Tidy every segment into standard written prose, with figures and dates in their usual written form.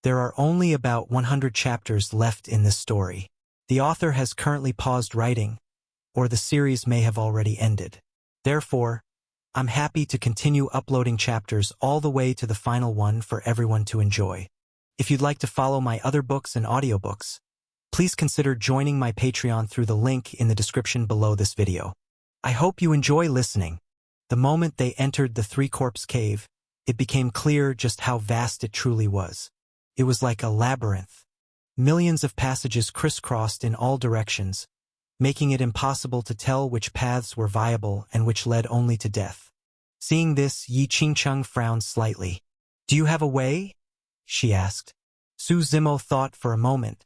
There are only about 100 chapters left in this story. The author has currently paused writing, or the series may have already ended. Therefore, I'm happy to continue uploading chapters all the way to the final one for everyone to enjoy. If you'd like to follow my other books and audiobooks, please consider joining my Patreon through the link in the description below this video. I hope you enjoy listening. The moment they entered the Three-Corpse Cave, it became clear just how vast it truly was. It was like a labyrinth. Millions of passages crisscrossed in all directions, making it impossible to tell which paths were viable and which led only to death. Seeing this, Yi Qingcheng frowned slightly. "Do you have a way?" she asked. Su Zimo thought for a moment,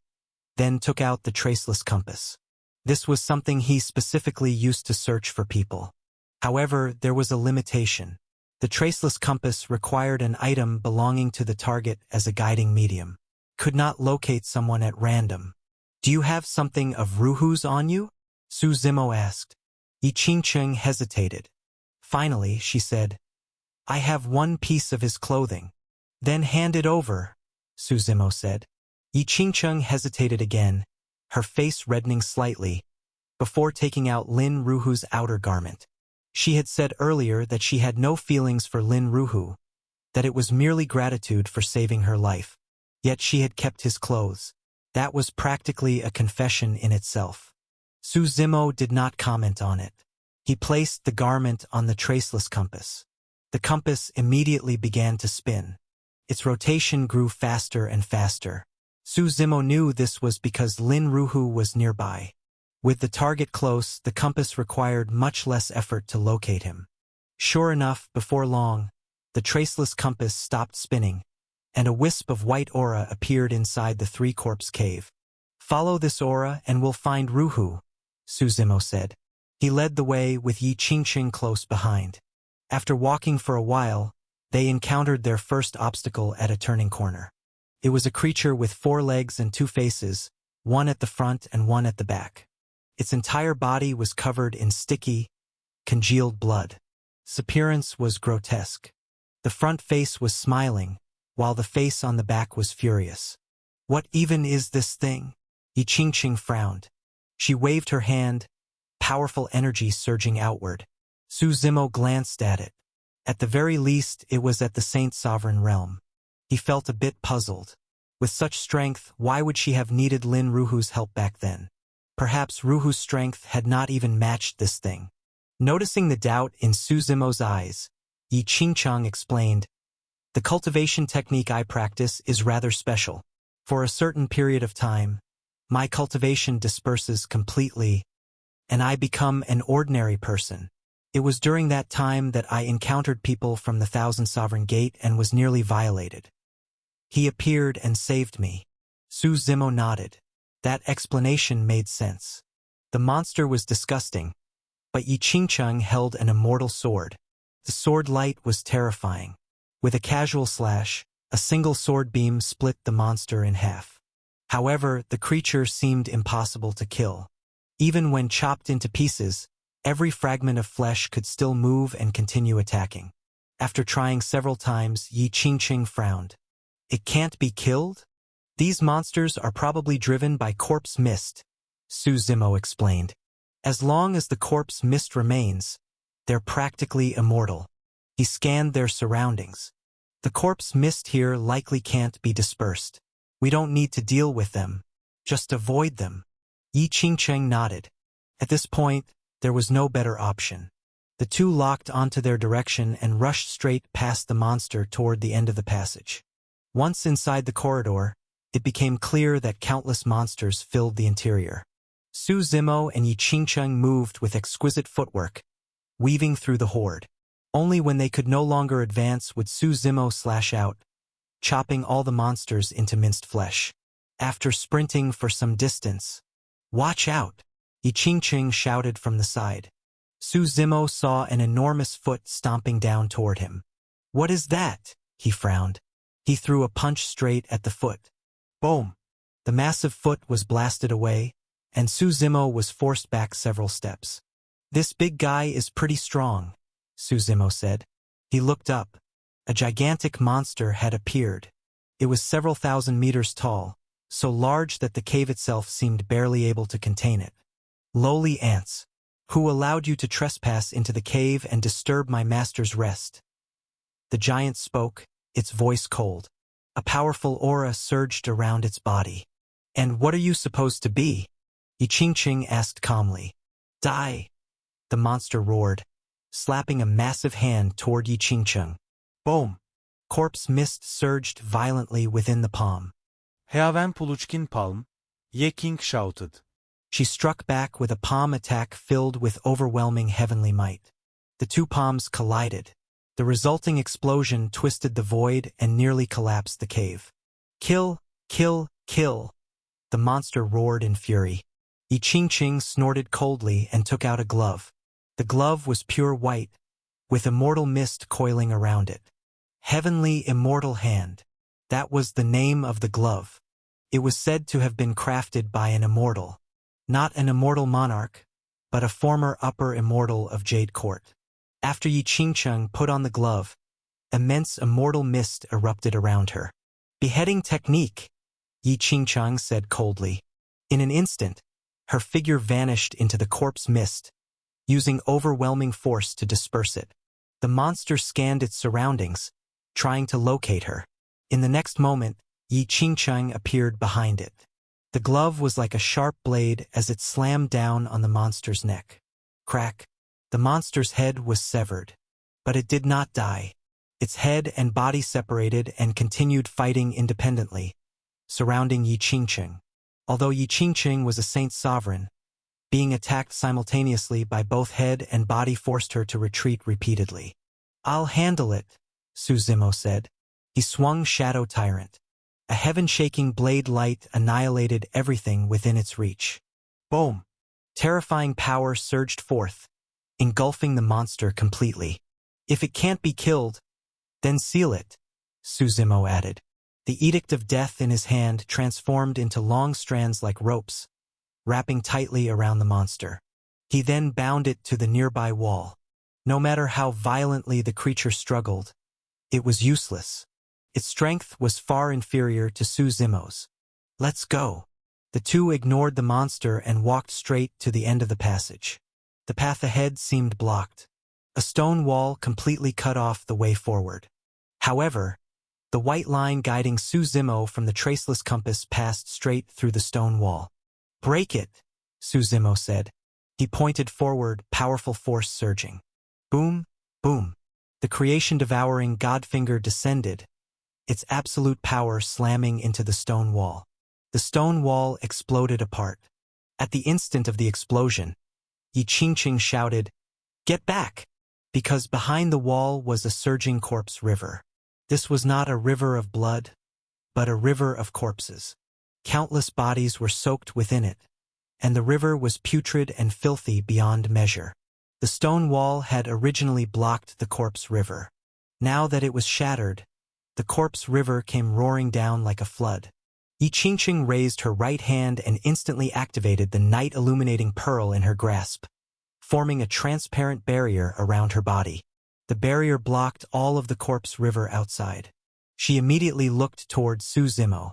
then took out the traceless compass. This was something he specifically used to search for people. However, there was a limitation. The traceless compass required an item belonging to the target as a guiding medium. Could not locate someone at random. "Do you have something of Ruhu's on you?" Su Zimo asked. Yi Qingcheng hesitated. Finally, she said, "I have one piece of his clothing." "Then hand it over," Su Zimo said. Yi Qingcheng hesitated again, her face reddening slightly, before taking out Lin Ruhu's outer garment. She had said earlier that she had no feelings for Lin Ruhu, that it was merely gratitude for saving her life. Yet she had kept his clothes. That was practically a confession in itself. Su Zimo did not comment on it. He placed the garment on the traceless compass. The compass immediately began to spin. Its rotation grew faster and faster. Su Zimo knew this was because Lin Ruhu was nearby. With the target close, the compass required much less effort to locate him. Sure enough, before long, the traceless compass stopped spinning, and a wisp of white aura appeared inside the Three-Corpse Cave. "Follow this aura and we'll find Ruhu," Su Zimo said. He led the way with Yi Qingcheng close behind. After walking for a while, they encountered their first obstacle at a turning corner. It was a creature with 4 legs and 2 faces, one at the front and one at the back. Its entire body was covered in sticky, congealed blood. Its appearance was grotesque. The front face was smiling, while the face on the back was furious. "What even is this thing?" Yi Qingcheng frowned. She waved her hand, powerful energy surging outward. Su Zimo glanced at it. At the very least, it was at the Saint Sovereign realm. He felt a bit puzzled. With such strength, why would she have needed Lin Ruhu's help back then? Perhaps Ruhu's strength had not even matched this thing. Noticing the doubt in Su Zimo's eyes, Yi Qingcheng explained, "The cultivation technique I practice is rather special. For a certain period of time, my cultivation disperses completely, and I become an ordinary person. It was during that time that I encountered people from the Thousand Sovereign Gate and was nearly violated. He appeared and saved me." Su Zimo nodded. That explanation made sense. The monster was disgusting, but Yi Qingcheng held an immortal sword. The sword light was terrifying. With a casual slash, a single sword beam split the monster in half. However, the creature seemed impossible to kill. Even when chopped into pieces, every fragment of flesh could still move and continue attacking. After trying several times, Yi Qingcheng frowned. "It can't be killed? These monsters are probably driven by corpse mist," Su Zimo explained. "As long as the corpse mist remains, they're practically immortal." He scanned their surroundings. "The corpse mist here likely can't be dispersed. We don't need to deal with them, just avoid them." Yi Qingcheng nodded. At this point, there was no better option. The two locked onto their direction and rushed straight past the monster toward the end of the passage. Once inside the corridor, it became clear that countless monsters filled the interior. Su Zimo and Yi Qingcheng moved with exquisite footwork, weaving through the horde. Only when they could no longer advance would Su Zimo slash out, chopping all the monsters into minced flesh. After sprinting for some distance, "Watch out!" Yi Qingcheng shouted from the side. Su Zimo saw an enormous foot stomping down toward him. "What is that?" he frowned. He threw a punch straight at the foot. Boom! The massive foot was blasted away, and Su Zimo was forced back several steps. "This big guy is pretty strong," Su Zimo said. He looked up. A gigantic monster had appeared. It was several thousand meters tall, so large that the cave itself seemed barely able to contain it. Lowly ants, who allowed you to trespass into the cave and disturb my master's rest? The giant spoke, its voice cold. A powerful aura surged around its body. And what are you supposed to be? Yi Qingqing asked calmly. Die! The monster roared, slapping a massive hand toward Yi Qingqing. Boom! Corpse mist surged violently within the palm. Haven Puluchkin palm, Ye King shouted. She struck back with a palm attack filled with overwhelming heavenly might. The two palms collided. The resulting explosion twisted the void and nearly collapsed the cave. Kill! Kill! Kill! The monster roared in fury. Yi Qingqing snorted coldly and took out a glove. The glove was pure white, with immortal mist coiling around it. Heavenly Immortal Hand. That was the name of the glove. It was said to have been crafted by an immortal. Not an immortal monarch, but a former upper immortal of Jade Court. After Yi Qingqing put on the glove, immense immortal mist erupted around her. Beheading technique, Yi Qingqing said coldly. In an instant, her figure vanished into the corpse mist, using overwhelming force to disperse it. The monster scanned its surroundings, trying to locate her. In the next moment, Yi Qingqing appeared behind it. The glove was like a sharp blade as it slammed down on the monster's neck. Crack! The monster's head was severed. But it did not die. Its head and body separated and continued fighting independently, surrounding Yi Qingqing. Although Yi Qingqing was a saint sovereign, being attacked simultaneously by both head and body forced her to retreat repeatedly. I'll handle it, Su Zimo said. He swung Shadow Tyrant. A heaven-shaking blade light annihilated everything within its reach. Boom! Terrifying power surged forth, engulfing the monster completely. If it can't be killed, then seal it, Su Zimo added. The Edict of Death in his hand transformed into long strands like ropes, wrapping tightly around the monster. He then bound it to the nearby wall. No matter how violently the creature struggled, it was useless. Its strength was far inferior to Su Zimo's. Let's go. The two ignored the monster and walked straight to the end of the passage. The path ahead seemed blocked. A stone wall completely cut off the way forward. However, the white line guiding Su Zimo from the traceless compass passed straight through the stone wall. Break it, Su Zimo said. He pointed forward, powerful force surging. Boom, boom. The creation-devouring Godfinger descended, its absolute power slamming into the stone wall. The stone wall exploded apart. At the instant of the explosion, Yi Qingqing shouted, "Get back!" because behind the wall was a surging corpse river. This was not a river of blood, but a river of corpses. Countless bodies were soaked within it, and the river was putrid and filthy beyond measure. The stone wall had originally blocked the corpse river. Now that it was shattered, the corpse river came roaring down like a flood. Yi Qingqing raised her right hand and instantly activated the night-illuminating pearl in her grasp, forming a transparent barrier around her body. The barrier blocked all of the corpse river outside. She immediately looked toward Su Zimo.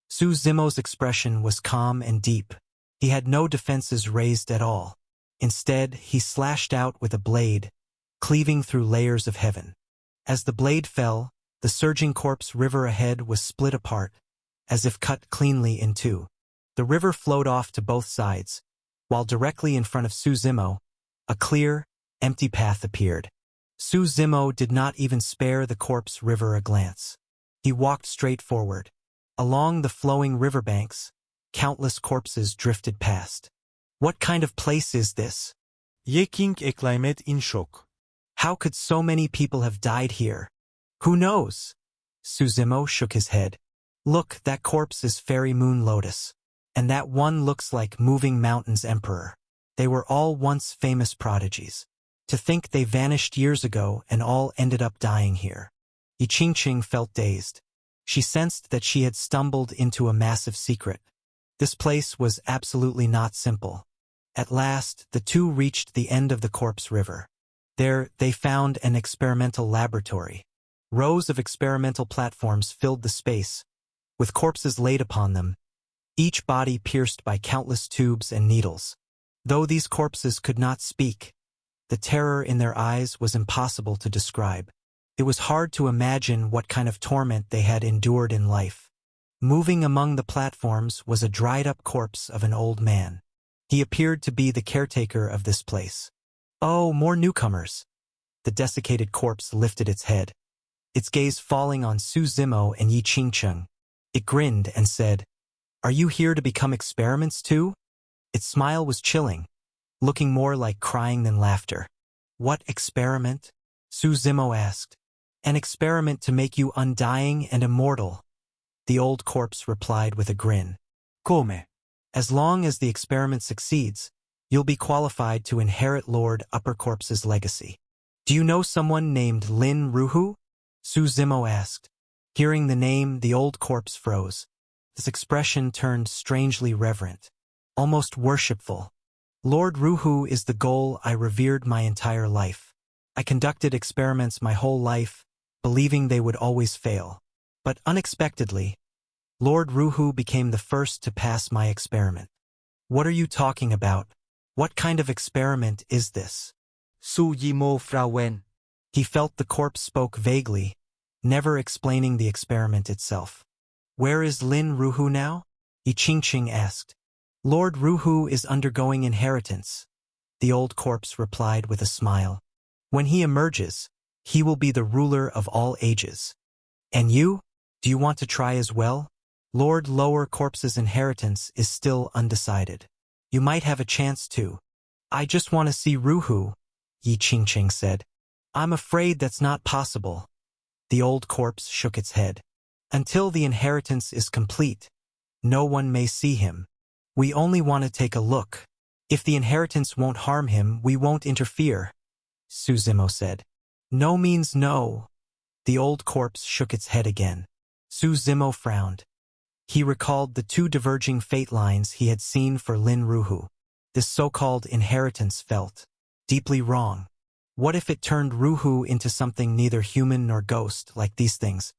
Su Zimo's expression was calm and deep. He had no defenses raised at all. Instead, he slashed out with a blade, cleaving through layers of heaven. As the blade fell, the surging corpse river ahead was split apart, as if cut cleanly in two. The river flowed off to both sides, while directly in front of Su Zimo, a clear, empty path appeared. Su Zimo did not even spare the corpse river a glance. He walked straight forward. Along the flowing riverbanks, countless corpses drifted past. What kind of place is this? Ye King exclaimed in shock. How could so many people have died here? Who knows? Su Zimo shook his head. Look, that corpse is Fairy Moon Lotus. And that one looks like Moving Mountain's emperor. They were all once famous prodigies. To think they vanished years ago and all ended up dying here. Yi Qingqing felt dazed. She sensed that she had stumbled into a massive secret. This place was absolutely not simple. At last, the two reached the end of the corpse river. There, they found an experimental laboratory. Rows of experimental platforms filled the space, with corpses laid upon them, each body pierced by countless tubes and needles. Though these corpses could not speak, the terror in their eyes was impossible to describe. It was hard to imagine what kind of torment they had endured in life. Moving among the platforms was a dried-up corpse of an old man. He appeared to be the caretaker of this place. Oh, more newcomers! The desiccated corpse lifted its head, its gaze falling on Su Zimo and Yi Qingcheng. It grinned and said, "Are you here to become experiments too?" Its smile was chilling, looking more like crying than laughter. "What experiment?" Su Zimo asked. "An experiment to make you undying and immortal," the old corpse replied with a grin. Come. "As long as the experiment succeeds, you'll be qualified to inherit Lord Upper Corpse's legacy." "Do you know someone named Lin Ruhu?" Su Zimo asked. Hearing the name, the old corpse froze. His expression turned strangely reverent, almost worshipful. "Lord Ruhu is the goal I revered my entire life. I conducted experiments my whole life, believing they would always fail. But unexpectedly, Lord Ruhu became the first to pass my experiment." "What are you talking about? What kind of experiment is this?" Su Zimo Frauen. He felt the corpse spoke vaguely, never explaining the experiment itself. "Where is Lin Ruhu now?" Yi Qingcheng asked. "Lord Ruhu is undergoing inheritance," the old corpse replied with a smile. "When he emerges, he will be the ruler of all ages." "And you? Do you want to try as well?" "Lord Lower Corpse's inheritance is still undecided. You might have a chance to." "I just want to see Ruhu," Yi Qingcheng said. "I'm afraid that's not possible." The old corpse shook its head. "Until the inheritance is complete, no one may see him. We only want to take a look. If the inheritance won't harm him, we won't interfere," Su Zimo said. "No means no." The old corpse shook its head again. Su Zimo frowned. He recalled the two diverging fate lines he had seen for Lin Ruhu. This so-called inheritance felt deeply wrong. What if it turned Ruhu into something neither human nor ghost, like these things?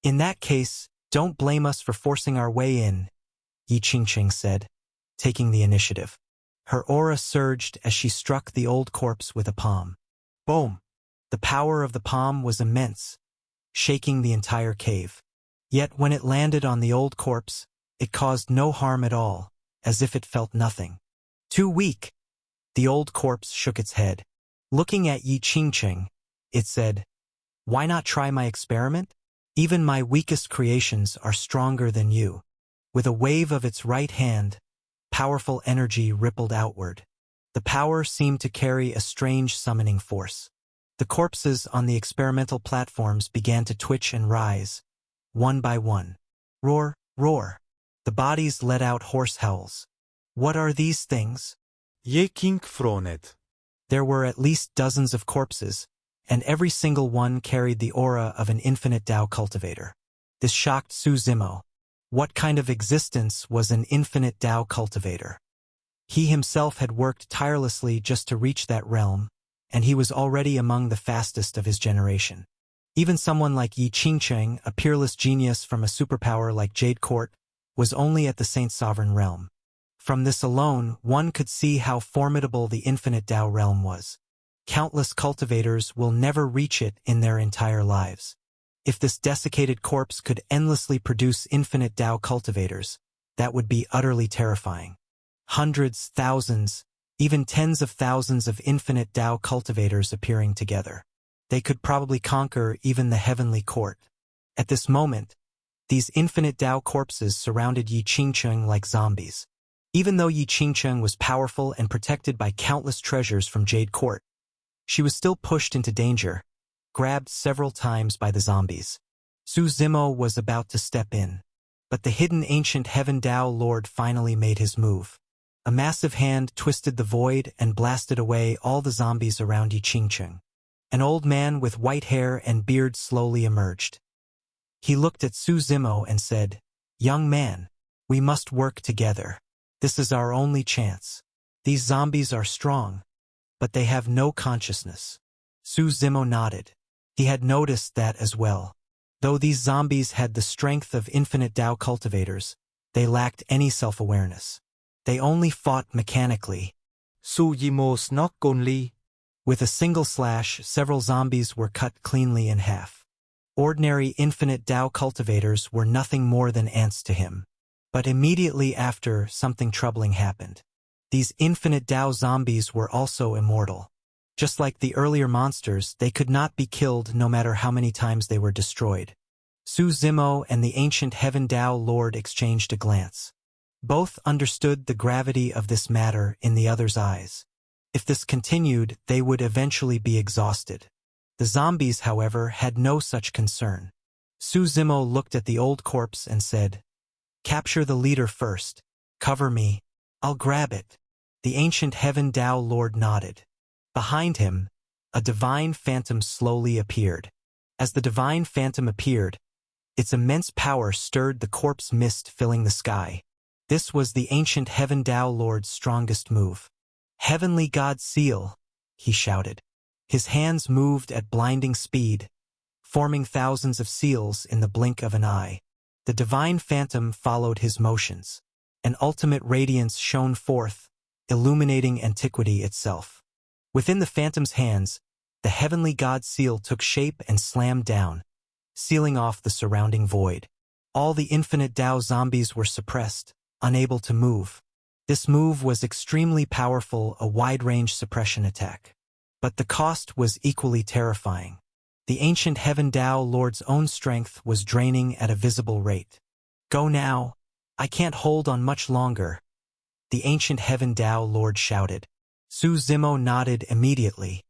"In that case, don't blame us for forcing our way in," Yi Qingcheng said, taking the initiative. Her aura surged as she struck the old corpse with a palm. Boom! The power of the palm was immense, shaking the entire cave. Yet when it landed on the old corpse, it caused no harm at all, as if it felt nothing. "Too weak." The old corpse shook its head. Looking at Yi Qingcheng, it said, "Why not try my experiment? Even my weakest creations are stronger than you." With a wave of its right hand, powerful energy rippled outward. The power seemed to carry a strange summoning force. The corpses on the experimental platforms began to twitch and rise, one by one. Roar, roar. The bodies let out hoarse howls. "What are these things?" Ye King Fronet. There were at least dozens of corpses, and every single one carried the aura of an infinite Tao cultivator. This shocked Su Zimo. What kind of existence was an infinite Tao cultivator? He himself had worked tirelessly just to reach that realm, and he was already among the fastest of his generation. Even someone like Yi Qingcheng, a peerless genius from a superpower like Jade Court, was only at the Saint Sovereign realm. From this alone, one could see how formidable the infinite Tao realm was. Countless cultivators will never reach it in their entire lives. If this desiccated corpse could endlessly produce infinite Tao cultivators, that would be utterly terrifying. Hundreds, thousands, even tens of thousands of infinite Tao cultivators appearing together. They could probably conquer even the heavenly court. At this moment, these infinite Tao corpses surrounded Yi Qingcheng like zombies. Even though Yi Qingcheng was powerful and protected by countless treasures from Jade Court, she was still pushed into danger, grabbed several times by the zombies. Su Zimo was about to step in, but the hidden ancient Heaven Tao Lord finally made his move. A massive hand twisted the void and blasted away all the zombies around Yi Qingcheng. An old man with white hair and beard slowly emerged. He looked at Su Zimo and said, "Young man, we must work together. This is our only chance. These zombies are strong, but they have no consciousness." Su Zimo nodded. He had noticed that as well. Though these zombies had the strength of infinite Tao cultivators, they lacked any self-awareness. They only fought mechanically. Su Yimo Snok Gon Li. With a single slash, several zombies were cut cleanly in half. Ordinary infinite Tao cultivators were nothing more than ants to him. But immediately after, something troubling happened. These infinite Tao zombies were also immortal. Just like the earlier monsters, they could not be killed no matter how many times they were destroyed. Su Zimo and the ancient Heaven Tao Lord exchanged a glance. Both understood the gravity of this matter in the other's eyes. If this continued, they would eventually be exhausted. The zombies, however, had no such concern. Su Zimo looked at the old corpse and said, "Capture the leader first. Cover me. I'll grab it." The ancient Heaven Tao Lord nodded. Behind him, a divine phantom slowly appeared. As the divine phantom appeared, its immense power stirred the corpse mist filling the sky. This was the ancient Heaven Tao Lord's strongest move. "Heavenly God Seal," he shouted. His hands moved at blinding speed, forming thousands of seals in the blink of an eye. The divine phantom followed his motions. An ultimate radiance shone forth, illuminating antiquity itself. Within the phantom's hands, the Heavenly God Seal took shape and slammed down, sealing off the surrounding void. All the infinite Tao zombies were suppressed, unable to move. This move was extremely powerful, a wide-range suppression attack. But the cost was equally terrifying. The ancient Heaven Tao Lord's own strength was draining at a visible rate. "Go now. I can't hold on much longer," the ancient Heaven Tao Lord shouted. Su Zimo nodded immediately.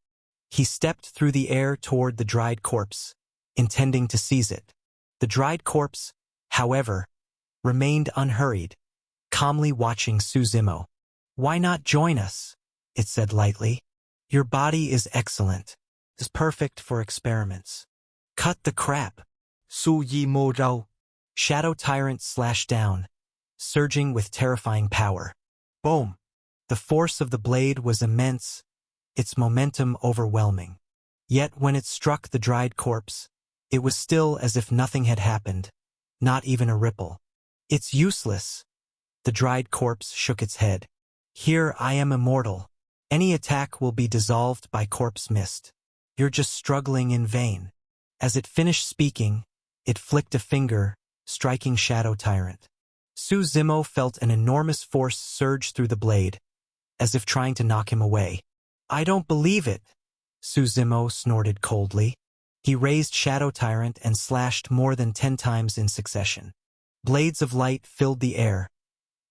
He stepped through the air toward the dried corpse, intending to seize it. The dried corpse, however, remained unhurried, calmly watching Su Zimo. "Why not join us?" it said lightly. "Your body is excellent. It's perfect for experiments." "Cut the crap." Su Yimo Rao. Shadow Tyrant slashed down, surging with terrifying power. Boom! The force of the blade was immense, its momentum overwhelming. Yet when it struck the dried corpse, it was still as if nothing had happened, not even a ripple. "It's useless." The dried corpse shook its head. "Here I am immortal. Any attack will be dissolved by corpse mist. You're just struggling in vain." As it finished speaking, it flicked a finger, striking Shadow Tyrant. Su Zimo felt an enormous force surge through the blade, as if trying to knock him away. "I don't believe it," Su Zimo snorted coldly. He raised Shadow Tyrant and slashed more than 10 times in succession. Blades of light filled the air,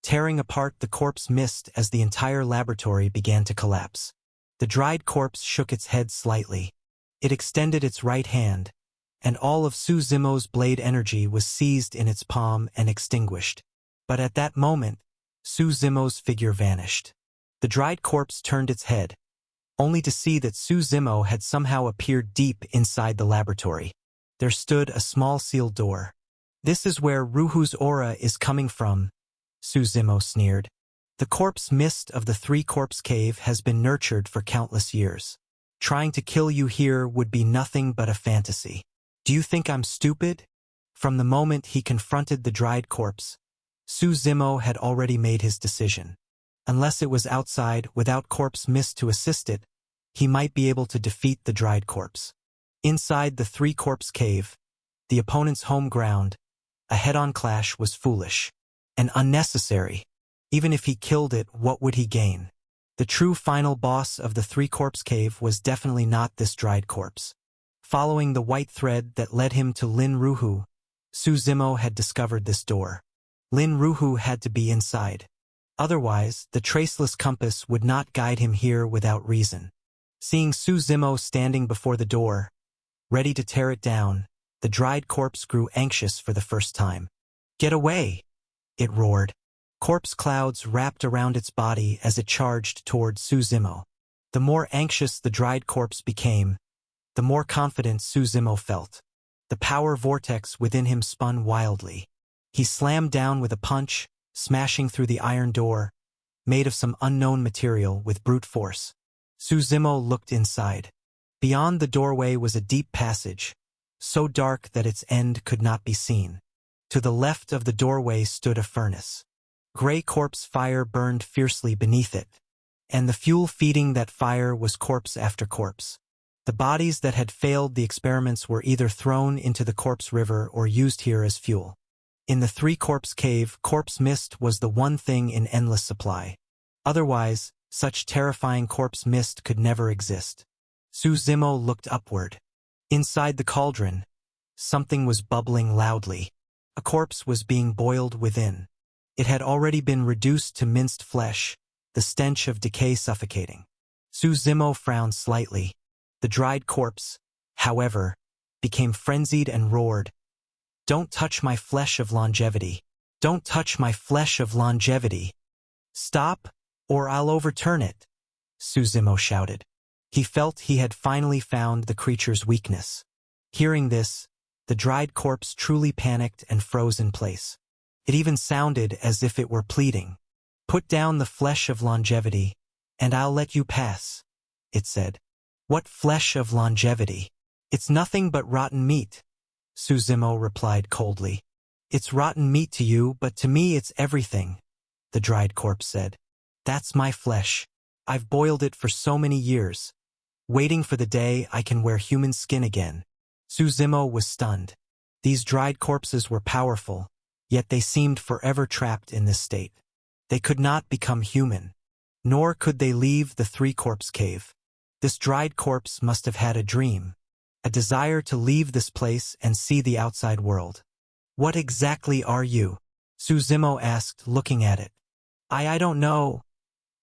tearing apart the corpse mist as the entire laboratory began to collapse. The dried corpse shook its head slightly. It extended its right hand, and all of Su Zimo's blade energy was seized in its palm and extinguished. But at that moment, Su Zimo's figure vanished. The dried corpse turned its head, only to see that Su Zimo had somehow appeared deep inside the laboratory. There stood a small sealed door. "This is where Ruhu's aura is coming from," Su Zimo sneered. "The corpse mist of the Three Corpse Cave has been nurtured for countless years. Trying to kill you here would be nothing but a fantasy. Do you think I'm stupid?" From the moment he confronted the dried corpse, Su Zimo had already made his decision. Unless it was outside, without corpse mist to assist it, he might be able to defeat the dried corpse. Inside the Three Corpse Cave, the opponent's home ground, a head-on clash was foolish and unnecessary. Even if he killed it, what would he gain? The true final boss of the Three Corpse Cave was definitely not this dried corpse. Following the white thread that led him to Lin Ruhu, Su Zimo had discovered this door. Lin Ruhu had to be inside. Otherwise, the traceless compass would not guide him here without reason. Seeing Su Zimo standing before the door, ready to tear it down, the dried corpse grew anxious for the first time. "Get away!" it roared. Corpse clouds wrapped around its body as it charged toward Su Zimo. The more anxious the dried corpse became, the more confident Su Zimo felt. The power vortex within him spun wildly. He slammed down with a punch, smashing through the iron door, made of some unknown material, with brute force. Su Zimo looked inside. Beyond the doorway was a deep passage, so dark that its end could not be seen. To the left of the doorway stood a furnace. Gray corpse fire burned fiercely beneath it, and the fuel feeding that fire was corpse after corpse. The bodies that had failed the experiments were either thrown into the corpse river or used here as fuel. In the three-corpse cave, corpse mist was the one thing in endless supply. Otherwise, such terrifying corpse mist could never exist. Su Zimo looked upward. Inside the cauldron, something was bubbling loudly. A corpse was being boiled within. It had already been reduced to minced flesh, the stench of decay suffocating. Su Zimo frowned slightly. The dried corpse, however, became frenzied and roared, "Don't touch my flesh of longevity! Don't touch my flesh of longevity! Stop, or I'll overturn it!" Su Zimo shouted. He felt he had finally found the creature's weakness. Hearing this, the dried corpse truly panicked and froze in place. It even sounded as if it were pleading. "Put down the flesh of longevity, and I'll let you pass," it said. "What flesh of longevity? It's nothing but rotten meat," Su Zimo replied coldly. "It's rotten meat to you, but to me it's everything," the dried corpse said. "That's my flesh. I've boiled it for so many years, waiting for the day I can wear human skin again." Su Zimo was stunned. These dried corpses were powerful, yet they seemed forever trapped in this state. They could not become human, nor could they leave the three-corpse cave. This dried corpse must have had a dream, a desire to leave this place and see the outside world. "What exactly are you?" Su Zimo asked, looking at it. I don't know."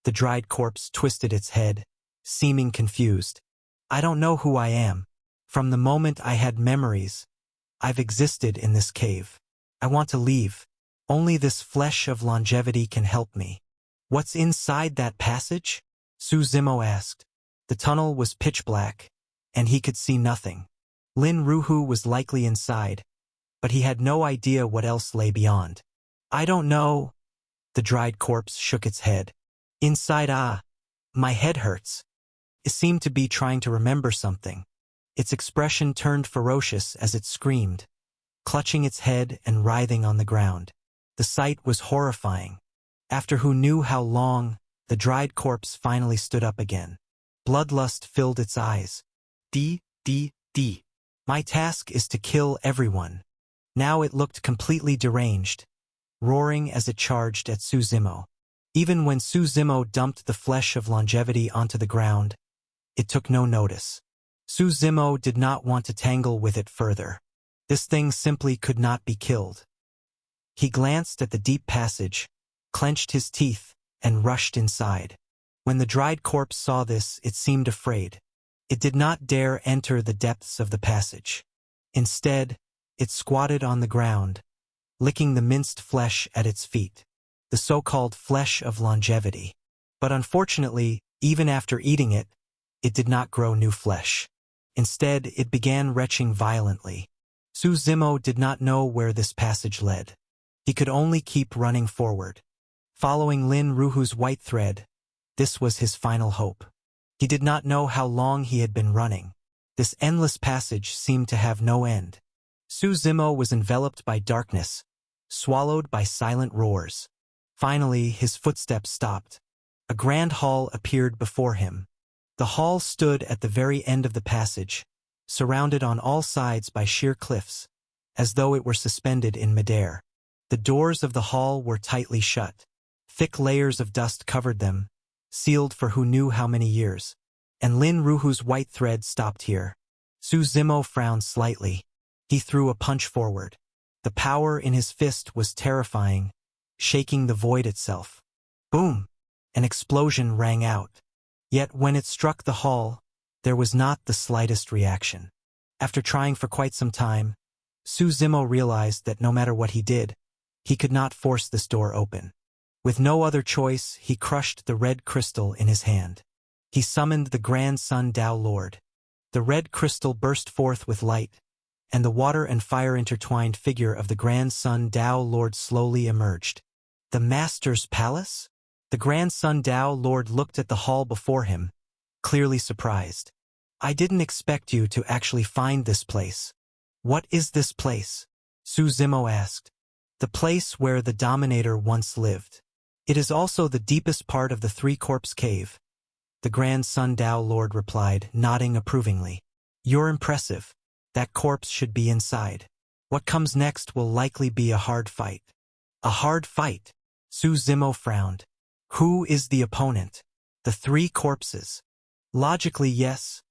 The dried corpse twisted its head, seeming confused. "I don't know who I am. From the moment I had memories, I've existed in this cave. I want to leave. Only this flesh of longevity can help me." "What's inside that passage?" Su Zimo asked. The tunnel was pitch black, and he could see nothing. Lin Ruhu was likely inside, but he had no idea what else lay beyond. "I don't know." The dried corpse shook its head. "Inside, my head hurts." It seemed to be trying to remember something. Its expression turned ferocious as it screamed, clutching its head and writhing on the ground. The sight was horrifying. After who knew how long, the dried corpse finally stood up again. Bloodlust filled its eyes. D. My task is to kill everyone." Now it looked completely deranged, roaring as it charged at Su Zimo. Even when Su Zimo dumped the flesh of longevity onto the ground, it took no notice. Su Zimo did not want to tangle with it further. This thing simply could not be killed. He glanced at the deep passage, clenched his teeth, and rushed inside. When the dried corpse saw this, it seemed afraid. It did not dare enter the depths of the passage. Instead, it squatted on the ground, licking the minced flesh at its feet, the so-called flesh of longevity. But unfortunately, even after eating it, it did not grow new flesh. Instead, it began retching violently. Su Zimo did not know where this passage led. He could only keep running forward. Following Lin Ruhu's white thread, this was his final hope. He did not know how long he had been running. This endless passage seemed to have no end. Su Zimo was enveloped by darkness, swallowed by silent roars. Finally, his footsteps stopped. A grand hall appeared before him. The hall stood at the very end of the passage, surrounded on all sides by sheer cliffs, as though it were suspended in midair. The doors of the hall were tightly shut. Thick layers of dust covered them, sealed for who knew how many years. And Lin Ruhu's white thread stopped here. Su Zimo frowned slightly. He threw a punch forward. The power in his fist was terrifying, shaking the void itself. Boom! An explosion rang out. Yet when it struck the hall, there was not the slightest reaction. After trying for quite some time, Su Zimo realized that no matter what he did, he could not force this door open. With no other choice, he crushed the red crystal in his hand. He summoned the Grand Sun Dao Lord. The red crystal burst forth with light, and the water and fire intertwined figure of the Grand Sun Dao Lord slowly emerged. The Master's Palace? The Grand Sun Dao Lord looked at the hall before him, clearly surprised. "I didn't expect you to actually find this place." What is this place? Su Zimo asked. The place where the Dominator once lived. It is also the deepest part of the Three-Corpse Cave. The Grand Sun-Dao Lord replied, nodding approvingly. You're impressive. That corpse should be inside. What comes next will likely be a hard fight. A hard fight? Su Zimo frowned. Who is the opponent? The three corpses. Logically, yes.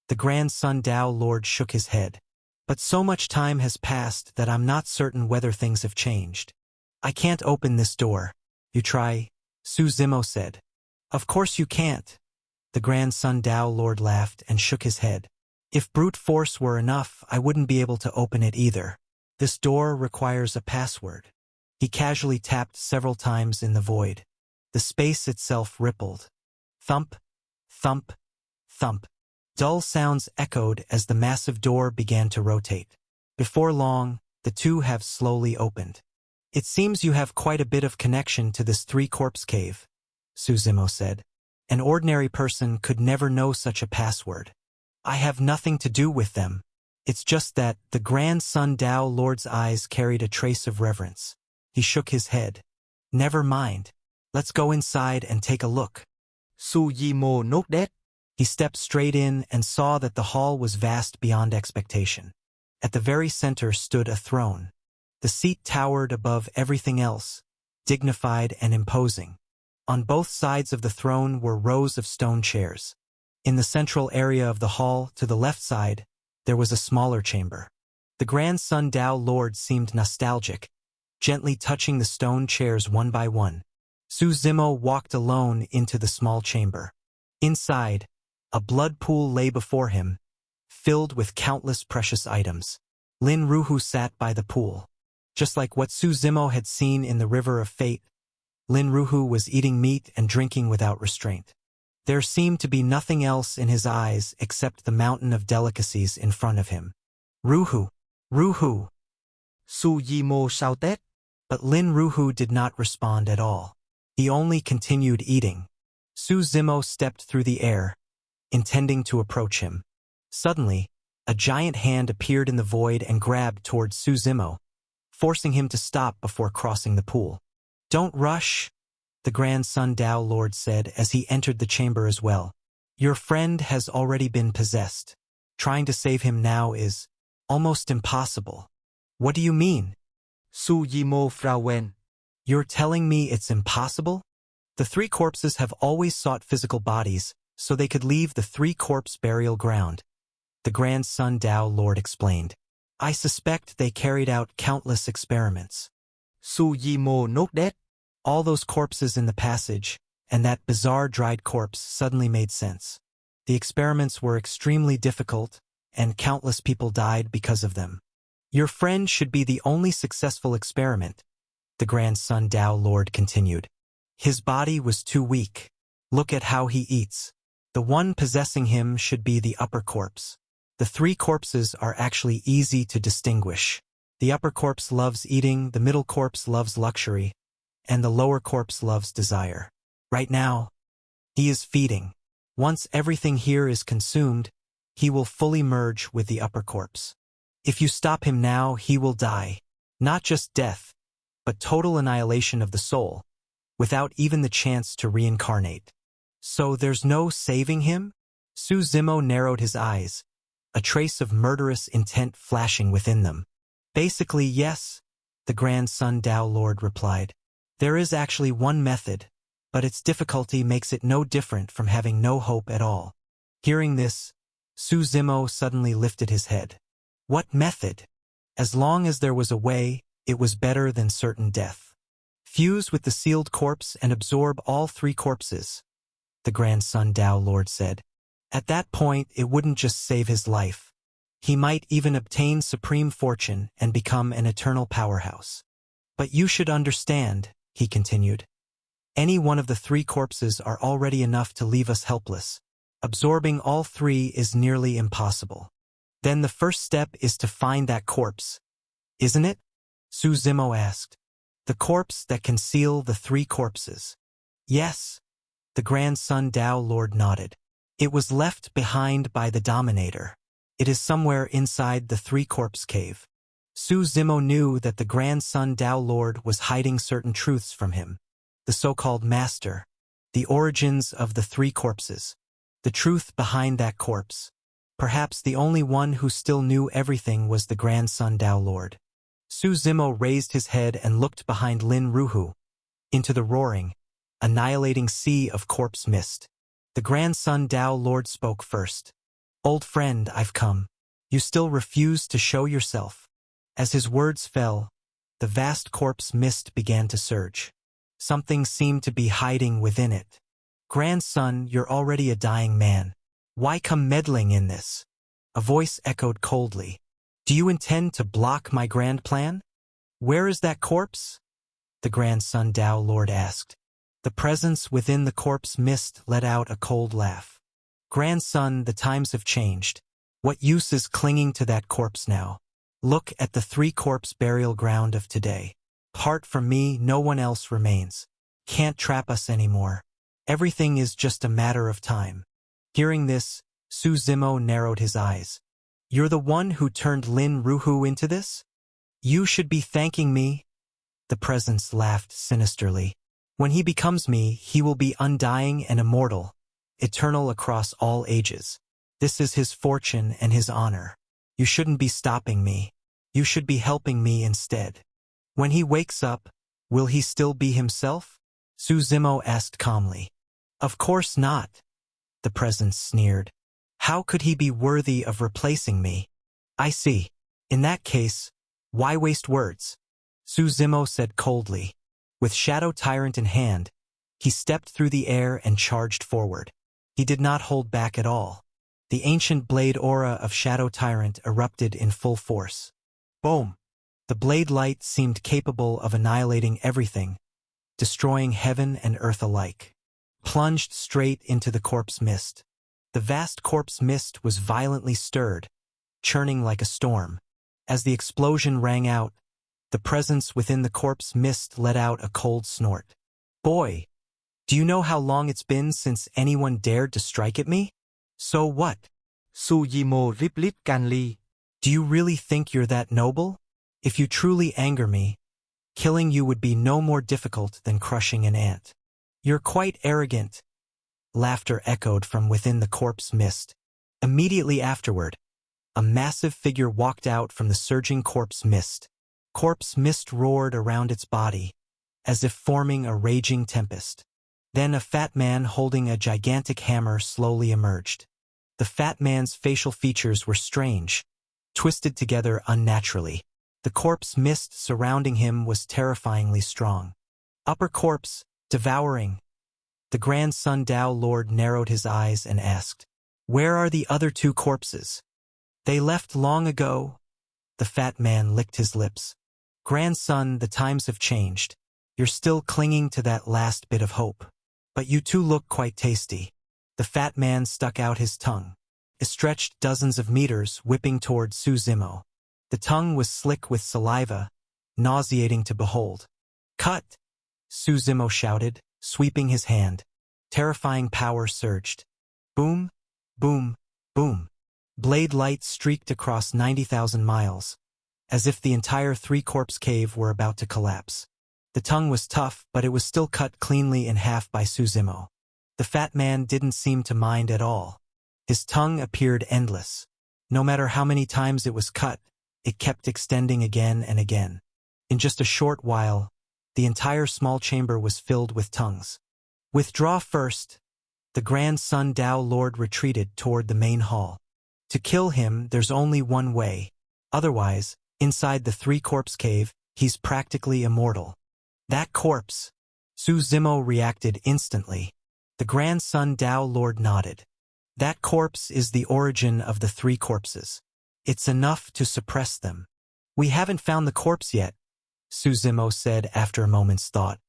The Grand Sun-Dao Lord shook his head. But so much time has passed that I'm not certain whether things have changed. I can't open this door. You try, Su Zimo said. Of course you can't. The Grand Sun-Dao Lord laughed and shook his head. If brute force were enough, I wouldn't be able to open it either. This door requires a password. He casually tapped several times in the void. The space itself rippled. Thump, thump, thump. Dull sounds echoed as the massive door began to rotate. Before long, the two halves slowly opened. It seems you have quite a bit of connection to this three-corpse cave, Su Zimo said. An ordinary person could never know such a password. I have nothing to do with them. It's just that the Grand Sun-Dao Lord's eyes carried a trace of reverence. He shook his head. Never mind. Let's go inside and take a look. Su Zimo nodded. He stepped straight in and saw that the hall was vast beyond expectation. At the very center stood a throne. The seat towered above everything else, dignified and imposing. On both sides of the throne were rows of stone chairs. In the central area of the hall, to the left side, there was a smaller chamber. The Grand Sun-Dao Lord seemed nostalgic, gently touching the stone chairs one by one. Su Zimo walked alone into the small chamber. Inside, a blood pool lay before him, filled with countless precious items. Lin Ruhu sat by the pool. Just like what Su Zimo had seen in the River of Fate, Lin Ruhu was eating meat and drinking without restraint. There seemed to be nothing else in his eyes except the mountain of delicacies in front of him. Ruhu! Ruhu! Su Zimo shouted. But Lin Ruhu did not respond at all. He only continued eating. Su Zimo stepped through the air, intending to approach him. Suddenly, a giant hand appeared in the void and grabbed towards Su Zimo, forcing him to stop before crossing the pool. Don't rush, the Grand Sun-Dao Lord said as he entered the chamber as well. Your friend has already been possessed. Trying to save him now is almost impossible. What do you mean? Su Zimo frowned. You're telling me it's impossible? The three corpses have always sought physical bodies, so they could leave the three-corpse burial ground. The Grand Sun-Dao Lord explained. I suspect they carried out countless experiments. Su Zimo nodded. All those corpses in the passage, and that bizarre dried corpse suddenly made sense. The experiments were extremely difficult, and countless people died because of them. Your friend should be the only successful experiment, the Grand Sun-Dao Lord continued. His body was too weak. Look at how he eats. The one possessing him should be the upper corpse. The three corpses are actually easy to distinguish. The upper corpse loves eating, the middle corpse loves luxury, and the lower corpse loves desire. Right now, he is feeding. Once everything here is consumed, he will fully merge with the upper corpse. If you stop him now, he will die. Not just death, but total annihilation of the soul, without even the chance to reincarnate. So there's no saving him? Su Zimo narrowed his eyes, a trace of murderous intent flashing within them. Basically, yes, the Grand Sun-Dao Lord replied. There is actually one method, but its difficulty makes it no different from having no hope at all. Hearing this, Su Zimo suddenly lifted his head. What method? As long as there was a way, it was better than certain death. Fuse with the sealed corpse and absorb all three corpses, the Grand Sun-Dao Lord said. At that point, it wouldn't just save his life. He might even obtain supreme fortune and become an eternal powerhouse. But you should understand, he continued. Any one of the three corpses are already enough to leave us helpless. Absorbing all three is nearly impossible. Then the first step is to find that corpse, isn't it? Su Zimo asked. The corpse that can seal the three corpses. Yes, the Grand Sun-Dao Lord nodded. It was left behind by the Dominator. It is somewhere inside the Three-Corpse Cave. Su Zimo knew that the grandson Tao Lord was hiding certain truths from him. The so-called master. The origins of the three corpses. The truth behind that corpse. Perhaps the only one who still knew everything was the grandson Tao Lord. Su Zimo raised his head and looked behind Lin Ruhu, into the roaring, annihilating sea of corpse mist. The grandson Tao Lord spoke first. "Old friend, I've come. You still refuse to show yourself." As his words fell, the vast corpse mist began to surge. Something seemed to be hiding within it. "Grandson, you're already a dying man. Why come meddling in this?" A voice echoed coldly. "Do you intend to block my grand plan? Where is that corpse?" The grandson Tao Lord asked. The presence within the corpse mist let out a cold laugh. "Grandson, the times have changed. What use is clinging to that corpse now? Look at the three-corpse burial ground of today. Apart from me, no one else remains. Can't trap us anymore. Everything is just a matter of time." Hearing this, Su Zimo narrowed his eyes. "You're the one who turned Lin Ruhu into this? You should be thanking me." The presence laughed sinisterly. "When he becomes me, he will be undying and immortal, eternal across all ages. This is his fortune and his honor. You shouldn't be stopping me. You should be helping me instead." "When he wakes up, will he still be himself?" Su Zimo asked calmly. "Of course not." The presence sneered. "How could he be worthy of replacing me?" "I see. In that case, why waste words?" Su Zimo said coldly. With Shadow Tyrant in hand, he stepped through the air and charged forward. He did not hold back at all. The ancient blade aura of Shadow Tyrant erupted in full force. Boom! The blade light seemed capable of annihilating everything, destroying heaven and earth alike. Plunged straight into the corpse mist. The vast corpse mist was violently stirred, churning like a storm. As the explosion rang out, the presence within the corpse mist let out a cold snort. "Boy, do you know how long it's been since anyone dared to strike at me? So what? Su Zimo riplit Canly. Do you really think you're that noble? If you truly anger me, killing you would be no more difficult than crushing an ant. You're quite arrogant." Laughter echoed from within the corpse mist. Immediately afterward, a massive figure walked out from the surging corpse mist. Corpse mist roared around its body, as if forming a raging tempest. Then a fat man holding a gigantic hammer slowly emerged. The fat man's facial features were strange, twisted together unnaturally. The corpse mist surrounding him was terrifyingly strong. Upper corpse, devouring. The grandson Tao Lord narrowed his eyes and asked, "Where are the other two corpses?" "They left long ago." The fat man licked his lips. "Grandson, the times have changed. You're still clinging to that last bit of hope. But you two look quite tasty." The fat man stuck out his tongue. It stretched dozens of meters, whipping toward Su Zimo. The tongue was slick with saliva, nauseating to behold. "Cut!" Su Zimo shouted, sweeping his hand. Terrifying power surged. Boom, boom, boom. Blade light streaked across 90,000 miles, as if the entire three-corpse cave were about to collapse. The tongue was tough, but it was still cut cleanly in half by Su Zimo. The fat man didn't seem to mind at all. His tongue appeared endless. No matter how many times it was cut, it kept extending again and again. In just a short while, the entire small chamber was filled with tongues. "Withdraw first." The grandson Tao Lord retreated toward the main hall. To kill him, there's only one way. Otherwise, inside the three-corpse cave, he's practically immortal. "That corpse." Su Zimo reacted instantly. The grandson Tao Lord nodded. "That corpse is the origin of the three corpses. It's enough to suppress them." "We haven't found the corpse yet," Su Zimo said after a moment's thought.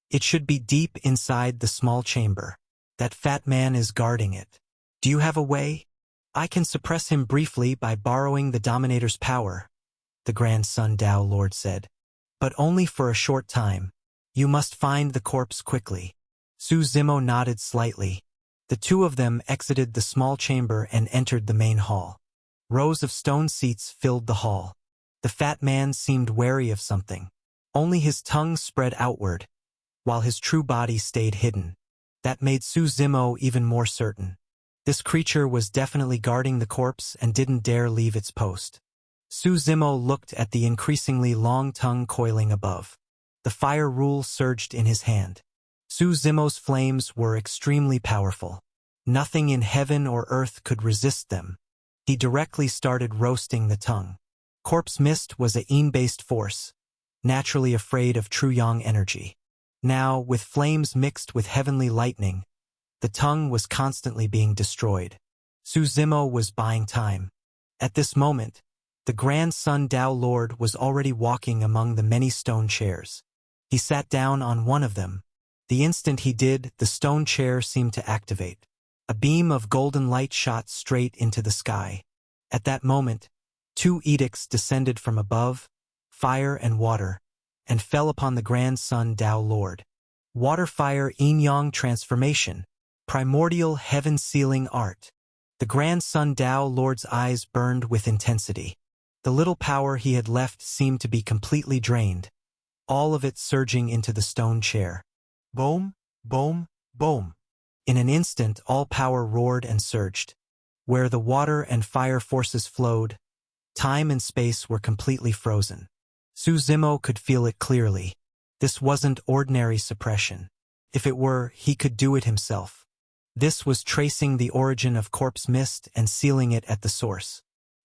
"It should be deep inside the small chamber. That fat man is guarding it. Do you have a way? I can suppress him briefly by borrowing the Dominator's power," the grandson Tao Lord said. "But only for a short time. You must find the corpse quickly." Su Zimo nodded slightly. The two of them exited the small chamber and entered the main hall. Rows of stone seats filled the hall. The fat man seemed wary of something. Only his tongue spread outward, while his true body stayed hidden. That made Su Zimo even more certain. This creature was definitely guarding the corpse and didn't dare leave its post. Su Zimo looked at the increasingly long tongue coiling above. The fire rule surged in his hand. Su Zimo's flames were extremely powerful. Nothing in heaven or earth could resist them. He directly started roasting the tongue. Corpse Mist was a yin-based force, naturally afraid of true yang energy. Now, with flames mixed with heavenly lightning, the tongue was constantly being destroyed. Su Zimo was buying time. At this moment, the Grand Sun Dao Lord was already walking among the many stone chairs. He sat down on one of them. The instant he did, the stone chair seemed to activate. A beam of golden light shot straight into the sky. At that moment, 2 edicts descended from above, fire and water, and fell upon the Grand Sun Dao Lord. Water-fire yin-yang transformation, primordial heaven-sealing art. The Grand Sun Dao Lord's eyes burned with intensity. The little power he had left seemed to be completely drained, all of it surging into the stone chair. Boom, boom, boom. In an instant, all power roared and surged. Where the water and fire forces flowed, time and space were completely frozen. Su Zimo could feel it clearly. This wasn't ordinary suppression. If it were, he could do it himself. This was tracing the origin of Corpse Mist and sealing it at the source.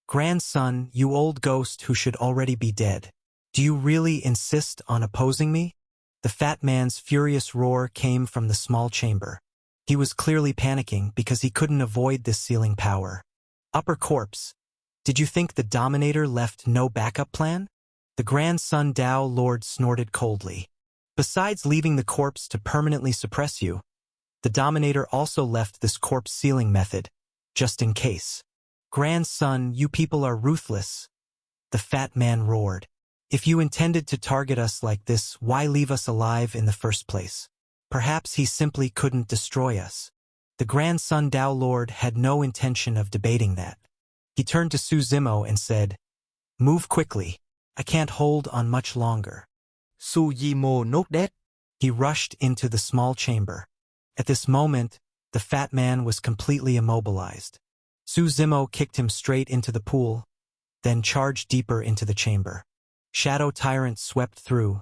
Grandson, you old ghost who should already be dead. Do you really insist on opposing me? The fat man's furious roar came from the small chamber. He was clearly panicking because he couldn't avoid this sealing power. Upper Corpse, did you think the Dominator left no backup plan? The Grand Sun Dao Lord snorted coldly. Besides leaving the corpse to permanently suppress you, the Dominator also left this corpse sealing method, just in case. Grandson, you people are ruthless. The fat man roared. If you intended to target us like this, why leave us alive in the first place? Perhaps he simply couldn't destroy us. The Grand Sun Dao Lord had no intention of debating that. He turned to Su Zimo and said, "Move quickly. I can't hold on much longer." Su Zimo nodded. He rushed into the small chamber. At this moment, the fat man was completely immobilized. Su Zimo kicked him straight into the pool, then charged deeper into the chamber. Shadow Tyrant swept through,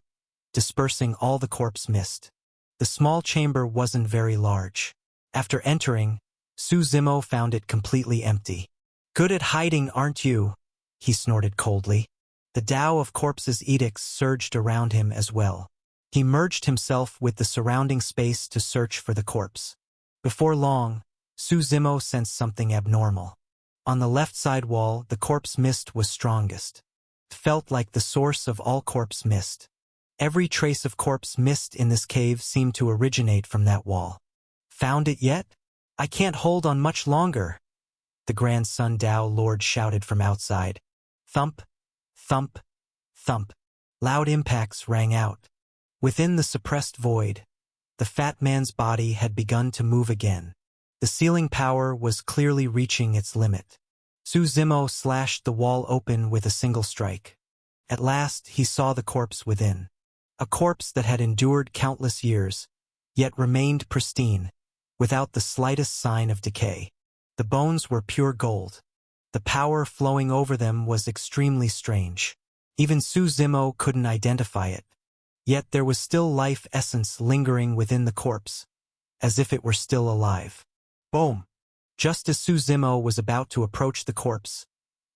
dispersing all the corpse mist. The small chamber wasn't very large. After entering, Su Zimo found it completely empty. "Good at hiding, aren't you?" he snorted coldly. The Tao of Corpse's edicts surged around him as well. He merged himself with the surrounding space to search for the corpse. Before long, Su Zimo sensed something abnormal. On the left side wall, the corpse mist was strongest. It felt like the source of all corpse mist. Every trace of corpse mist in this cave seemed to originate from that wall. "Found it yet? I can't hold on much longer," the Grand Sun Dao Lord shouted from outside. Thump, thump, thump. Loud impacts rang out. Within the suppressed void, the fat man's body had begun to move again. The sealing power was clearly reaching its limit. Su Zimo slashed the wall open with a single strike. At last, he saw the corpse within. A corpse that had endured countless years, yet remained pristine, without the slightest sign of decay. The bones were pure gold. The power flowing over them was extremely strange. Even Su Zimo couldn't identify it. Yet there was still life essence lingering within the corpse, as if it were still alive. Boom! Just as Su Zimo was about to approach the corpse,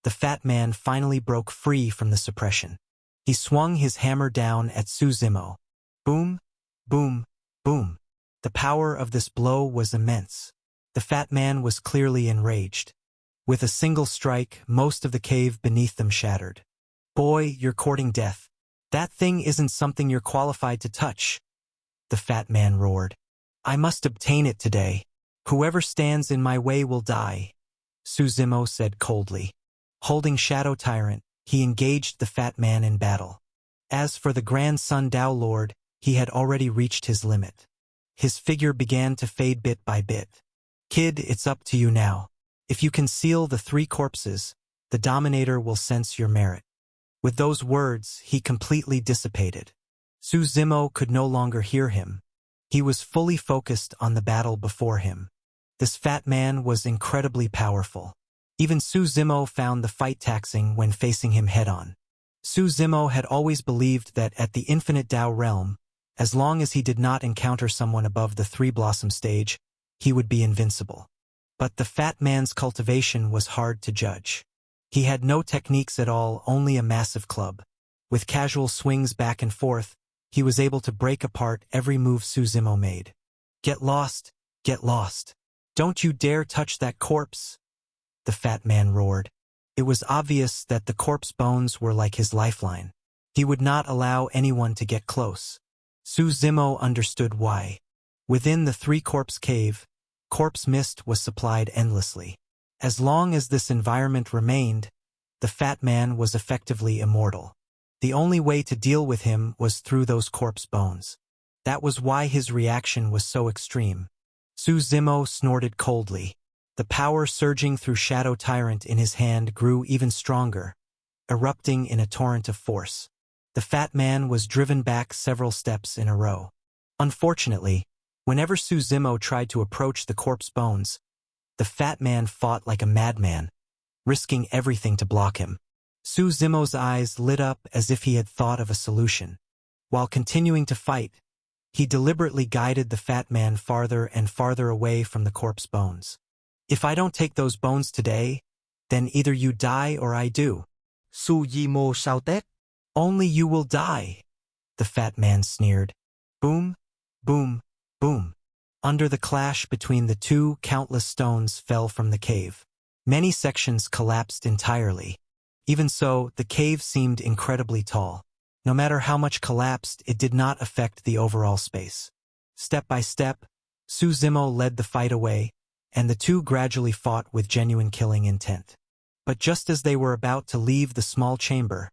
the fat man finally broke free from the suppression. He swung his hammer down at Su Zimo. Boom, boom, boom. The power of this blow was immense. The fat man was clearly enraged. With a single strike, most of the cave beneath them shattered. "Boy, you're courting death. That thing isn't something you're qualified to touch," the fat man roared. "I must obtain it today. Whoever stands in my way will die," Su Zimo said coldly. Holding Shadow Tyrant, he engaged the fat man in battle. As for the Grand Sun Dao Lord, he had already reached his limit. His figure began to fade bit by bit. "Kid, it's up to you now. If you can seal the 3 corpses, the Dominator will sense your merit. With those words, he completely dissipated. Su Zimo could no longer hear him. He was fully focused on the battle before him. This fat man was incredibly powerful. Even Su Zimo found the fight taxing when facing him head-on. Su Zimo had always believed that at the Infinite Tao realm, as long as he did not encounter someone above the Three Blossom stage, he would be invincible. But the fat man's cultivation was hard to judge. He had no techniques at all, only a massive club. With casual swings back and forth, he was able to break apart every move Su Zimo made. Get lost, get lost. Don't you dare touch that corpse, the fat man roared. It was obvious that the corpse bones were like his lifeline. He would not allow anyone to get close. Su Zimo understood why. Within the three-corpse cave, corpse mist was supplied endlessly. As long as this environment remained, the fat man was effectively immortal. The only way to deal with him was through those corpse bones. That was why his reaction was so extreme. Su Zimo snorted coldly. The power surging through Shadow Tyrant in his hand grew even stronger, erupting in a torrent of force. The fat man was driven back several steps in a row. Unfortunately, whenever Su Zimo tried to approach the corpse bones, the fat man fought like a madman, risking everything to block him. Su Zimo's eyes lit up as if he had thought of a solution. While continuing to fight, he deliberately guided the fat man farther and farther away from the corpse bones. If I don't take those bones today, then either you die or I do. Su Zimo shouted. Only you will die, the fat man sneered. Boom, boom, boom. Under the clash between the two, countless stones fell from the cave. Many sections collapsed entirely. Even so, the cave seemed incredibly tall. No matter how much collapsed, it did not affect the overall space. Step by step, Su Zimo led the fight away, and the two gradually fought with genuine killing intent. But just as they were about to leave the small chamber,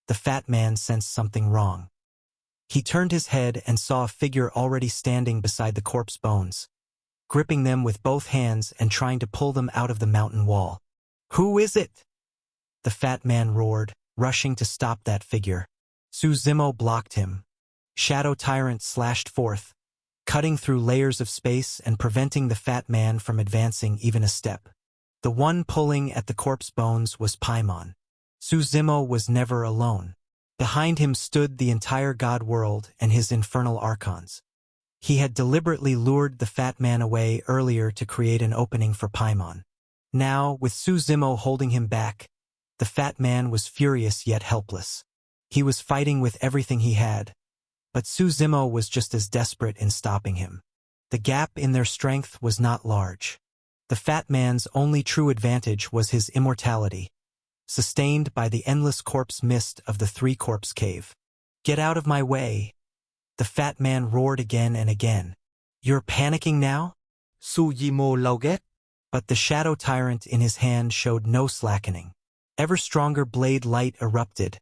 the fat man sensed something wrong. He turned his head and saw a figure already standing beside the corpse bones, gripping them with both hands and trying to pull them out of the mountain wall. Who is it? The fat man roared, rushing to stop that figure. Su Zimo blocked him. Shadow Tyrant slashed forth, cutting through layers of space and preventing the fat man from advancing even a step. The one pulling at the corpse bones was Paimon. Su Zimo was never alone. Behind him stood the entire god world and his infernal archons. He had deliberately lured the fat man away earlier to create an opening for Paimon. Now, with Su Zimo holding him back, the fat man was furious yet helpless. He was fighting with everything he had, but Su Zimo was just as desperate in stopping him. The gap in their strength was not large. The fat man's only true advantage was his immortality, sustained by the endless corpse mist of the three-corpse cave. Get out of my way! The fat man roared again and again. You're panicking now? Su Zimo lauget. But the Shadow Tyrant in his hand showed no slackening. Ever stronger blade light erupted,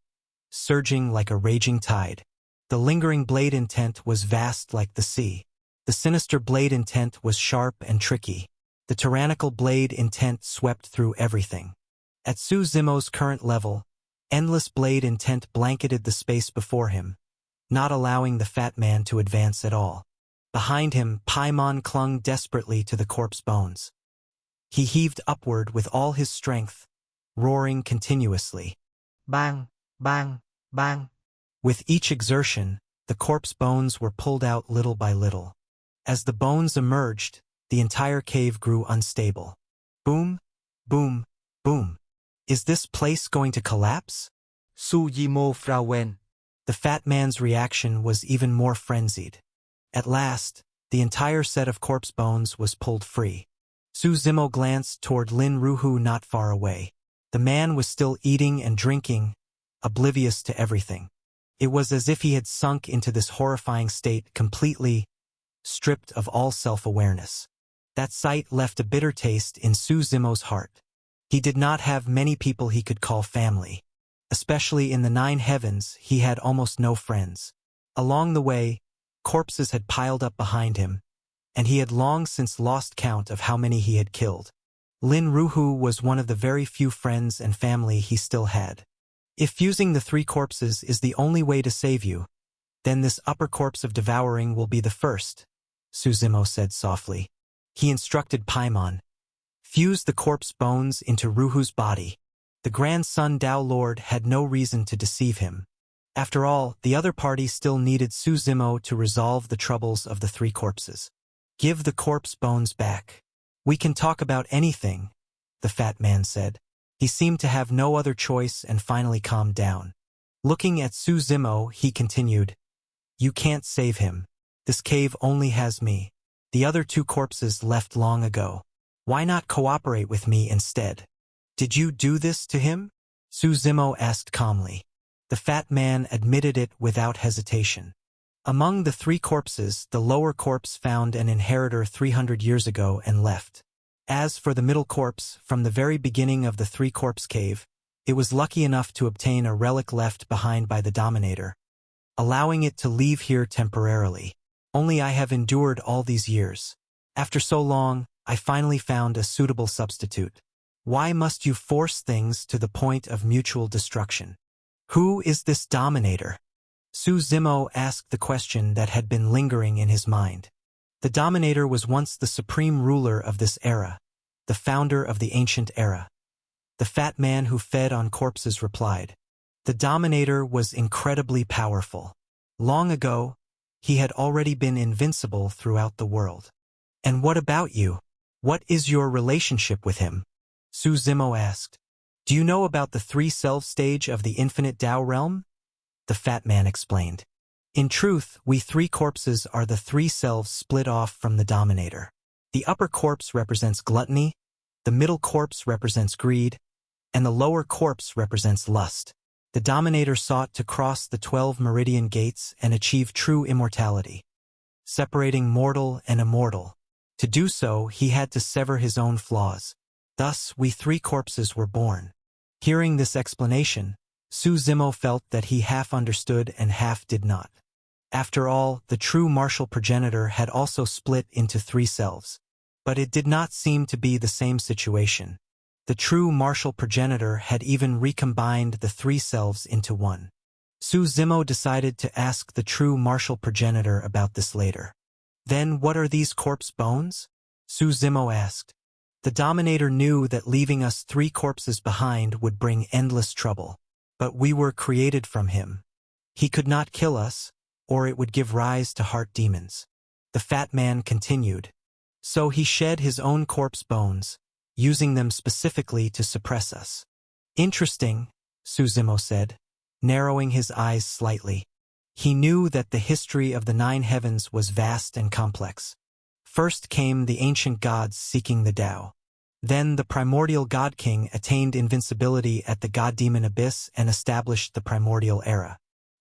surging like a raging tide. The lingering blade intent was vast like the sea. The sinister blade intent was sharp and tricky. The tyrannical blade intent swept through everything. At Su Zimo's current level, endless blade intent blanketed the space before him, not allowing the fat man to advance at all. Behind him, Paimon clung desperately to the corpse bones. He heaved upward with all his strength, roaring continuously. Bang, bang, bang. With each exertion, the corpse bones were pulled out little by little. As the bones emerged, the entire cave grew unstable. Boom, boom, boom. Is this place going to collapse? Su Zimo frowned. The fat man's reaction was even more frenzied. At last, the entire set of corpse bones was pulled free. Su Zimo glanced toward Lin Ruhu not far away. The man was still eating and drinking, oblivious to everything. It was as if he had sunk into this horrifying state completely stripped of all self-awareness. That sight left a bitter taste in Su Zimo's heart. He did not have many people he could call family. Especially in the 9 heavens, he had almost no friends. Along the way, corpses had piled up behind him, and he had long since lost count of how many he had killed. Lin Ruhu was one of the very few friends and family he still had. If fusing the three corpses is the only way to save you, then this upper corpse of devouring will be the first, Su Zimo said softly. He instructed Paimon. Fuse the corpse bones into Ruhu's body. The grandson Tao Lord had no reason to deceive him. After all, the other party still needed Su Zimo to resolve the troubles of the three corpses. Give the corpse bones back. We can talk about anything, the fat man said. He seemed to have no other choice and finally calmed down. Looking at Su Zimo, he continued, You can't save him. This cave only has me. The other two corpses left long ago. Why not cooperate with me instead? Did you do this to him? Su Zimo asked calmly. The fat man admitted it without hesitation. Among the three corpses, the lower corpse found an inheritor 300 years ago and left. As for the middle corpse, from the very beginning of the three-corpse cave, it was lucky enough to obtain a relic left behind by the Dominator, allowing it to leave here temporarily. Only I have endured all these years. After so long, I finally found a suitable substitute. Why must you force things to the point of mutual destruction? Who is this Dominator? Su Zimo asked the question that had been lingering in his mind. The Dominator was once the supreme ruler of this era, the founder of the ancient era. The fat man who fed on corpses replied. The Dominator was incredibly powerful. Long ago, he had already been invincible throughout the world. And what about you? What is your relationship with him? Su Zimo asked. Do you know about the three-self stage of the infinite Tao realm? The fat man explained. In truth, we three corpses are the three selves split off from the Dominator. The upper corpse represents gluttony, the middle corpse represents greed, and the lower corpse represents lust. The Dominator sought to cross the 12 meridian gates and achieve true immortality, separating mortal and immortal. To do so, he had to sever his own flaws. Thus, we three corpses were born. Hearing this explanation, Su Zimo felt that he half understood and half did not. After all, the true martial progenitor had also split into three selves. But it did not seem to be the same situation. The true martial progenitor had even recombined the three selves into one. Su Zimo decided to ask the true martial progenitor about this later. Then what are these corpse bones? Su Zimo asked. The Dominator knew that leaving us three corpses behind would bring endless trouble. But we were created from him. He could not kill us, or it would give rise to heart demons. The fat man continued. So he shed his own corpse bones, using them specifically to suppress us. Interesting, Su Zimo said, narrowing his eyes slightly. He knew that the history of the 9 heavens was vast and complex. First came the ancient gods seeking the Tao. Then the primordial God King attained invincibility at the God-demon abyss and established the primordial era.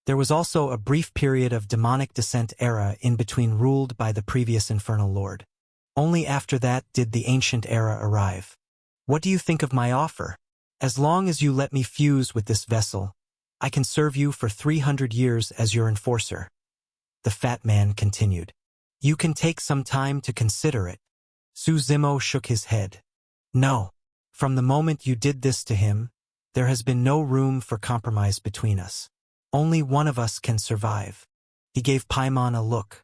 There was also a brief period of demonic descent era in between ruled by the previous infernal lord. Only after that did the ancient era arrive. What do you think of my offer? As long as you let me fuse with this vessel, I can serve you for 300 years as your enforcer. The fat man continued. You can take some time to consider it. Su Zimo shook his head. No. From the moment you did this to him, there has been no room for compromise between us. Only one of us can survive. He gave Paimon a look.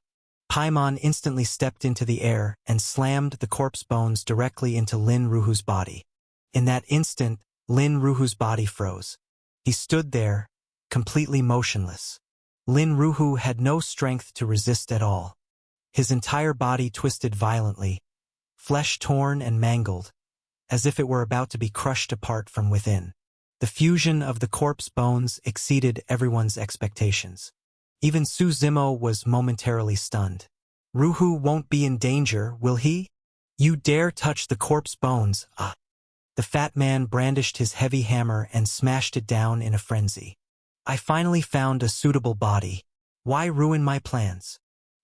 Paimon instantly stepped into the air and slammed the corpse bones directly into Lin Ruhu's body. In that instant, Lin Ruhu's body froze. He stood there, completely motionless. Lin Ruhu had no strength to resist at all. His entire body twisted violently, flesh torn and mangled, as if it were about to be crushed apart from within. The fusion of the corpse bones exceeded everyone's expectations. Even Su Zimo was momentarily stunned. Ruhu won't be in danger, will he? You dare touch the corpse bones, ah! The fat man brandished his heavy hammer and smashed it down in a frenzy. I finally found a suitable body. Why ruin my plans?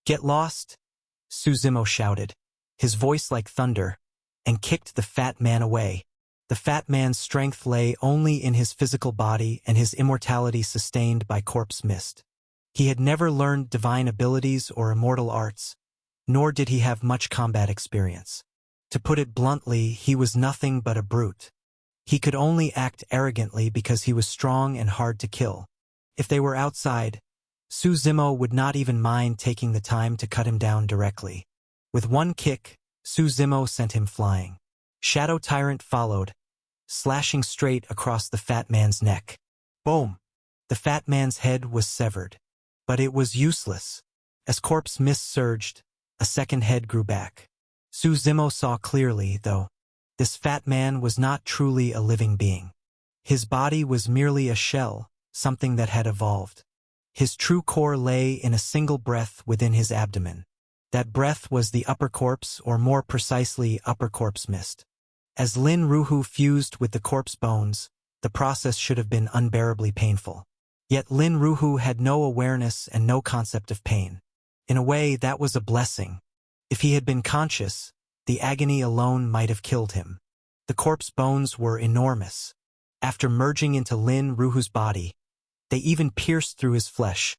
Get lost? Su Zimo shouted, his voice like thunder, and kicked the fat man away. The fat man's strength lay only in his physical body and his immortality sustained by corpse mist. He had never learned divine abilities or immortal arts, nor did he have much combat experience. To put it bluntly, he was nothing but a brute. He could only act arrogantly because he was strong and hard to kill. If they were outside, Su Zimo would not even mind taking the time to cut him down directly. With one kick, Su Zimo sent him flying. Shadow Tyrant followed, slashing straight across the fat man's neck. Boom! The fat man's head was severed. But it was useless. As corpse mist surged, a second head grew back. Su Zimo saw clearly, though. This fat man was not truly a living being. His body was merely a shell, something that had evolved. His true core lay in a single breath within his abdomen. That breath was the upper corpse, or more precisely, upper corpse mist. As Lin Ruhu fused with the corpse bones, the process should have been unbearably painful. Yet Lin Ruhu had no awareness and no concept of pain. In a way, that was a blessing. If he had been conscious, the agony alone might have killed him. The corpse bones were enormous. After merging into Lin Ruhu's body, they even pierced through his flesh,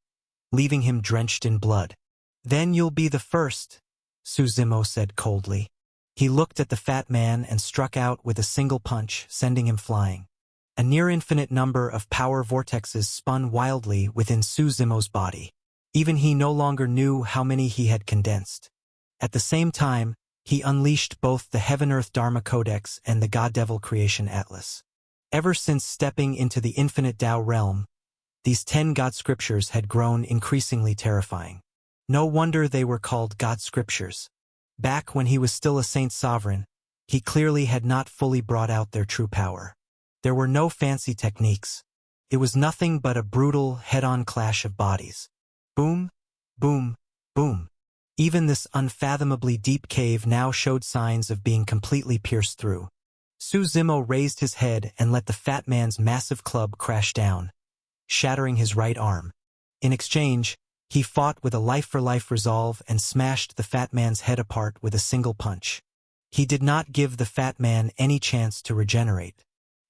leaving him drenched in blood. "Then you'll be the first," Su Zimo said coldly. He looked at the fat man and struck out with a single punch, sending him flying. A near-infinite number of power vortexes spun wildly within Su Zimo's body. Even he no longer knew how many he had condensed. At the same time, he unleashed both the Heaven-Earth Dharma Codex and the God-Devil Creation Atlas. Ever since stepping into the infinite Tao realm, these 10 God Scriptures had grown increasingly terrifying. No wonder they were called God Scriptures. Back when he was still a Saint Sovereign, he clearly had not fully brought out their true power. There were no fancy techniques. It was nothing but a brutal, head-on clash of bodies. Boom, boom, boom. Even this unfathomably deep cave now showed signs of being completely pierced through. Su Zimo raised his head and let the fat man's massive club crash down, shattering his right arm. In exchange, he fought with a life-for-life resolve and smashed the fat man's head apart with a single punch. He did not give the fat man any chance to regenerate.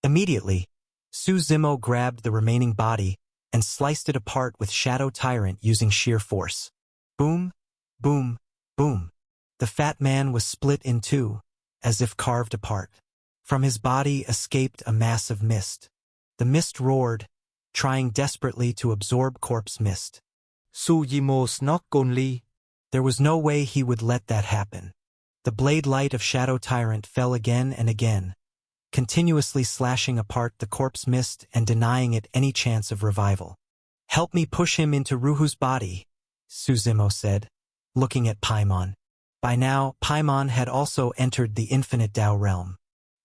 Immediately, Su Zimo grabbed the remaining body and sliced it apart with Shadow Tyrant using sheer force. Boom, boom, boom. The fat man was split in two, as if carved apart. From his body escaped a mass of mist. The mist roared, trying desperately to absorb corpse mist. Su Zimo snok only. There was no way he would let that happen. The blade light of Shadow Tyrant fell again and again, continuously slashing apart the corpse mist and denying it any chance of revival. "Help me push him into Ruhu's body," Su Zimo said, looking at Paimon. By now, Paimon had also entered the infinite Tao realm.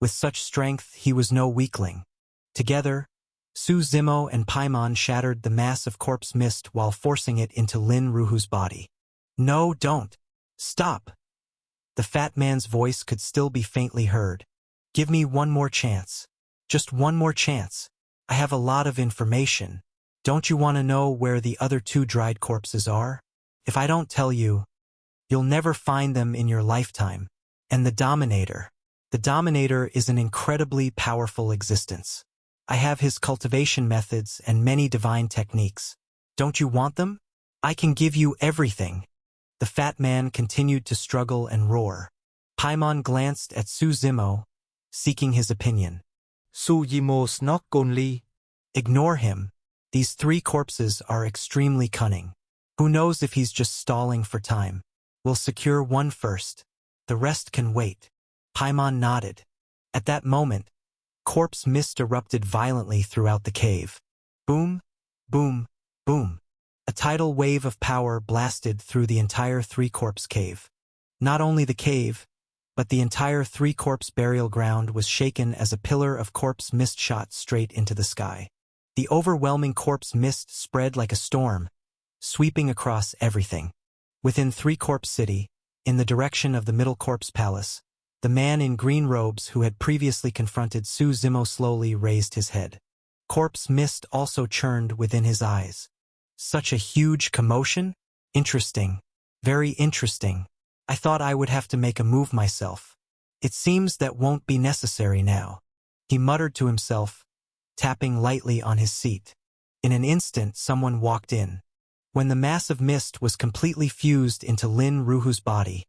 With such strength, he was no weakling. Together, Su Zimo and Paimon shattered the mass of corpse mist while forcing it into Lin Ruhu's body. "No, don't. Stop." The fat man's voice could still be faintly heard. "Give me one more chance. Just one more chance. I have a lot of information. Don't you want to know where the other 2 dried corpses are? If I don't tell you, you'll never find them in your lifetime. And the Dominator. The Dominator is an incredibly powerful existence. I have his cultivation methods and many divine techniques. Don't you want them? I can give you everything." The fat man continued to struggle and roar. Paimon glanced at Su Zimo, seeking his opinion. Su Zimo snok only. "Ignore him. These 3 corpses are extremely cunning. Who knows if he's just stalling for time. We'll secure one first. The rest can wait." Paimon nodded. At that moment, corpse mist erupted violently throughout the cave. Boom, boom, boom. A tidal wave of power blasted through the entire 3-corpse cave. Not only the cave, but the entire 3-corpse burial ground was shaken as a pillar of corpse mist shot straight into the sky. The overwhelming corpse mist spread like a storm, sweeping across everything. Within 3-corpse city, in the direction of the middle corpse palace, the man in green robes who had previously confronted Su Zimo slowly raised his head. Corpse mist also churned within his eyes. Such a huge commotion? Interesting. Very interesting. I thought I would have to make a move myself. It seems that won't be necessary now. He muttered to himself, tapping lightly on his seat. In an instant, someone walked in. When the mass of mist was completely fused into Lin Ruhu's body,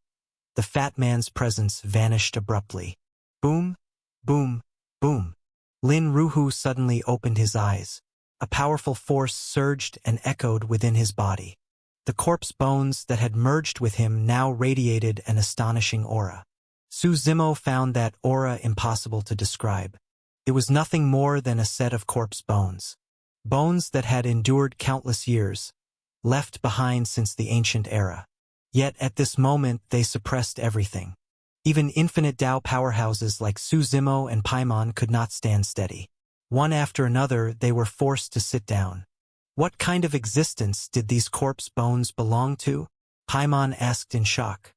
the fat man's presence vanished abruptly. Boom, boom, boom. Lin Ruhu suddenly opened his eyes. A powerful force surged and echoed within his body. The corpse bones that had merged with him now radiated an astonishing aura. Su Zimo found that aura impossible to describe. It was nothing more than a set of corpse bones. Bones that had endured countless years, left behind since the ancient era. Yet at this moment they suppressed everything. Even infinite Dao powerhouses like Su Zimo and Paimon could not stand steady. One after another they were forced to sit down. What kind of existence did these corpse bones belong to? Paimon asked in shock.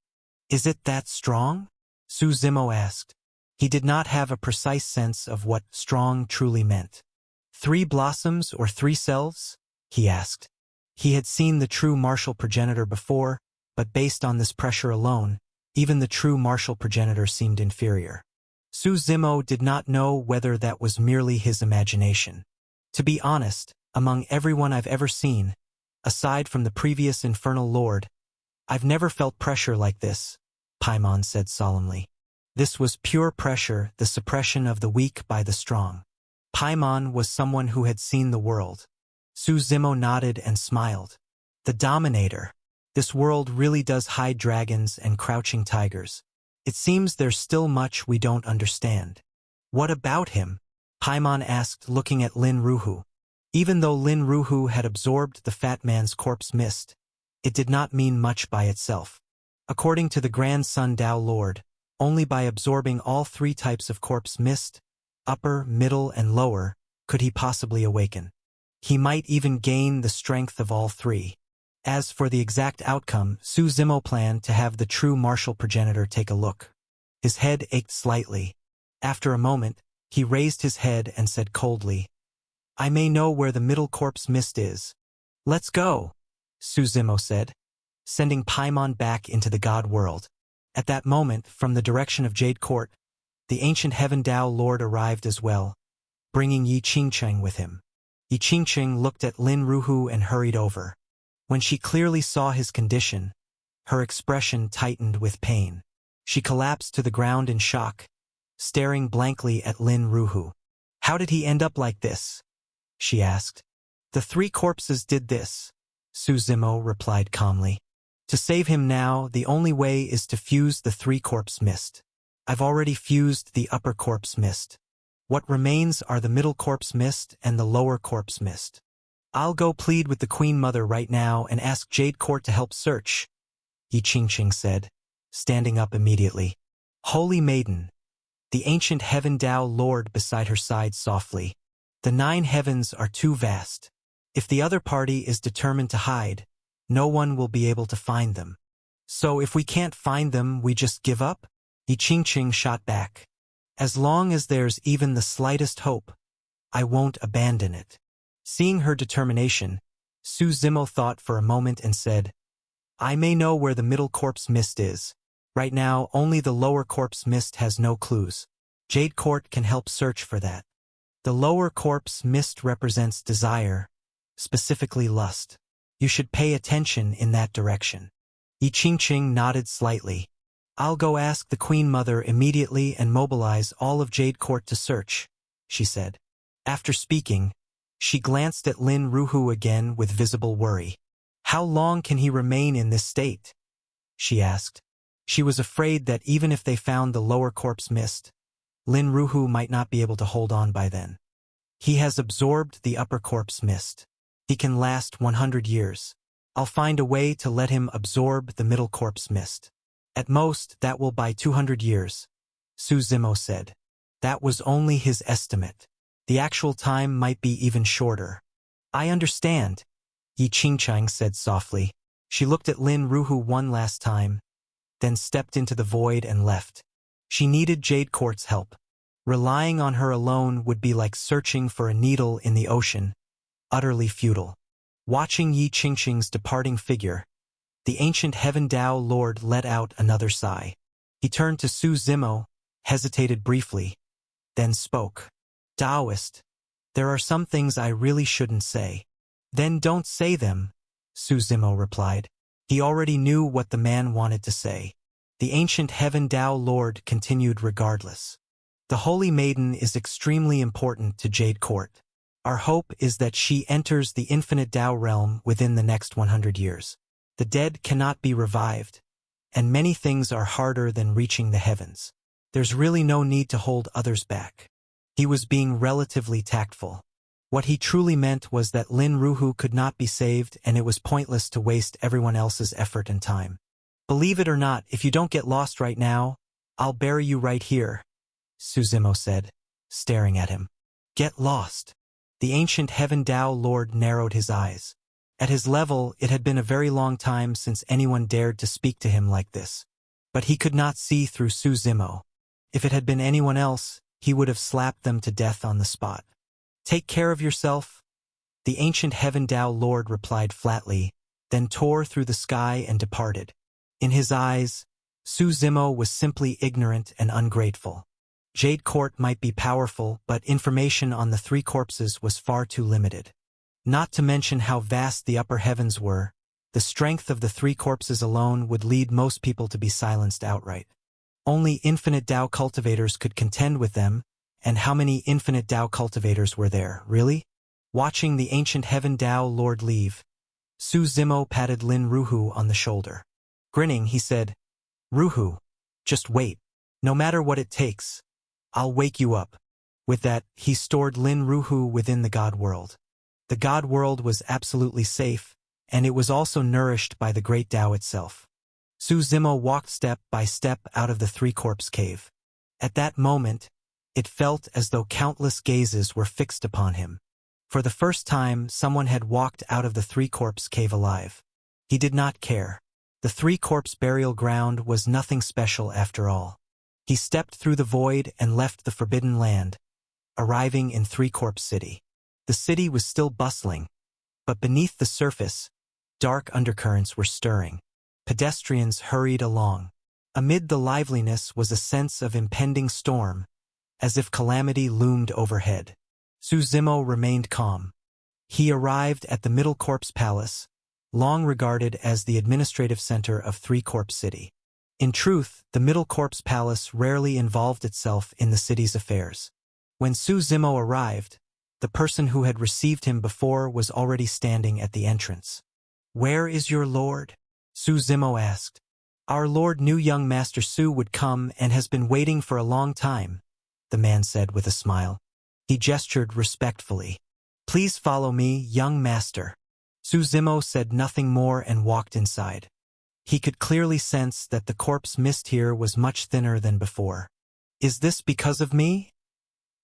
Is it that strong? Su Zimo asked. He did not have a precise sense of what strong truly meant. 3 blossoms or 3 selves? He asked. He had seen the true martial progenitor before, but based on this pressure alone, even the true martial progenitor seemed inferior. Su Zimo did not know whether that was merely his imagination. To be honest, among everyone I've ever seen, aside from the previous Infernal Lord, I've never felt pressure like this, Paimon said solemnly. This was pure pressure, the suppression of the weak by the strong. Paimon was someone who had seen the world. Su Zimo nodded and smiled. The Dominator. This world really does hide dragons and crouching tigers. It seems there's still much we don't understand. What about him? Paimon asked, looking at Lin Ruhu. Even though Lin Ruhu had absorbed the fat man's corpse mist, it did not mean much by itself. According to the Grand Sun Dao Lord, only by absorbing all 3 types of corpse mist, upper, middle, and lower, could he possibly awaken. He might even gain the strength of all 3. As for the exact outcome, Su Zimo planned to have the true martial progenitor take a look. His head ached slightly. After a moment, he raised his head and said coldly, I may know where the middle corpse mist is. Let's go, Su Zimo said, sending Paimon back into the god world. At that moment, from the direction of Jade Court, the ancient Heaven Dao Lord arrived as well, bringing Yi Qingcheng with him. Yi Qingcheng looked at Lin Ruhu and hurried over. When she clearly saw his condition, her expression tightened with pain. She collapsed to the ground in shock, staring blankly at Lin Ruhu. How did he end up like this? She asked. The 3 corpses did this, Su Zimo replied calmly. To save him now, the only way is to fuse the 3 corpse mist. I've already fused the upper corpse mist. What remains are the middle corpse mist and the lower corpse mist. I'll go plead with the Queen Mother right now and ask Jade Court to help search, Yi Qingcheng said, standing up immediately. Holy Maiden. The ancient Heaven Dao Lord beside her sighed softly. The 9 heavens are too vast. If the other party is determined to hide, no one will be able to find them. So if we can't find them, we just give up? Yi Qingcheng shot back. As long as there's even the slightest hope, I won't abandon it. Seeing her determination, Su Zimo thought for a moment and said, I may know where the middle corpse mist is. Right now, only the lower corpse mist has no clues. Jade Court can help search for that. The lower corpse mist represents desire, specifically lust. You should pay attention in that direction. Yi Qingcheng nodded slightly. I'll go ask the Queen Mother immediately and mobilize all of Jade Court to search, she said. After speaking, she glanced at Lin Ruhu again with visible worry. How long can he remain in this state? She asked. She was afraid that even if they found the lower corpse mist, Lin Ruhu might not be able to hold on by then. He has absorbed the upper corpse mist. He can last 100 years. I'll find a way to let him absorb the middle corpse mist. At most, that will buy 200 years, Su Zimo said. That was only his estimate. The actual time might be even shorter. I understand, Yi Qingcheng said softly. She looked at Lin Ruhu one last time, then stepped into the void and left. She needed Jade Court's help. Relying on her alone would be like searching for a needle in the ocean, utterly futile. Watching Yi Qingcheng's departing figure, the ancient Heaven Dao Lord let out another sigh. He turned to Su Zimo, hesitated briefly, then spoke. Taoist, there are some things I really shouldn't say. Then don't say them, Su Zimo replied. He already knew what the man wanted to say. The ancient Heaven Tao Lord continued regardless. The Holy Maiden is extremely important to Jade Court. Our hope is that she enters the infinite Tao realm within the next 100 years. The dead cannot be revived, and many things are harder than reaching the heavens. There's really no need to hold others back. He was being relatively tactful. What he truly meant was that Lin Ruhu could not be saved, and it was pointless to waste everyone else's effort and time. Believe it or not, if you don't get lost right now, I'll bury you right here, Su Zimo said, staring at him. Get lost. The ancient Heaven Tao Lord narrowed his eyes. At his level, it had been a very long time since anyone dared to speak to him like this. But he could not see through Su Zimo. If it had been anyone else, he would have slapped them to death on the spot. Take care of yourself, the ancient Heaven Tao Lord replied flatly, then tore through the sky and departed. In his eyes, Su Zimo was simply ignorant and ungrateful. Jade Court might be powerful, but information on the three corpses was far too limited. Not to mention how vast the upper heavens were, the strength of the three corpses alone would lead most people to be silenced outright. Only infinite Tao cultivators could contend with them, and how many infinite Tao cultivators were there, really? Watching the ancient Heaven Tao Lord leave, Su Zimo patted Lin Ruhu on the shoulder. Grinning, he said, Ruhu, just wait. No matter what it takes, I'll wake you up. With that, he stored Lin Ruhu within the God World. The God World was absolutely safe, and it was also nourished by the great Tao itself. Su Zimo walked step by step out of the three-corpse cave. At that moment, it felt as though countless gazes were fixed upon him. For the first time, someone had walked out of the three-corpse cave alive. He did not care. The three-corpse burial ground was nothing special after all. He stepped through the void and left the forbidden land, arriving in Three-Corpse City. The city was still bustling, but beneath the surface, dark undercurrents were stirring. Pedestrians hurried along. Amid the liveliness was a sense of impending storm, as if calamity loomed overhead. Su Zimo remained calm. He arrived at the Middle Corpse Palace, long regarded as the administrative center of Three-Corpse City. In truth, the Middle Corpse Palace rarely involved itself in the city's affairs. When Su Zimo arrived, the person who had received him before was already standing at the entrance. Where is your lord? Su Zimo asked. Our lord knew young Master Su would come and has been waiting for a long time, the man said with a smile. He gestured respectfully. Please follow me, young master. Su Zimo said nothing more and walked inside. He could clearly sense that the corpse mist here was much thinner than before. Is this because of me?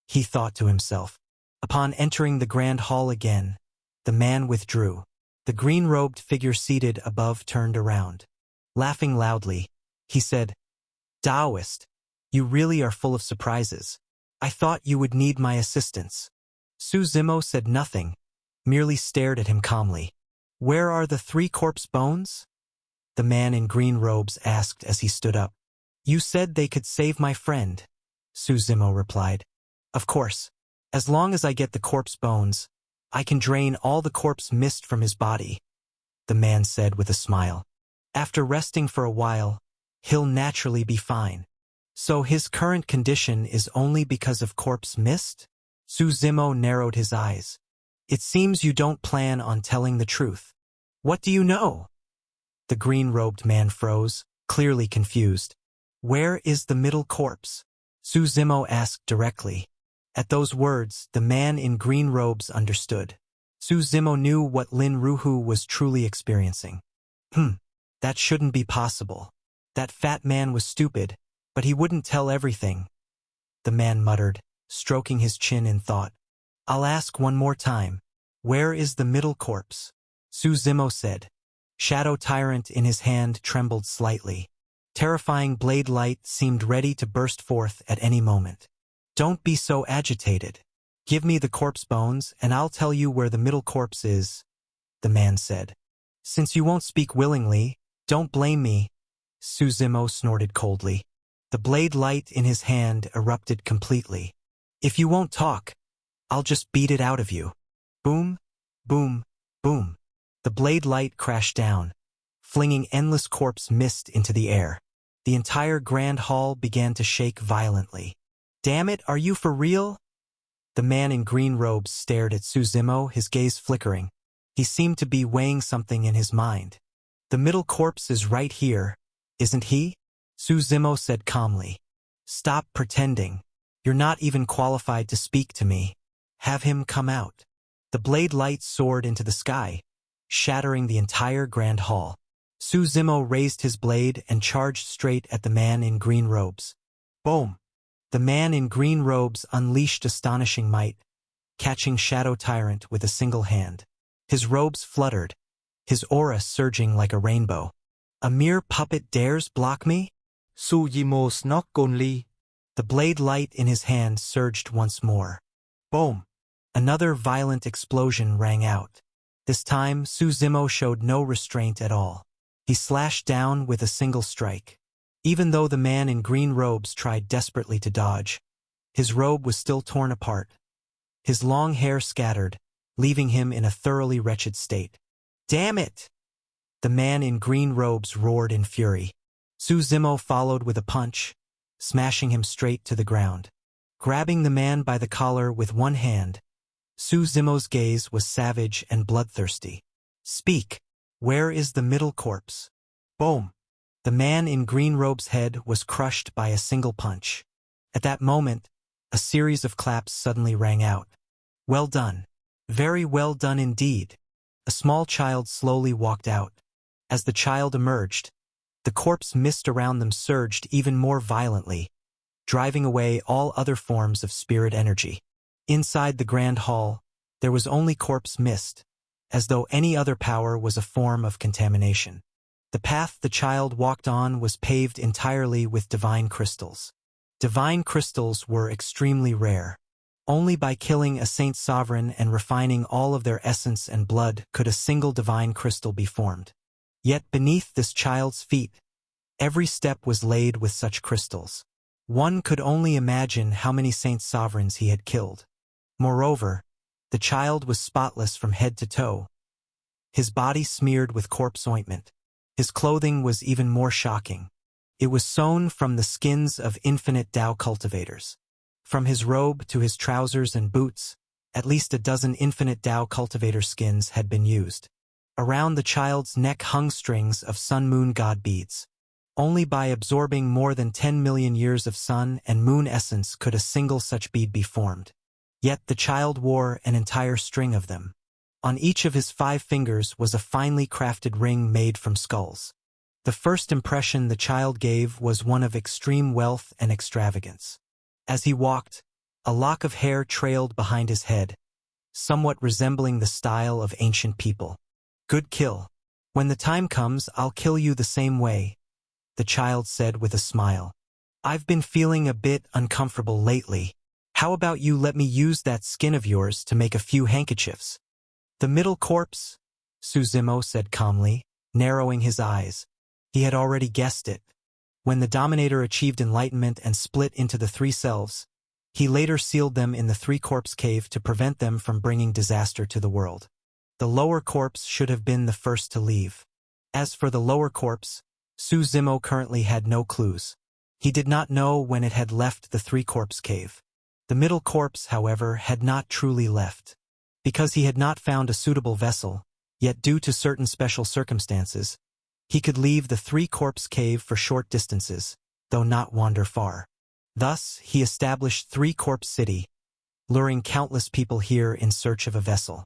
He thought to himself. Upon entering the grand hall again, the man withdrew. The green-robed figure seated above turned around. Laughing loudly, he said, Taoist, you really are full of surprises. I thought you would need my assistance. Su Zimo said nothing, merely stared at him calmly. Where are the three corpse bones? The man in green robes asked as he stood up. You said they could save my friend, Su Zimo replied. Of course, as long as I get the corpse bones, I can drain all the corpse mist from his body, the man said with a smile. After resting for a while, he'll naturally be fine. So his current condition is only because of corpse mist? Su Zimo narrowed his eyes. It seems you don't plan on telling the truth. What do you know? The green-robed man froze, clearly confused. Where is the middle corpse? Su Zimo asked directly. At those words, the man in green robes understood. Su Zimo knew what Lin Ruhu was truly experiencing. That shouldn't be possible. That fat man was stupid, but he wouldn't tell everything. The man muttered, stroking his chin in thought. I'll ask one more time. Where is the middle corpse? Su Zimo said. Shadow Tyrant in his hand trembled slightly. Terrifying blade light seemed ready to burst forth at any moment. Don't be so agitated. Give me the corpse bones and I'll tell you where the middle corpse is, the man said. Since you won't speak willingly, don't blame me, Su Zimo snorted coldly. The blade light in his hand erupted completely. If you won't talk, I'll just beat it out of you. Boom, boom, boom. The blade light crashed down, flinging endless corpse mist into the air. The entire grand hall began to shake violently. "Damn it, are you for real?" The man in green robes stared at Suzimo, his gaze flickering. He seemed to be weighing something in his mind. "The middle corpse is right here, isn't he?" Suzimo said calmly. "Stop pretending. You're not even qualified to speak to me. Have him come out." The blade light soared into the sky, shattering the entire grand hall. Suzimo raised his blade and charged straight at the man in green robes. Boom! The man in green robes unleashed astonishing might, catching Shadow Tyrant with a single hand. His robes fluttered, his aura surging like a rainbow. "A mere puppet dares block me?" Suzimo Snock Gonli. The blade light in his hand surged once more. Boom! Another violent explosion rang out. This time, Suzimo showed no restraint at all. He slashed down with a single strike. Even though the man in green robes tried desperately to dodge, his robe was still torn apart. His long hair scattered, leaving him in a thoroughly wretched state. "Damn it!" The man in green robes roared in fury. Suzimo followed with a punch, smashing him straight to the ground. Grabbing the man by the collar with one hand, Suzimo's gaze was savage and bloodthirsty. "Speak! Where is the middle corpse?" Boom! The man in green robe's head was crushed by a single punch. At that moment, a series of claps suddenly rang out. "Well done. Very well done indeed." A small child slowly walked out. As the child emerged, the corpse mist around them surged even more violently, driving away all other forms of spirit energy. Inside the grand hall, there was only corpse mist, as though any other power was a form of contamination. The path the child walked on was paved entirely with divine crystals. Divine crystals were extremely rare. Only by killing a saint sovereign and refining all of their essence and blood could a single divine crystal be formed. Yet beneath this child's feet, every step was laid with such crystals. One could only imagine how many saint sovereigns he had killed. Moreover, the child was spotless from head to toe, his body smeared with corpse ointment. His clothing was even more shocking. It was sewn from the skins of infinite Tao cultivators. From his robe to his trousers and boots, at least a dozen infinite Tao cultivator skins had been used. Around the child's neck hung strings of sun-moon god beads. Only by absorbing more than 10 million years of sun and moon essence could a single such bead be formed. Yet the child wore an entire string of them. On each of his 5 fingers was a finely crafted ring made from skulls. The first impression the child gave was one of extreme wealth and extravagance. As he walked, a lock of hair trailed behind his head, somewhat resembling the style of ancient people. "Good kill. When the time comes, I'll kill you the same way," the child said with a smile. "I've been feeling a bit uncomfortable lately. How about you let me use that skin of yours to make a few handkerchiefs?" "The middle corpse," Suzimo said calmly, narrowing his eyes. He had already guessed it. When the Dominator achieved enlightenment and split into the 3 selves, he later sealed them in the 3-corpse cave to prevent them from bringing disaster to the world. The lower corpse should have been the first to leave. As for the lower corpse, Suzimo currently had no clues. He did not know when it had left the 3-corpse cave. The middle corpse, however, had not truly left. Because he had not found a suitable vessel, yet due to certain special circumstances, he could leave the 3-corpse cave for short distances, though not wander far. Thus, he established 3-corpse city, luring countless people here in search of a vessel.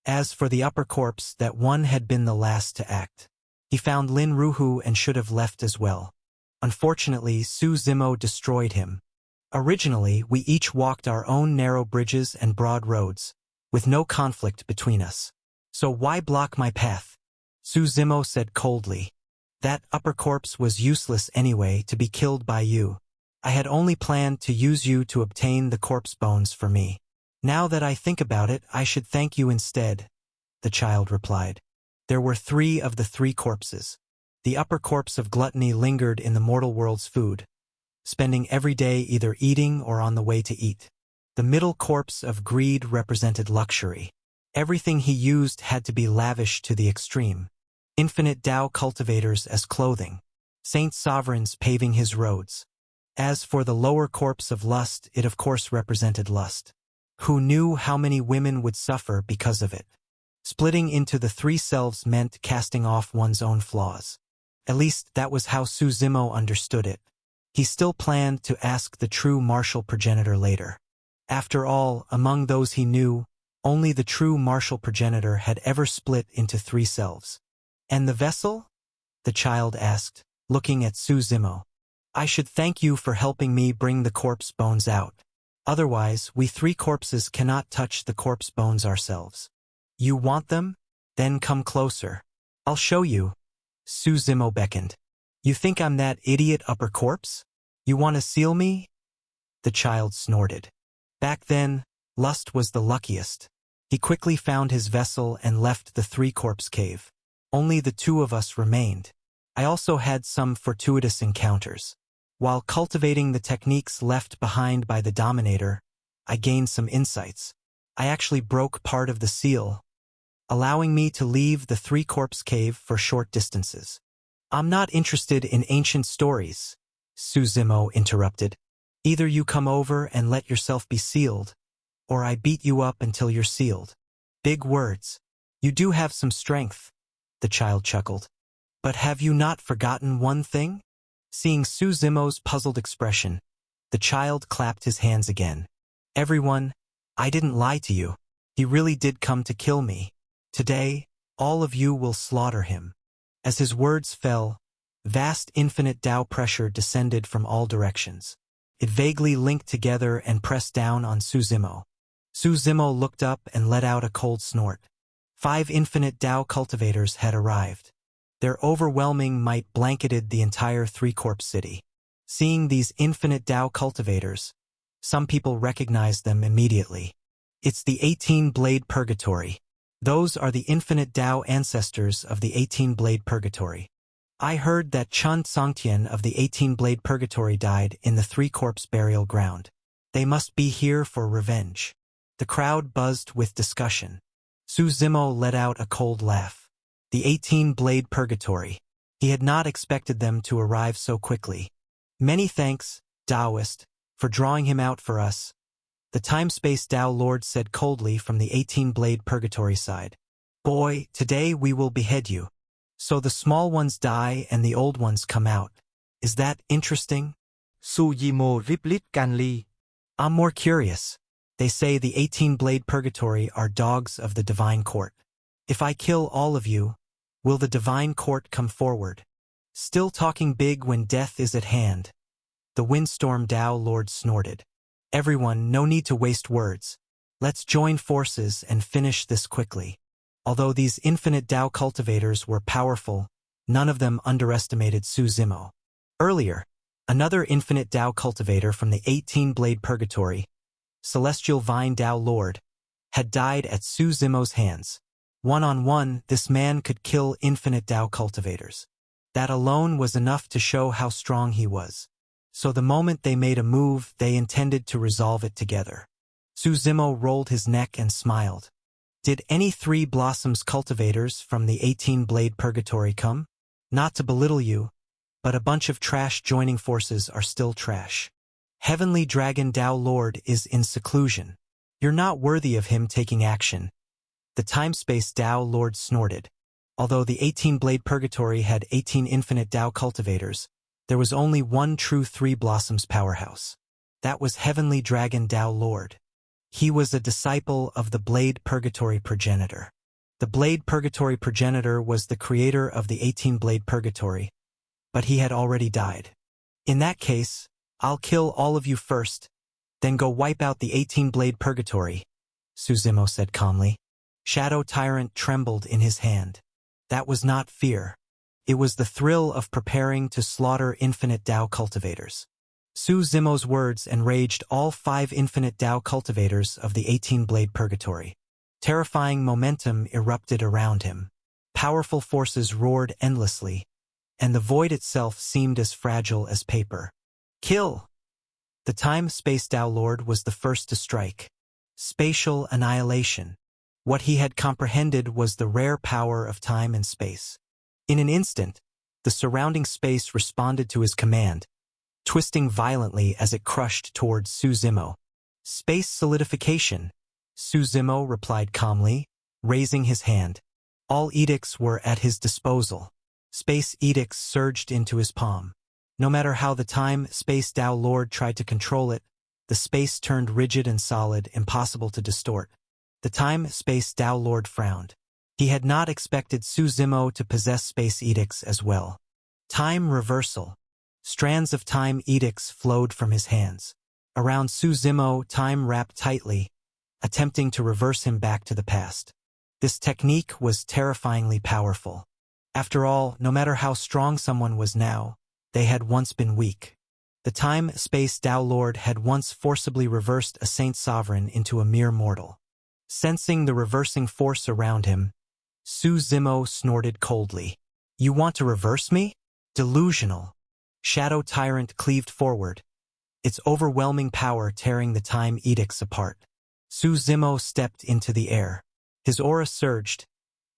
As for the upper corpse, that one had been the last to act. He found Lin Ruhu and should have left as well. Unfortunately, Suzimo destroyed him. Originally, we each walked our own narrow bridges and broad roads, with no conflict between us. So why block my path? Suzimo said coldly. That upper corpse was useless anyway to be killed by you. I had only planned to use you to obtain the corpse bones for me. Now that I think about it, I should thank you instead, the child replied. There were 3 of the 3 corpses. The upper corpse of gluttony lingered in the mortal world's food, spending every day either eating or on the way to eat. The middle corpse of greed represented luxury. Everything he used had to be lavish to the extreme. Infinite Tao cultivators as clothing. saint sovereigns paving his roads. As for the lower corpse of lust, it of course represented lust. Who knew how many women would suffer because of it? Splitting into the three selves meant casting off one's own flaws. At least that was how Suzimo understood it. He still planned to ask the true martial progenitor later. After all, among those he knew, only the true martial progenitor had ever split into three selves. And the vessel? The child asked, looking at Suzimo. I should thank you for helping me bring the corpse bones out. Otherwise, we three corpses cannot touch the corpse bones ourselves. You want them? Then come closer. I'll show you. Suzimo beckoned. You think I'm that idiot upper corpse? You want to seal me? The child snorted. Back then, Lust was the luckiest. He quickly found his vessel and left the three-corpse cave. Only the two of us remained. I also had some fortuitous encounters. While cultivating the techniques left behind by the Dominator, I gained some insights. I actually broke part of the seal, allowing me to leave the three-corpse cave for short distances. I'm not interested in ancient stories, Suzimo interrupted. Either you come over and let yourself be sealed, or I beat you up until you're sealed. Big words. You do have some strength, the child chuckled. But have you not forgotten one thing? Seeing Suzimo's puzzled expression, the child clapped his hands again. Everyone, I didn't lie to you. He really did come to kill me. Today, all of you will slaughter him. As his words fell, vast infinite Tao pressure descended from all directions. It vaguely linked together and pressed down on Suzimo. Suzimo looked up and let out a cold snort. 5 infinite Tao cultivators had arrived. Their overwhelming might blanketed the entire three-corpse city. Seeing these infinite Tao cultivators, some people recognized them immediately. It's the 18-blade purgatory. Those are the infinite Tao ancestors of the 18-blade purgatory. I heard that Chun Songtian of the 18-blade purgatory died in the three-corpse burial ground. They must be here for revenge. The crowd buzzed with discussion. Suzimo let out a cold laugh. The 18-blade purgatory. He had not expected them to arrive so quickly. Many thanks, Taoist, for drawing him out for us, the time-space Tao Lord said coldly from the 18-blade purgatory side. Boy, today we will behead you. So the small ones die and the old ones come out. Is that interesting? Suzimo riplit Canly. I'm more curious. They say the 18-blade purgatory are dogs of the divine court. If I kill all of you, will the divine court come forward? Still talking big when death is at hand. The windstorm Tao Lord snorted. Everyone, no need to waste words. Let's join forces and finish this quickly. Although these infinite Tao cultivators were powerful, none of them underestimated Suzimo. Earlier, another infinite Tao cultivator from the 18-blade purgatory, Celestial Vine Tao Lord, had died at Suzimo's hands. One-on-one, this man could kill infinite Tao cultivators. That alone was enough to show how strong he was. So the moment they made a move, they intended to resolve it together. Suzimo rolled his neck and smiled. Did any Three Blossoms cultivators from the 18-blade purgatory come? Not to belittle you, but a bunch of trash joining forces are still trash. Heavenly Dragon Tao Lord is in seclusion. You're not worthy of him taking action. The time-space Tao Lord snorted. Although the 18-blade purgatory had 18 infinite Tao cultivators, there was only one true Three Blossoms powerhouse. That was Heavenly Dragon Tao Lord. He was a disciple of the Blade Purgatory Progenitor. The Blade Purgatory Progenitor was the creator of the 18-blade purgatory, but he had already died. In that case, I'll kill all of you first, then go wipe out the 18-blade purgatory, Suzimo said calmly. Shadow Tyrant trembled in his hand. That was not fear. It was the thrill of preparing to slaughter infinite Tao cultivators. Suzimo's words enraged all 5 infinite Tao cultivators of the 18-blade purgatory. Terrifying momentum erupted around him. Powerful forces roared endlessly, and the void itself seemed as fragile as paper. Kill! The time-space Tao Lord was the first to strike. Spatial annihilation. What he had comprehended was the rare power of time and space. In an instant, The surrounding space responded to his command, twisting violently as it crushed towards Su Zimo. Space solidification, Su Zimo replied calmly, raising his hand. All edicts were at his disposal. Space edicts surged into his palm. No matter how the Time-Space Tao Lord tried to control it, the space turned rigid and solid, impossible to distort. The Time-Space Tao Lord frowned. He had not expected Su Zimo to possess space edicts as well. Time reversal. Strands of time edicts flowed from his hands. Around Su Zimo, time wrapped tightly, attempting to reverse him back to the past. This technique was terrifyingly powerful. After all, no matter how strong someone was now, they had once been weak. The Time-Space Tao Lord had once forcibly reversed a saint sovereign into a mere mortal. Sensing the reversing force around him, Su Zimo snorted coldly. "You want to reverse me? Delusional." Shadow Tyrant cleaved forward, its overwhelming power tearing the time edicts apart. Su Zimo stepped into the air. His aura surged,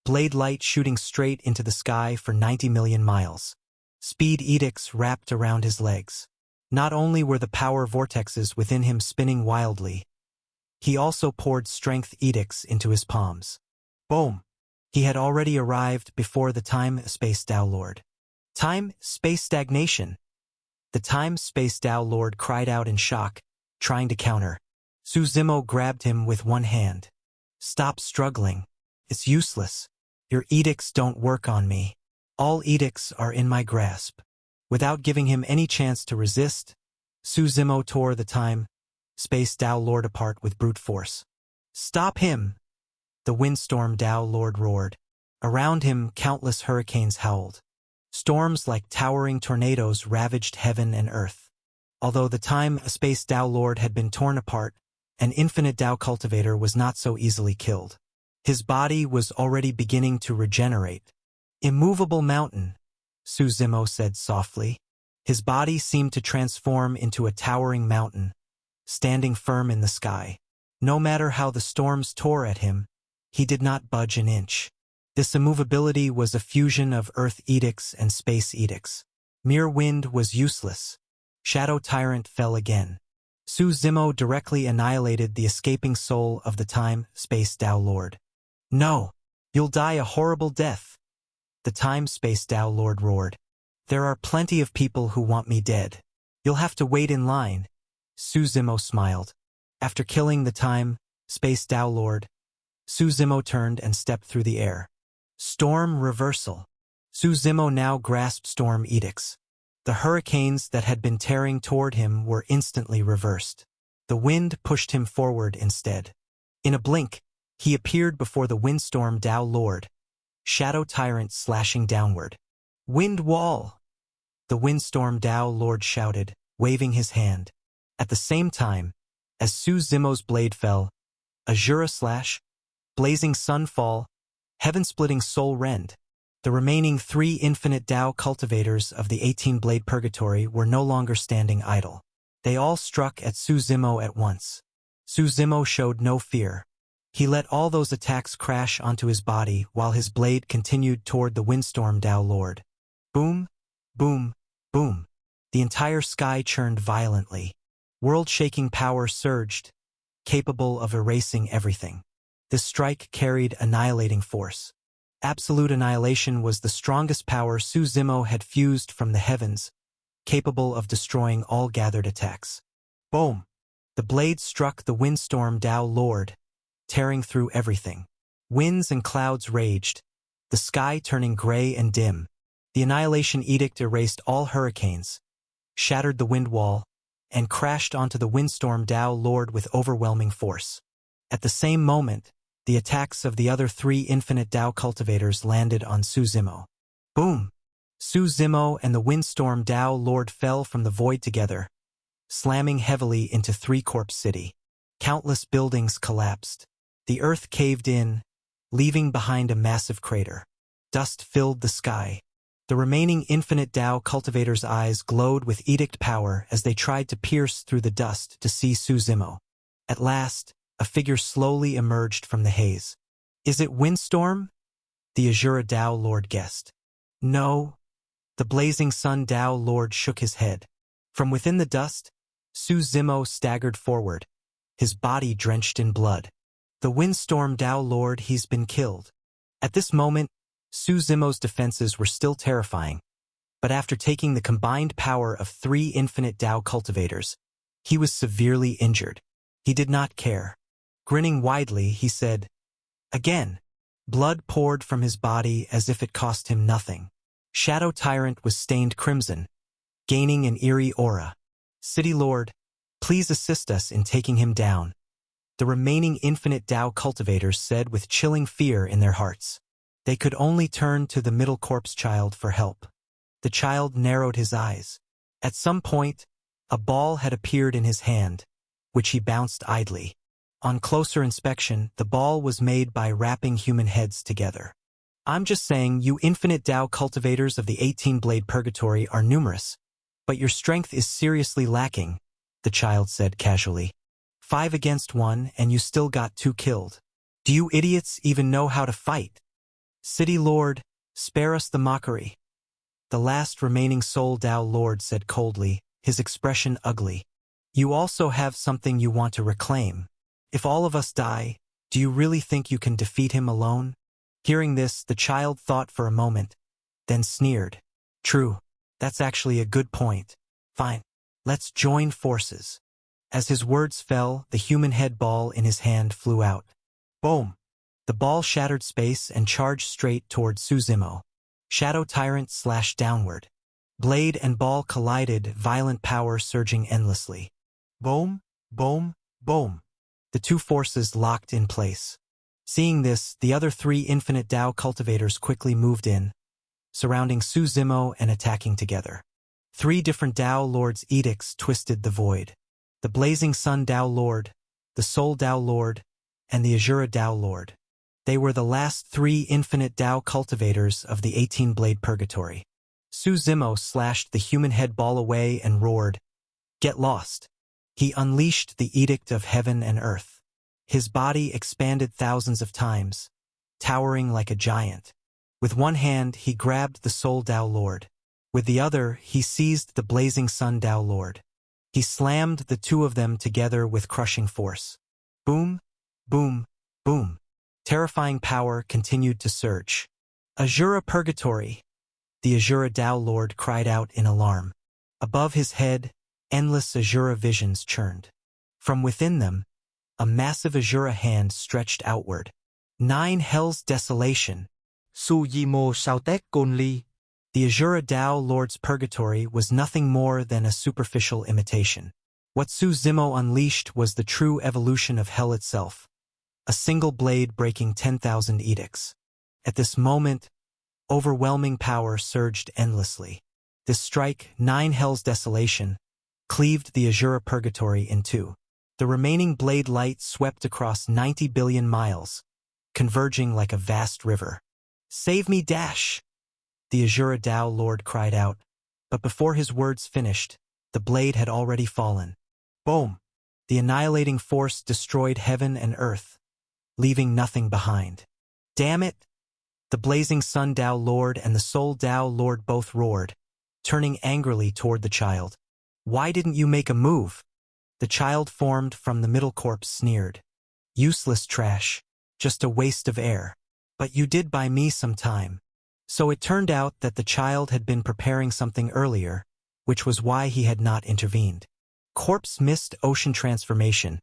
blade light shooting straight into the sky for 90 million miles. Speed edicts wrapped around his legs. Not only were the power vortexes within him spinning wildly, he also poured strength edicts into his palms. Boom! He had already arrived before the Time-Space Tao Lord. Time-Space Stagnation. The Time-Space Tao Lord cried out in shock, trying to counter. Su Zimo grabbed him with one hand. "Stop struggling. It's useless. Your edicts don't work on me. All edicts are in my grasp." Without giving him any chance to resist, Su Zimo tore the Time-Space Tao Lord apart with brute force. "Stop him!" The windstorm Tao Lord roared. Around him, countless hurricanes howled. Storms like towering tornadoes ravaged heaven and earth. Although the Time-Space Tao Lord had been torn apart, an infinite Tao cultivator was not so easily killed. His body was already beginning to regenerate. "Immovable mountain," Su Zimo said softly. His body seemed to transform into a towering mountain, standing firm in the sky. No matter how the storms tore at him, he did not budge an inch. This immovability was a fusion of Earth edicts and space edicts. Mere wind was useless. Shadow Tyrant fell again. Su Zimo directly annihilated the escaping soul of the Time-Space Tao Lord. "No! You'll die a horrible death!" The Time-Space Tao Lord roared. "There are plenty of people who want me dead. You'll have to wait in line." Su Zimo smiled. After killing the Time-Space Tao Lord, Su Zimo turned and stepped through the air. Storm reversal. Su Zimo now grasped storm edicts. The hurricanes that had been tearing toward him were instantly reversed. The wind pushed him forward instead. In a blink, he appeared before the windstorm Tao Lord, Shadow Tyrant slashing downward. "Wind wall!" The windstorm Tao Lord shouted, waving his hand. At the same time, as Su Zimo's blade fell, Azura slash, blazing sun fall, heaven-splitting soul rend. The remaining 3 infinite Tao cultivators of the 18-blade purgatory were no longer standing idle. They all struck at Su Zimo at once. Su Zimo showed no fear. He let all those attacks crash onto his body while his blade continued toward the windstorm Tao Lord. Boom, boom, boom. The entire sky churned violently. World-shaking power surged, capable of erasing everything. This strike carried annihilating force. Absolute annihilation was the strongest power Su Zimo had fused from the heavens, capable of destroying all gathered attacks. Boom! The blade struck the windstorm Tao Lord, tearing through everything. Winds and clouds raged, the sky turning gray and dim. The Annihilation Edict erased all hurricanes, shattered the wind wall, and crashed onto the windstorm Tao Lord with overwhelming force. At the same moment, the attacks of the other 3 infinite Tao cultivators landed on Su Zimo. Boom! Su Zimo and the windstorm Tao Lord fell from the void together, slamming heavily into Three Corpse City. Countless buildings collapsed. The earth caved in, leaving behind a massive crater. Dust filled the sky. The remaining infinite Tao cultivators' eyes glowed with edict power as they tried to pierce through the dust to see Su Zimo. At last, a figure slowly emerged from the haze. "Is it Windstorm?" the Azura Tao Lord guessed. "No, The blazing sun Tao Lord shook his head. From within the dust, Su Zimo staggered forward, his body drenched in blood. The windstorm Tao Lord, he's been killed. At this moment, Su Zimo's defenses were still terrifying, but after taking the combined power of 3 infinite Tao cultivators, he was severely injured. He did not care. Grinning widely, he said, "Again." Blood poured from his body as if it cost him nothing. Shadow Tyrant was stained crimson, gaining an eerie aura. "City Lord, please assist us in taking him down," the remaining infinite Tao cultivators said with chilling fear in their hearts. They could only turn to the middle corpse child for help. The child narrowed his eyes. At some point, a ball had appeared in his hand, which he bounced idly. On closer inspection, the ball was made by wrapping human heads together. "I'm just saying, you infinite Tao cultivators of the 18-blade purgatory are numerous, but your strength is seriously lacking," the child said casually. 5 against 1 and you still got 2 killed. Do you idiots even know how to fight? "City Lord, spare us the mockery," the last remaining Soul Tao Lord said coldly, his expression ugly. "You also have something you want to reclaim. If all of us die, do you really think you can defeat him alone?" Hearing this, the child thought for a moment, then sneered. "True, that's actually a good point. Fine, let's join forces." As his words fell, the human head ball in his hand flew out. Boom! The ball shattered space and charged straight toward Su Zimo. Shadow Tyrant slashed downward. Blade and ball collided, violent power surging endlessly. Boom, boom, boom. The 2 forces locked in place. Seeing this, the other 3 infinite Tao cultivators quickly moved in, surrounding Su Zimo and attacking together. 3 different Tao Lords' edicts twisted the void. The blazing sun Tao Lord, the Soul Tao Lord, and the Azura Tao Lord. They were the last 3 infinite Tao cultivators of the 18-blade purgatory. Su Zimo slashed the human head ball away and roared, "Get lost!" He unleashed the edict of heaven and earth. His body expanded thousands of times, towering like a giant. With one hand, he grabbed the Soul Tao Lord. With the other, he seized the blazing sun Tao Lord. He slammed the 2 of them together with crushing force. Boom, boom, boom. Terrifying power continued to surge. "Azura Purgatory!" The Azura Tao Lord cried out in alarm. Above his head, endless Azura visions churned. From within them, a massive Azura hand stretched outward. 9 Hell's Desolation. Su Zimo sao tek côn ly. The Azura Tao Lord's purgatory was nothing more than a superficial imitation. What Su Zimo unleashed was the true evolution of hell itself, a single blade breaking 10,000 edicts. At this moment, overwhelming power surged endlessly. This strike, 9 Hell's Desolation, cleaved the Azura Purgatory in 2. The remaining blade light swept across 90 billion miles, converging like a vast river. "Save me, Dash!" The Azura Tao Lord cried out, but before his words finished, the blade had already fallen. Boom! The annihilating force destroyed heaven and earth, leaving nothing behind. "Damn it!" The blazing sun Tao Lord and the Soul Tao Lord both roared, turning angrily toward the child. "Why didn't you make a move?" The child formed from the middle corpse sneered. "Useless trash, just a waste of air. But you did buy me some time." So it turned out that the child had been preparing something earlier, which was why he had not intervened. Corpse Mist Ocean Transformation.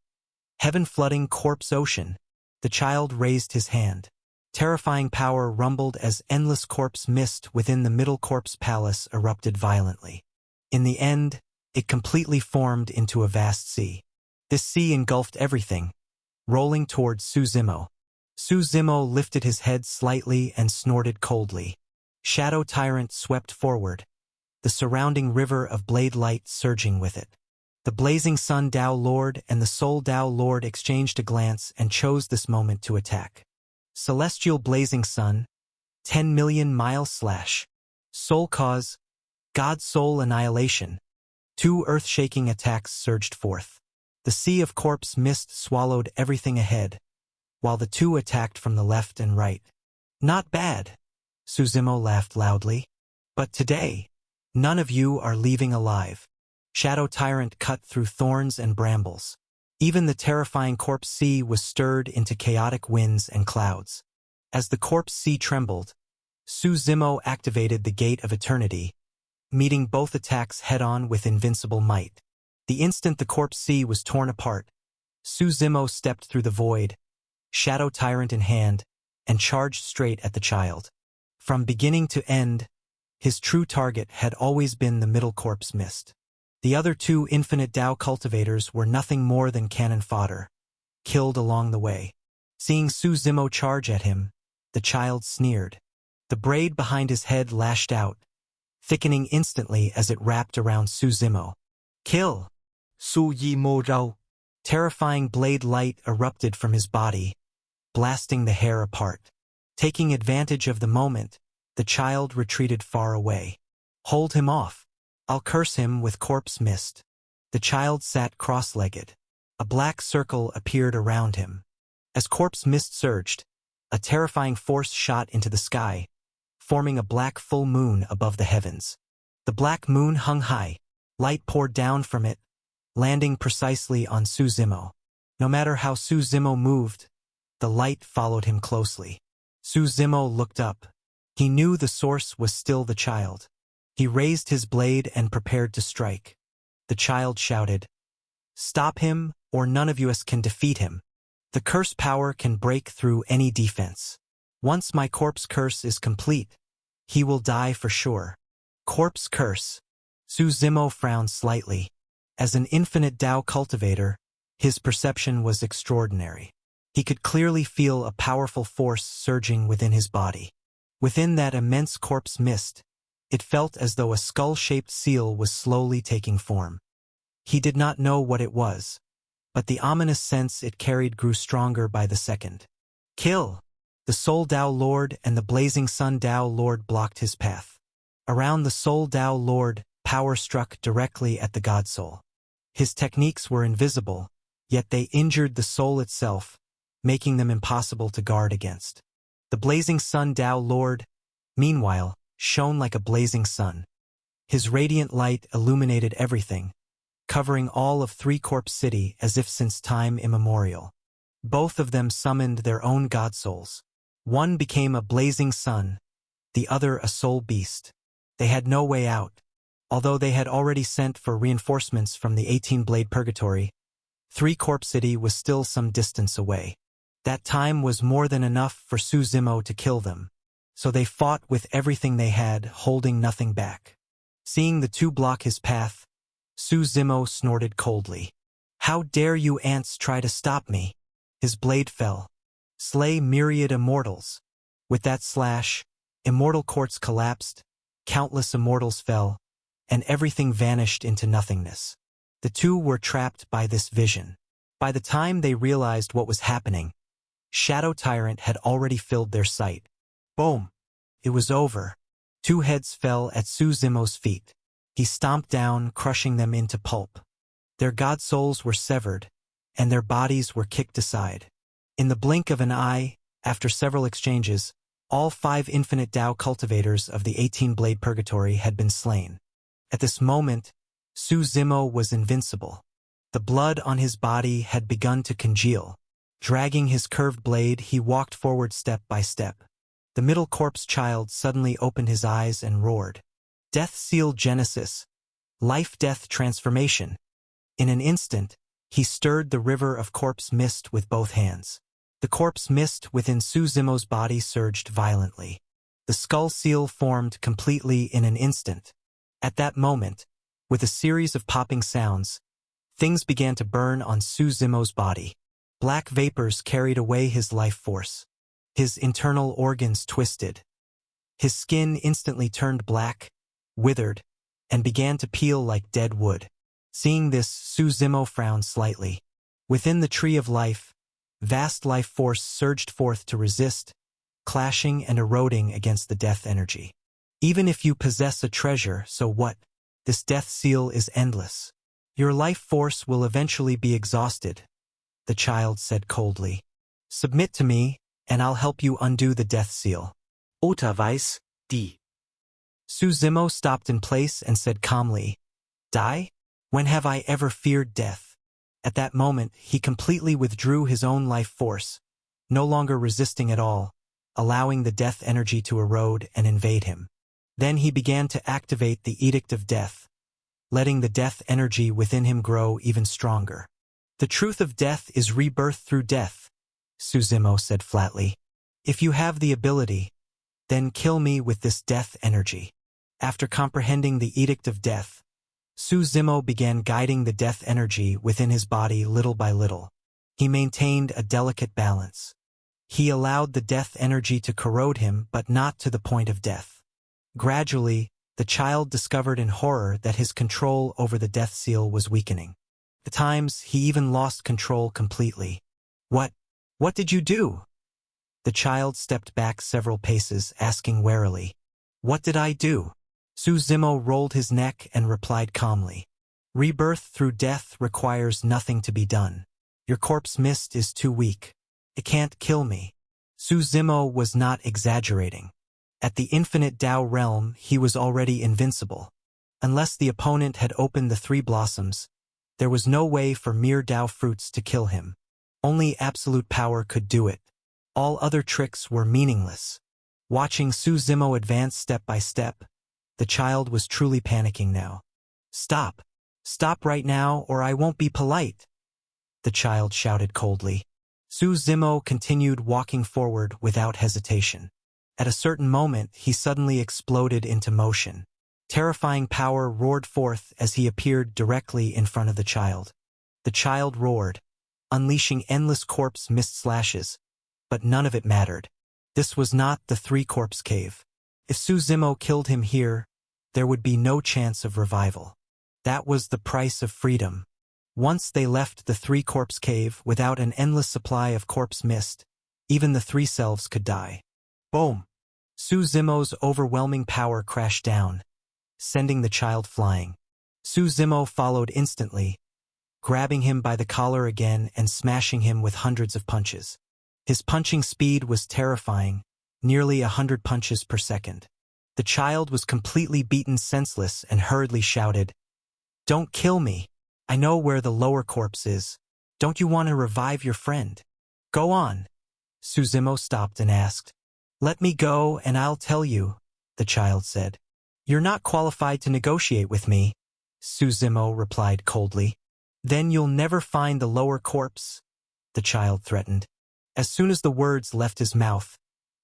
Heaven flooding corpse ocean. The child raised his hand. Terrifying power rumbled as endless corpse mist within the middle corpse palace erupted violently. In the end, it completely formed into a vast sea. This sea engulfed everything, rolling towards Su Zimo. Su Zimo lifted his head slightly and snorted coldly. Shadow Tyrant swept forward, the surrounding river of blade light surging with it. The blazing sun Tao Lord and the Soul Tao Lord exchanged a glance and chose this moment to attack. Celestial Blazing Sun, 10 million mile slash. Soul Cause, God Soul Annihilation. 2 earth-shaking attacks surged forth. The sea of corpse mist swallowed everything ahead, while the 2 attacked from the left and right. "Not bad." Su Zimo laughed loudly. But today, none of you are leaving alive. Shadow Tyrant cut through thorns and brambles. Even the terrifying corpse sea was stirred into chaotic winds and clouds. As the corpse sea trembled, Su Zimo activated the Gate of Eternity, meeting both attacks head-on with invincible might. The instant the corpse sea was torn apart, Su Zimo stepped through the void, Shadow Tyrant in hand, and charged straight at the child. From beginning to end, his true target had always been the middle corpse mist. The other two Infinite Tao cultivators were nothing more than cannon fodder, killed along the way. Seeing Su Zimo charge at him, the child sneered. The braid behind his head lashed out, thickening instantly as it wrapped around Su Zimo. Kill! Su Zimo rau. Terrifying blade light erupted from his body, blasting the hair apart. Taking advantage of the moment, the child retreated far away. Hold him off. I'll curse him with corpse mist. The child sat cross-legged. A black circle appeared around him. As corpse mist surged, a terrifying force shot into the sky, forming a black full moon above the heavens. The black moon hung high. Light poured down from it, landing precisely on Su Zimo. No matter how Su Zimo moved, the light followed him closely. Su Zimo looked up. He knew the source was still the child. He raised his blade and prepared to strike. The child shouted, "Stop him, or none of us can defeat him. The curse power can break through any defense. Once my corpse curse is complete, he will die for sure." Corpse curse. Su Zimo frowned slightly. As an Infinite Tao cultivator, his perception was extraordinary. He could clearly feel a powerful force surging within his body. Within that immense corpse mist, it felt as though a skull-shaped seal was slowly taking form. He did not know what it was, but the ominous sense it carried grew stronger by the second. Kill! The Soul Tao Lord and the Blazing Sun Tao Lord blocked his path. Around the Soul Tao Lord, power struck directly at the God Soul. His techniques were invisible, yet they injured the soul itself, making them impossible to guard against. The Blazing Sun Tao Lord, meanwhile, shone like a blazing sun. His radiant light illuminated everything, covering all of Three Corpse City as if since time immemorial. Both of them summoned their own god souls. One became a blazing sun, the other a soul beast. They had no way out. Although they had already sent for reinforcements from the 18-Blade Purgatory, Three Corpse City was still some distance away. That time was more than enough for Su Zimo to kill them. So they fought with everything they had, holding nothing back. Seeing the two block his path, Su Zimo snorted coldly. "How dare you ants try to stop me?" His blade fell. "Slay myriad immortals." With that slash, immortal courts collapsed, countless immortals fell, and everything vanished into nothingness. The two were trapped by this vision. By the time they realized what was happening, Shadow Tyrant had already filled their sight. Boom! It was over. Two heads fell at Su Zimo's feet. He stomped down, crushing them into pulp. Their god souls were severed, and their bodies were kicked aside. In the blink of an eye, after several exchanges, all 5 Infinite Tao cultivators of the 18-Blade Purgatory had been slain. At this moment, Su Zimo was invincible. The blood on his body had begun to congeal. Dragging his curved blade, he walked forward step by step. The middle corpse child suddenly opened his eyes and roared. Death Seal Genesis. Life-Death Transformation. In an instant, he stirred the river of corpse mist with both hands. The corpse mist within Su Zimo's body surged violently. The skull seal formed completely in an instant. At that moment, with a series of popping sounds, things began to burn on Su Zimo's body. Black vapors carried away his life force. His internal organs twisted. His skin instantly turned black, withered, and began to peel like dead wood. Seeing this, Su Zimo frowned slightly. Within the Tree of Life, vast life force surged forth to resist, clashing and eroding against the death energy. Even if you possess a treasure, so what? This death seal is endless. Your life force will eventually be exhausted, the child said coldly. Submit to me, and I'll help you undo the death seal. Otter weiß, die Su Zimo stopped in place and said calmly, "Die? When have I ever feared death?" At that moment, he completely withdrew his own life force, no longer resisting at all, allowing the death energy to erode and invade him. Then he began to activate the Edict of Death, letting the death energy within him grow even stronger. "The truth of death is rebirth through death," Su Zimo said flatly. "If you have the ability, then kill me with this death energy." After comprehending the Edict of Death, Su Zimo began guiding the death energy within his body little by little. He maintained a delicate balance. He allowed the death energy to corrode him, but not to the point of death. Gradually, the child discovered in horror that his control over the death seal was weakening. At times, he even lost control completely. What did you do?" The child stepped back several paces, asking warily, "What did I do?" Su Zimo rolled his neck and replied calmly, "Rebirth through death requires nothing to be done. Your corpse mist is too weak. It can't kill me." Su Zimo was not exaggerating. At the infinite Tao realm, he was already invincible. Unless the opponent had opened the three blossoms, there was no way for mere Tao fruits to kill him. Only absolute power could do it. All other tricks were meaningless. Watching Su Zimo advance step by step, the child was truly panicking now. "Stop! Stop right now, or I won't be polite!" the child shouted coldly. Su Zimo continued walking forward without hesitation. At a certain moment, he suddenly exploded into motion. Terrifying power roared forth as he appeared directly in front of the child. The child roared, unleashing endless corpse mist slashes, but none of it mattered. This was not the three-corpse cave. If Su Zimo killed him here, there would be no chance of revival. That was the price of freedom. Once they left the three-corpse cave without an endless supply of corpse mist, even the three selves could die. Boom! Su Zimo's overwhelming power crashed down, sending the child flying. Su Zimo followed instantly, grabbing him by the collar again and smashing him with hundreds of punches. His punching speed was terrifying, nearly 100 punches per second. The child was completely beaten senseless and hurriedly shouted, "Don't kill me! I know where the lower corpse is. Don't you want to revive your friend? Go on." Su Zimo stopped and asked, "Let me go and I'll tell you," the child said. "You're not qualified to negotiate with me," Su Zimo replied coldly. "Then you'll never find the lower corpse," the child threatened. As soon as the words left his mouth,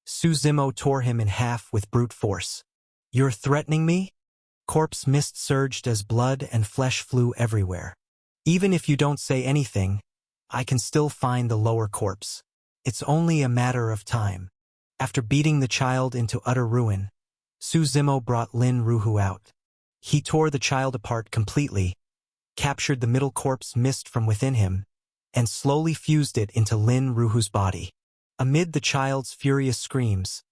Su Zimo tore him in half with brute force. "You're threatening me?" Corpse mist surged as blood and flesh flew everywhere. "Even if you don't say anything, I can still find the lower corpse. It's only a matter of time." After beating the child into utter ruin, Su Zimo brought Lin Ruhu out. He tore the child apart completely, captured the middle corpse mist from within him, and slowly fused it into Lin Ruhu's body. Amid the child's furious screams,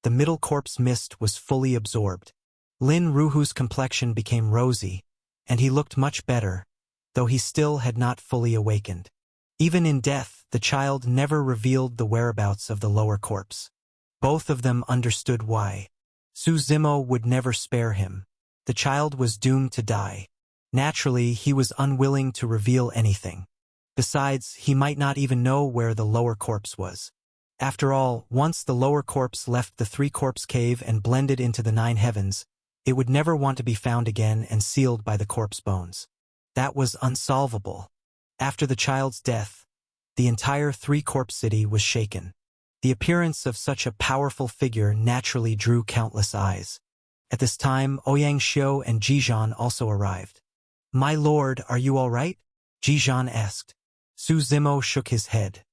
the middle corpse mist was fully absorbed. Lin Ruhu's complexion became rosy, and he looked much better, though he still had not fully awakened. Even in death, the child never revealed the whereabouts of the lower corpse. Both of them understood why. Su Zimo would never spare him. The child was doomed to die. Naturally, he was unwilling to reveal anything. Besides, he might not even know where the lower corpse was. After all, once the lower corpse left the three-corpse cave and blended into the 9 heavens, it would never want to be found again and sealed by the corpse bones. That was unsolvable. After the child's death, the entire three-corpse city was shaken. The appearance of such a powerful figure naturally drew countless eyes. At this time, Ouyang Xiu and Jizhan also arrived. "My lord, are you all right?" Jizhan asked. Su Zimo shook his head.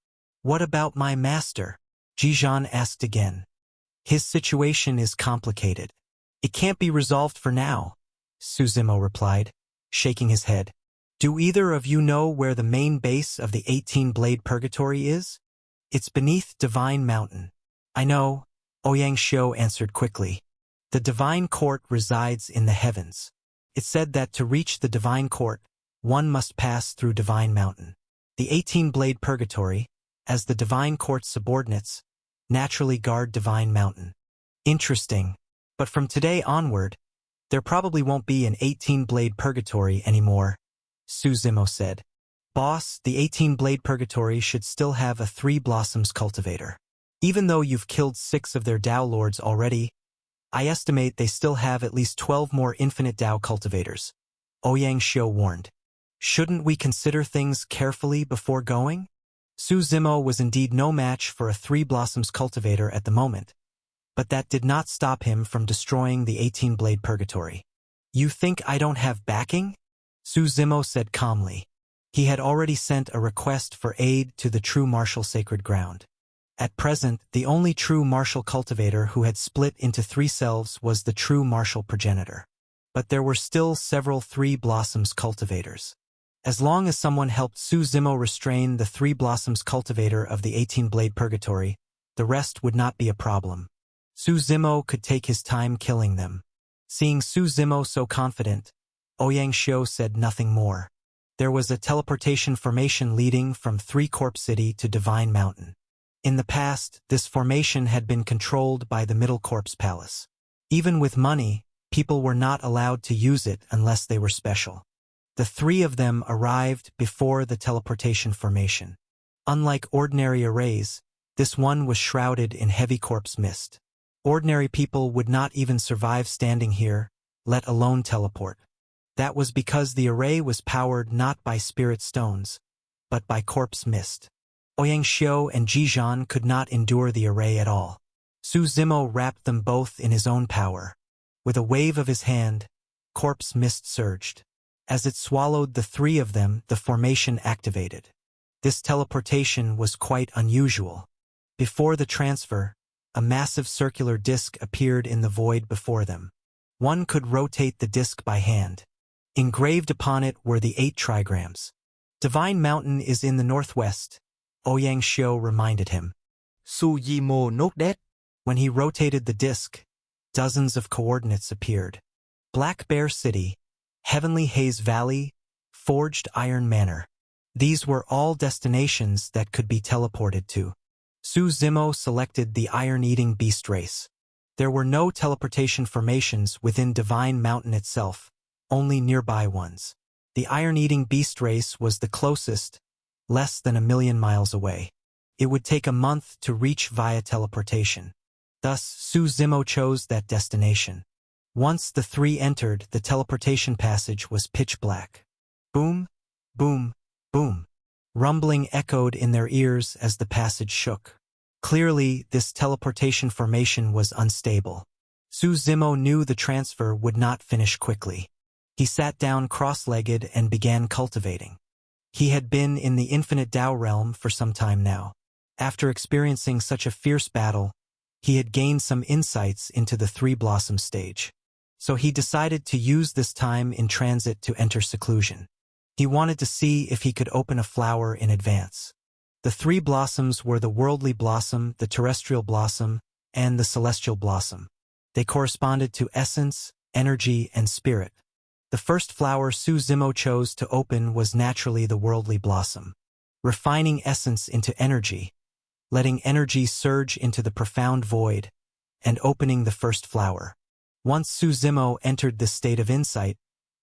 "What about my master?" Jizhan asked again. "His situation is complicated. It can't be resolved for now," Su Zimo replied, shaking his head. "Do either of you know where the main base of the 18-blade purgatory is?" "It's beneath Divine Mountain." "I know," Ouyang Xiu answered quickly. "The Divine Court resides in the heavens. It's said that to reach the Divine Court, one must pass through Divine Mountain. The 18-blade purgatory, as the Divine Court's subordinates, naturally guard Divine Mountain." "Interesting," But from today onward, there probably won't be an 18-blade purgatory anymore, Su Zimo said. Boss, the 18-blade purgatory should still have a 3 blossoms cultivator. Even though you've killed 6 of their Dao lords already, I estimate they still have at least 12 more infinite Dao cultivators, Ouyang Xiu warned. Shouldn't we consider things carefully before going? Su Zimo was indeed no match for a 3 blossoms cultivator at the moment, but that did not stop him from destroying the 18-blade purgatory. You think I don't have backing? Su Zimo said calmly. He had already sent a request for aid to the true martial sacred ground. At present, the only true martial cultivator who had split into 3 selves was the true martial progenitor. But there were still several 3 blossoms cultivators. As long as someone helped Su Zimo restrain the 3 blossoms cultivator of the 18-blade purgatory, the rest would not be a problem. Su Zimo could take his time killing them. Seeing Su Zimo so confident, Ouyang Xiu said nothing more. There was a teleportation formation leading from 3 Corpse City to Divine Mountain. In the past, this formation had been controlled by the Middle Corpse Palace. Even with money, people were not allowed to use it unless they were special. The 3 of them arrived before the teleportation formation. Unlike ordinary arrays, this one was shrouded in heavy corpse mist. Ordinary people would not even survive standing here, let alone teleport. That was because the array was powered not by spirit stones, but by corpse mist. Ouyang Xiu and Jizhan could not endure the array at all. Su Zimo wrapped them both in his own power. With a wave of his hand, corpse mist surged. As it swallowed the 3 of them, the formation activated. This teleportation was quite unusual. Before the transfer, a massive circular disc appeared in the void before them. One could rotate the disc by hand. Engraved upon it were the 8 trigrams. Divine Mountain is in the northwest, Ouyang Xiu reminded him. Su Zimo note that. When he rotated the disc, dozens of coordinates appeared. Black Bear City, Heavenly Haze Valley, Forged Iron Manor. These were all destinations that could be teleported to. Su Zimo selected the Iron-Eating Beast race. There were no teleportation formations within Divine Mountain itself, only nearby ones. The Iron-Eating Beast race was the closest, less than 1,000,000 miles away. It would take a month to reach via teleportation. Thus, Su Zimo chose that destination. Once the 3 entered, the teleportation passage was pitch black. Boom, boom, boom. Rumbling echoed in their ears as the passage shook. Clearly, this teleportation formation was unstable. Su Zimo knew the transfer would not finish quickly. He sat down cross-legged and began cultivating. He had been in the infinite Dao realm for some time now. After experiencing such a fierce battle, he had gained some insights into the 3 blossom stage. So he decided to use this time in transit to enter seclusion. He wanted to see if he could open a flower in advance. The 3 blossoms were the worldly blossom, the terrestrial blossom, and the celestial blossom. They corresponded to essence, energy, and spirit. The first flower Su Zimo chose to open was naturally the worldly blossom, refining essence into energy, letting energy surge into the profound void, and opening the first flower. Once Su Zimo entered this state of insight,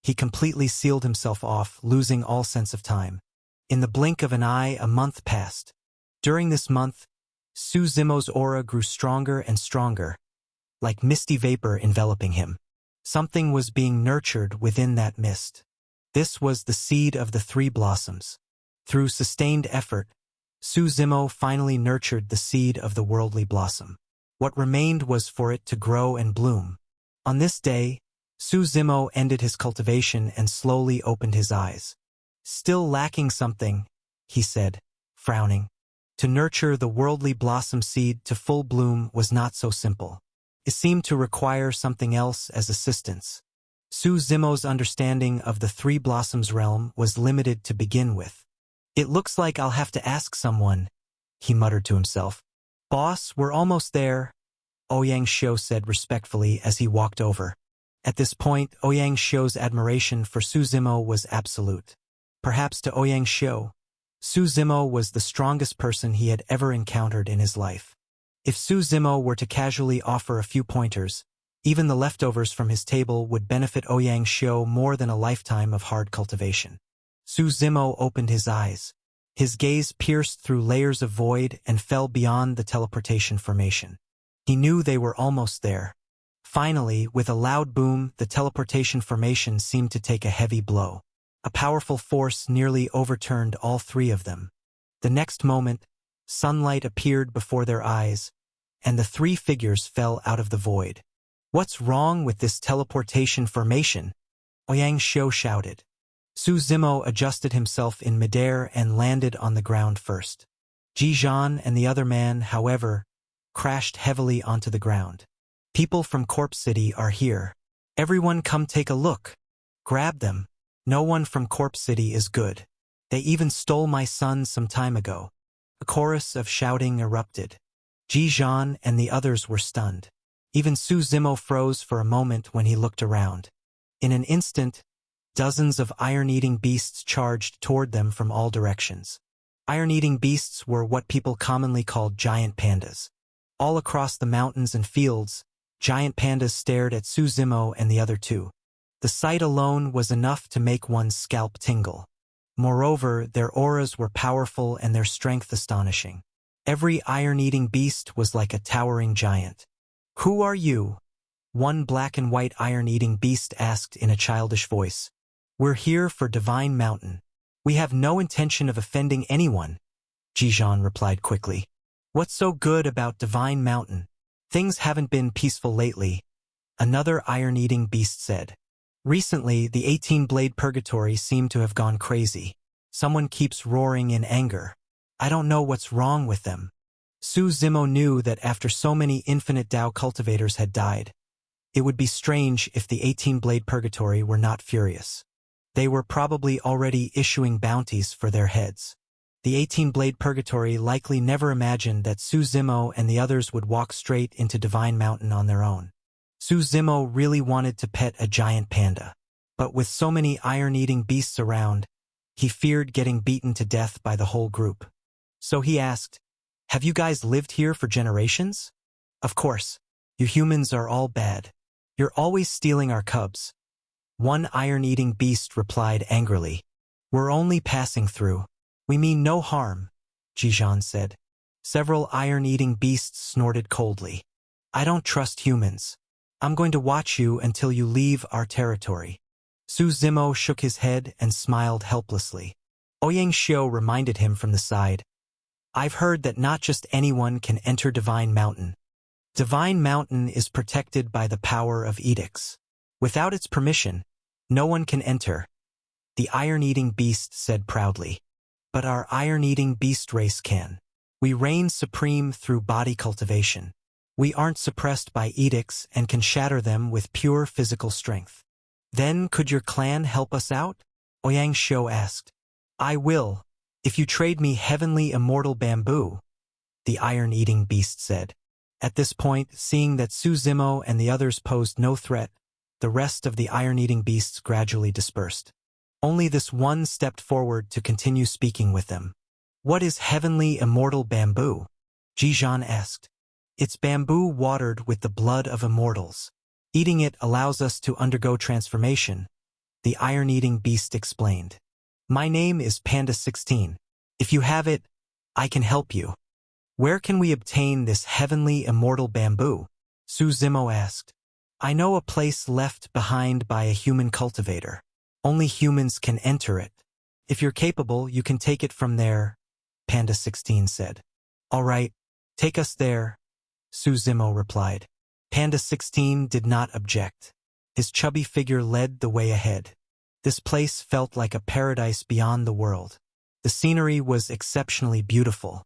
he completely sealed himself off, losing all sense of time. In the blink of an eye, a month passed. During this month, Su Zimo's aura grew stronger and stronger, like misty vapor enveloping him. Something was being nurtured within that mist. This was the seed of the 3 blossoms. Through sustained effort, Su Zimo finally nurtured the seed of the worldly blossom. What remained was for it to grow and bloom. On this day, Su Zimo ended his cultivation and slowly opened his eyes. Still lacking something, he said, frowning. To nurture the worldly blossom seed to full bloom was not so simple. It seemed to require something else as assistance. Su Zimo's understanding of the 3 blossoms realm was limited to begin with. It looks like I'll have to ask someone, he muttered to himself. Boss, we're almost there, Ouyang Xiu said respectfully as he walked over. At this point, Ouyang Xiu's admiration for Su Zimo was absolute. Perhaps to Ouyang Xiu, Su Zimo was the strongest person he had ever encountered in his life. If Su Zimo were to casually offer a few pointers, Even the leftovers from his table would benefit Ouyang Xiu more than a lifetime of hard cultivation. Su Zimo opened his eyes. His gaze pierced through layers of void and fell beyond the teleportation formation. He knew they were almost there. Finally, with a loud boom, the teleportation formation seemed to take a heavy blow. A powerful force nearly overturned all three of them. The next moment, sunlight appeared before their eyes, and the three figures fell out of the void. "What's wrong with this teleportation formation?" Ouyang Xiu shouted. Su Zimo adjusted himself in midair and landed on the ground first. Ji Zhan and the other man, however, crashed heavily onto the ground. "People from Corpse City are here. Everyone come take a look. Grab them. No one from Corpse City is good. They even stole my son some time ago." A chorus of shouting erupted. Ji Zhan and the others were stunned. Even Su Zimo froze for a moment when he looked around. In an instant, dozens of iron-eating beasts charged toward them from all directions. Iron-eating beasts were what people commonly called giant pandas. All across the mountains and fields, giant pandas stared at Su Zimo and the other two. The sight alone was enough to make one's scalp tingle. Moreover, their auras were powerful and their strength astonishing. Every iron-eating beast was like a towering giant. "Who are you?" one black and white iron-eating beast asked in a childish voice. "We're here for Divine Mountain. We have no intention of offending anyone," Ji Zhan replied quickly. "What's so good about Divine Mountain? Things haven't been peaceful lately," another iron-eating beast said. "Recently, the 18-blade purgatory seemed to have gone crazy. Someone keeps roaring in anger. I don't know what's wrong with them." Su Zimo knew that after so many infinite Dao cultivators had died, it would be strange if the 18-blade purgatory were not furious. They were probably already issuing bounties for their heads. The 18-blade purgatory likely never imagined that Su Zimo and the others would walk straight into Divine Mountain on their own. Su Zimo really wanted to pet a giant panda, but with so many iron-eating beasts around, he feared getting beaten to death by the whole group. So he asked, "Have you guys lived here for generations?" "Of course. You humans are all bad. You're always stealing our cubs," one iron-eating beast replied angrily. "We're only passing through. We mean no harm," Ji Zhan said. Several iron-eating beasts snorted coldly. "I don't trust humans. I'm going to watch you until you leave our territory." Su Zimo shook his head and smiled helplessly. Ouyang Xiu reminded him from the side, "I've heard that not just anyone can enter Divine Mountain. Divine Mountain is protected by the power of edicts. Without its permission, no one can enter," the iron-eating beast said proudly. "But our iron-eating beast race can. We reign supreme through body cultivation. We aren't suppressed by edicts and can shatter them with pure physical strength." "Then could your clan help us out?" Ouyang Xiu asked. "I will, if you trade me heavenly immortal bamboo," the iron-eating beast said. At this point, seeing that Su Zimo and the others posed no threat, the rest of the iron-eating beasts gradually dispersed. Only this one stepped forward to continue speaking with them. "What is heavenly immortal bamboo?" Ji Zhan asked. "It's bamboo watered with the blood of immortals. Eating it allows us to undergo transformation," the iron-eating beast explained. "My name is Panda 16. If you have it, I can help you." "Where can we obtain this heavenly immortal bamboo?" Su Zimo asked. "I know a place left behind by a human cultivator. Only humans can enter it. If you're capable, you can take it from there," Panda 16 said. "All right, take us there," Su Zimo replied. Panda 16 did not object. His chubby figure led the way ahead. This place felt like a paradise beyond the world. The scenery was exceptionally beautiful.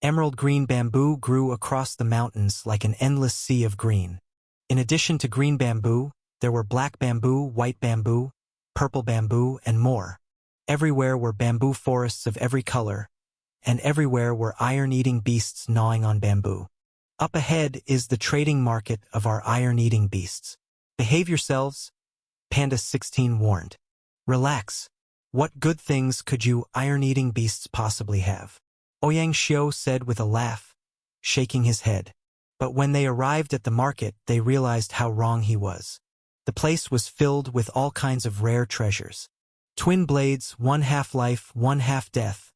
Emerald green bamboo grew across the mountains like an endless sea of green. In addition to green bamboo, there were black bamboo, white bamboo, purple bamboo, and more. Everywhere were bamboo forests of every color, and everywhere were iron-eating beasts gnawing on bamboo. Up ahead is the trading market of our iron-eating beasts. "Behave yourselves," Panda 16 warned. "Relax. What good things could you iron-eating beasts possibly have?" Ouyang Xiu said with a laugh, shaking his head. But when they arrived at the market, they realized how wrong he was. The place was filled with all kinds of rare treasures. Twin blades, one half life, one half death,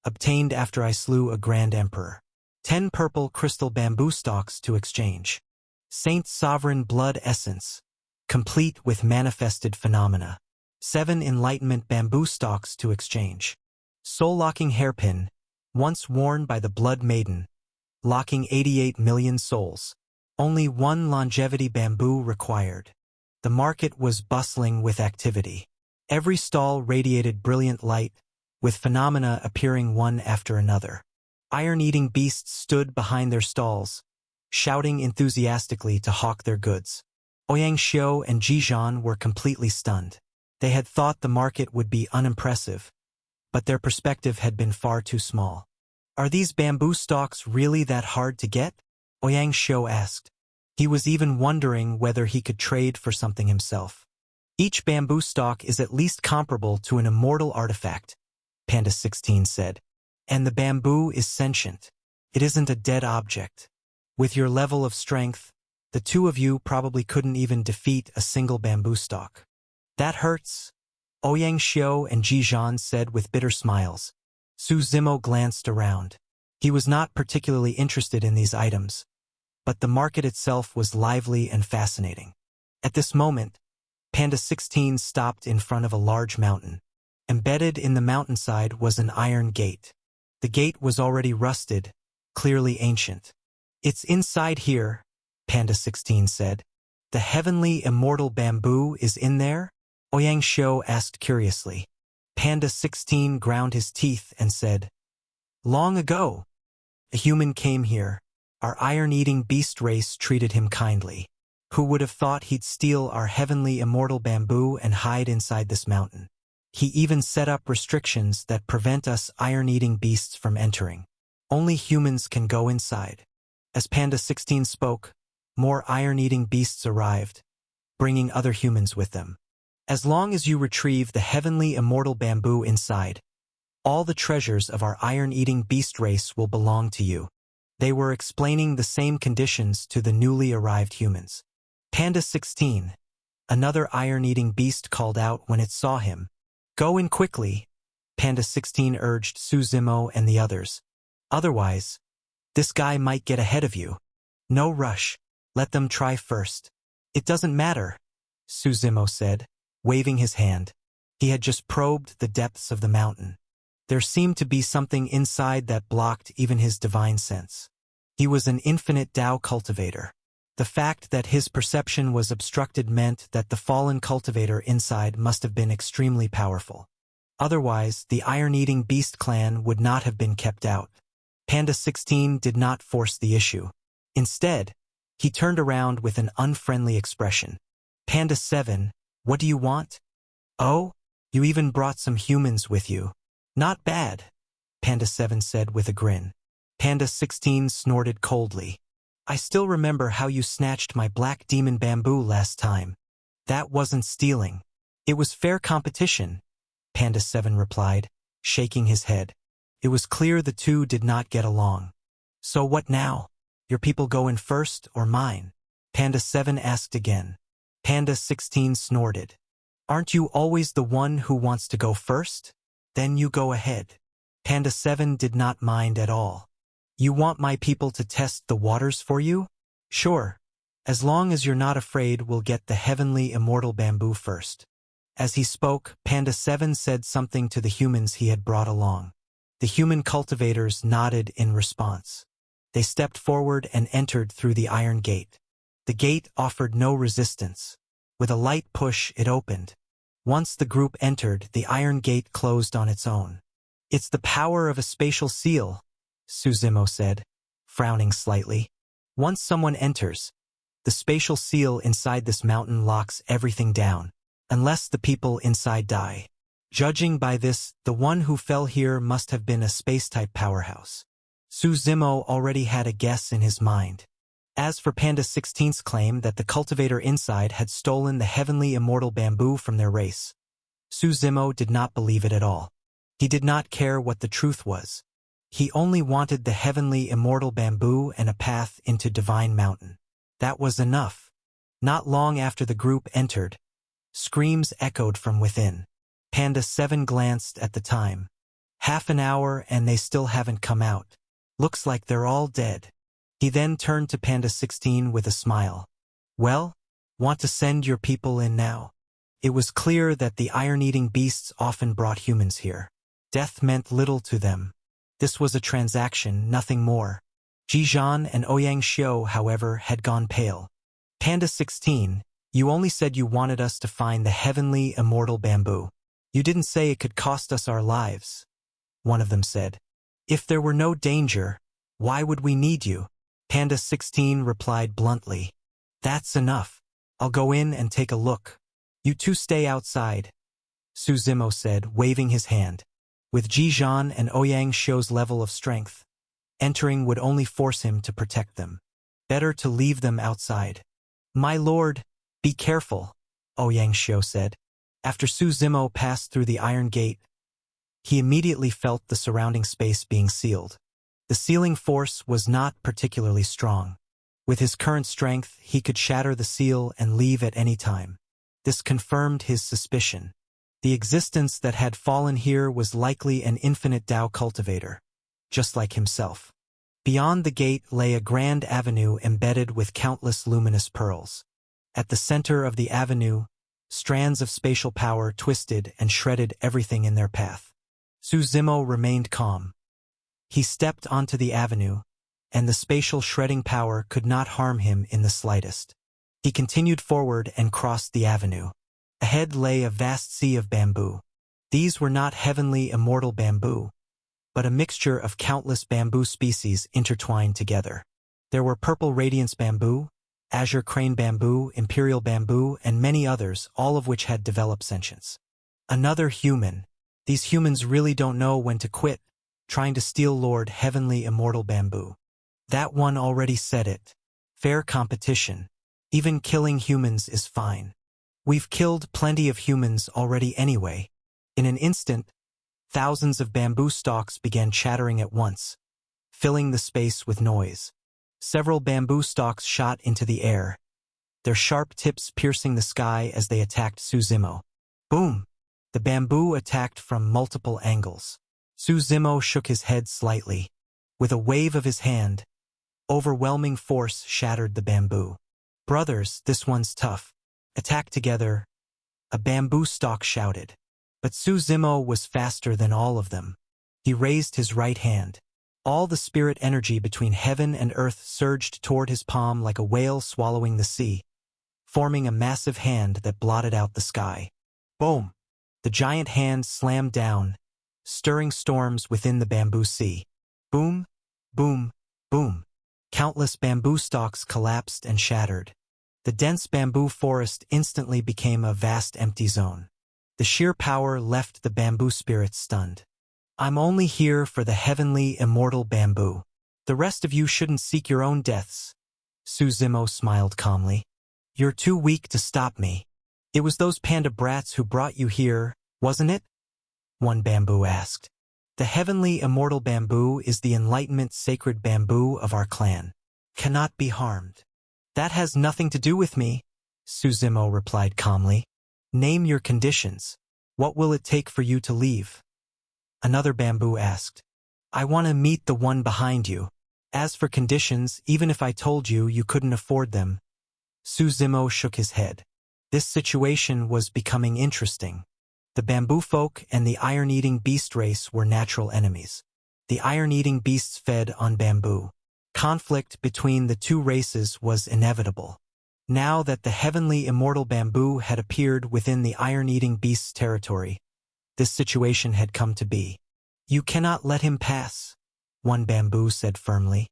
obtained after I slew a grand emperor. 10 purple crystal bamboo stalks to exchange. Saint's sovereign blood essence, complete with manifested phenomena. 7 enlightenment bamboo stalks to exchange. Soul-locking hairpin, once worn by the blood maiden, locking 88 million souls. Only 1 longevity bamboo required. The market was bustling with activity. Every stall radiated brilliant light, with phenomena appearing one after another. Iron-eating beasts stood behind their stalls, shouting enthusiastically to hawk their goods. Ouyang Xiu and Jizhan were completely stunned. They had thought the market would be unimpressive, but their perspective had been far too small. Are these bamboo stalks really that hard to get? Ouyang Xiu asked. He was even wondering whether he could trade for something himself. Each bamboo stalk is at least comparable to an immortal artifact, Panda 16 said. And the bamboo is sentient. It isn't a dead object. With your level of strength, the two of you probably couldn't even defeat a single bamboo stalk. That hurts, Ouyang Xiu and Jizhan said with bitter smiles. Su Zimo glanced around. He was not particularly interested in these items, but the market itself was lively and fascinating. At this moment, Panda 16 stopped in front of a large mountain. Embedded in the mountainside was an iron gate. The gate was already rusted, clearly ancient. It's inside here, Panda 16 said. The heavenly immortal bamboo is in there? Ouyang Xiu asked curiously. Panda 16 ground his teeth and said, Long ago, a human came here. Our iron-eating beast race treated him kindly. Who would have thought he'd steal our heavenly immortal bamboo and hide inside this mountain? He even set up restrictions that prevent us iron-eating beasts from entering. Only humans can go inside. As Panda 16 spoke, more iron-eating beasts arrived, bringing other humans with them. As long as you retrieve the heavenly immortal bamboo inside, all the treasures of our iron-eating beast race will belong to you. They were explaining the same conditions to the newly arrived humans. Panda 16, another iron-eating beast, called out when it saw him. Go in quickly, Panda 16 urged Su Zimo and the others. Otherwise, this guy might get ahead of you. No rush. Let them try first. It doesn't matter, Su Zimo said, waving his hand. He had just probed the depths of the mountain. There seemed to be something inside that blocked even his divine sense. He was an infinite Tao cultivator. The fact that his perception was obstructed meant that the fallen cultivator inside must have been extremely powerful. Otherwise, the iron-eating beast clan would not have been kept out. Panda 16 did not force the issue. Instead, he turned around with an unfriendly expression. Panda 7, what do you want? Oh, you even brought some humans with you. Not bad, Panda 7 said with a grin. Panda 16 snorted coldly. I still remember how you snatched my black demon bamboo last time. That wasn't stealing. It was fair competition, Panda 7 replied, shaking his head. It was clear the two did not get along. So what now? Your people go in first or mine? Panda 7 asked again. Panda 16 snorted. Aren't you always the one who wants to go first? Then you go ahead. Panda 7 did not mind at all. You want my people to test the waters for you? Sure. As long as you're not afraid, we'll get the heavenly immortal bamboo first. As he spoke, Panda 7 said something to the humans he had brought along. The human cultivators nodded in response. They stepped forward and entered through the iron gate. The gate offered no resistance. With a light push, it opened. Once the group entered, the iron gate closed on its own. It's the power of a spatial seal, Su Zimo said, frowning slightly. Once someone enters, the spatial seal inside this mountain locks everything down, unless the people inside die. Judging by this, the one who fell here must have been a space-type powerhouse. Su Zimo already had a guess in his mind. As for Panda 16's claim that the cultivator inside had stolen the heavenly immortal bamboo from their race, Su Zimo did not believe it at all. He did not care what the truth was. He only wanted the heavenly immortal bamboo and a path into Divine Mountain. That was enough. Not long after the group entered, screams echoed from within. Panda 7 glanced at the time. Half an hour and they still haven't come out. Looks like they're all dead. He then turned to Panda 16 with a smile. Well, want to send your people in now? It was clear that the iron-eating beasts often brought humans here. Death meant little to them. This was a transaction, nothing more. Jizhan and Ouyang Xiu, however, had gone pale. Panda 16, you only said you wanted us to find the heavenly immortal bamboo. You didn't say it could cost us our lives, one of them said. If there were no danger, why would we need you? Panda 16 replied bluntly. That's enough. I'll go in and take a look. You two stay outside, Su Zimo said, waving his hand. With Jizhan and Ouyang Xiu's level of strength, entering would only force him to protect them. Better to leave them outside. My lord, be careful, Ouyang Xiu said. After Su Zimo passed through the iron gate, he immediately felt the surrounding space being sealed. The sealing force was not particularly strong. With his current strength, he could shatter the seal and leave at any time. This confirmed his suspicion. The existence that had fallen here was likely an infinite Tao cultivator, just like himself. Beyond the gate lay a grand avenue embedded with countless luminous pearls. At the center of the avenue, strands of spatial power twisted and shredded everything in their path. Su Zimo remained calm. He stepped onto the avenue, and the spatial shredding power could not harm him in the slightest. He continued forward and crossed the avenue. Ahead lay a vast sea of bamboo. These were not heavenly immortal bamboo, but a mixture of countless bamboo species intertwined together. There were purple radiance bamboo, azure crane bamboo, imperial bamboo, and many others, all of which had developed sentience. Another human. These humans really don't know when to quit, trying to steal Lord Heavenly Immortal Bamboo. That one already said it. Fair competition. Even killing humans is fine. We've killed plenty of humans already anyway. In an instant, thousands of bamboo stalks began chattering at once, filling the space with noise. Several bamboo stalks shot into the air, their sharp tips piercing the sky as they attacked Su Zimo. Boom! The bamboo attacked from multiple angles. Su Zimo shook his head slightly. With a wave of his hand, overwhelming force shattered the bamboo. Brothers, this one's tough. Attack together, a bamboo stalk shouted. But Su Zimo was faster than all of them. He raised his right hand. All the spirit energy between heaven and earth surged toward his palm like a whale swallowing the sea, forming a massive hand that blotted out the sky. Boom! The giant hand slammed down, stirring storms within the bamboo sea. Boom, boom, boom. Countless bamboo stalks collapsed and shattered. The dense bamboo forest instantly became a vast empty zone. The sheer power left the bamboo spirits stunned. I'm only here for the heavenly immortal bamboo. The rest of you shouldn't seek your own deaths. Su Zimo smiled calmly. You're too weak to stop me. It was those panda brats who brought you here, wasn't it? One bamboo asked. The heavenly immortal bamboo is the enlightenment sacred bamboo of our clan. Cannot be harmed. That has nothing to do with me, Su Zimo replied calmly. Name your conditions. What will it take for you to leave? Another bamboo asked. I want to meet the one behind you. As for conditions, even if I told you, you couldn't afford them. Su Zimo shook his head. This situation was becoming interesting. The bamboo folk and the iron-eating beast race were natural enemies. The iron-eating beasts fed on bamboo. Conflict between the two races was inevitable. Now that the heavenly immortal bamboo had appeared within the iron-eating beast's territory, this situation had come to be. You cannot let him pass, one bamboo said firmly.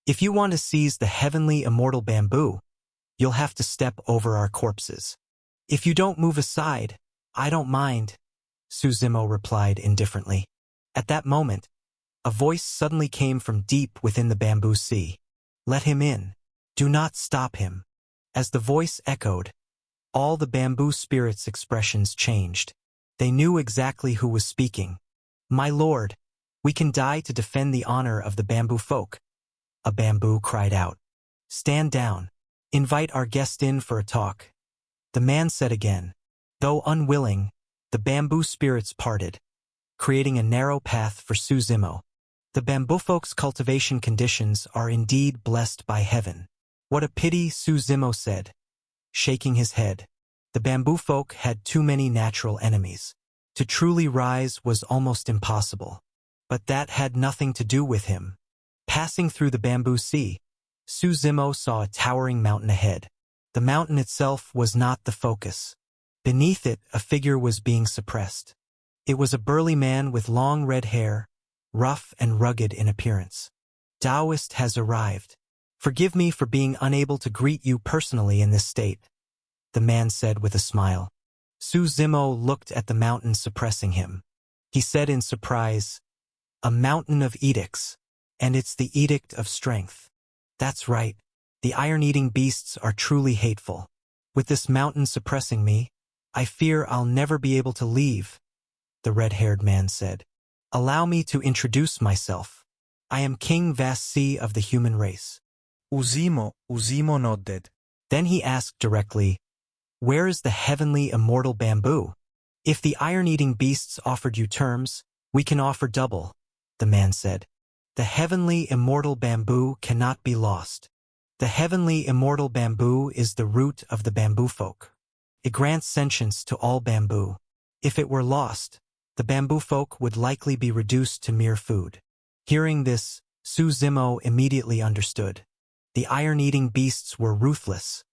If you want to seize the heavenly immortal bamboo, you'll have to step over our corpses. If you don't move aside, I don't mind, Su Zimo replied indifferently. At that moment, a voice suddenly came from deep within the bamboo sea. Let him in. Do not stop him. As the voice echoed, all the bamboo spirits' expressions changed. They knew exactly who was speaking. My lord, We can die to defend the honor of the bamboo folk. A bamboo cried out. Stand down. Invite our guest in for a talk. The man said again. Though unwilling, the bamboo spirits parted, creating a narrow path for Suzimo. The bamboo folk's cultivation conditions are indeed blessed by heaven. What a pity, Suzimo said, shaking his head. The bamboo folk had too many natural enemies. To truly rise was almost impossible. But that had nothing to do with him. Passing through the bamboo sea, Suzimo saw a towering mountain ahead. The mountain itself was not the focus. Beneath it, a figure was being suppressed. It was a burly man with long red hair, rough and rugged in appearance. Taoist has arrived. Forgive me for being unable to greet you personally in this state, the man said with a smile. Suzimo looked at the mountain suppressing him. He said in surprise, a mountain of edicts, and it's the edict of strength. That's right. The iron-eating beasts are truly hateful. With this mountain suppressing me, I fear I'll never be able to leave, the red-haired man said. Allow me to introduce myself. I am King Vassi of the human race. Uzimo nodded. Then he asked directly, where is the heavenly immortal bamboo? If the iron-eating beasts offered you terms, we can offer double, the man said. The heavenly immortal bamboo cannot be lost. The heavenly immortal bamboo is the root of the bamboo folk. It grants sentience to all bamboo. If it were lost, the bamboo folk would likely be reduced to mere food. Hearing this, Suzimo immediately understood. The iron-eating beasts were ruthless.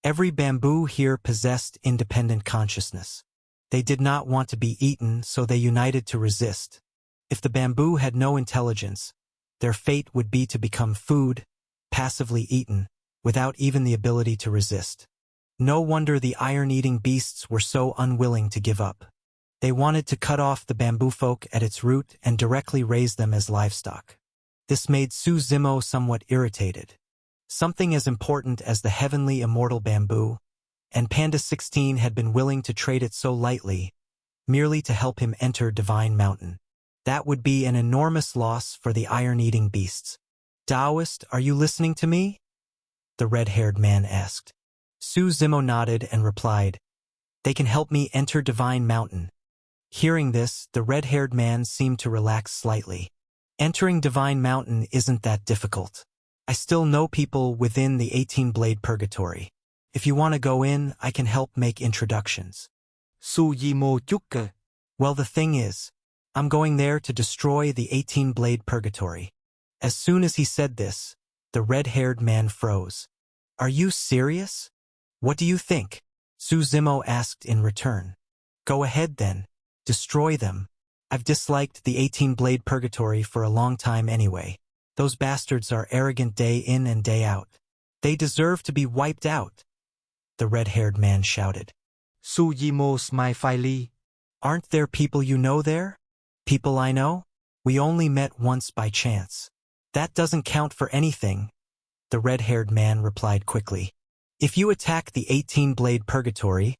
Every bamboo here possessed independent consciousness. They did not want to be eaten, so they united to resist. If the bamboo had no intelligence, their fate would be to become food, passively eaten, without even the ability to resist. No wonder the iron-eating beasts were so unwilling to give up. They wanted to cut off the bamboo folk at its root and directly raise them as livestock. This made Suzimo somewhat irritated. Something as important as the heavenly immortal bamboo, and Panda 16 had been willing to trade it so lightly, merely to help him enter Divine Mountain. That would be an enormous loss for the iron-eating beasts. Taoist, are you listening to me? The red-haired man asked. Suzimo nodded and replied, they can help me enter Divine Mountain. Hearing this, the red-haired man seemed to relax slightly. Entering Divine Mountain isn't that difficult. I still know people within the 18-blade purgatory. If you want to go in, I can help make introductions. Suzimo chucka. Well, the thing is, I'm going there to destroy the 18-blade purgatory. As soon as he said this, the red-haired man froze. Are you serious? What do you think? Suzimo asked in return. Go ahead then. Destroy them. I've disliked the 18-blade purgatory for a long time anyway. Those bastards are arrogant day in and day out. They deserve to be wiped out, the red-haired man shouted. Suzimo smiled. Aren't there people you know there? People I know? We only met once by chance. That doesn't count for anything, the red-haired man replied quickly. If you attack the 18-blade purgatory,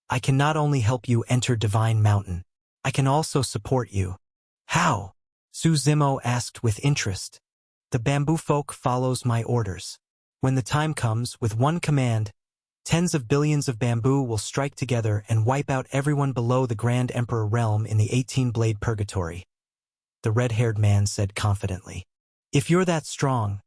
I can not only help you enter Divine Mountain, I can also support you. How? Suzimo asked with interest. The bamboo folk follows my orders. When the time comes, with one command, tens of billions of bamboo will strike together and wipe out everyone below the Grand Emperor realm in the 18-blade purgatory, the red-haired man said confidently. If you're that strong,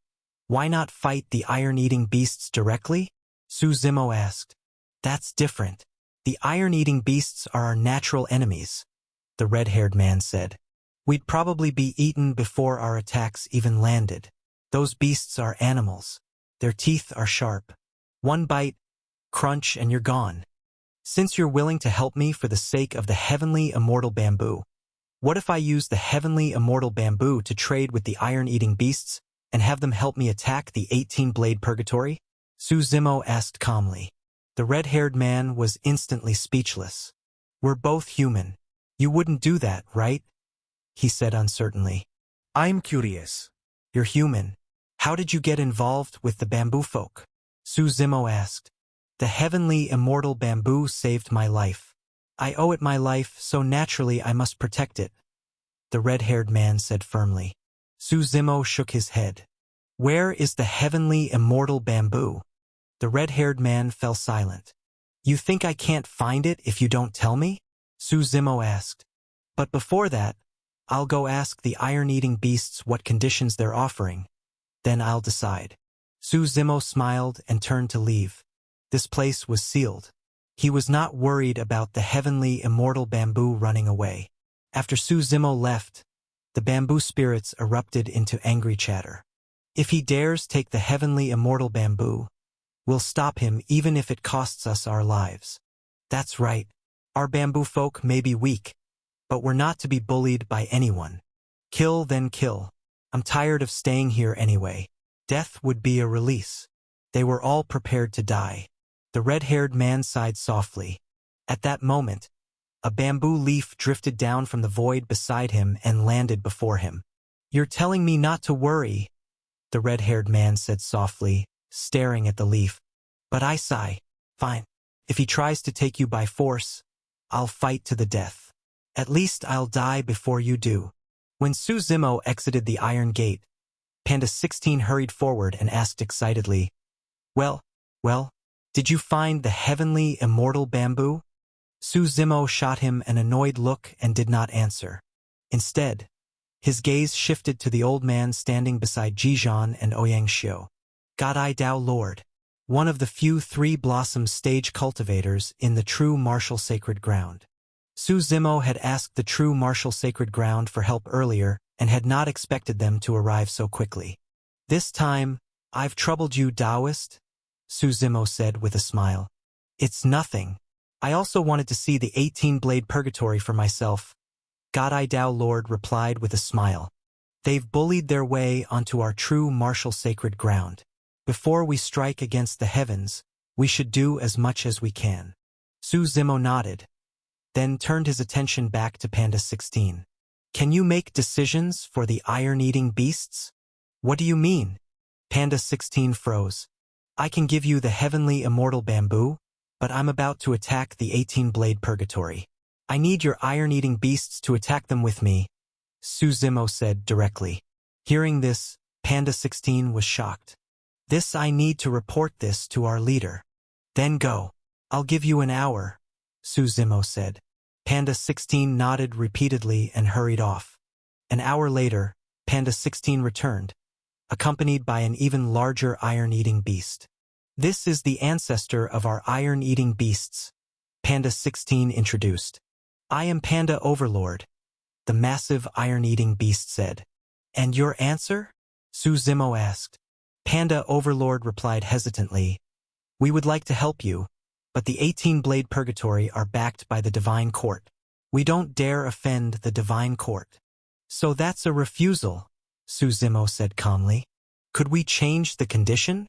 why not fight the iron-eating beasts directly? Suzimo asked. That's different. The iron-eating beasts are our natural enemies, the red-haired man said. We'd probably be eaten before our attacks even landed. Those beasts are animals. Their teeth are sharp. One bite, crunch, and you're gone. Since you're willing to help me for the sake of the heavenly immortal bamboo, what if I use the heavenly immortal bamboo to trade with the iron-eating beasts and have them help me attack the 18-blade purgatory? Suzimo asked calmly. The red-haired man was instantly speechless. We're both human. You wouldn't do that, right? He said uncertainly. I'm curious. You're human. How did you get involved with the bamboo folk? Suzimo asked. The heavenly immortal bamboo saved my life. I owe it my life, so naturally I must protect it, the red-haired man said firmly. Su Zimo shook his head. Where is the heavenly immortal bamboo? The red-haired man fell silent. You think I can't find it if you don't tell me? Su Zimo asked. But before that, I'll go ask the iron-eating beasts what conditions they're offering. Then I'll decide. Su Zimo smiled and turned to leave. This place was sealed. He was not worried about the heavenly immortal bamboo running away. After Su Zimo left, the bamboo spirits erupted into angry chatter. If he dares take the heavenly immortal bamboo, we'll stop him even if it costs us our lives. That's right. Our bamboo folk may be weak, but we're not to be bullied by anyone. Kill then kill. I'm tired of staying here anyway. Death would be a release. They were all prepared to die. The red-haired man sighed softly. At that moment, a bamboo leaf drifted down from the void beside him and landed before him. You're telling me not to worry, the red-haired man said softly, staring at the leaf. But I sigh. Fine. If he tries to take you by force, I'll fight to the death. At least I'll die before you do. When Su Zimo exited the iron gate, Panda 16 hurried forward and asked excitedly, Well, did you find the heavenly immortal bamboo? Su Zimo shot him an annoyed look and did not answer. Instead, his gaze shifted to the old man standing beside Jizhan and Ouyang Xiu. God-I Dao Lord, one of the few three-blossom stage cultivators in the true martial sacred ground. Su Zimo had asked the true martial sacred ground for help earlier and had not expected them to arrive so quickly. This time, I've troubled you, Taoist? Su Zimo said with a smile. It's nothing. I also wanted to see the 18-blade purgatory for myself. God-I Dao Lord replied with a smile. They've bullied their way onto our true martial sacred ground. Before we strike against the heavens, we should do as much as we can. Su Zimo nodded, then turned his attention back to Panda 16. Can you make decisions for the iron-eating beasts? What do you mean? Panda 16 froze. I can give you the heavenly immortal bamboo, but I'm about to attack the 18-blade purgatory. I need your iron-eating beasts to attack them with me, Su Zimo said directly. Hearing this, Panda 16 was shocked. I need to report this to our leader. Then go. I'll give you an hour, Su Zimo said. Panda 16 nodded repeatedly and hurried off. An hour later, Panda 16 returned, accompanied by an even larger iron-eating beast. This is the ancestor of our iron-eating beasts, Panda 16 introduced. I am Panda Overlord, the massive iron-eating beast said. And your answer? Su Zimo asked. Panda Overlord replied hesitantly. We would like to help you, but the 18-blade purgatory are backed by the Divine Court. We don't dare offend the Divine Court. So that's a refusal, Su Zimo said calmly. Could we change the condition?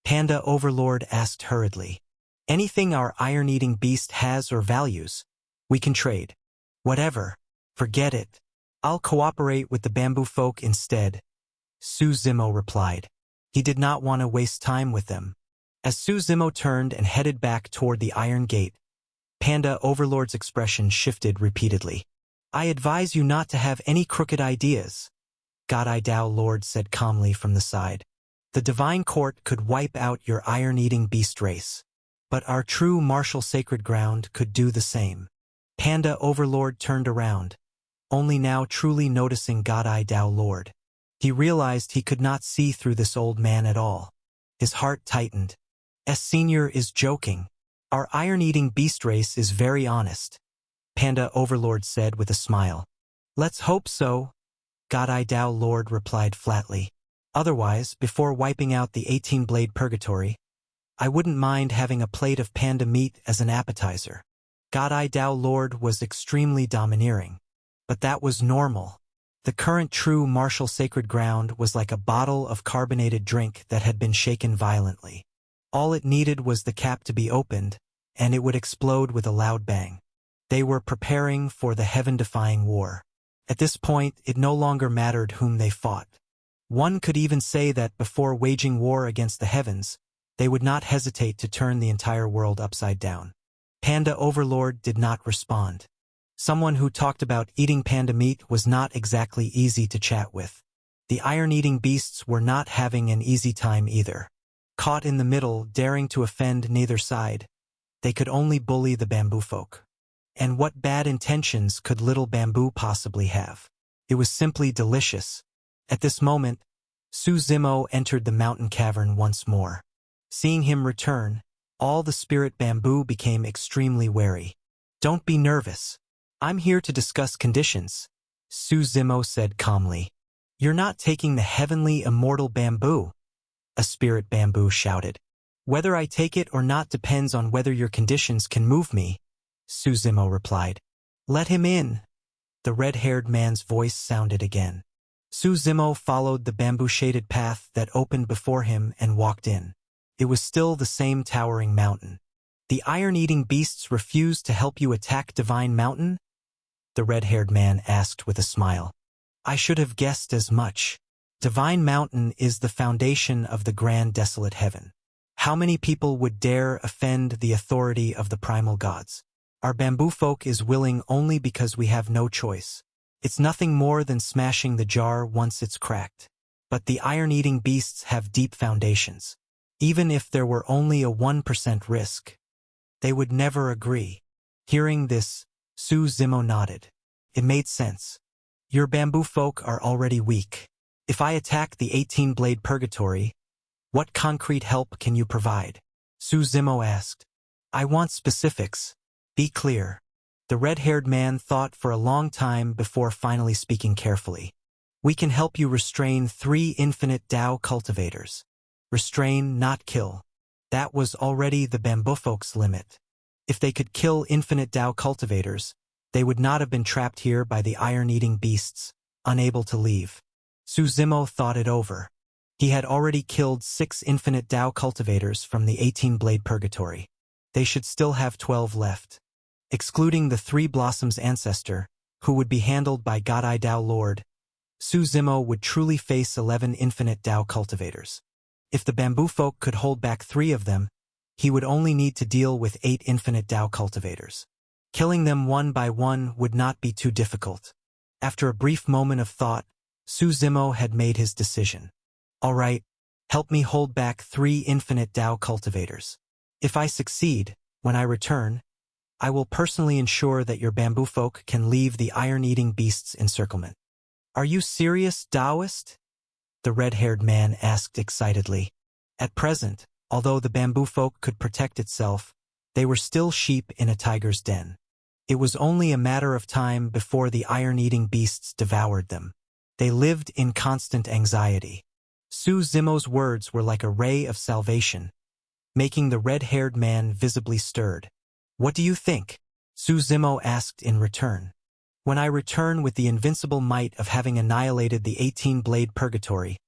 Panda Overlord asked hurriedly. Anything our iron-eating beast has or values, we can trade. Whatever. Forget it. I'll cooperate with the bamboo folk instead, Su Zimo replied. He did not want to waste time with them. As Su Zimo turned and headed back toward the iron gate, Panda Overlord's expression shifted repeatedly. I advise you not to have any crooked ideas, God-I Dao Lord said calmly from the side. The Divine Court could wipe out your iron-eating beast race, but our true martial sacred ground could do the same. Panda Overlord turned around, only now truly noticing God-I Dao Lord. He realized he could not see through this old man at all. His heart tightened. Senior is joking. Our iron-eating beast race is very honest, Panda Overlord said with a smile. Let's hope so, God-I Dao Lord replied flatly. Otherwise, before wiping out the 18-blade purgatory, I wouldn't mind having a plate of panda meat as an appetizer. God-I Dao Lord was extremely domineering. But that was normal. The current true martial sacred ground was like a bottle of carbonated drink that had been shaken violently. All it needed was the cap to be opened, and it would explode with a loud bang. They were preparing for the heaven-defying war. At this point, it no longer mattered whom they fought. One could even say that before waging war against the heavens, they would not hesitate to turn the entire world upside down. Panda Overlord did not respond. Someone who talked about eating panda meat was not exactly easy to chat with. The iron-eating beasts were not having an easy time either. Caught in the middle, daring to offend neither side, they could only bully the bamboo folk. And what bad intentions could little bamboo possibly have? It was simply delicious. At this moment, Su Zimo entered the mountain cavern once more. Seeing him return, all the spirit bamboo became extremely wary. "Don't be nervous. I'm here to discuss conditions," Su Zimo said calmly. "You're not taking the heavenly immortal bamboo," a spirit bamboo shouted. "Whether I take it or not depends on whether your conditions can move me," Su Zimo replied. "Let him in," the red-haired man's voice sounded again. Su Zimo followed the bamboo-shaded path that opened before him and walked in. It was still the same towering mountain. "The iron-eating beasts refused to help you attack Divine Mountain?" the red-haired man asked with a smile. "I should have guessed as much. Divine Mountain is the foundation of the grand desolate heaven. How many people would dare offend the authority of the primal gods? Our bamboo folk is willing only because we have no choice. It's nothing more than smashing the jar once it's cracked. But the iron-eating beasts have deep foundations. Even if there were only a 1% risk, they would never agree." Hearing this, Su Zimo nodded. It made sense. "Your bamboo folk are already weak. If I attack the 18-blade purgatory, what concrete help can you provide?" Su Zimo asked. "I want specifics. Be clear." The red-haired man thought for a long time before finally speaking carefully. "We can help you restrain 3 infinite Tao cultivators. Restrain, not kill. That was already the bamboo folk's limit. If they could kill infinite Tao cultivators, they would not have been trapped here by the iron-eating beasts, unable to leave." Su Zimo thought it over. He had already killed 6 infinite Tao cultivators from the 18-blade purgatory. They should still have 12 left. Excluding the 3 Blossoms ancestor, who would be handled by Godai Tao Lord, Su Zimo would truly face 11 infinite Tao cultivators. If the bamboo folk could hold back 3 of them, he would only need to deal with 8 infinite Tao cultivators. Killing them one by one would not be too difficult. After a brief moment of thought, Su Zimo had made his decision. "All right, help me hold back 3 infinite Tao cultivators. If I succeed, when I return, I will personally ensure that your bamboo folk can leave the iron-eating beast's encirclement." "Are you serious, Taoist?" the red-haired man asked excitedly. At present, although the bamboo folk could protect itself, they were still sheep in a tiger's den. It was only a matter of time before the iron-eating beasts devoured them. They lived in constant anxiety. Su Zimo's words were like a ray of salvation, making the red-haired man visibly stirred. "What do you think?" Su Zimo asked in return. "When I return with the invincible might of having annihilated the 18-blade purgatory,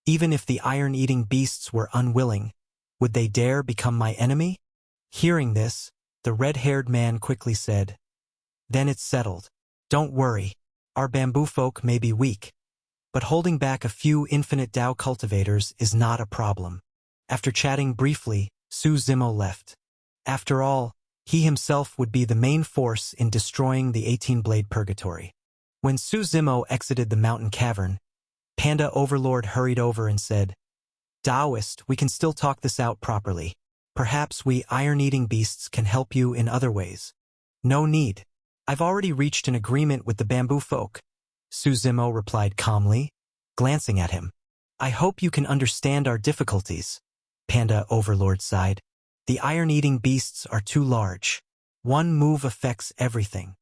even if the iron-eating beasts were unwilling, would they dare become my enemy?" Hearing this, the red-haired man quickly said, "Then it's settled. Don't worry. Our bamboo folk may be weak, but holding back a few infinite Tao cultivators is not a problem." After chatting briefly, Su Zimo left. After all, he himself would be the main force in destroying the 18-blade purgatory. When Su Zimo exited the mountain cavern, Panda Overlord hurried over and said, "Taoist, we can still talk this out properly. Perhaps we iron-eating beasts can help you in other ways." "No need. I've already reached an agreement with the bamboo folk," Su Zimo replied calmly, glancing at him. "I hope you can understand our difficulties," Panda Overlord sighed. "The iron-eating beasts are too large. One move affects everything.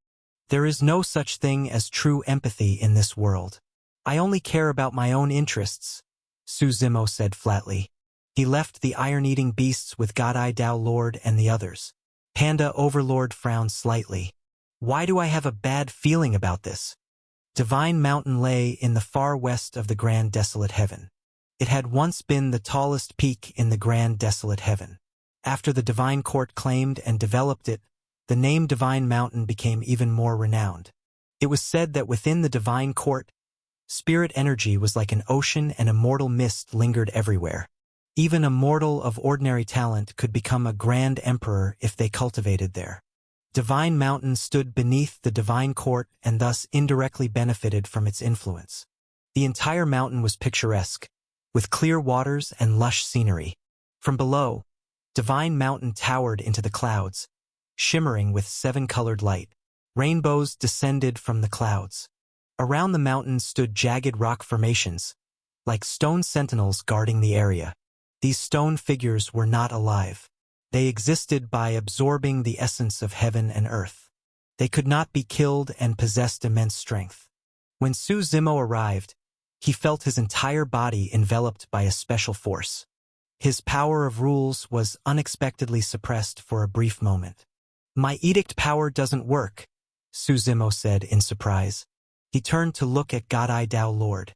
There is no such thing as true empathy in this world. I only care about my own interests," Su Zimo said flatly. He left the iron-eating beasts with Godai Tao Lord and the others. Panda Overlord frowned slightly. "Why do I have a bad feeling about this?" Divine Mountain lay in the far west of the Grand Desolate Heaven. It had once been the tallest peak in the Grand Desolate Heaven. After the Divine Court claimed and developed it, the name Divine Mountain became even more renowned. It was said that within the Divine Court, spirit energy was like an ocean and immortal mist lingered everywhere. Even a mortal of ordinary talent could become a grand emperor if they cultivated there. Divine Mountain stood beneath the divine court and thus indirectly benefited from its influence. The entire mountain was picturesque, with clear waters and lush scenery. From below, Divine Mountain towered into the clouds, shimmering with seven-colored light. Rainbows descended from the clouds. Around the mountain stood jagged rock formations, like stone sentinels guarding the area. These stone figures were not alive. They existed by absorbing the essence of heaven and earth. They could not be killed and possessed immense strength. When Su Zimo arrived, he felt his entire body enveloped by a special force. His power of rules was unexpectedly suppressed for a brief moment. "My edict power doesn't work," Su Zimo said in surprise. He turned to look at Godai Dao Lord.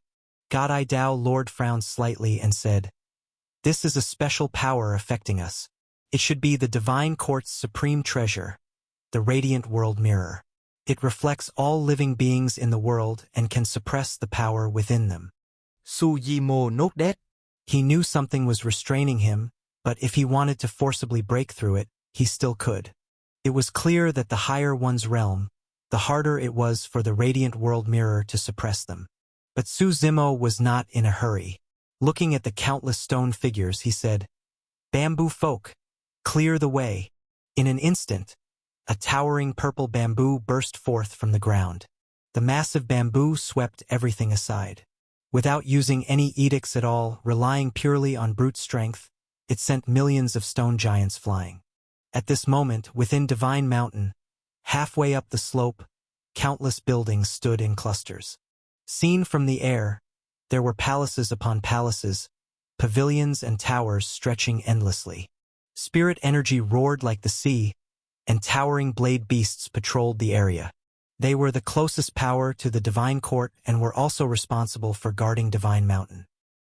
Godai Dao Lord frowned slightly and said, "This is a special power affecting us. It should be the Divine Court's supreme treasure, the Radiant World Mirror. It reflects all living beings in the world and can suppress the power within them." Su Yimo nodded. He knew something was restraining him, but if he wanted to forcibly break through it, he still could. It was clear that the higher one's realm, the harder it was for the Radiant World Mirror to suppress them. But Su Zimo was not in a hurry. Looking at the countless stone figures, he said, "Bamboo folk, clear the way." In an instant, a towering purple bamboo burst forth from the ground. The massive bamboo swept everything aside. Without using any edicts at all, relying purely on brute strength, it sent millions of stone giants flying. At this moment, within Divine Mountain, halfway up the slope, countless buildings stood in clusters. Seen from the air, there were palaces upon palaces, pavilions and towers stretching endlessly. Spirit energy roared like the sea, and towering blade beasts patrolled the area. They were the closest power to the Divine Court and were also responsible for guarding Divine Mountain.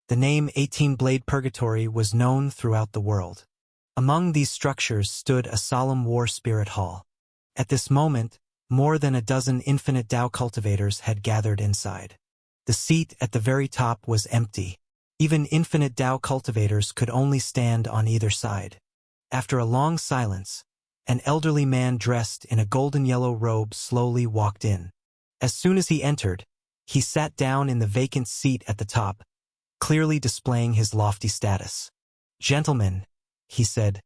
The name 18-Blade Purgatory was known throughout the world. Among these structures stood a solemn war spirit hall. At this moment, more than a dozen infinite Tao cultivators had gathered inside. The seat at the very top was empty. Even infinite Tao cultivators could only stand on either side. After a long silence, an elderly man dressed in a golden yellow robe slowly walked in. As soon as he entered, he sat down in the vacant seat at the top, clearly displaying his lofty status. "Gentlemen," he said,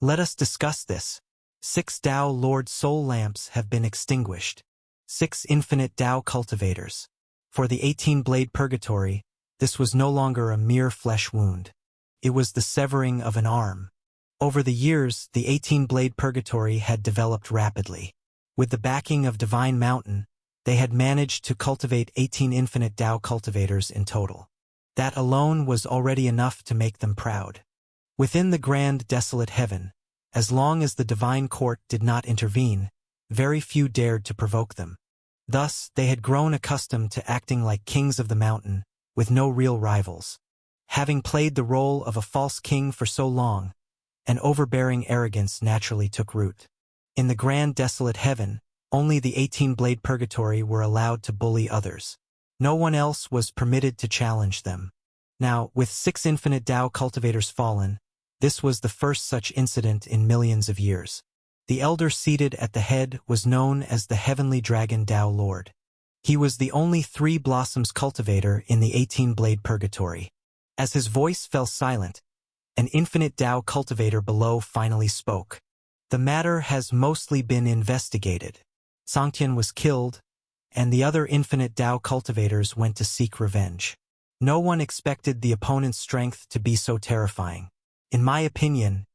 "let us discuss this. 6 Tao Lord Soul lamps have been extinguished. 6 infinite Tao cultivators. For the 18-Blade Purgatory, this was no longer a mere flesh wound. It was the severing of an arm. Over the years, the 18-Blade Purgatory had developed rapidly. With the backing of Divine Mountain, they had managed to cultivate 18 infinite Tao cultivators in total. That alone was already enough to make them proud. Within the grand desolate heaven, as long as the Divine Court did not intervene, very few dared to provoke them. Thus, they had grown accustomed to acting like kings of the mountain, with no real rivals. Having played the role of a false king for so long, an overbearing arrogance naturally took root. In the grand desolate heaven, only the 18-Blade Purgatory were allowed to bully others. No one else was permitted to challenge them. Now, with 6 infinite Tao cultivators fallen, this was the first such incident in millions of years. The elder seated at the head was known as the Heavenly Dragon Tao Lord. He was the only 3 Blossoms cultivator in the 18-Blade Purgatory. As his voice fell silent, an infinite Tao cultivator below finally spoke. "The matter has mostly been investigated. Sangtian was killed, and the other infinite Tao cultivators went to seek revenge. No one expected the opponent's strength to be so terrifying. In my opinion,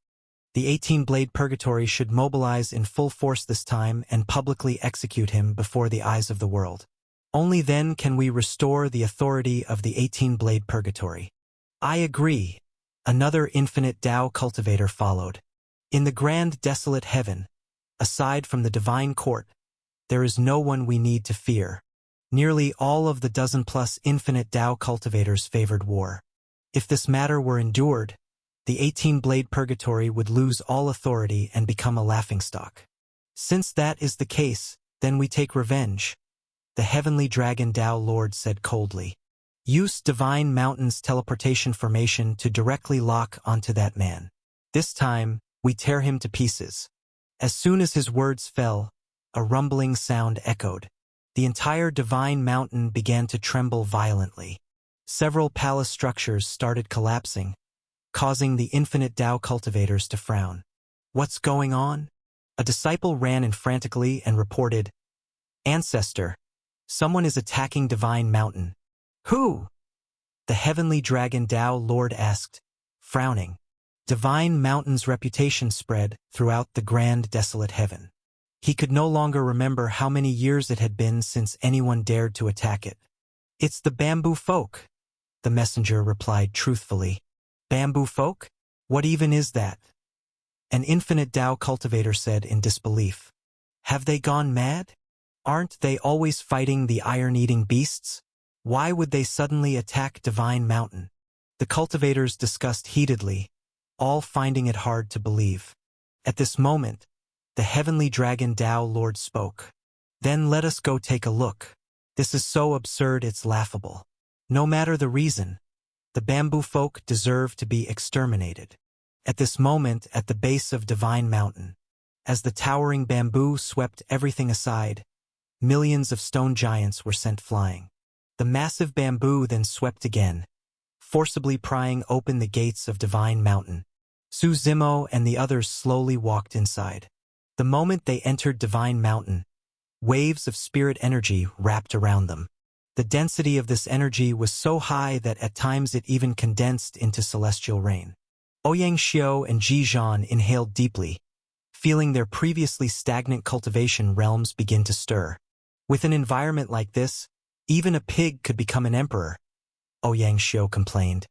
the 18-Blade Purgatory should mobilize in full force this time and publicly execute him before the eyes of the world. Only then can we restore the authority of the 18-Blade Purgatory." "I agree," another infinite Tao cultivator followed. "In the grand desolate heaven, aside from the Divine Court, there is no one we need to fear. Nearly all of the dozen-plus infinite Tao cultivators favored war. If this matter were endured, the 18-Blade Purgatory would lose all authority and become a laughingstock. Since that is the case, then we take revenge," the Heavenly Dragon Tao Lord said coldly. "Use Divine Mountain's teleportation formation to directly lock onto that man. This time, we tear him to pieces." As soon as his words fell, a rumbling sound echoed. The entire divine mountain began to tremble violently. Several palace structures started collapsing, causing the infinite Tao cultivators to frown. What's going on? A disciple ran in frantically and reported, Ancestor, someone is attacking Divine Mountain. Who? The heavenly dragon Tao Lord asked, frowning. Divine Mountain's reputation spread throughout the grand desolate heaven. He could no longer remember how many years it had been since anyone dared to attack it. It's the bamboo folk, the messenger replied truthfully. Bamboo folk? What even is that? An infinite Tao cultivator said in disbelief. Have they gone mad? Aren't they always fighting the iron-eating beasts? Why would they suddenly attack Divine Mountain? The cultivators discussed heatedly, all finding it hard to believe. At this moment, the heavenly dragon Tao Lord spoke. Then let us go take a look. This is so absurd it's laughable. No matter the reason, the bamboo folk deserve to be exterminated. At this moment, at the base of Divine Mountain, as the towering bamboo swept everything aside, millions of stone giants were sent flying. The massive bamboo then swept again, forcibly prying open the gates of Divine Mountain. Su Zimo and the others slowly walked inside. The moment they entered Divine Mountain, waves of spirit energy wrapped around them. The density of this energy was so high that at times it even condensed into celestial rain. Ouyang Xiao and Ji Zhan inhaled deeply, feeling their previously stagnant cultivation realms begin to stir. With an environment like this, even a pig could become an emperor, Ouyang Xiao complained.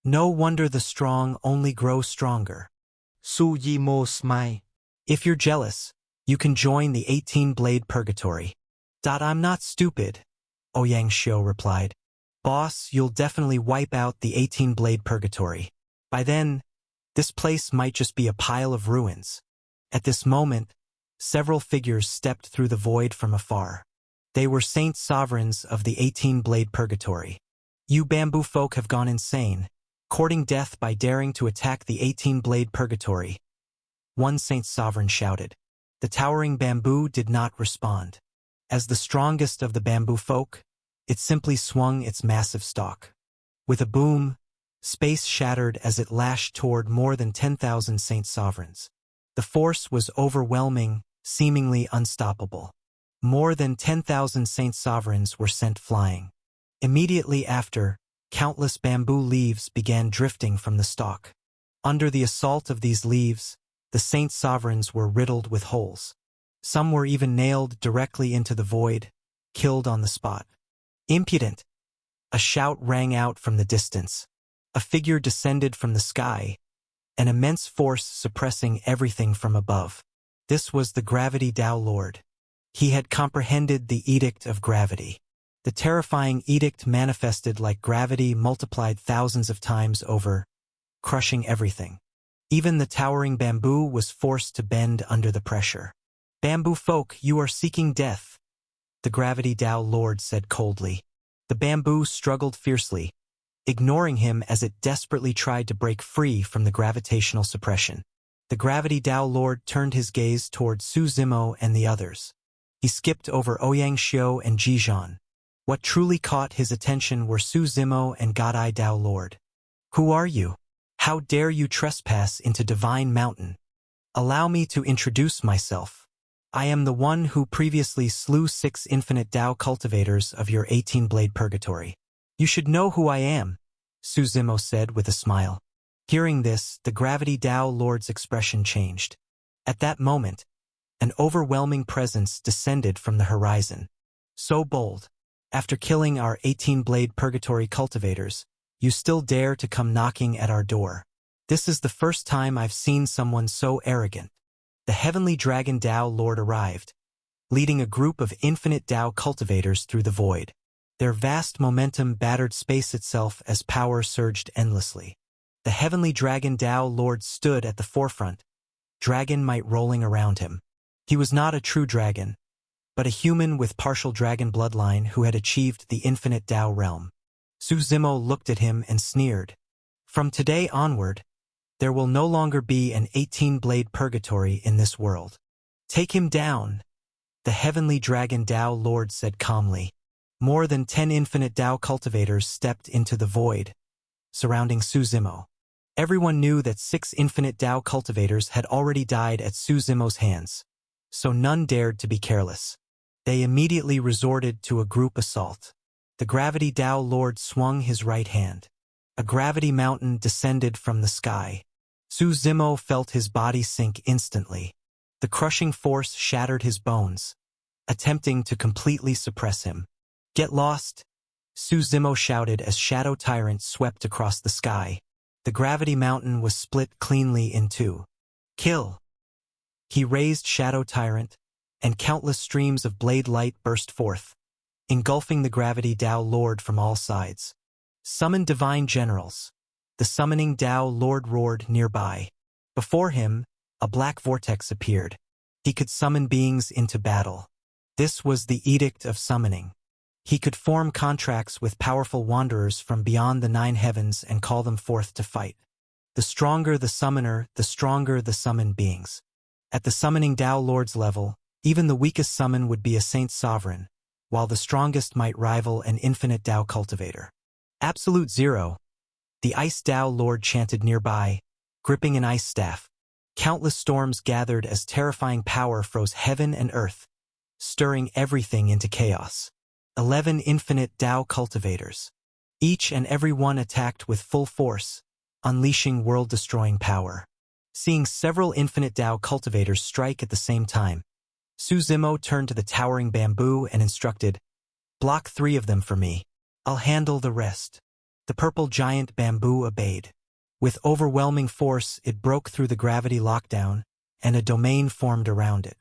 No wonder the strong only grow stronger. Su Yimo smiled. If you're jealous, you can join the 18-blade purgatory. I'm not stupid, Ouyang Xiao replied. Boss, you'll definitely wipe out the 18-blade purgatory. By then, this place might just be a pile of ruins. At this moment, several figures stepped through the void from afar. They were saint sovereigns of the 18-blade purgatory. You bamboo folk have gone insane, courting death by daring to attack the 18-blade purgatory. One saint sovereign shouted. The towering bamboo did not respond. As the strongest of the bamboo folk, it simply swung its massive stalk. With a boom, space shattered as it lashed toward more than 10,000 saint sovereigns. The force was overwhelming, seemingly unstoppable. More than 10,000 saint sovereigns were sent flying. Immediately after, countless bamboo leaves began drifting from the stalk. Under the assault of these leaves, the saint sovereigns were riddled with holes. Some were even nailed directly into the void, killed on the spot. Impudent! A shout rang out from the distance. A figure descended from the sky, an immense force suppressing everything from above. This was the Gravity Tao Lord. He had comprehended the Edict of Gravity. The terrifying edict manifested like gravity multiplied thousands of times over, crushing everything. Even the towering bamboo was forced to bend under the pressure. Bamboo folk, you are seeking death, the Gravity Tao Lord said coldly. The bamboo struggled fiercely, ignoring him as it desperately tried to break free from the gravitational suppression. The Gravity Tao Lord turned his gaze toward Su Zimo and the others. He skipped over Ouyang Xiao and Ji Zhan. What truly caught his attention were Su Zimo and Godai Tao Lord. Who are you? How dare you trespass into Divine Mountain? Allow me to introduce myself. I am the one who previously slew 6 infinite Tao cultivators of your 18-blade purgatory. You should know who I am, Su Zimo said with a smile. Hearing this, the Gravity Tao Lord's expression changed. At that moment, an overwhelming presence descended from the horizon. So bold. After killing our 18-blade purgatory cultivators, you still dare to come knocking at our door. This is the first time I've seen someone so arrogant. The heavenly dragon Tao Lord arrived, leading a group of infinite Tao cultivators through the void. Their vast momentum battered space itself as power surged endlessly. The heavenly dragon Tao Lord stood at the forefront, dragon might rolling around him. He was not a true dragon, but a human with partial dragon bloodline who had achieved the infinite Tao realm. Su Zimo looked at him and sneered. From today onward, there will no longer be an 18-blade purgatory in this world. Take him down, the heavenly dragon Tao Lord said calmly. More than 10 infinite Tao cultivators stepped into the void, surrounding Su Zimo. Everyone knew that 6 infinite Tao cultivators had already died at Su Zimo's hands, so none dared to be careless. They immediately resorted to a group assault. The gravity Tao Lord swung his right hand. A gravity mountain descended from the sky. Su Zimo felt his body sink instantly. The crushing force shattered his bones, attempting to completely suppress him. Get lost, Su Zimo shouted as Shadow Tyrant swept across the sky. The gravity mountain was split cleanly in two. Kill! He raised Shadow Tyrant, and countless streams of blade light burst forth, engulfing the gravity Tao Lord from all sides. Summon divine generals. The summoning Tao Lord roared nearby. Before him, a black vortex appeared. He could summon beings into battle. This was the Edict of Summoning. He could form contracts with powerful wanderers from beyond the 9 heavens and call them forth to fight. The stronger the summoner, the stronger the summoned beings. At the summoning Tao Lord's level, even the weakest summon would be a saint sovereign, while the strongest might rival an infinite Tao cultivator. Absolute Zero. The Ice Tao Lord chanted nearby, gripping an ice staff. Countless storms gathered as terrifying power froze heaven and earth, stirring everything into chaos. 11 infinite Tao cultivators. Each and every one attacked with full force, unleashing world-destroying power. Seeing several infinite Tao cultivators strike at the same time, Su Zimo turned to the towering bamboo and instructed, "Block 3 of them for me. I'll handle the rest." The purple giant bamboo obeyed. With overwhelming force, it broke through the gravity lockdown, and a domain formed around it.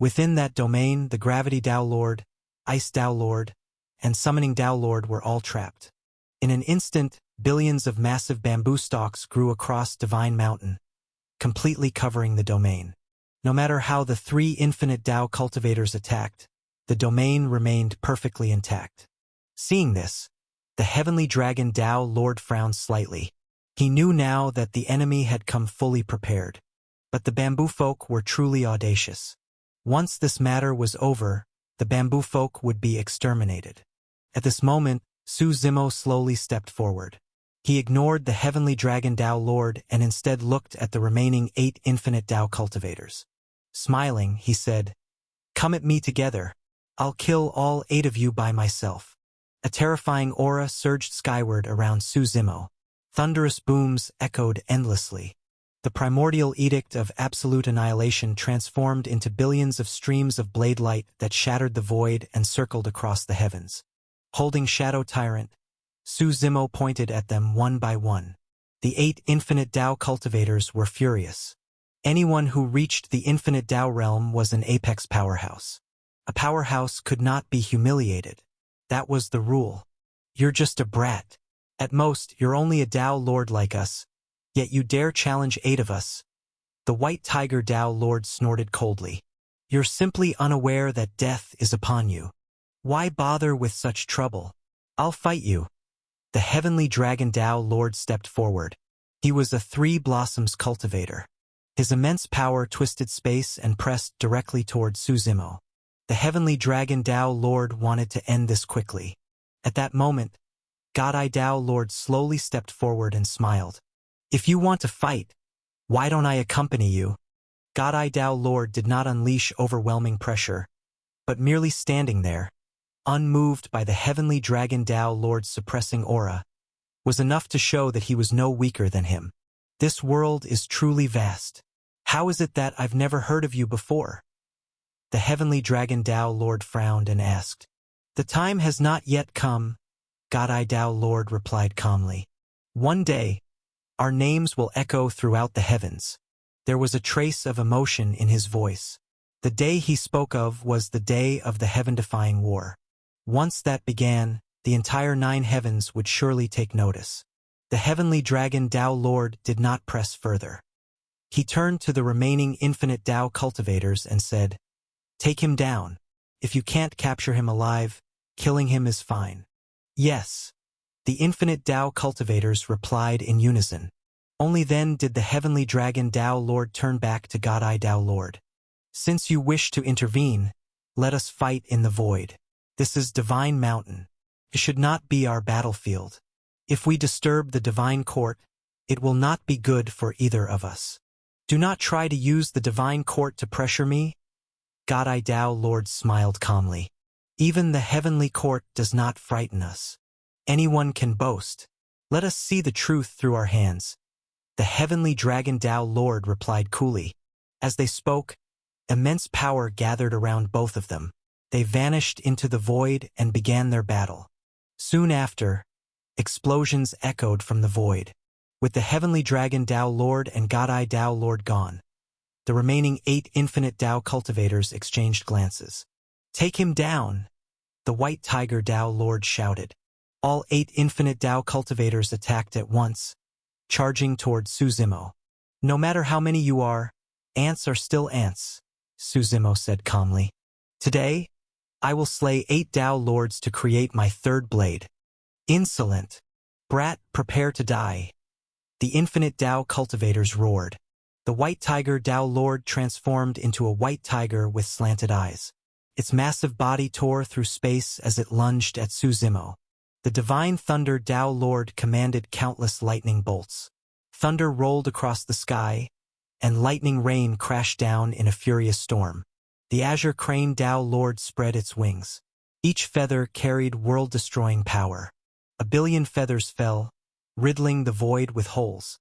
Within that domain, the gravity Tao Lord, Ice Tao Lord, and summoning Tao Lord were all trapped. In an instant, billions of massive bamboo stalks grew across Divine Mountain, completely covering the domain. No matter how the 3 infinite Tao cultivators attacked, the domain remained perfectly intact. Seeing this, the heavenly dragon Tao Lord frowned slightly. He knew now that the enemy had come fully prepared. But the bamboo folk were truly audacious. Once this matter was over, the bamboo folk would be exterminated. At this moment, Su Zimo slowly stepped forward. He ignored the heavenly dragon Tao Lord and instead looked at the remaining 8 infinite Tao cultivators. Smiling, he said, "Come at me together. I'll kill all 8 of you by myself." A terrifying aura surged skyward around Su Zimo. Thunderous booms echoed endlessly. The primordial edict of absolute annihilation transformed into billions of streams of blade light that shattered the void and circled across the heavens. Holding Shadow Tyrant, Su Zimo pointed at them one by one. The 8 infinite Tao cultivators were furious. Anyone who reached the infinite Tao realm was an apex powerhouse. A powerhouse could not be humiliated. That was the rule. You're just a brat. At most, you're only a Tao Lord like us, yet you dare challenge 8 of us. The white tiger Tao Lord snorted coldly. You're simply unaware that death is upon you. Why bother with such trouble? I'll fight you. The heavenly dragon Tao Lord stepped forward. He was a 3 blossoms cultivator. His immense power twisted space and pressed directly toward Su Zimo. The heavenly dragon Tao Lord wanted to end this quickly. At that moment, God-Eye Tao Lord slowly stepped forward and smiled. "If you want to fight, why don't I accompany you?" God-Eye Tao Lord did not unleash overwhelming pressure, but merely standing there, unmoved by the heavenly dragon Tao Lord's suppressing aura, was enough to show that he was no weaker than him. This world is truly vast. How is it that I've never heard of you before? The heavenly dragon Tao Lord frowned and asked. "The time has not yet come," God-Eye Tao Lord replied calmly. "One day, our names will echo throughout the heavens." There was a trace of emotion in his voice. The day he spoke of was the day of the heaven-defying war. Once that began, the entire 9 heavens would surely take notice. The heavenly dragon Tao Lord did not press further. He turned to the remaining infinite Tao cultivators and said, "Take him down. If you can't capture him alive, killing him is fine." "Yes." The infinite Tao cultivators replied in unison. Only then did the heavenly dragon Tao Lord turn back to God-Eye Tao Lord. Since you wish to intervene, let us fight in the void. This is Divine Mountain. It should not be our battlefield. If we disturb the Divine Court, it will not be good for either of us. Do not try to use the Divine Court to pressure me. Godai Dao Lord smiled calmly. Even the Heavenly Court does not frighten us. Anyone can boast. Let us see the truth through our hands. The Heavenly Dragon Dao Lord replied coolly. As they spoke, immense power gathered around both of them. They vanished into the void and began their battle. Soon after, explosions echoed from the void. With the Heavenly Dragon Dao Lord and Godai Dao Lord gone, the remaining 8 infinite Dao cultivators exchanged glances. Take him down, the White Tiger Dao Lord shouted. All 8 infinite Dao cultivators attacked at once, charging toward Su Zimo. No matter how many you are, ants are still ants, Su Zimo said calmly. Today, I will slay 8 Dao Lords to create my 3rd blade. Insolent! Brat, prepare to die. The infinite Dao cultivators roared. The White Tiger Dao Lord transformed into a white tiger with slanted eyes. Its massive body tore through space as it lunged at Su Zimo. The Divine Thunder Dao Lord commanded countless lightning bolts. Thunder rolled across the sky, and lightning rain crashed down in a furious storm. The Azure Crane Dao Lord spread its wings. Each feather carried world-destroying power. 1 billion feathers fell, riddling the void with holes.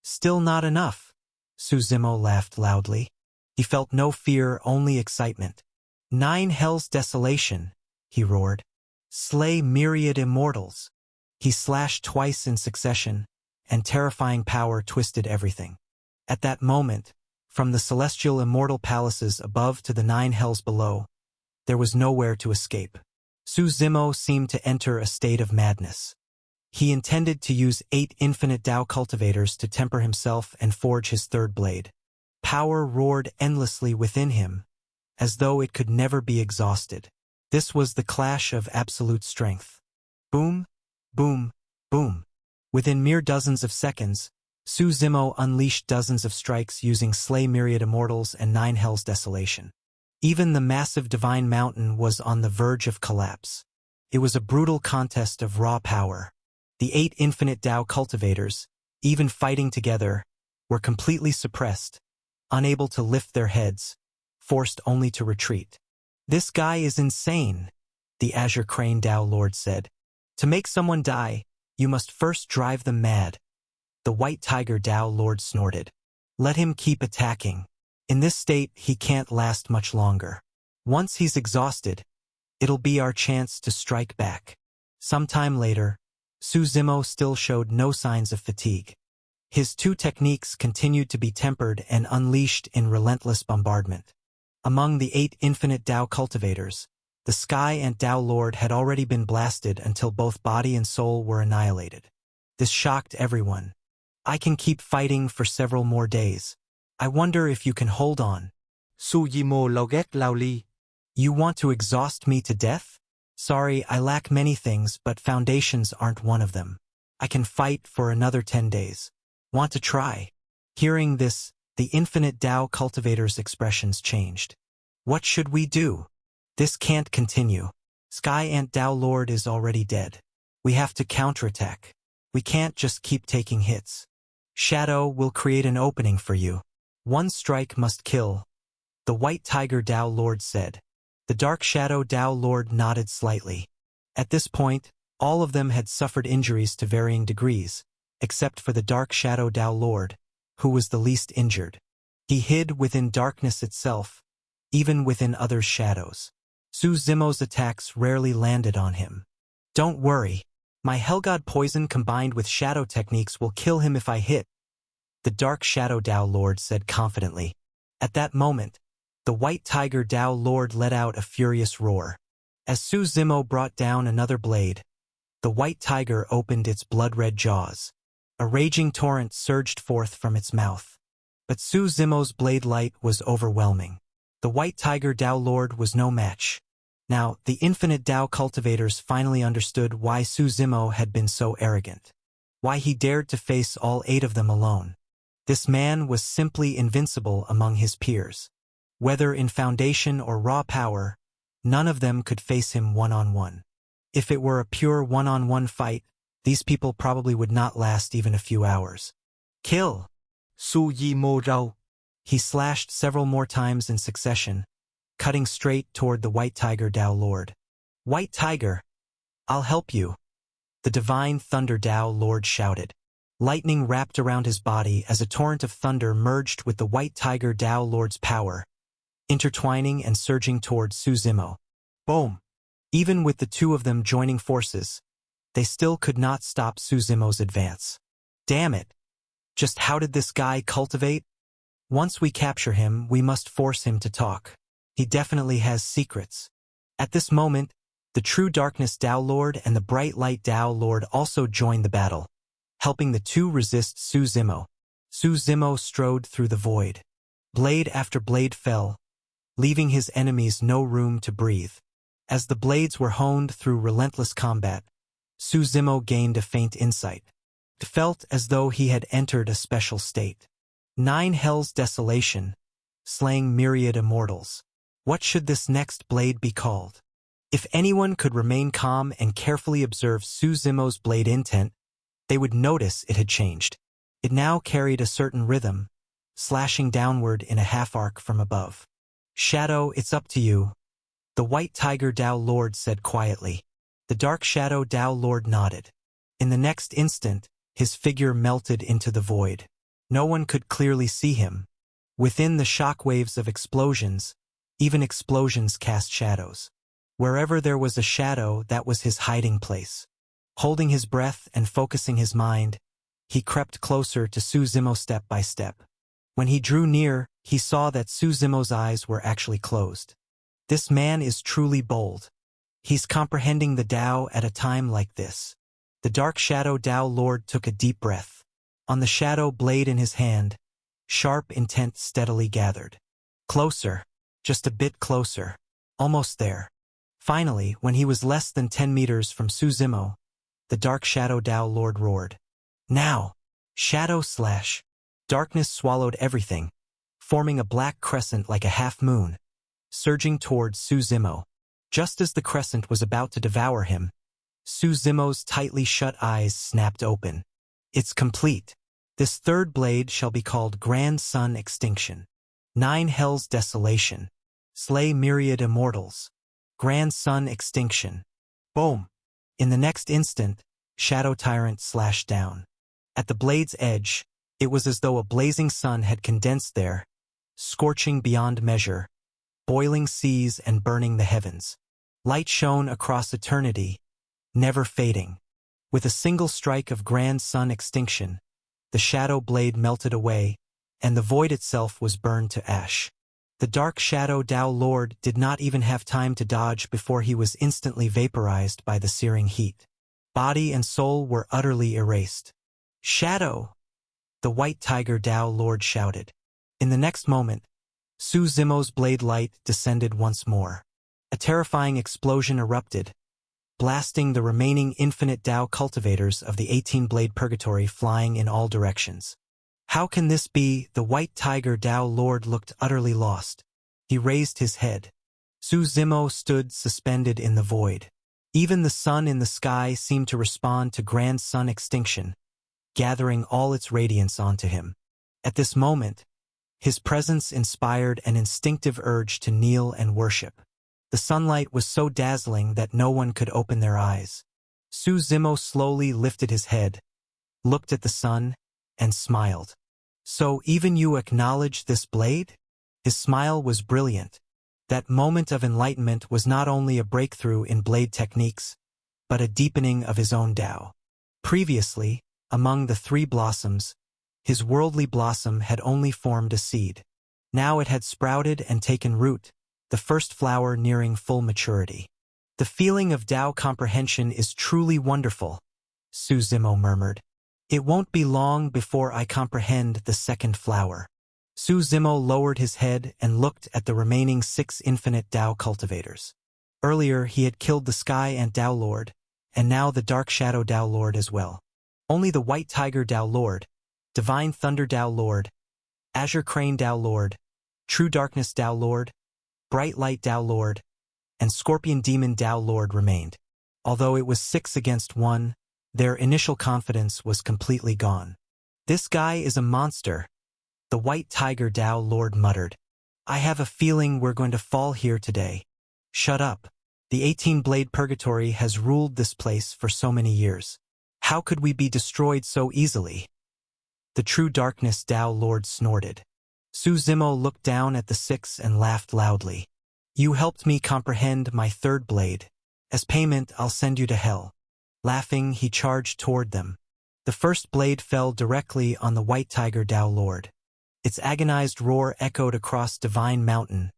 Still not enough, Su Zimo laughed loudly. He felt no fear, only excitement. 9 Hell's Desolation, he roared. Slay myriad immortals. He slashed twice in succession, and terrifying power twisted everything. At that moment, from the celestial immortal palaces above to the 9 hells below, there was nowhere to escape. Su Zimo seemed to enter a state of madness. He intended to use 8 infinite Dao cultivators to temper himself and forge his 3rd blade. Power roared endlessly within him, as though it could never be exhausted. This was the clash of absolute strength. Boom, boom, boom. Within mere dozens of seconds, Su Zimo unleashed dozens of strikes using Slay Myriad Immortals and 9 Hell's Desolation. Even the massive Divine Mountain was on the verge of collapse. It was a brutal contest of raw power. The 8 infinite Dao cultivators, even fighting together, were completely suppressed, unable to lift their heads, forced only to retreat. This guy is insane, the Azure Crane Dao Lord said. To make someone die, you must first drive them mad. The White Tiger Dao Lord snorted. Let him keep attacking. In this state, he can't last much longer. Once he's exhausted, it'll be our chance to strike back. Sometime later, Su Zimo still showed no signs of fatigue. His 2 techniques continued to be tempered and unleashed in relentless bombardment. Among the 8 infinite Dao cultivators, the Sky Ant Dao Lord had already been blasted until both body and soul were annihilated. This shocked everyone. I can keep fighting for several more days. I wonder if you can hold on. Su Zimo lao ghét lao ly. You want to exhaust me to death? Sorry, I lack many things, but foundations aren't one of them. I can fight for another 10 days. Want to try? Hearing this, the infinite Dao cultivator's expressions changed. What should we do? This can't continue. Sky Ant Dao Lord is already dead. We have to counterattack. We can't just keep taking hits. Shadow will create an opening for you. 1 strike must kill, the White Tiger Dao Lord said. The Dark Shadow Dao Lord nodded slightly. At this point, all of them had suffered injuries to varying degrees, except for the Dark Shadow Dao Lord, who was the least injured. He hid within darkness itself, even within others' shadows. Su Zimo's attacks rarely landed on him. Don't worry. My Hellgod poison combined with shadow techniques will kill him if I hit, the Dark Shadow Dao Lord said confidently. At that moment, the White Tiger Dao Lord let out a furious roar. As Su Zimo brought down another blade, the White Tiger opened its blood-red jaws. A raging torrent surged forth from its mouth. But Su Zimo's blade light was overwhelming. The White Tiger Dao Lord was no match. Now, the infinite Dao cultivators finally understood why Su Zimo had been so arrogant. Why he dared to face all 8 of them alone. This man was simply invincible among his peers. Whether in foundation or raw power, none of them could face him one-on-one. If it were a pure one-on-one fight, these people probably would not last even a few hours. Kill! Su Yi Mo Rao. He slashed several more times in succession, cutting straight toward the White Tiger Tao Lord. White Tiger, I'll help you, the divine Thunder Tao Lord shouted. Lightning wrapped around his body as a torrent of thunder merged with the White Tiger Tao Lord's power, intertwining and surging toward Su Zimo. Boom! Even with the two of them joining forces, they still could not stop Su Zimo's advance. Damn it! Just how did this guy cultivate? Once we capture him, we must force him to talk. He definitely has secrets. At this moment, the True Darkness Tao Lord and the Bright Light Tao Lord also joined the battle, helping the two resist Su Zimo. Su Zimo strode through the void. Blade after blade fell, leaving his enemies no room to breathe. As the blades were honed through relentless combat, Su Zimo gained a faint insight. It felt as though he had entered a special state. 9 Hell's Desolation, slaying myriad immortals. What should this next blade be called? If anyone could remain calm and carefully observe Su Zimo's blade intent, they would notice it had changed. It now carried a certain rhythm, slashing downward in a half-arc from above. Shadow, it's up to you, the White Tiger Tao Lord said quietly. The Dark Shadow Tao Lord nodded. In the next instant, his figure melted into the void. No one could clearly see him. Within the shock waves of explosions, even explosions cast shadows. Wherever there was a shadow, that was his hiding place. Holding his breath and focusing his mind, he crept closer to Su Zimo step by step. When he drew near, he saw that Su Zimo's eyes were actually closed. This man is truly bold. He's comprehending the Tao at a time like this. The Dark Shadow Tao Lord took a deep breath. On the shadow blade in his hand, sharp intent steadily gathered. Closer, just a bit closer, almost there. Finally, when he was less than 10 meters from Su Zimo, the Dark Shadow Tao Lord roared. Now! Shadow slash! Darkness swallowed everything, forming a black crescent like a half-moon, surging towards Su Zimo. Just as the crescent was about to devour him, Su Zimo's tightly shut eyes snapped open. It's complete. This third blade shall be called Grand Sun Extinction. 9 Hell's Desolation. Slay myriad immortals. Grand Sun Extinction. Boom! In the next instant, Shadow Tyrant slashed down. At the blade's edge, it was as though a blazing sun had condensed there, scorching beyond measure, boiling seas and burning the heavens. Light shone across eternity, never fading. With a single strike of Grand Sun Extinction, the shadow blade melted away, and the void itself was burned to ash. The Dark Shadow Tao Lord did not even have time to dodge before he was instantly vaporized by the searing heat. Body and soul were utterly erased. Shadow! The White Tiger Tao Lord shouted. In the next moment, Su Zimo's blade light descended once more. A terrifying explosion erupted, blasting the remaining infinite Tao cultivators of the 18-blade purgatory flying in all directions. How can this be? The White Tiger Tao Lord looked utterly lost. He raised his head. Su Zimo stood suspended in the void. Even the sun in the sky seemed to respond to Grand Sun Extinction, gathering all its radiance onto him. At this moment, his presence inspired an instinctive urge to kneel and worship. The sunlight was so dazzling that no one could open their eyes. Su Zimo slowly lifted his head, looked at the sun, and smiled. So even you acknowledge this blade? His smile was brilliant. That moment of enlightenment was not only a breakthrough in blade techniques, but a deepening of his own Tao. Previously, among the 3 blossoms, his worldly blossom had only formed a seed. Now it had sprouted and taken root, the first flower nearing full maturity. The feeling of Tao comprehension is truly wonderful, Su Zimo murmured. It won't be long before I comprehend the second flower. Su Zimo lowered his head and looked at the remaining 6 infinite Tao cultivators. Earlier he had killed the Sky Ant Tao Lord, and now the Dark Shadow Tao Lord as well. Only the White Tiger Tao Lord, Divine Thunder Tao Lord, Azure Crane Tao Lord, True Darkness Tao Lord, Bright Light Tao Lord, and Scorpion Demon Tao Lord remained. Although it was 6 against 1, their initial confidence was completely gone. "This guy is a monster," the White Tiger Tao Lord muttered. "I have a feeling we're going to fall here today." "Shut up. The 18-blade purgatory has ruled this place for so many years. How could we be destroyed so easily?" The True Darkness Tao Lord snorted. Su Zimo looked down at the 6 and laughed loudly. "You helped me comprehend my 3rd blade. As payment, I'll send you to hell." Laughing, he charged toward them. The 1st blade fell directly on the White Tiger Tao Lord. Its agonized roar echoed across Divine Mountain,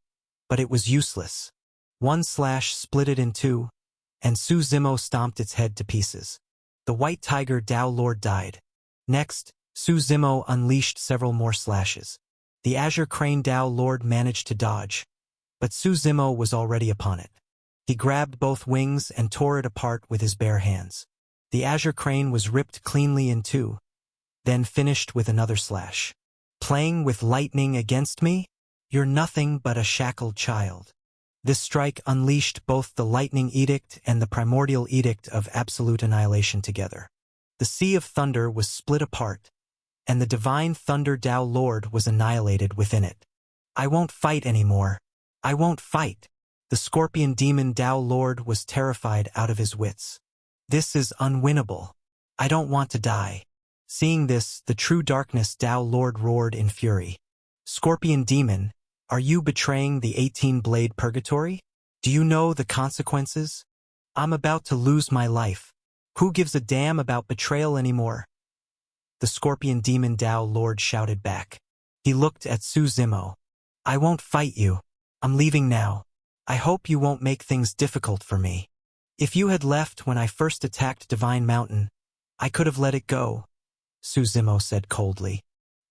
but it was useless. One slash split it in 2, and Su Zimo stomped its head to pieces. The White Tiger Tao Lord died. Next, Su Zimo unleashed several more slashes. The Azure Crane Tao Lord managed to dodge, but Su Zimo was already upon it. He grabbed both wings and tore it apart with his bare hands. The Azure Crane was ripped cleanly in 2, then finished with another slash. "Playing with lightning against me? You're nothing but a shackled child." This strike unleashed both the Lightning Edict and the Primordial Edict of Absolute Annihilation together. The Sea of Thunder was split apart, and the Divine Thunder Tao Lord was annihilated within it. "I won't fight anymore. I won't fight." The Scorpion Demon Tao Lord was terrified out of his wits. "This is unwinnable. I don't want to die." Seeing this, the True Darkness Tao Lord roared in fury. "Scorpion Demon, are you betraying the 18-blade purgatory? Do you know the consequences? I'm about to lose my life. Who gives a damn about betrayal anymore?" The Scorpion Demon Tao Lord shouted back. He looked at Su Zimo. "I won't fight you. I'm leaving now. I hope you won't make things difficult for me. If you had left when I first attacked Divine Mountain, I could have let it go," Su Zimo said coldly.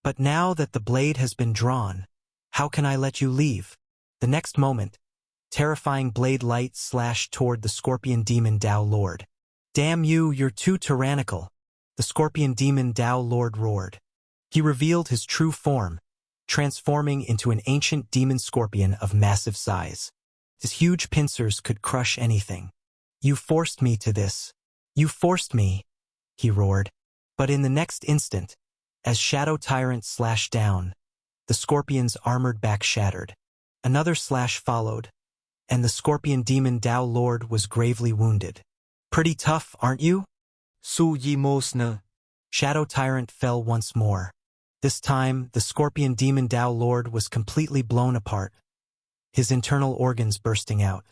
"But now that the blade has been drawn, how can I let you leave?" The next moment, terrifying blade light slashed toward the Scorpion Demon Tao Lord. "Damn you, you're too tyrannical," the Scorpion Demon Tao Lord roared. He revealed his true form, transforming into an ancient demon scorpion of massive size. His huge pincers could crush anything. "You forced me to this. You forced me," he roared. But in the next instant, as Shadow Tyrant slashed down, the Scorpion's armored back shattered. Another slash followed, and the Scorpion Demon Tao Lord was gravely wounded. "Pretty tough, aren't you?" Su Zimo sneered. Shadow Tyrant fell once more. This time, the Scorpion Demon Tao Lord was completely blown apart, his internal organs bursting out.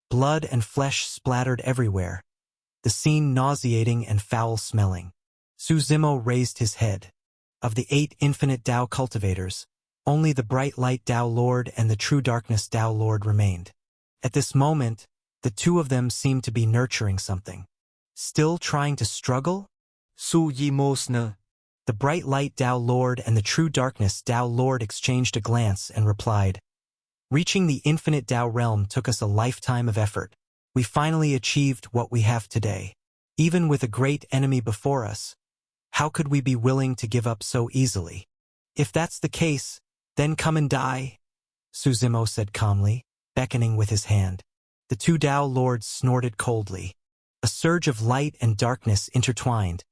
Blood and flesh splattered everywhere, the scene nauseating and foul-smelling. Su Zimo raised his head. Of the 8 infinite Tao cultivators, only the Bright Light Tao Lord and the True Darkness Tao Lord remained. At this moment, the 2 of them seemed to be nurturing something. Still trying to struggle? Su Zimo sneered. The Bright Light Tao Lord and the True Darkness Tao Lord exchanged a glance and replied, "Reaching the infinite Tao realm took us a lifetime of effort. We finally achieved what we have today. Even with a great enemy before us, how could we be willing to give up so easily? If that's the case, then come and die," Su Zimo said calmly, beckoning with his hand. The 2 Tao Lords snorted coldly. A surge of light and darkness intertwined,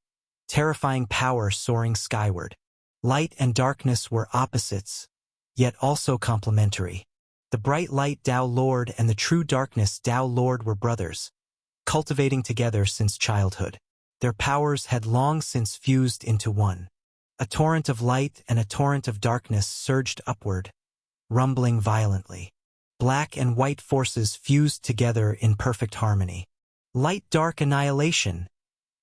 terrifying power soaring skyward. Light and darkness were opposites, yet also complementary. The Bright Light Tao Lord and the True Darkness Tao Lord were brothers, cultivating together since childhood. Their powers had long since fused into one. A torrent of light and a torrent of darkness surged upward, rumbling violently. Black and white forces fused together in perfect harmony. "Light-dark annihilation,"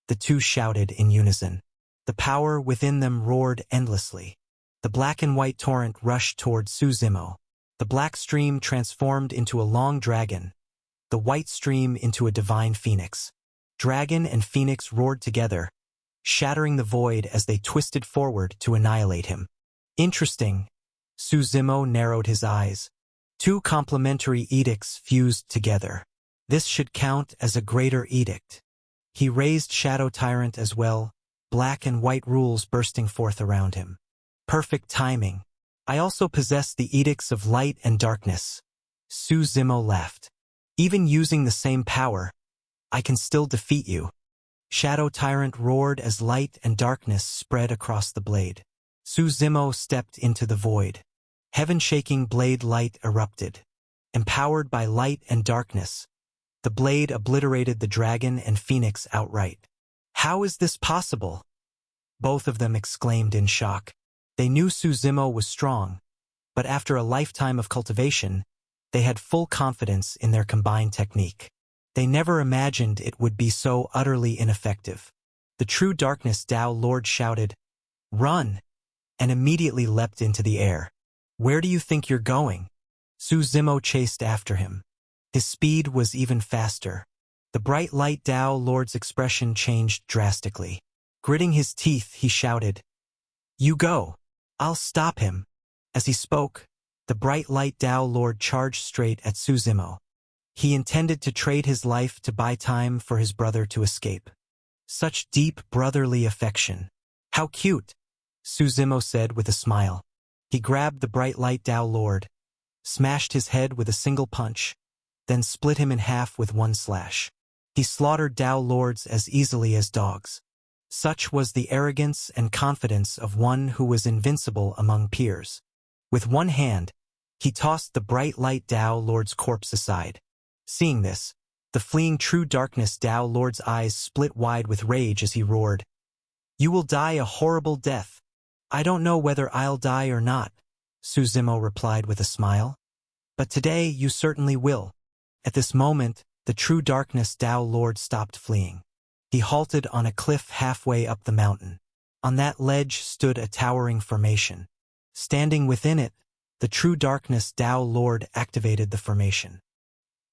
the 2 shouted in unison. The power within them roared endlessly. The black and white torrent rushed toward Su Zimo. The black stream transformed into a long dragon, the white stream into a divine phoenix. Dragon and phoenix roared together, shattering the void as they twisted forward to annihilate him. "Interesting," Su Zimo narrowed his eyes. 2 complementary edicts fused together. This should count as a greater edict. He raised Shadow Tyrant as well, black and white rules bursting forth around him. Perfect timing. I also possess the edicts of light and darkness. Su Zimo laughed. Even using the same power, I can still defeat you. Shadow Tyrant roared as light and darkness spread across the blade. Su Zimo stepped into the void. Heaven-shaking blade light erupted. Empowered by light and darkness, the blade obliterated the dragon and phoenix outright. How is this possible? Both of them exclaimed in shock. They knew Su Zimo was strong, but after a lifetime of cultivation, they had full confidence in their combined technique. They never imagined it would be so utterly ineffective. The true darkness Tao Lord shouted, "Run!" and immediately leapt into the air. Where do you think you're going? Su Zimo chased after him. His speed was even faster. The bright light Tao Lord's expression changed drastically. Gritting his teeth, he shouted, "You go! I'll stop him!" As he spoke, the bright light Tao Lord charged straight at Su Zimo. He intended to trade his life to buy time for his brother to escape. Such deep brotherly affection. How cute, Su Zimo said with a smile. He grabbed the bright light Tao Lord, smashed his head with a single punch, then split him in half with one slash. He slaughtered Tao Lords as easily as dogs. Such was the arrogance and confidence of one who was invincible among peers. With one hand, he tossed the bright light Tao Lord's corpse aside. Seeing this, the fleeing true darkness Tao Lord's eyes split wide with rage as he roared, "You will die a horrible death." "I don't know whether I'll die or not," Su Zimo replied with a smile. "But today you certainly will." At this moment, the true darkness Tao Lord stopped fleeing. He halted on a cliff halfway up the mountain. On that ledge stood a towering formation. Standing within it, the true darkness Tao Lord activated the formation.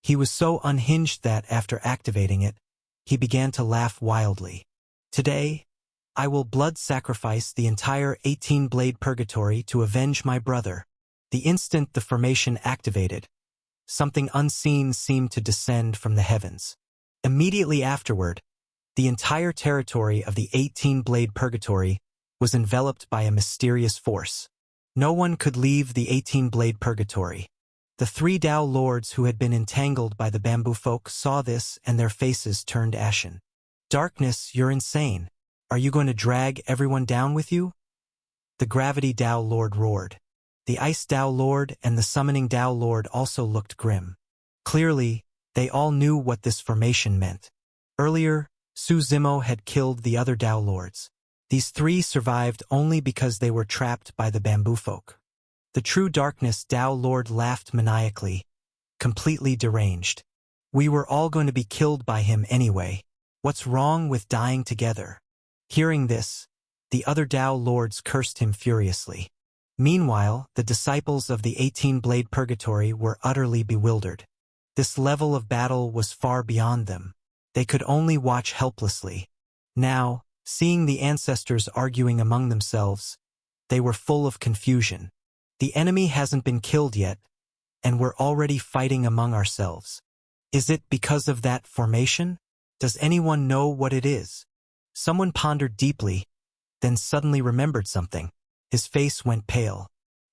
He was so unhinged that, after activating it, he began to laugh wildly. "Today, I will blood sacrifice the entire 18-blade purgatory to avenge my brother." The instant the formation activated, something unseen seemed to descend from the heavens. Immediately afterward, the entire territory of the 18-blade purgatory was enveloped by a mysterious force. No one could leave the 18-blade purgatory. The three Tao Lords who had been entangled by the bamboo folk saw this and their faces turned ashen. "Darkness, you're insane. Are you going to drag everyone down with you?" The Gravity Tao Lord roared. The Ice Tao Lord and the Summoning Tao Lord also looked grim. Clearly, they all knew what this formation meant. Earlier, Su Zimo had killed the other Tao Lords. These three survived only because they were trapped by the bamboo folk. The true darkness Tao Lord laughed maniacally, completely deranged. "We were all going to be killed by him anyway. What's wrong with dying together?" Hearing this, the other Tao Lords cursed him furiously. Meanwhile, the disciples of the 18-blade purgatory were utterly bewildered. This level of battle was far beyond them. They could only watch helplessly. Now, seeing the ancestors arguing among themselves, they were full of confusion. The enemy hasn't been killed yet, and we're already fighting among ourselves. Is it because of that formation? Does anyone know what it is? Someone pondered deeply, then suddenly remembered something. His face went pale.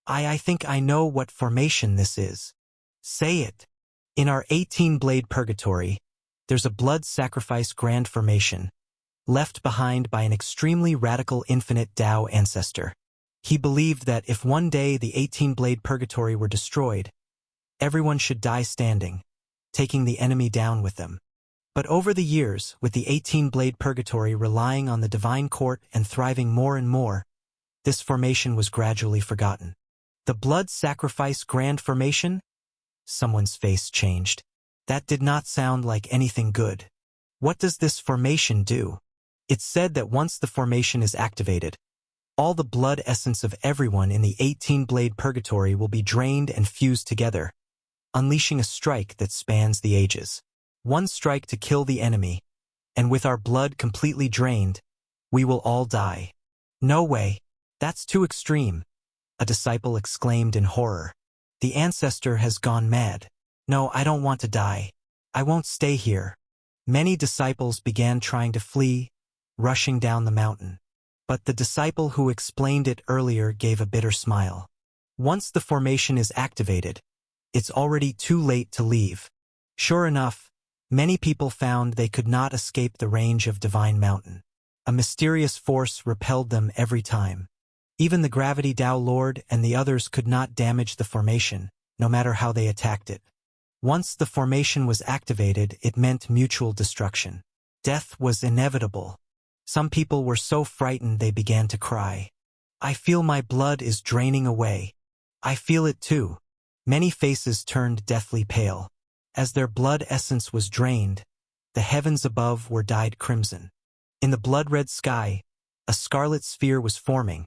I think I know what formation this is." "Say it." "In our 18-blade purgatory, there's a blood sacrifice grand formation, left behind by an extremely radical infinite Tao ancestor. He believed that if one day the 18-blade purgatory were destroyed, everyone should die standing, taking the enemy down with them. But over the years, with the 18-blade purgatory relying on the divine court and thriving more and more, this formation was gradually forgotten." "The blood sacrifice grand formation?" Someone's face changed. That did not sound like anything good. "What does this formation do?" "It's said that once the formation is activated, all the blood essence of everyone in the 18-blade purgatory will be drained and fused together, unleashing a strike that spans the ages. One strike to kill the enemy, and with our blood completely drained, we will all die." "No way. That's too extreme," a disciple exclaimed in horror. "The ancestor has gone mad." "No, I don't want to die. I won't stay here." Many disciples began trying to flee, rushing down the mountain. But the disciple who explained it earlier gave a bitter smile. Once the formation is activated, it's already too late to leave. Sure enough, many people found they could not escape the range of Divine Mountain. A mysterious force repelled them every time. Even the Gravity Tao Lord and the others could not damage the formation, no matter how they attacked it. Once the formation was activated, it meant mutual destruction. Death was inevitable. Some people were so frightened they began to cry. I feel my blood is draining away. I feel it too. Many faces turned deathly pale. As their blood essence was drained, the heavens above were dyed crimson. In the blood-red sky, a scarlet sphere was forming,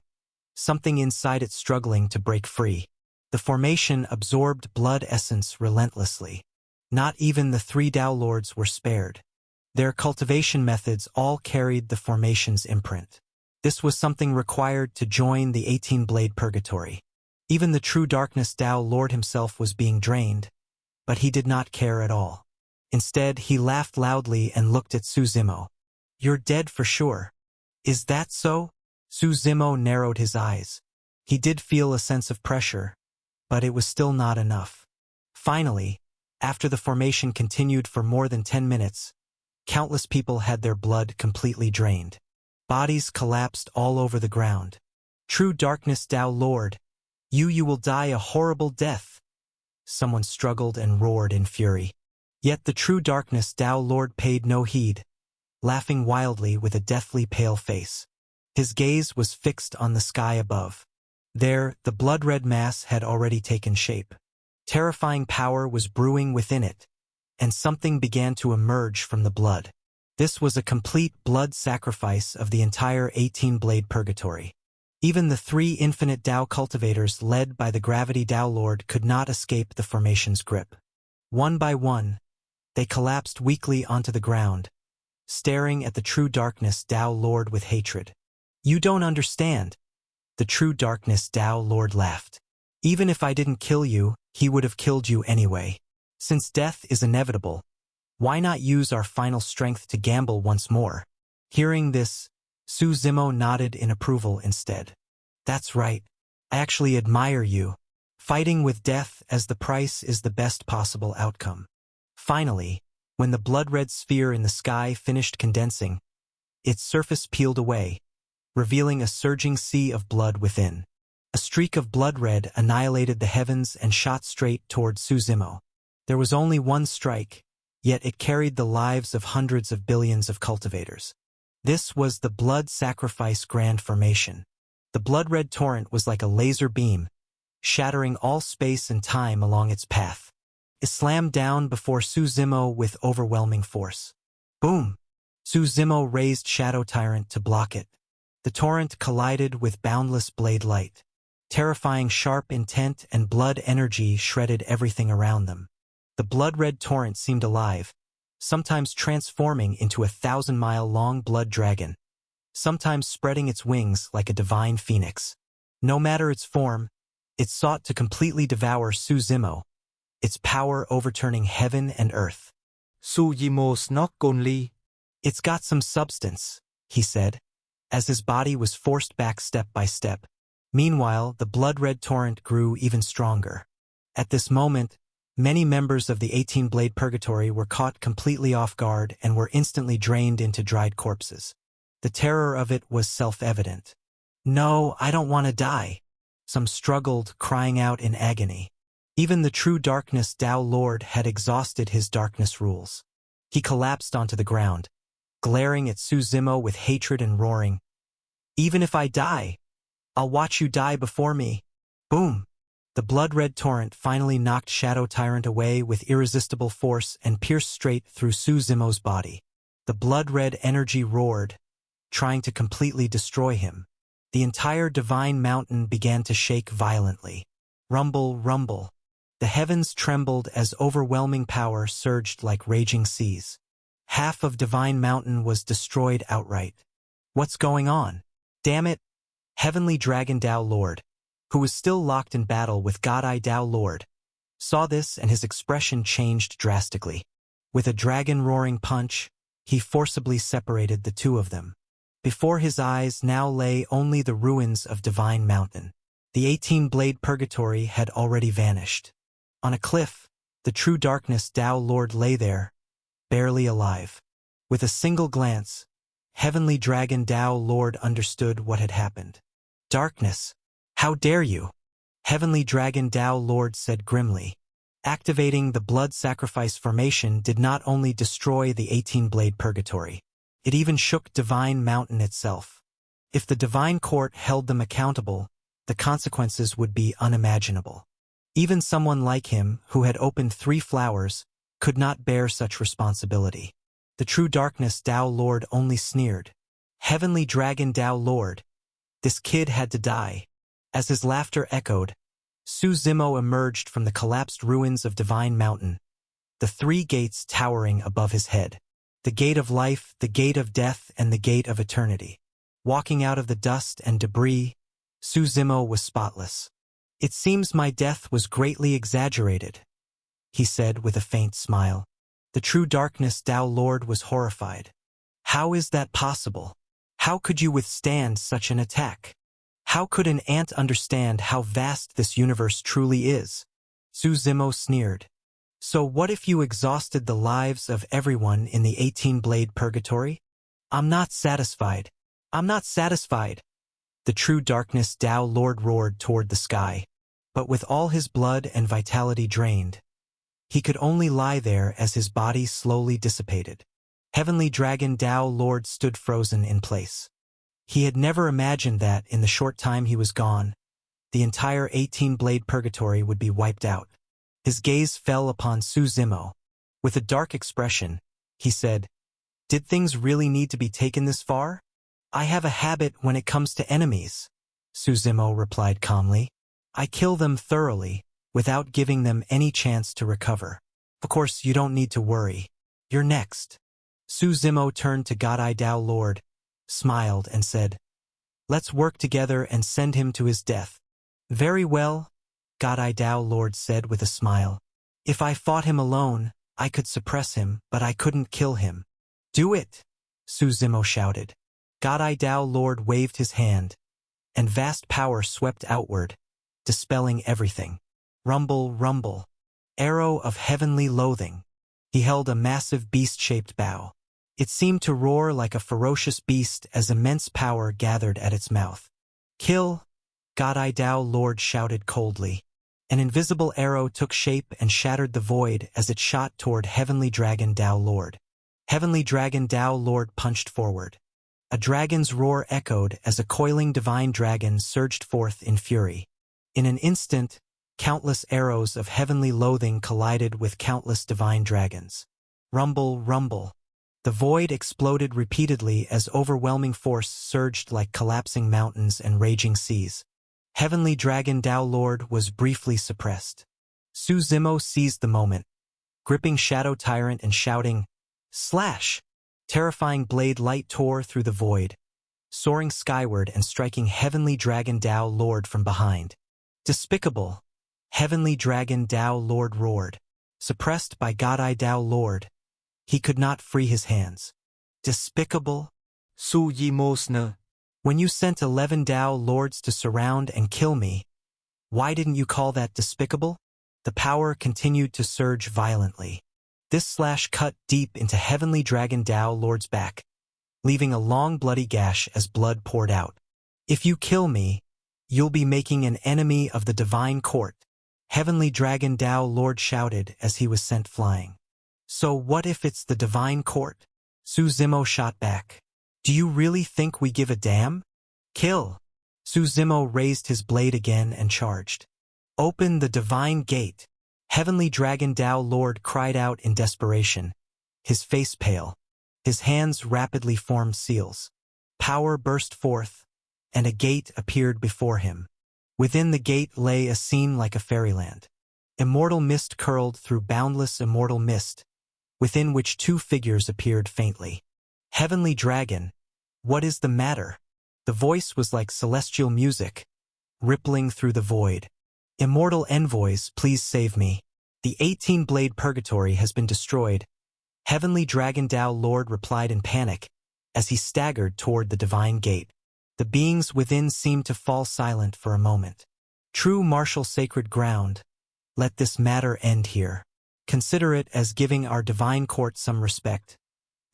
something inside it struggling to break free. The formation absorbed blood essence relentlessly. Not even the 3 Tao Lords were spared. Their cultivation methods all carried the formation's imprint. This was something required to join the 18-blade purgatory. Even the true darkness Tao Lord himself was being drained, but he did not care at all. Instead, he laughed loudly and looked at Su Zimo. You're dead for sure. Is that so? Su Zimo narrowed his eyes. He did feel a sense of pressure, but it was still not enough. Finally, after the formation continued for more than 10 minutes, countless people had their blood completely drained. Bodies collapsed all over the ground. True darkness Tao Lord, you will die a horrible death. Someone struggled and roared in fury. Yet the true darkness Tao Lord paid no heed, laughing wildly with a deathly pale face. His gaze was fixed on the sky above. There, the blood-red mass had already taken shape. Terrifying power was brewing within it, and something began to emerge from the blood. This was a complete blood sacrifice of the entire 18-blade purgatory. Even the 3 infinite Tao cultivators led by the Gravity Tao Lord could not escape the formation's grip. One by one, they collapsed weakly onto the ground, staring at the true darkness Tao Lord with hatred. You don't understand. The true darkness Tao Lord laughed. Even if I didn't kill you, he would have killed you anyway. Since death is inevitable, why not use our final strength to gamble once more? Hearing this, Su Zimo nodded in approval instead. That's right. I actually admire you. Fighting with death as the price is the best possible outcome. Finally, when the blood-red sphere in the sky finished condensing, its surface peeled away, revealing a surging sea of blood within. A streak of blood-red annihilated the heavens and shot straight toward Su Zimo. There was only one strike, yet it carried the lives of hundreds of billions of cultivators. This was the blood sacrifice grand formation. The blood-red torrent was like a laser beam, shattering all space and time along its path. It slammed down before Su Zimo with overwhelming force. Boom! Su Zimo raised Shadow Tyrant to block it. The torrent collided with boundless blade light. Terrifying sharp intent and blood energy shredded everything around them. The blood-red torrent seemed alive, sometimes transforming into a 1,000-mile-long blood dragon, sometimes spreading its wings like a divine phoenix. No matter its form, it sought to completely devour Su Zimo, its power overturning heaven and earth. Su Zimo's not only. It's got some substance, he said, as his body was forced back step by step. Meanwhile, the blood-red torrent grew even stronger. At this moment, many members of the 18-blade purgatory were caught completely off guard and were instantly drained into dried corpses. The terror of it was self-evident. No, I don't want to die. Some struggled, crying out in agony. Even the true darkness Tao Lord had exhausted his darkness rules. He collapsed onto the ground, glaring at Su Zimo with hatred and roaring, "Even if I die, I'll watch you die before me." Boom! The blood-red torrent finally knocked Shadow Tyrant away with irresistible force and pierced straight through Su Zimo's body. The blood-red energy roared, trying to completely destroy him. The entire Divine Mountain began to shake violently. Rumble, rumble. The heavens trembled as overwhelming power surged like raging seas. Half of Divine Mountain was destroyed outright. What's going on? Damn it! Heavenly Dragon Tao Lord, who was still locked in battle with God-Eye Tao Lord, saw this and his expression changed drastically. With a dragon-roaring punch, he forcibly separated the two of them. Before his eyes now lay only the ruins of Divine Mountain. The 18-blade purgatory had already vanished. On a cliff, the true darkness Tao Lord lay there, barely alive. With a single glance, Heavenly Dragon Tao Lord understood what had happened. Darkness, how dare you? Heavenly Dragon Tao Lord said grimly. Activating the blood sacrifice formation did not only destroy the 18-blade purgatory, it even shook Divine Mountain itself. If the Divine Court held them accountable, the consequences would be unimaginable. Even someone like him, who had opened 3 flowers, could not bear such responsibility. The true darkness Tao Lord only sneered. Heavenly Dragon Tao Lord, this kid had to die. As his laughter echoed, Su Zimo emerged from the collapsed ruins of Divine Mountain, the 3 gates towering above his head. The gate of life, the gate of death, and the gate of eternity. Walking out of the dust and debris, Su Zimo was spotless. It seems my death was greatly exaggerated, he said with a faint smile. The true darkness Tao Lord was horrified. How is that possible? How could you withstand such an attack? How could an ant understand how vast this universe truly is? Su Zimo sneered. So what if you exhausted the lives of everyone in the 18-blade purgatory? I'm not satisfied. I'm not satisfied. The true darkness Tao Lord roared toward the sky. But with all his blood and vitality drained, he could only lie there as his body slowly dissipated. Heavenly Dragon Tao Lord stood frozen in place. He had never imagined that, in the short time he was gone, the entire 18-blade purgatory would be wiped out. His gaze fell upon Su Zimo. With a dark expression, he said, "Did things really need to be taken this far? I have a habit when it comes to enemies," Su Zimo replied calmly. "I kill them thoroughly, without giving them any chance to recover. Of course, you don't need to worry. You're next." Su Zimo turned to God-Eye Tao Lord, smiled, and said, "Let's work together and send him to his death." "Very well," God-Eye Tao Lord said with a smile. "If I fought him alone, I could suppress him, but I couldn't kill him." "Do it!" Su Zimo shouted. God-Eye Tao Lord waved his hand, and vast power swept outward, dispelling everything. Rumble, rumble. Arrow of heavenly loathing. He held a massive beast-shaped bow. It seemed to roar like a ferocious beast as immense power gathered at its mouth. "Kill!" God-Eye Tao Lord shouted coldly. An invisible arrow took shape and shattered the void as it shot toward Heavenly Dragon Tao Lord. Heavenly Dragon Tao Lord punched forward. A dragon's roar echoed as a coiling divine dragon surged forth in fury. In an instant, countless arrows of heavenly loathing collided with countless divine dragons. Rumble, rumble. The void exploded repeatedly as overwhelming force surged like collapsing mountains and raging seas. Heavenly Dragon Tao Lord was briefly suppressed. Su Zimo seized the moment, gripping Shadow Tyrant and shouting, "Slash!" Terrifying blade light tore through the void, soaring skyward and striking Heavenly Dragon Tao Lord from behind. "Despicable!" Heavenly Dragon Tao Lord roared. Suppressed by God-Eye Tao Lord, he could not free his hands. "Despicable!" Su Zimo sneered. When you sent 11 Tao Lords to surround and kill me, why didn't you call that despicable? The power continued to surge violently. This slash cut deep into Heavenly Dragon Tao Lord's back, leaving a long bloody gash as blood poured out. "If you kill me, you'll be making an enemy of the Divine Court," Heavenly Dragon Tao Lord shouted as he was sent flying. "So what if it's the Divine Court?" Su Zimo shot back. "Do you really think we give a damn? Kill!" Su Zimo raised his blade again and charged. "Open the Divine Gate!" Heavenly Dragon Tao Lord cried out in desperation, his face pale. His hands rapidly formed seals. Power burst forth, and a gate appeared before him. Within the gate lay a scene like a fairyland. Immortal mist curled through boundless immortal mist, within which 2 figures appeared faintly. "Heavenly Dragon, what is the matter?" The voice was like celestial music, rippling through the void. "Immortal envoys, please save me. The 18-blade purgatory has been destroyed." Heavenly Dragon Tao Lord replied in panic, as he staggered toward the divine gate. The beings within seemed to fall silent for a moment. True martial sacred ground, let this matter end here. Consider it as giving our divine court some respect.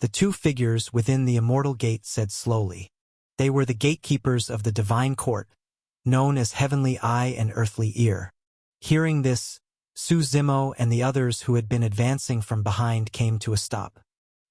The two figures within the immortal gate said slowly. They were the gatekeepers of the divine court, known as Heavenly Eye and Earthly Ear. Hearing this, Su Zimo and the others who had been advancing from behind came to a stop.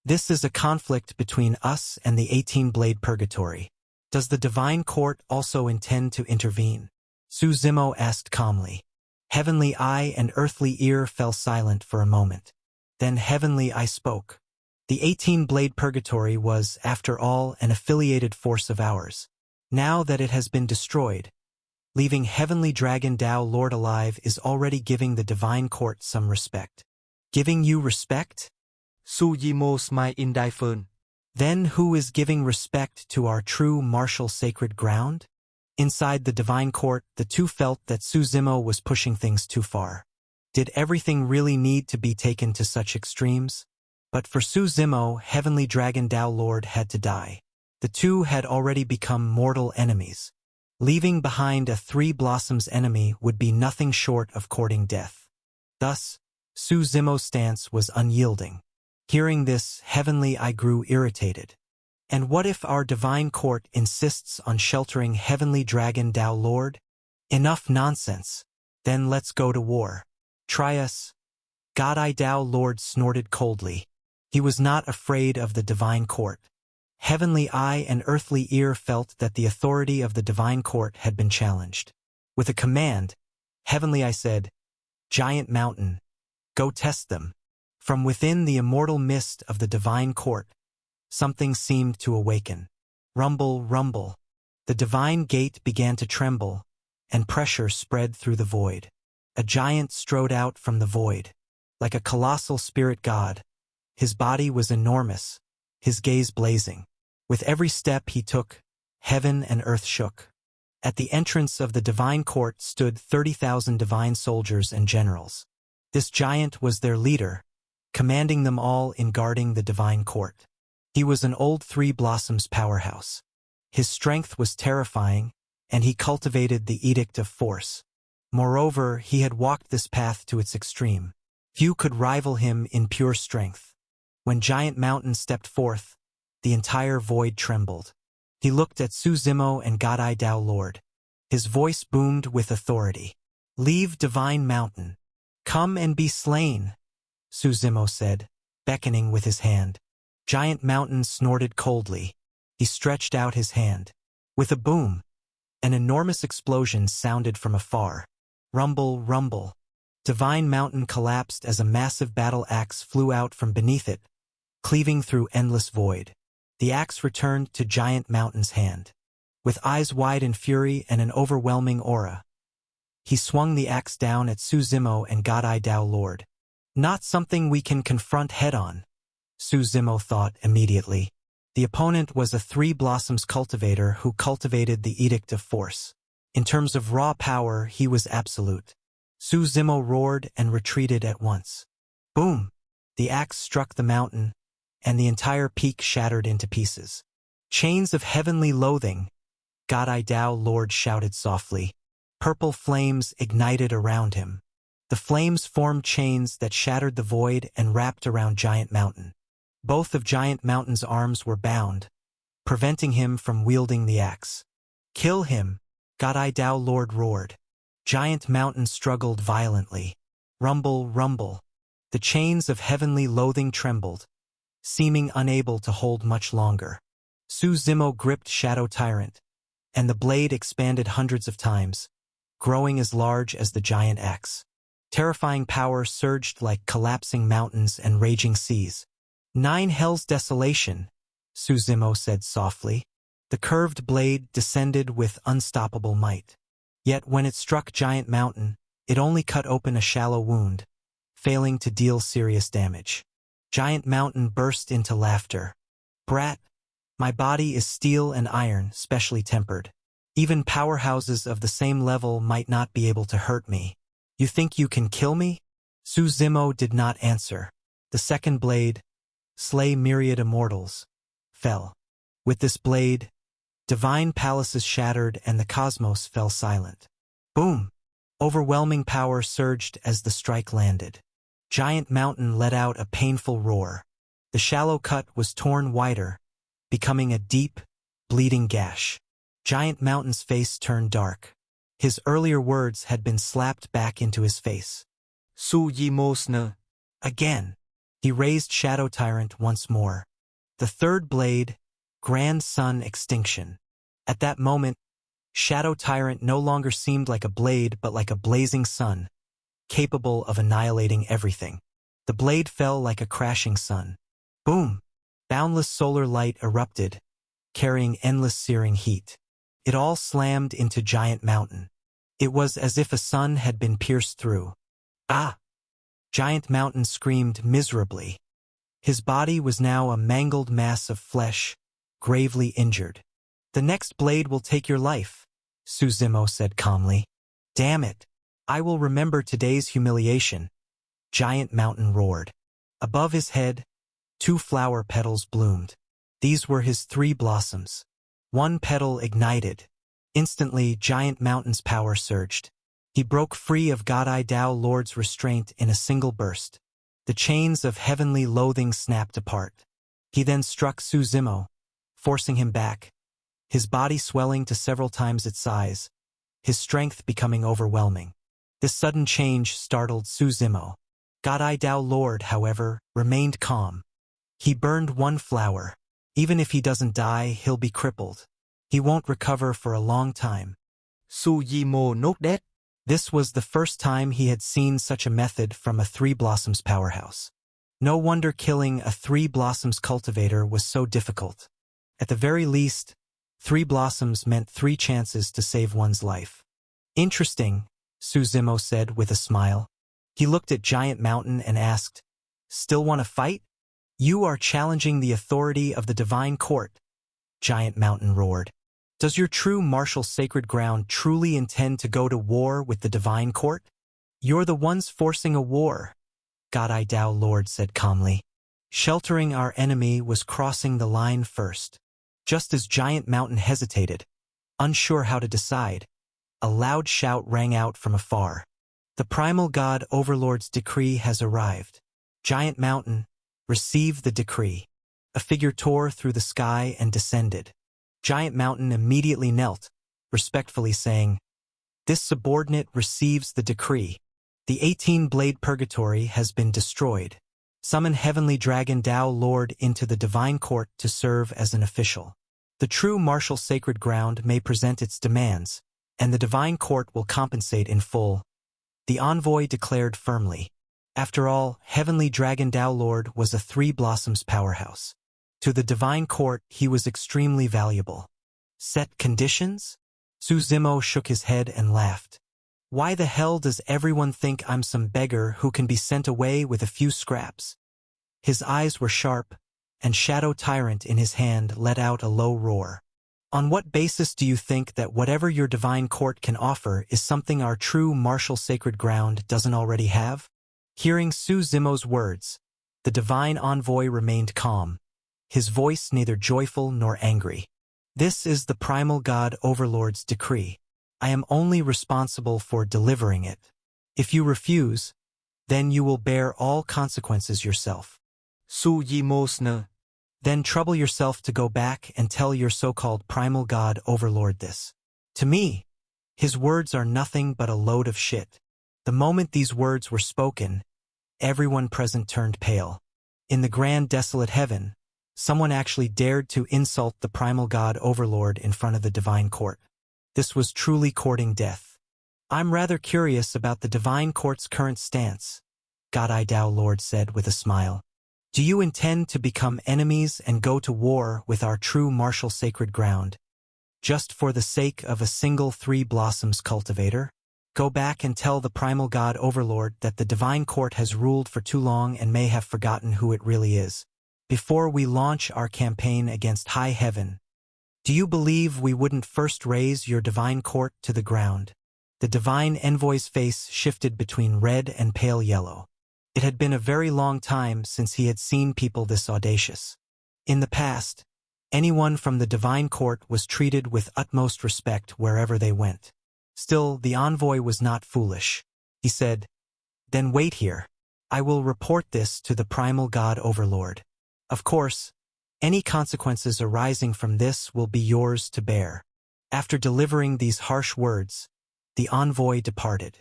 This is a conflict between us and the 18-blade purgatory. Does the divine court also intend to intervene? Su Zimo asked calmly. Heavenly Eye and Earthly Ear fell silent for a moment. Then Heavenly Eye spoke. The 18-blade purgatory was, after all, an affiliated force of ours. Now that it has been destroyed, leaving Heavenly Dragon Tao Lord alive is already giving the divine court some respect. Giving you respect? Su Zimo smiled indifferent. Then who is giving respect to our true martial sacred ground? Inside the divine court, the two felt that Su Zimo was pushing things too far. Did everything really need to be taken to such extremes? But for Su Zimo, Heavenly Dragon Tao Lord had to die. The two had already become mortal enemies. Leaving behind a Three Blossoms enemy would be nothing short of courting death. Thus, Su Zimo's stance was unyielding. Hearing this, Heavenly Eye grew irritated. And what if our divine court insists on sheltering Heavenly Dragon Tao Lord? Enough nonsense. Then let's go to war. Try us. God Eye Tao Lord snorted coldly. He was not afraid of the divine court. Heavenly Eye and Earthly Ear felt that the authority of the divine court had been challenged. With a command, Heavenly Eye said, Giant Mountain, go test them. From within the immortal mist of the divine court, something seemed to awaken. Rumble, rumble. The divine gate began to tremble, and pressure spread through the void. A giant strode out from the void. Like a colossal spirit god, his body was enormous, his gaze blazing. With every step he took, heaven and earth shook. At the entrance of the divine court stood 30,000 divine soldiers and generals. This giant was their leader, commanding them all in guarding the divine court. He was an old Three Blossoms powerhouse. His strength was terrifying, and he cultivated the Edict of Force. Moreover, he had walked this path to its extreme. Few could rival him in pure strength. When Giant Mountain stepped forth, the entire void trembled. He looked at Su Zimo and God Eye Tao Lord. His voice boomed with authority. Leave Divine Mountain. Come and be slain, Su Zimo said, beckoning with his hand. Giant Mountain snorted coldly. He stretched out his hand. With a boom, an enormous explosion sounded from afar. Rumble, rumble. Divine Mountain collapsed as a massive battle axe flew out from beneath it, cleaving through endless void. The axe returned to Giant Mountain's hand. With eyes wide in fury and an overwhelming aura, he swung the axe down at Su Zimo and God Eye Tao Lord. Not something we can confront head-on, Su Zimo thought immediately. The opponent was a Three Blossoms cultivator who cultivated the Edict of Force. In terms of raw power, he was absolute. Su Zimo roared and retreated at once. Boom! The axe struck the mountain, and the entire peak shattered into pieces. Chains of heavenly loathing, God Eye Tao Lord shouted softly. Purple flames ignited around him. The flames formed chains that shattered the void and wrapped around Giant Mountain. Both of Giant Mountain's arms were bound, preventing him from wielding the axe. Kill him, God Eye Tao Lord roared. Giant Mountain struggled violently. Rumble, rumble. The chains of heavenly loathing trembled, seeming unable to hold much longer. Su Zimo gripped Shadow Tyrant, and the blade expanded hundreds of times, growing as large as the giant axe. Terrifying power surged like collapsing mountains and raging seas. Nine Hells Desolation, Su Zimo said softly. The curved blade descended with unstoppable might. Yet when it struck Giant Mountain, it only cut open a shallow wound, failing to deal serious damage. Giant Mountain burst into laughter. Brat, my body is steel and iron, specially tempered. Even powerhouses of the same level might not be able to hurt me. You think you can kill me? Su Zimo did not answer. The second blade, slay myriad immortals, fell. With this blade, divine palaces shattered and the cosmos fell silent. Boom! Overwhelming power surged as the strike landed. Giant Mountain let out a painful roar. The shallow cut was torn wider, becoming a deep, bleeding gash. Giant Mountain's face turned dark. His earlier words had been slapped back into his face. Sujimosner. Again, he raised Shadow Tyrant once more. The third blade, Grand Sun Extinction. At that moment, Shadow Tyrant no longer seemed like a blade but like a blazing sun, capable of annihilating everything. The blade fell like a crashing sun. Boom! Boundless solar light erupted, carrying endless searing heat. It all slammed into Giant Mountain. It was as if a sun had been pierced through. Ah! Giant Mountain screamed miserably. His body was now a mangled mass of flesh, gravely injured. "The next blade will take your life," Suzimo said calmly. "Damn it! I will remember today's humiliation," Giant Mountain roared. Above his head, 2 flower petals bloomed. These were his 3 blossoms. One petal ignited. Instantly, Giant Mountain's power surged. He broke free of Godai Dao Lord's restraint in a single burst. The chains of heavenly loathing snapped apart. He then struck Suzimo, forcing him back, his body swelling to several times its size, his strength becoming overwhelming. This sudden change startled Suzimo. Godai Dao Lord, however, remained calm. He burned 1 flower. Even if he doesn't die, he'll be crippled. He won't recover for a long time. Sujimo not dead. This was the first time he had seen such a method from a 3 Blossoms powerhouse. No wonder killing a 3 Blossoms cultivator was so difficult. At the very least, 3 Blossoms meant 3 chances to save one's life. "Interesting," Suzimo said with a smile. He looked at Giant Mountain and asked, "Still want to fight?" "You are challenging the authority of the Divine Court," Giant Mountain roared. "Does your true martial sacred ground truly intend to go to war with the Divine Court?" "You're the ones forcing a war," Godai Dao Lord said calmly. "Sheltering our enemy was crossing the line first." Just as Giant Mountain hesitated, unsure how to decide, a loud shout rang out from afar. "The Primal God Overlord's decree has arrived. Giant Mountain, receive the decree." A figure tore through the sky and descended. Giant Mountain immediately knelt, respectfully saying, "This subordinate receives the decree. The 18-blade purgatory has been destroyed. Summon Heavenly Dragon Dao Lord into the Divine Court to serve as an official. The true martial sacred ground may present its demands, and the Divine Court will compensate in full," the envoy declared firmly. After all, Heavenly Dragon Dao Lord was a 3 Blossoms powerhouse. To the Divine Court, he was extremely valuable. "Set conditions?" Suzimo shook his head and laughed. "Why the hell does everyone think I'm some beggar who can be sent away with a few scraps?" His eyes were sharp, and Shadow Tyrant in his hand let out a low roar. "On what basis do you think that whatever your Divine Court can offer is something our true martial sacred ground doesn't already have?" Hearing Suzimo's words, the Divine Envoy remained calm, his voice neither joyful nor angry. "This is the Primal God Overlord's decree. I am only responsible for delivering it. If you refuse, then you will bear all consequences yourself. Sujimosner. Then trouble yourself to go back and tell your so-called Primal God Overlord this. To me, his words are nothing but a load of shit." The moment these words were spoken, everyone present turned pale. In the grand desolate heaven, someone actually dared to insult the Primal God Overlord in front of the Divine Court. This was truly courting death. "I'm rather curious about the Divine Court's current stance," Godai Dao Lord said with a smile. "Do you intend to become enemies and go to war with our true martial sacred ground, just for the sake of a single 3 Blossoms cultivator? Go back and tell the Primal God Overlord that the Divine Court has ruled for too long and may have forgotten who it really is. Before we launch our campaign against High Heaven, do you believe we wouldn't first raise your Divine Court to the ground?" The Divine Envoy's face shifted between red and pale yellow. It had been a very long time since he had seen people this audacious. In the past, anyone from the Divine Court was treated with utmost respect wherever they went. Still, the envoy was not foolish. He said, "Then wait here. I will report this to the primal god overlord. Of course, any consequences arising from this will be yours to bear." After delivering these harsh words, the envoy departed.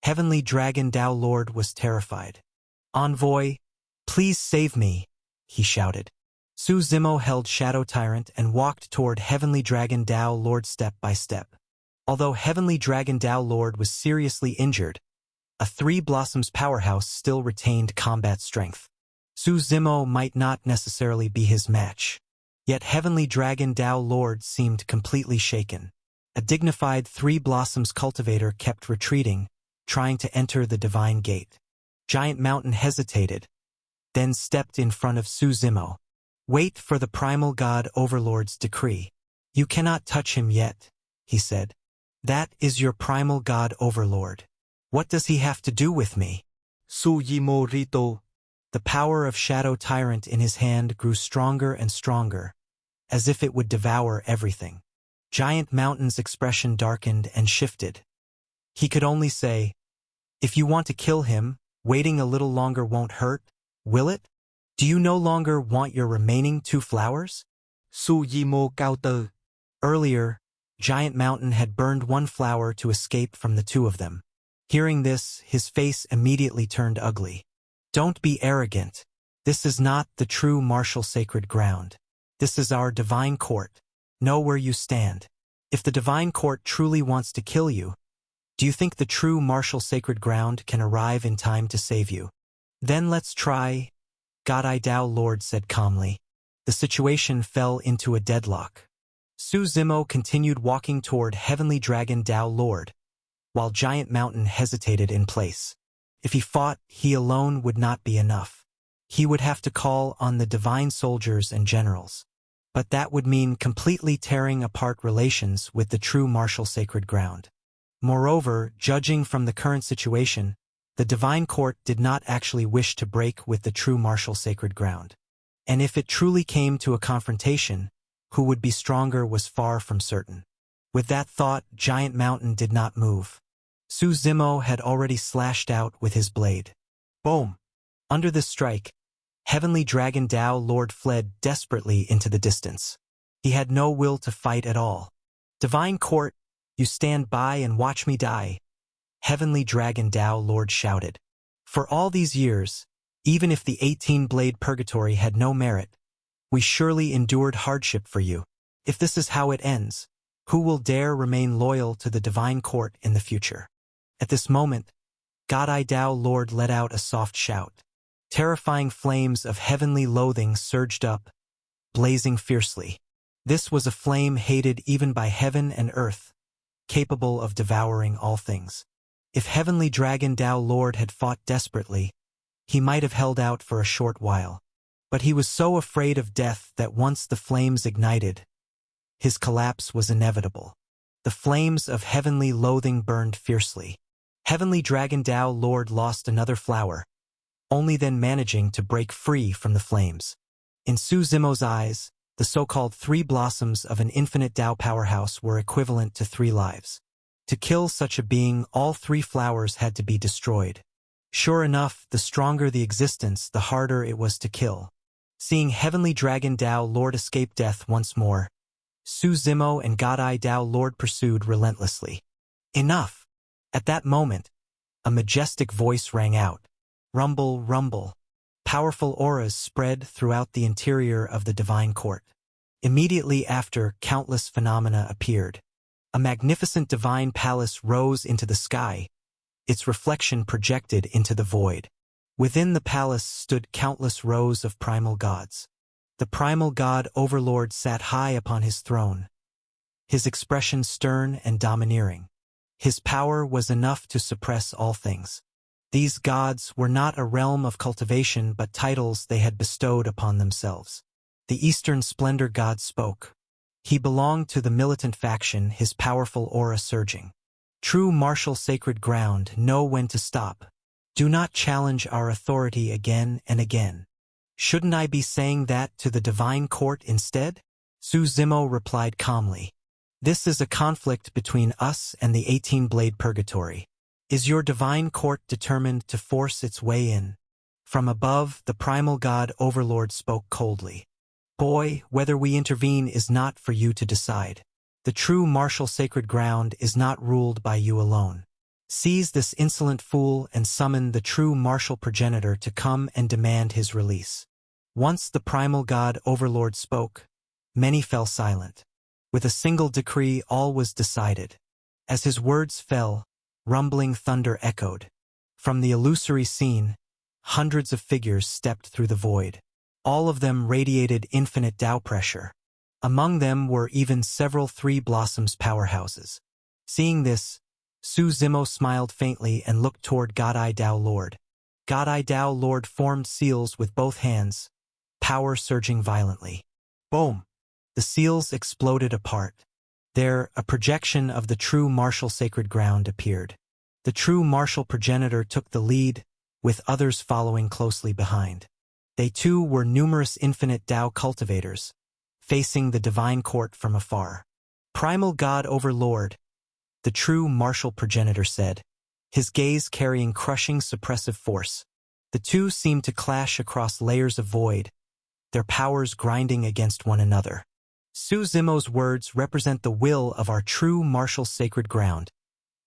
Heavenly Dragon Tao Lord was terrified. "Envoy, please save me," he shouted. Su Zimo held Shadow Tyrant and walked toward Heavenly Dragon Tao Lord step by step. Although Heavenly Dragon Tao Lord was seriously injured, a Three Blossoms powerhouse still retained combat strength. Su Zimo might not necessarily be his match. Yet Heavenly Dragon Tao Lord seemed completely shaken. A dignified Three Blossoms cultivator kept retreating, trying to enter the divine gate. Giant Mountain hesitated, then stepped in front of Su Zimo. "Wait for the primal god overlord's decree. You cannot touch him yet," he said. "That is your primal god overlord. What does he have to do with me?" Su Zimo Rito. The power of Shadow Tyrant in his hand grew stronger and stronger, as if it would devour everything. Giant Mountain's expression darkened and shifted. He could only say, "If you want to kill him, waiting a little longer won't hurt, will it? Do you no longer want your remaining 2 flowers?" Su Zimo counter. Earlier, Giant Mountain had burned 1 flower to escape from the 2 of them. Hearing this, his face immediately turned ugly. "Don't be arrogant. This is not the true martial sacred ground. This is our divine court. Know where you stand. If the divine court truly wants to kill you, do you think the true martial sacred ground can arrive in time to save you? Then let's try," God I Tao Lord said calmly. The situation fell into a deadlock. Su Zimo continued walking toward Heavenly Dragon Tao Lord, while Giant Mountain hesitated in place. If he fought, he alone would not be enough. He would have to call on the divine soldiers and generals. But that would mean completely tearing apart relations with the true martial sacred ground. Moreover, judging from the current situation, the divine court did not actually wish to break with the true martial sacred ground. And if it truly came to a confrontation, who would be stronger was far from certain. With that thought, Giant Mountain did not move. Su Zimo had already slashed out with his blade. Boom! Under this strike, Heavenly Dragon Tao Lord fled desperately into the distance. He had no will to fight at all. "Divine Court, you stand by and watch me die," Heavenly Dragon Tao Lord shouted. "For all these years, even if the 18-blade purgatory had no merit, we surely endured hardship for you. If this is how it ends, who will dare remain loyal to the divine court in the future?" At this moment, God I Tao Lord let out a soft shout. Terrifying flames of heavenly loathing surged up, blazing fiercely. This was a flame hated even by heaven and earth, capable of devouring all things. If Heavenly Dragon Tao Lord had fought desperately, he might have held out for a short while. But he was so afraid of death that once the flames ignited, his collapse was inevitable. The flames of heavenly loathing burned fiercely. Heavenly Dragon Tao Lord lost another flower, only then managing to break free from the flames. In Su Zimo's eyes, the so-called 3 blossoms of an infinite Tao powerhouse were equivalent to 3 lives. To kill such a being, all 3 flowers had to be destroyed. Sure enough, the stronger the existence, the harder it was to kill. Seeing Heavenly Dragon Tao Lord escape death once more, Su Zimo and God I Tao Lord pursued relentlessly. Enough! At that moment, a majestic voice rang out. Rumble, rumble. Powerful auras spread throughout the interior of the divine court. Immediately after, countless phenomena appeared. A magnificent divine palace rose into the sky, its reflection projected into the void. Within the palace stood countless rows of primal gods. The primal god overlord sat high upon his throne, his expression stern and domineering. His power was enough to suppress all things. These gods were not a realm of cultivation but titles they had bestowed upon themselves. The Eastern Splendor God spoke. He belonged to the militant faction, his powerful aura surging. "True martial sacred ground, know when to stop. Do not challenge our authority again and again." "Shouldn't I be saying that to the divine court instead?" Su Zimo replied calmly. This is a conflict between us and the 18-blade purgatory. Is your divine court determined to force its way in? From above, the primal god overlord spoke coldly. Boy, whether we intervene is not for you to decide. The true martial sacred ground is not ruled by you alone. Seize this insolent fool and summon the true martial progenitor to come and demand his release. Once the primal god overlord spoke, many fell silent. With a single decree all was decided. As his words fell, rumbling thunder echoed. From the illusory scene, hundreds of figures stepped through the void. All of them radiated infinite Tao pressure. Among them were even several Three Blossoms powerhouses. Seeing this, Su Zimo smiled faintly and looked toward God-Eye Tao Lord. God-Eye Tao Lord formed seals with both hands, power surging violently. Boom! The seals exploded apart. There, a projection of the true martial sacred ground appeared. The true martial progenitor took the lead, with others following closely behind. They too were numerous infinite Tao cultivators, facing the divine court from afar. Primal God Overlord, the true martial progenitor said, his gaze carrying crushing suppressive force. The two seemed to clash across layers of void, their powers grinding against one another. Su Zimo's words represent the will of our true martial sacred ground,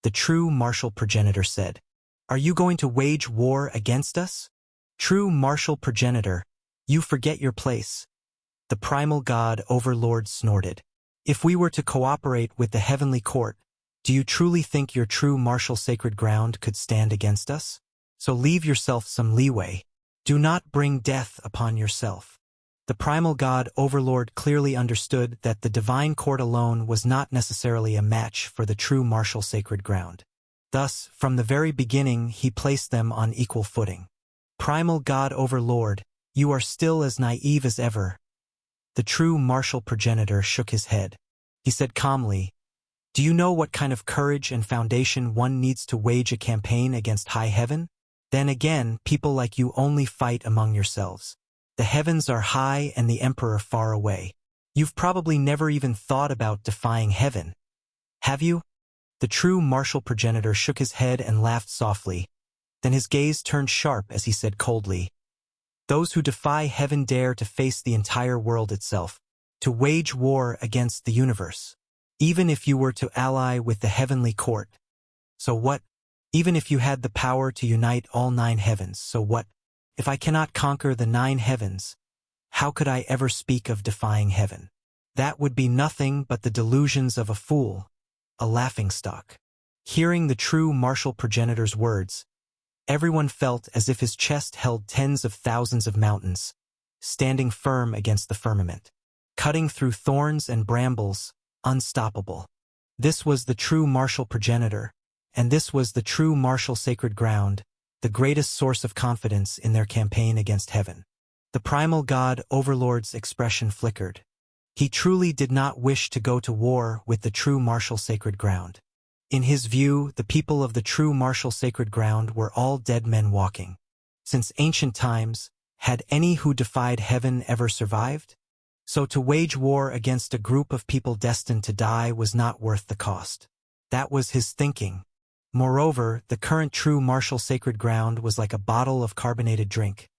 the true martial progenitor said. Are you going to wage war against us? True martial progenitor, you forget your place. The primal god overlord snorted. If we were to cooperate with the heavenly court, do you truly think your true martial sacred ground could stand against us? So leave yourself some leeway. Do not bring death upon yourself. The primal god overlord clearly understood that the divine court alone was not necessarily a match for the true martial sacred ground. Thus, from the very beginning, he placed them on equal footing. Primal god overlord, you are still as naive as ever. The true martial progenitor shook his head. He said calmly, do you know what kind of courage and foundation one needs to wage a campaign against high heaven? Then again, people like you only fight among yourselves. The heavens are high and the emperor far away. You've probably never even thought about defying heaven. Have you? The true martial progenitor shook his head and laughed softly. Then his gaze turned sharp as he said coldly, those who defy heaven dare to face the entire world itself, to wage war against the universe. Even if you were to ally with the heavenly court. So what? Even if you had the power to unite all 9 heavens, so what? If I cannot conquer the 9 heavens, how could I ever speak of defying heaven? That would be nothing but the delusions of a fool, a laughingstock. Hearing the true martial progenitor's words, everyone felt as if his chest held tens of thousands of mountains, standing firm against the firmament, cutting through thorns and brambles, unstoppable. This was the true martial progenitor, and this was the true martial sacred ground, the greatest source of confidence in their campaign against heaven. The primal god overlord's expression flickered. He truly did not wish to go to war with the true martial sacred ground. In his view, the people of the true martial sacred ground were all dead men walking. Since ancient times, had any who defied heaven ever survived? So to wage war against a group of people destined to die was not worth the cost. That was his thinking. Moreover, the current true martial sacred ground was like a bottle of carbonated drink,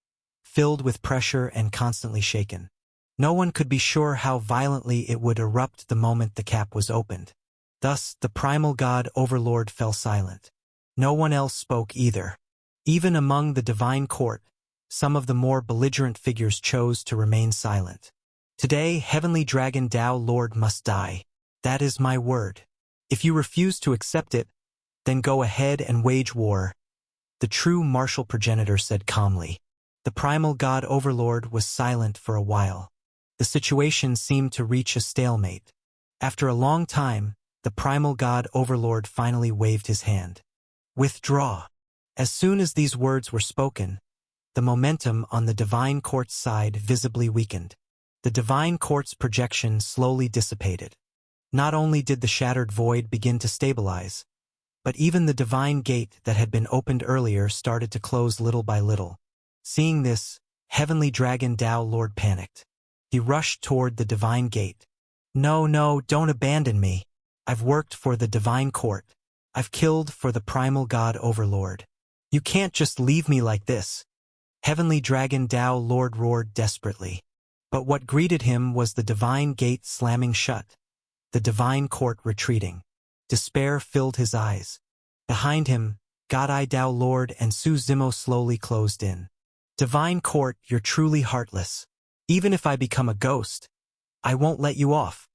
filled with pressure and constantly shaken. No one could be sure how violently it would erupt the moment the cap was opened. Thus, the primal god overlord fell silent. No one else spoke either. Even among the divine court, some of the more belligerent figures chose to remain silent. Today, heavenly dragon Tao Lord must die. That is my word. If you refuse to accept it, then go ahead and wage war. The true martial progenitor said calmly. The primal god overlord was silent for a while. The situation seemed to reach a stalemate. After a long time, the primal god overlord finally waved his hand. Withdraw. As soon as these words were spoken, the momentum on the divine court's side visibly weakened. The divine court's projection slowly dissipated. Not only did the shattered void begin to stabilize, but even the divine gate that had been opened earlier started to close little by little. Seeing this, heavenly dragon Tao Lord panicked. He rushed toward the divine gate, No, no, don't abandon me. I've worked for the divine court. I've killed for the primal god overlord. You can't just leave me like this. Heavenly Dragon Tao Lord roared desperately. But what greeted him was the divine gate slamming shut, the divine court retreating. Despair filled his eyes. Behind him, God Tao Lord and Su Zimo slowly closed in. Divine court, you're truly heartless. Even if I become a ghost, I won't let you off.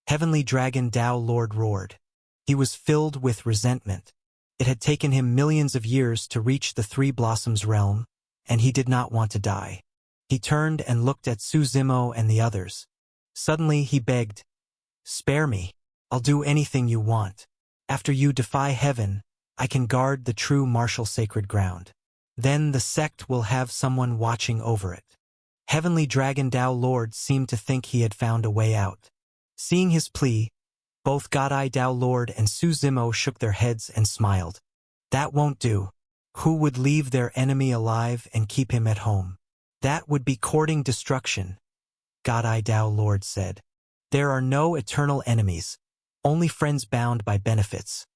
Heavenly Dragon Tao Lord roared. He was filled with resentment. It had taken him millions of years to reach the Three Blossoms realm, and he did not want to die. He turned and looked at Su Zimo and the others. Suddenly he begged, "Spare me. I'll do anything you want. After you defy heaven, I can guard the true martial sacred ground. Then the sect will have someone watching over it." Heavenly Dragon Tao Lord seemed to think he had found a way out. Seeing his plea, both God Tao Lord and Su Zimo shook their heads and smiled. That won't do. Who would leave their enemy alive and keep him at home? That would be courting destruction, God Tao Lord said. There are no eternal enemies, only friends bound by benefits.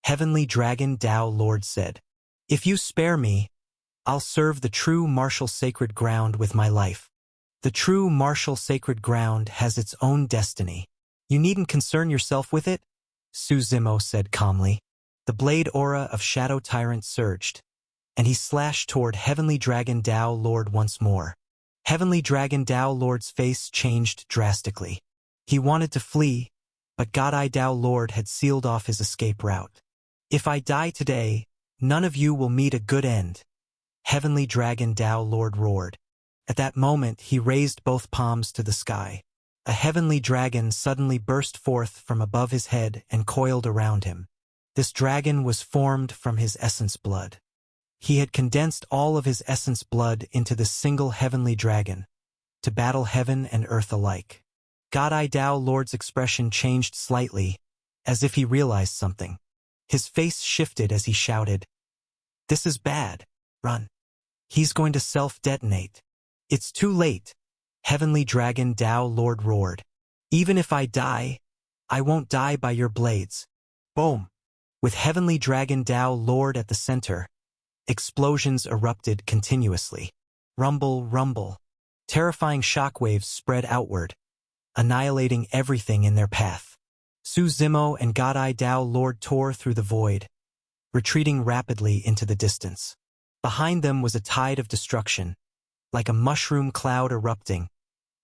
Heavenly Dragon Tao Lord said. If you spare me, I'll serve the true martial sacred ground with my life. The true martial sacred ground has its own destiny. You needn't concern yourself with it, Su Zimo said calmly. The blade aura of Shadow Tyrant surged, and he slashed toward Heavenly Dragon Tao Lord once more. Heavenly Dragon Tao Lord's face changed drastically. He wanted to flee, but God Tao Lord had sealed off his escape route. If I die today, none of you will meet a good end, Heavenly Dragon Tao Lord roared. At that moment he raised both palms to the sky. A heavenly dragon suddenly burst forth from above his head and coiled around him. This dragon was formed from his essence blood. He had condensed all of his essence blood into this single heavenly dragon, to battle heaven and earth alike. God Tao Lord's expression changed slightly, as if he realized something. His face shifted as he shouted, "This is bad. Run. He's going to self-detonate." "It's too late," Heavenly Dragon Tao Lord roared. "Even if I die, I won't die by your blades." Boom! With Heavenly Dragon Tao Lord at the center, explosions erupted continuously. Rumble, rumble. Terrifying shockwaves spread outward, annihilating everything in their path. Su Zimo and God Tao Lord tore through the void, retreating rapidly into the distance. Behind them was a tide of destruction, like a mushroom cloud erupting,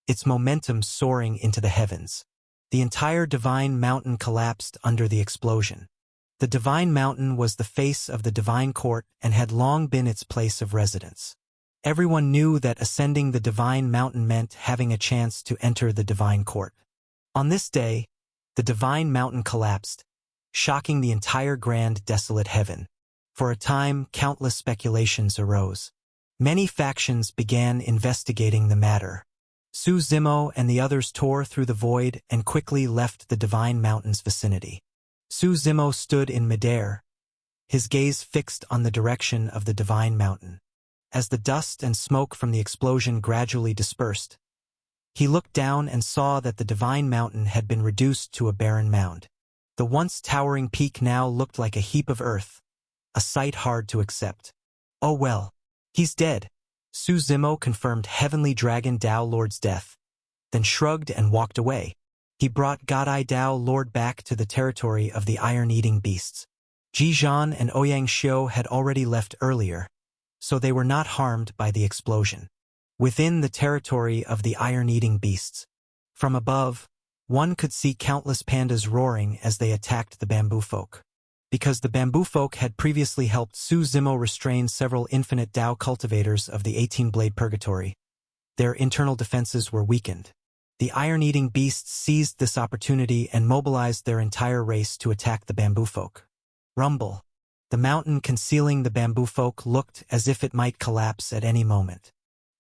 its momentum soaring into the heavens. The entire Divine Mountain collapsed under the explosion. The Divine Mountain was the face of the Divine Court and had long been its place of residence. Everyone knew that ascending the Divine Mountain meant having a chance to enter the Divine Court. On this day, the Divine Mountain collapsed, shocking the entire grand desolate heaven. For a time, countless speculations arose. Many factions began investigating the matter. Su Zimo and the others tore through the void and quickly left the Divine Mountain's vicinity. Su Zimo stood in midair, his gaze fixed on the direction of the Divine Mountain. As the dust and smoke from the explosion gradually dispersed, he looked down and saw that the Divine Mountain had been reduced to a barren mound. The once towering peak now looked like a heap of earth, a sight hard to accept. "Oh well, he's dead," Su Zimo confirmed Heavenly Dragon Tao Lord's death, then shrugged and walked away. He brought God Tao Lord back to the territory of the iron-eating beasts. Ji Zhan and Ouyang Xiu had already left earlier, so they were not harmed by the explosion. Within the territory of the iron-eating beasts, from above, one could see countless pandas roaring as they attacked the bamboo folk. Because the bamboo folk had previously helped Su Zimo restrain several infinite Tao cultivators of the 18-blade purgatory, their internal defenses were weakened. The iron-eating beasts seized this opportunity and mobilized their entire race to attack the bamboo folk. Rumble. The mountain concealing the bamboo folk looked as if it might collapse at any moment.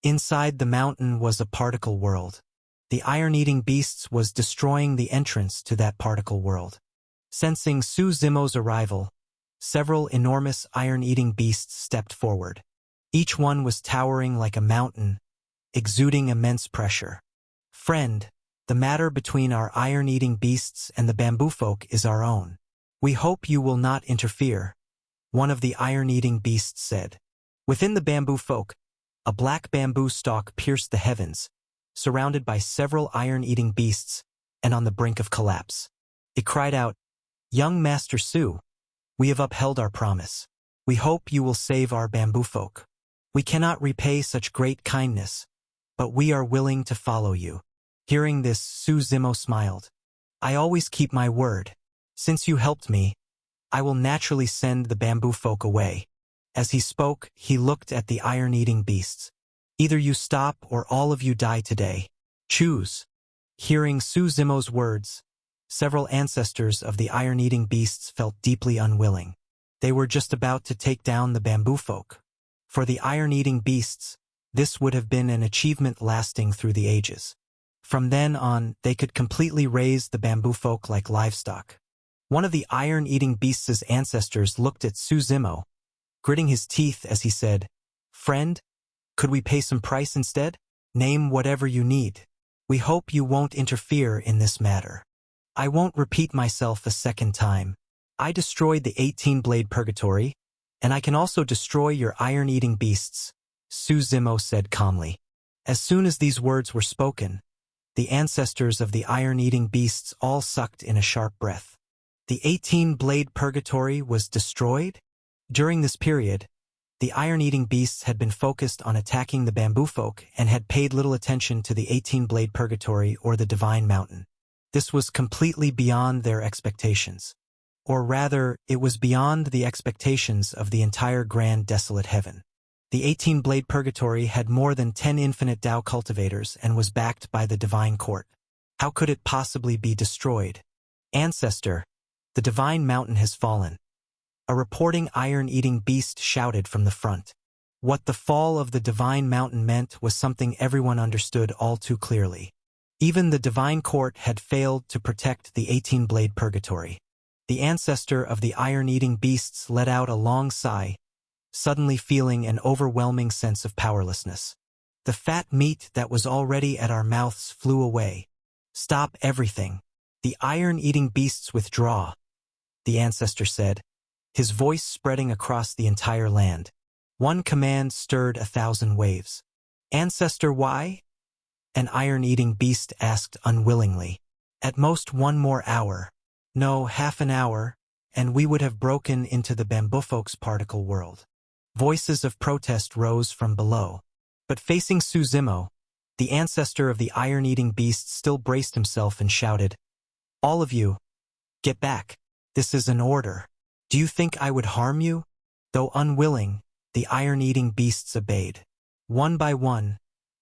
Inside the mountain was a particle world. The iron-eating beasts was destroying the entrance to that particle world. Sensing Su Zimo's arrival, several enormous iron-eating beasts stepped forward. Each one was towering like a mountain, exuding immense pressure. "Friend," The matter between our iron-eating beasts and the bamboo folk is our own. We hope you will not interfere, one of the iron-eating beasts said. Within the bamboo folk, a black bamboo stalk pierced the heavens, surrounded by several iron-eating beasts and on the brink of collapse. It cried out, "Young Master Su, we have upheld our promise. We hope you will save our bamboo folk. We cannot repay such great kindness, but we are willing to follow you." Hearing this, Su Zimo smiled. "I always keep my word. Since you helped me, I will naturally send the bamboo folk away." As he spoke, he looked at the iron-eating beasts. "Either you stop or all of you die today. Choose." Hearing Su Zimo's words, several ancestors of the iron-eating beasts felt deeply unwilling. They were just about to take down the bamboo folk. For the iron-eating beasts, this would have been an achievement lasting through the ages. From then on, they could completely raise the bamboo folk like livestock. One of the iron-eating beasts' ancestors looked at Su Zimo, gritting his teeth as he said, "Friend, could we pay some price instead? Name whatever you need. We hope you won't interfere in this matter." "I won't repeat myself a second time. I destroyed the 18-blade purgatory, and I can also destroy your iron-eating beasts," Su Zimo said calmly. As soon as these words were spoken, the ancestors of the iron-eating beasts all sucked in a sharp breath. The 18-blade purgatory was destroyed? During this period, the iron-eating beasts had been focused on attacking the bamboo folk and had paid little attention to the 18-blade purgatory or the divine mountain. This was completely beyond their expectations. Or rather, it was beyond the expectations of the entire grand desolate heaven. The 18-blade purgatory had more than 10 infinite Tao cultivators and was backed by the divine court. How could it possibly be destroyed? "Ancestor, the divine mountain has fallen," a reporting iron-eating beast shouted from the front. What the fall of the divine mountain meant was something everyone understood all too clearly. Even the divine court had failed to protect the 18-blade purgatory. The ancestor of the iron-eating beasts let out a long sigh, suddenly feeling an overwhelming sense of powerlessness. The fat meat that was already at our mouths flew away. "Stop everything. The iron-eating beasts withdraw," the ancestor said, his voice spreading across the entire land. One command stirred 1,000 waves. "Ancestor, why?" an iron-eating beast asked unwillingly. "At most 1 more hour. No, half an hour, and we would have broken into the bamboo folk's particle world." Voices of protest rose from below. But facing Su Zimo, the ancestor of the iron-eating beast still braced himself and shouted, "All of you, get back. This is an order. Do you think I would harm you?" Though unwilling, the iron-eating beasts obeyed. One by one,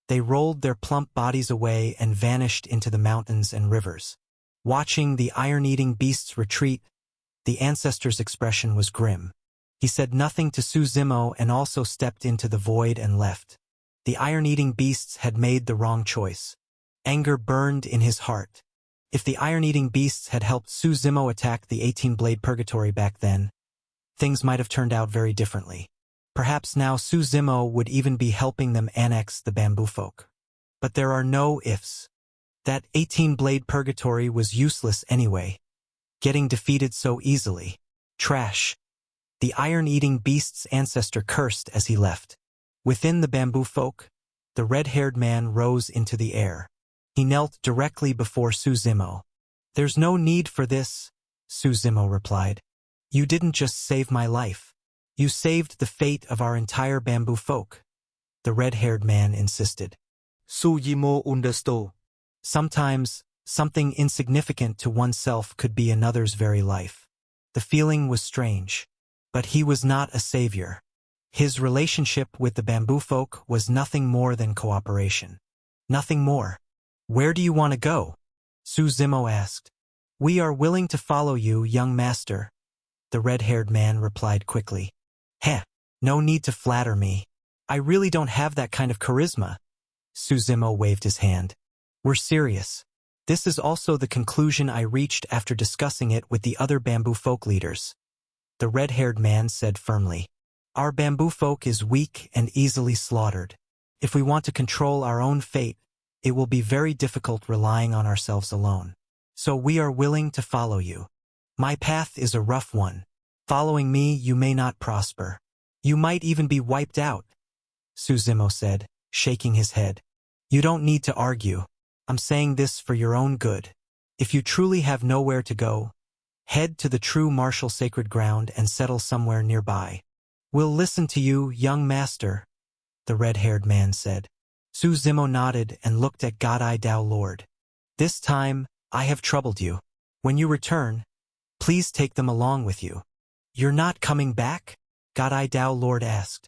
they rolled their plump bodies away and vanished into the mountains and rivers. Watching the iron-eating beasts retreat, the ancestor's expression was grim. He said nothing to Su Zimo and also stepped into the void and left. The iron-eating beasts had made the wrong choice. Anger burned in his heart. If the iron-eating beasts had helped Su Zimo attack the 18-blade purgatory back then, things might have turned out very differently. Perhaps now Su Zimo would even be helping them annex the bamboo folk. But there are no ifs. That 18-blade purgatory was useless anyway, getting defeated so easily. Trash. The iron-eating beast's ancestor cursed as he left. Within the bamboo folk, the red-haired man rose into the air. He knelt directly before Su Zimo. "There's no need for this," Su Zimo replied. "You didn't just save my life. You saved the fate of our entire bamboo folk," the red-haired man insisted. Su Zimo understood. Sometimes, something insignificant to oneself could be another's very life. The feeling was strange. But he was not a savior. His relationship with the bamboo folk was nothing more than cooperation. Nothing more. "Where do you want to go?" Su Zimo asked. "We are willing to follow you, young master," the red-haired man replied quickly. "Heh, no need to flatter me. I really don't have that kind of charisma." Su Zimo waved his hand. "We're serious. This is also the conclusion I reached after discussing it with the other bamboo folk leaders," the red-haired man said firmly. "Our bamboo folk is weak and easily slaughtered. If we want to control our own fate, it will be very difficult relying on ourselves alone. So we are willing to follow you. My path is a rough one. Following me, you may not prosper. You might even be wiped out, Suzimo said, shaking his head. You don't need to argue. I'm saying this for your own good. If you truly have nowhere to go, head to the true martial sacred ground and settle somewhere nearby. We'll listen to you, young master, the red-haired man said. Suzimo nodded and looked at Godai Dao Lord. This time, I have troubled you. When you return, please take them along with you. You're not coming back? Godai Dao Lord asked.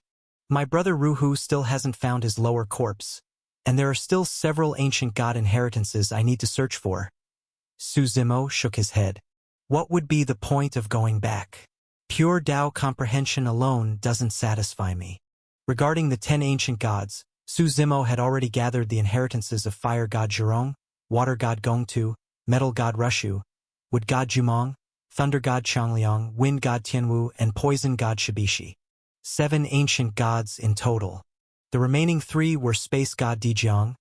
My brother Ruhu still hasn't found his lower corpse, and there are still several ancient god inheritances I need to search for. Suzimo shook his head. What would be the point of going back? Pure Dao comprehension alone doesn't satisfy me. Regarding the 10 ancient gods, Suzimo had already gathered the inheritances of fire god Zhurong, water god Gongtu, metal god Rushu, wood god Jumong, thunder god Changliang, wind god Tianwu, and poison god Shibishi. 7 ancient gods in total. The remaining 3 were space god Dijiang,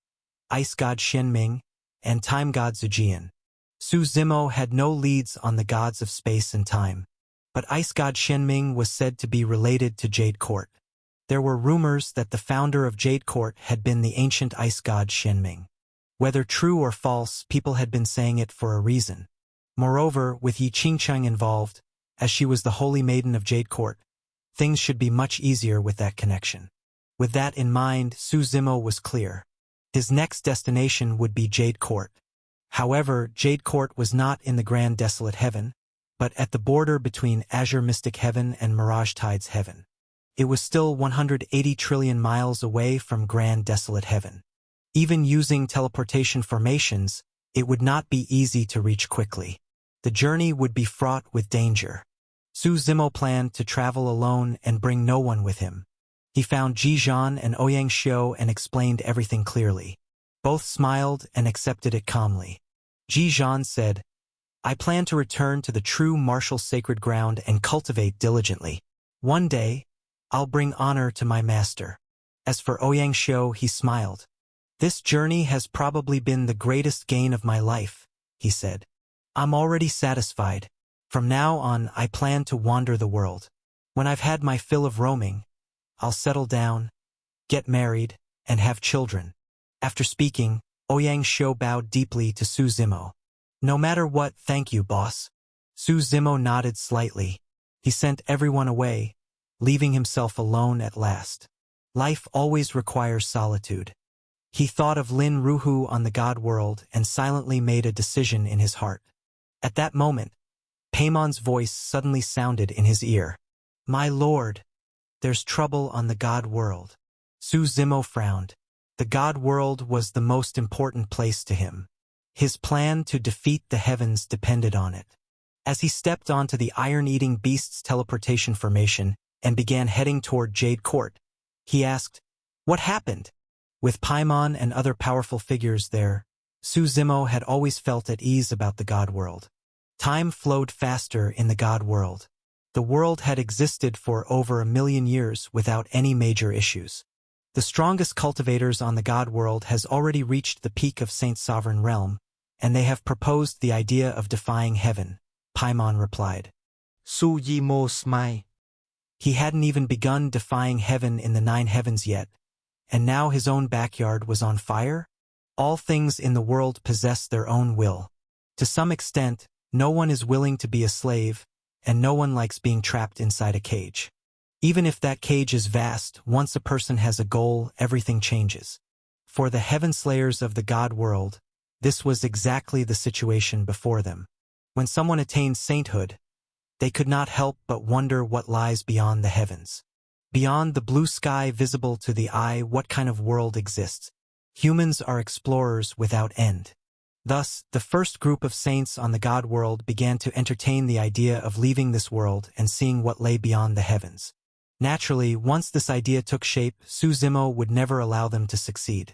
ice god Xianming, and time god Zujian. Suzimo had no leads on the gods of space and time, but ice god Xianming was said to be related to Jade Court. There were rumors that the founder of Jade Court had been the ancient ice god Xianming. Whether true or false, people had been saying it for a reason. Moreover, with Yi Qingcheng involved, as she was the holy maiden of Jade Court, things should be much easier with that connection. With that in mind, Suzimo was clear. His next destination would be Jade Court. However, Jade Court was not in the Grand Desolate Heaven, but at the border between Azure Mystic Heaven and Mirage Tides Heaven. It was still 180 trillion miles away from Grand Desolate Heaven. Even using teleportation formations, it would not be easy to reach quickly. The journey would be fraught with danger. Suzimo planned to travel alone and bring no one with him. He found Ji Zhan and Ouyang Xiu and explained everything clearly. Both smiled and accepted it calmly. Ji Zhan said, I plan to return to the true martial sacred ground and cultivate diligently. One day, I'll bring honor to my master. As for Ouyang Xiu, he smiled. This journey has probably been the greatest gain of my life, he said. I'm already satisfied. From now on, I plan to wander the world. When I've had my fill of roaming, I'll settle down, get married, and have children. After speaking, Ouyang Xiu bowed deeply to Suzimo. No matter what, thank you, boss. Suzimo nodded slightly. He sent everyone away, leaving himself alone at last. Life always requires solitude. He thought of Lin Ruhu on the God world and silently made a decision in his heart. At that moment, Paimon's voice suddenly sounded in his ear. My lord, there's trouble on the God world. Suzimo frowned. The God world was the most important place to him. His plan to defeat the heavens depended on it. As he stepped onto the iron-eating beast's teleportation formation and began heading toward Jade Court, he asked, What happened? With Paimon and other powerful figures there, Suzimo had always felt at ease about the God world. Time flowed faster in the God world. The world had existed for over 1 million years without any major issues. The strongest cultivators on the God world has already reached the peak of Saint Sovereign Realm, and they have proposed the idea of defying heaven, Paimon replied. Suzimo smiled. He hadn't even begun defying heaven in the 9 heavens yet, and now his own backyard was on fire? All things in the world possess their own will. To some extent, no one is willing to be a slave, and no one likes being trapped inside a cage. Even if that cage is vast, once a person has a goal, everything changes. For the Heaven Slayers of the God world, this was exactly the situation before them. When someone attained sainthood, they could not help but wonder what lies beyond the heavens. Beyond the blue sky visible to the eye, what kind of world exists? Humans are explorers without end. Thus, the first group of saints on the God world began to entertain the idea of leaving this world and seeing what lay beyond the heavens. Naturally, once this idea took shape, Suzimo would never allow them to succeed.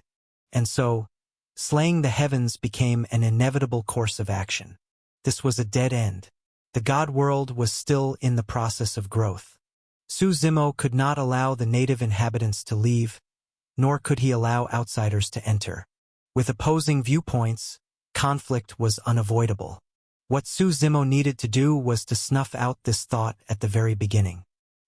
And so, slaying the heavens became an inevitable course of action. This was a dead end. The God world was still in the process of growth. Suzimo could not allow the native inhabitants to leave, nor could he allow outsiders to enter. With opposing viewpoints, conflict was unavoidable. What Su Zimo needed to do was to snuff out this thought at the very beginning.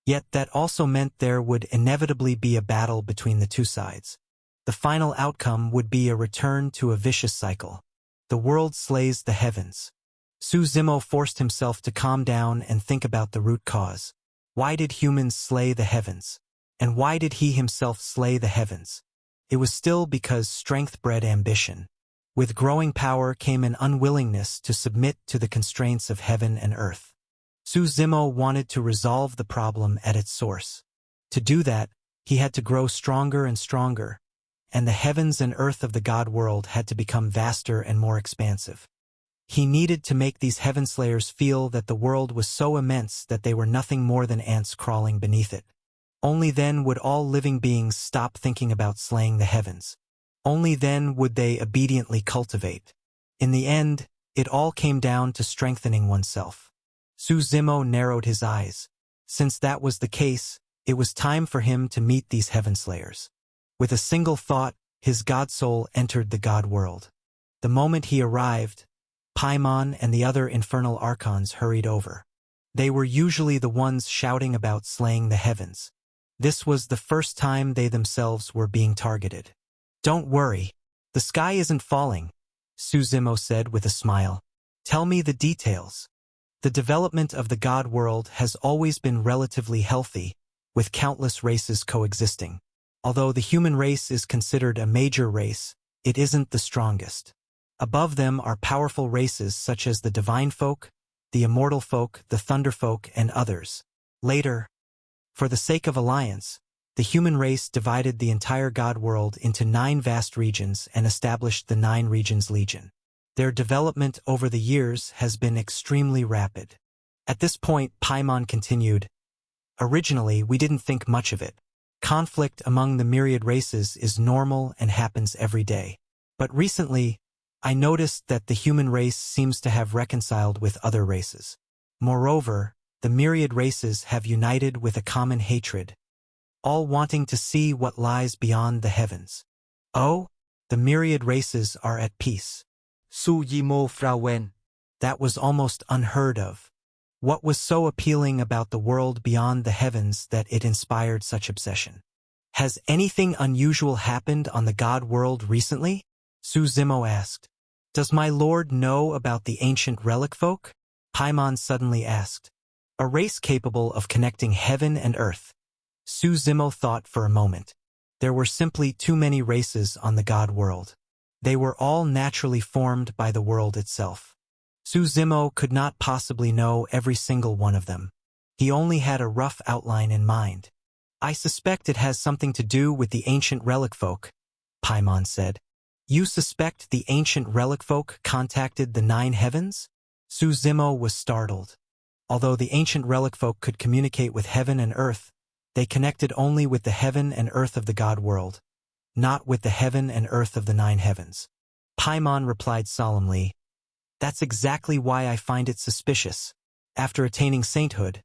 Yet that also meant there would inevitably be a battle between the two sides. The final outcome would be a return to a vicious cycle. The world slays the heavens. Su Zimo forced himself to calm down and think about the root cause. Why did humans slay the heavens? And why did he himself slay the heavens? It was still because strength bred ambition. With growing power came an unwillingness to submit to the constraints of heaven and earth. Su Zimo wanted to resolve the problem at its source. To do that, he had to grow stronger and stronger, and the heavens and earth of the God world had to become vaster and more expansive. He needed to make these heaven slayers feel that the world was so immense that they were nothing more than ants crawling beneath it. Only then would all living beings stop thinking about slaying the heavens. Only then would they obediently cultivate. In the end, it all came down to strengthening oneself. Su Zimo narrowed his eyes. Since that was the case, it was time for him to meet these heaven slayers. With a single thought, his god soul entered the God world. The moment he arrived, Paimon and the other infernal archons hurried over. They were usually the ones shouting about slaying the heavens. This was the first time they themselves were being targeted. "Don't worry. The sky isn't falling," Su Zimo said with a smile. "Tell me the details." The development of the God world has always been relatively healthy, with countless races coexisting. Although the human race is considered a major race, it isn't the strongest. Above them are powerful races such as the divine folk, the immortal folk, the thunder folk, and others. Later, for the sake of alliance, the human race divided the entire God world into 9 vast regions and established the 9 Regions Legion. Their development over the years has been extremely rapid. At this point, Paimon continued, "Originally, we didn't think much of it. Conflict among the myriad races is normal and happens every day. But recently, I noticed that the human race seems to have reconciled with other races. Moreover, the myriad races have united with a common hatred, all wanting to see what lies beyond the heavens. Oh, the myriad races are at peace." Su Zimo frowned. That was almost unheard of. What was so appealing about the world beyond the heavens that it inspired such obsession? "Has anything unusual happened on the God world recently?" Su Zimo asked. "Does my lord know about the ancient relic folk?" Paimon suddenly asked. "A race capable of connecting heaven and earth." Su Zimo thought for a moment. There were simply too many races on the God world. They were all naturally formed by the world itself. Su Zimo could not possibly know every single one of them. He only had a rough outline in mind. "I suspect it has something to do with the ancient relic folk," Paimon said. "You suspect the ancient relic folk contacted the 9 heavens?" Su Zimo was startled. Although the ancient relic folk could communicate with heaven and earth, they connected only with the heaven and earth of the God world, not with the heaven and earth of the 9 heavens. Paimon replied solemnly, "That's exactly why I find it suspicious. After attaining sainthood,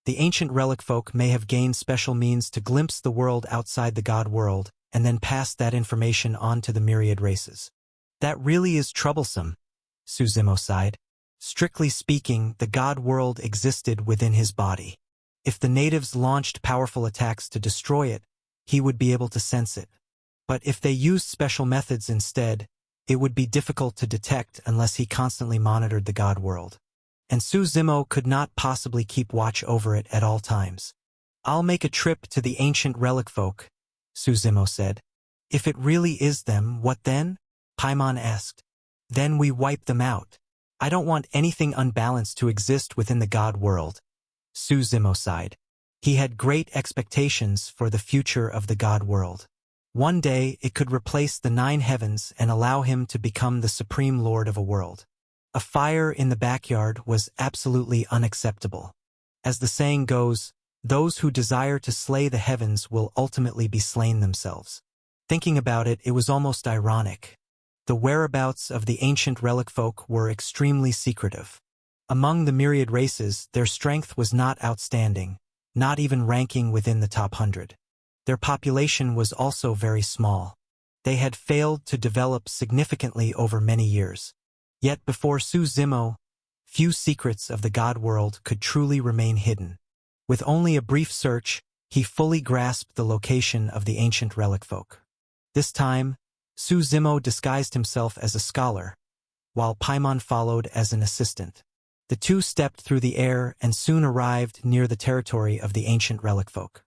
the ancient relic folk may have gained special means to glimpse the world outside the God world and then pass that information on to the myriad races. That really is troublesome," Su Zimo sighed. "Strictly speaking, the God world existed within his body. If the natives launched powerful attacks to destroy it, he would be able to sense it. But if they used special methods instead, it would be difficult to detect unless he constantly monitored the God world. And Su Zimo could not possibly keep watch over it at all times. "I'll make a trip to the ancient relic folk," Su Zimo said. "If it really is them, what then?" Paimon asked. "Then we wipe them out. I don't want anything unbalanced to exist within the God world." Su Zimo sighed. He had great expectations for the future of the God world. One day it could replace the 9 heavens and allow him to become the supreme lord of a world. A fire in the backyard was absolutely unacceptable. As the saying goes, those who desire to slay the heavens will ultimately be slain themselves. Thinking about it, it was almost ironic. The whereabouts of the ancient relic folk were extremely secretive. Among the myriad races, their strength was not outstanding, not even ranking within the top 100. Their population was also very small. They had failed to develop significantly over many years. Yet before Su Zimo, few secrets of the God world could truly remain hidden. With only a brief search, he fully grasped the location of the ancient relic folk. This time, Su Zimo disguised himself as a scholar, while Paimon followed as an assistant. The two stepped through the air and soon arrived near the territory of the ancient relic folk.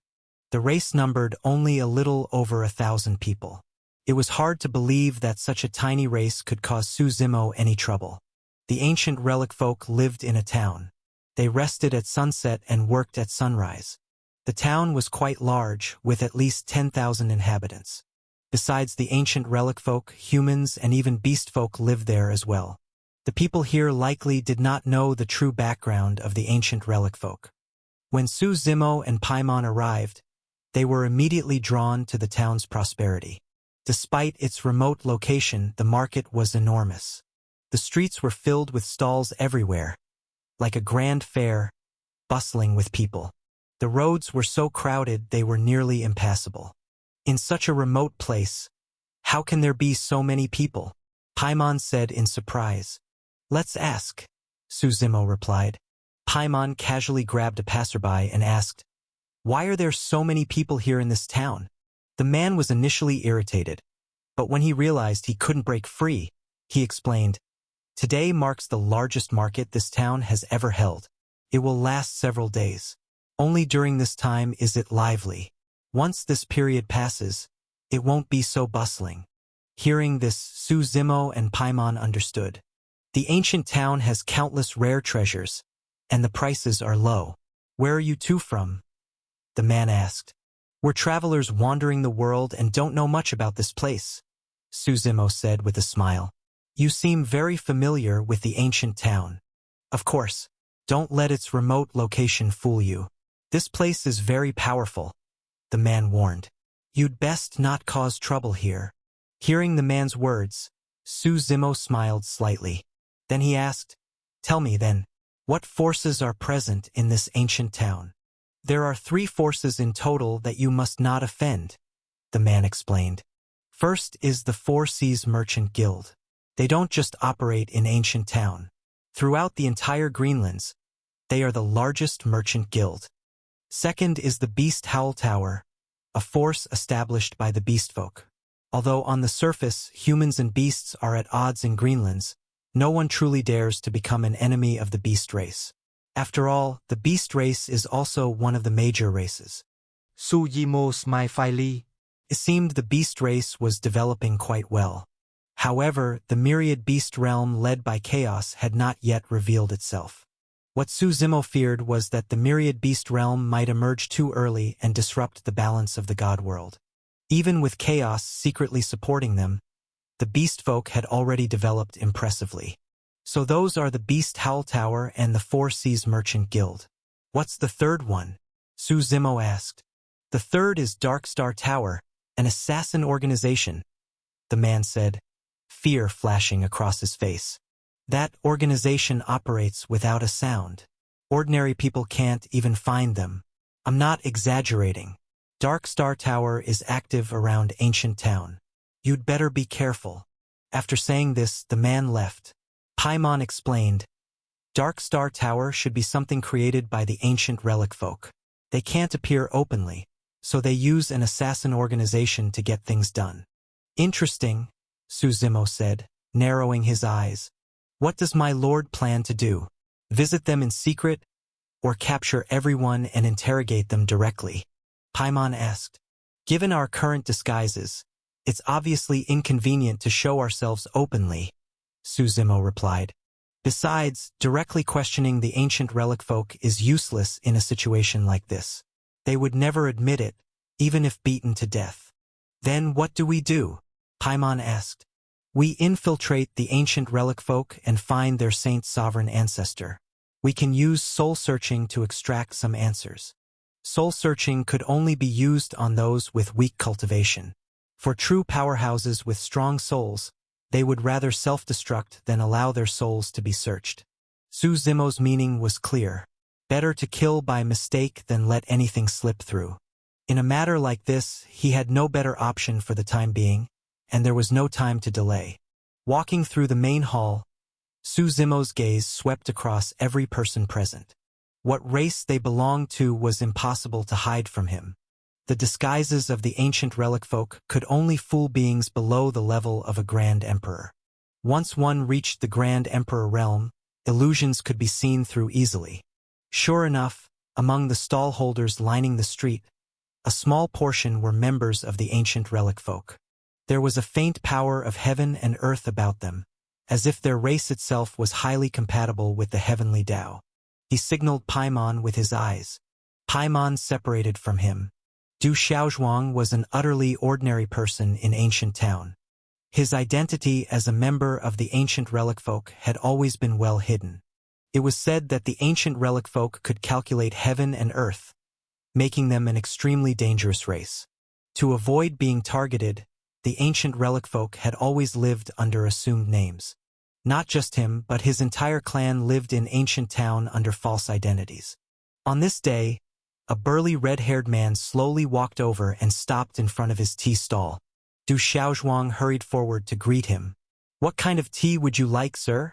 The race numbered only a little over 1,000 people. It was hard to believe that such a tiny race could cause Su Zimo any trouble. The ancient relic folk lived in a town. They rested at sunset and worked at sunrise. The town was quite large, with at least 10,000 inhabitants. Besides the ancient relic folk, humans and even beast folk lived there as well. The people here likely did not know the true background of the ancient relic folk. When Su Zimo and Paimon arrived, they were immediately drawn to the town's prosperity. Despite its remote location, the market was enormous. The streets were filled with stalls everywhere, like a grand fair, bustling with people. The roads were so crowded they were nearly impassable. In such a remote place, how can there be so many people? Paimon said in surprise. Let's ask, Su Zimo replied. Paimon casually grabbed a passerby and asked, why are there so many people here in this town? The man was initially irritated, but when he realized he couldn't break free, he explained, today marks the largest market this town has ever held. It will last several days. Only during this time is it lively. Once this period passes, it won't be so bustling. Hearing this, Su Zimo and Paimon understood. The ancient town has countless rare treasures, and the prices are low. Where are you two from? The man asked. We're travelers wandering the world and don't know much about this place, Su Zimo said with a smile. You seem very familiar with the ancient town. Of course, don't let its remote location fool you. This place is very powerful, the man warned. You'd best not cause trouble here. Hearing the man's words, Su Zimo smiled slightly. Then he asked, tell me then, what forces are present in this ancient town? There are 3 forces in total that you must not offend, the man explained. First is the Four Seas Merchant Guild. They don't just operate in ancient town. Throughout the entire Greenlands, they are the largest merchant guild. Second is the Beast Howl Tower, a force established by the beastfolk. Although on the surface humans and beasts are at odds in Greenlands, no one truly dares to become an enemy of the beast race. After all, the beast race is also one of the major races. Su Zimo smiled slightly. It seemed the beast race was developing quite well. However, the myriad beast realm led by Chaos had not yet revealed itself. What Su Zimo feared was that the myriad beast realm might emerge too early and disrupt the balance of the god world. Even with Chaos secretly supporting them, the beast folk had already developed impressively. So those are the Beast Howl Tower and the Four Seas Merchant Guild. What's the third one? Su Zimo asked. The third is Darkstar Tower, an assassin organization, the man said, fear flashing across his face. That organization operates without a sound. Ordinary people can't even find them. I'm not exaggerating. Darkstar Tower is active around Ancient Town. You'd better be careful. After saying this, the man left. Paimon explained, Darkstar Tower should be something created by the ancient relic folk. They can't appear openly, so they use an assassin organization to get things done. Interesting, Su Zimo said, narrowing his eyes. What does my lord plan to do? Visit them in secret, or capture everyone and interrogate them directly? Paimon asked. Given our current disguises, it's obviously inconvenient to show ourselves openly, Su Zimo replied. Besides, directly questioning the ancient relic folk is useless in a situation like this. They would never admit it, even if beaten to death. Then what do we do? Paimon asked. We infiltrate the ancient relic folk and find their saint sovereign ancestor. We can use soul searching to extract some answers. Soul searching could only be used on those with weak cultivation. For true powerhouses with strong souls, they would rather self-destruct than allow their souls to be searched. Su Zimo's meaning was clear. Better to kill by mistake than let anything slip through. In a matter like this, he had no better option for the time being, and there was no time to delay. Walking through the main hall, Su Zimo's gaze swept across every person present. What race they belonged to was impossible to hide from him. The disguises of the ancient relic folk could only fool beings below the level of a Grand Emperor. Once one reached the Grand Emperor realm, illusions could be seen through easily. Sure enough, among the stall holders lining the street, a small portion were members of the ancient relic folk. There was a faint power of heaven and earth about them, as if their race itself was highly compatible with the heavenly Tao. He signaled Paimon with his eyes. Paimon separated from him. Du Xiaozhuang was an utterly ordinary person in ancient town. His identity as a member of the ancient relic folk had always been well hidden. It was said that the ancient relic folk could calculate heaven and earth, making them an extremely dangerous race. To avoid being targeted, the ancient relic folk had always lived under assumed names. Not just him, but his entire clan lived in ancient town under false identities. On this day, a burly red-haired man slowly walked over and stopped in front of his tea stall. Du Xiaozhuang hurried forward to greet him. "What kind of tea would you like, sir?"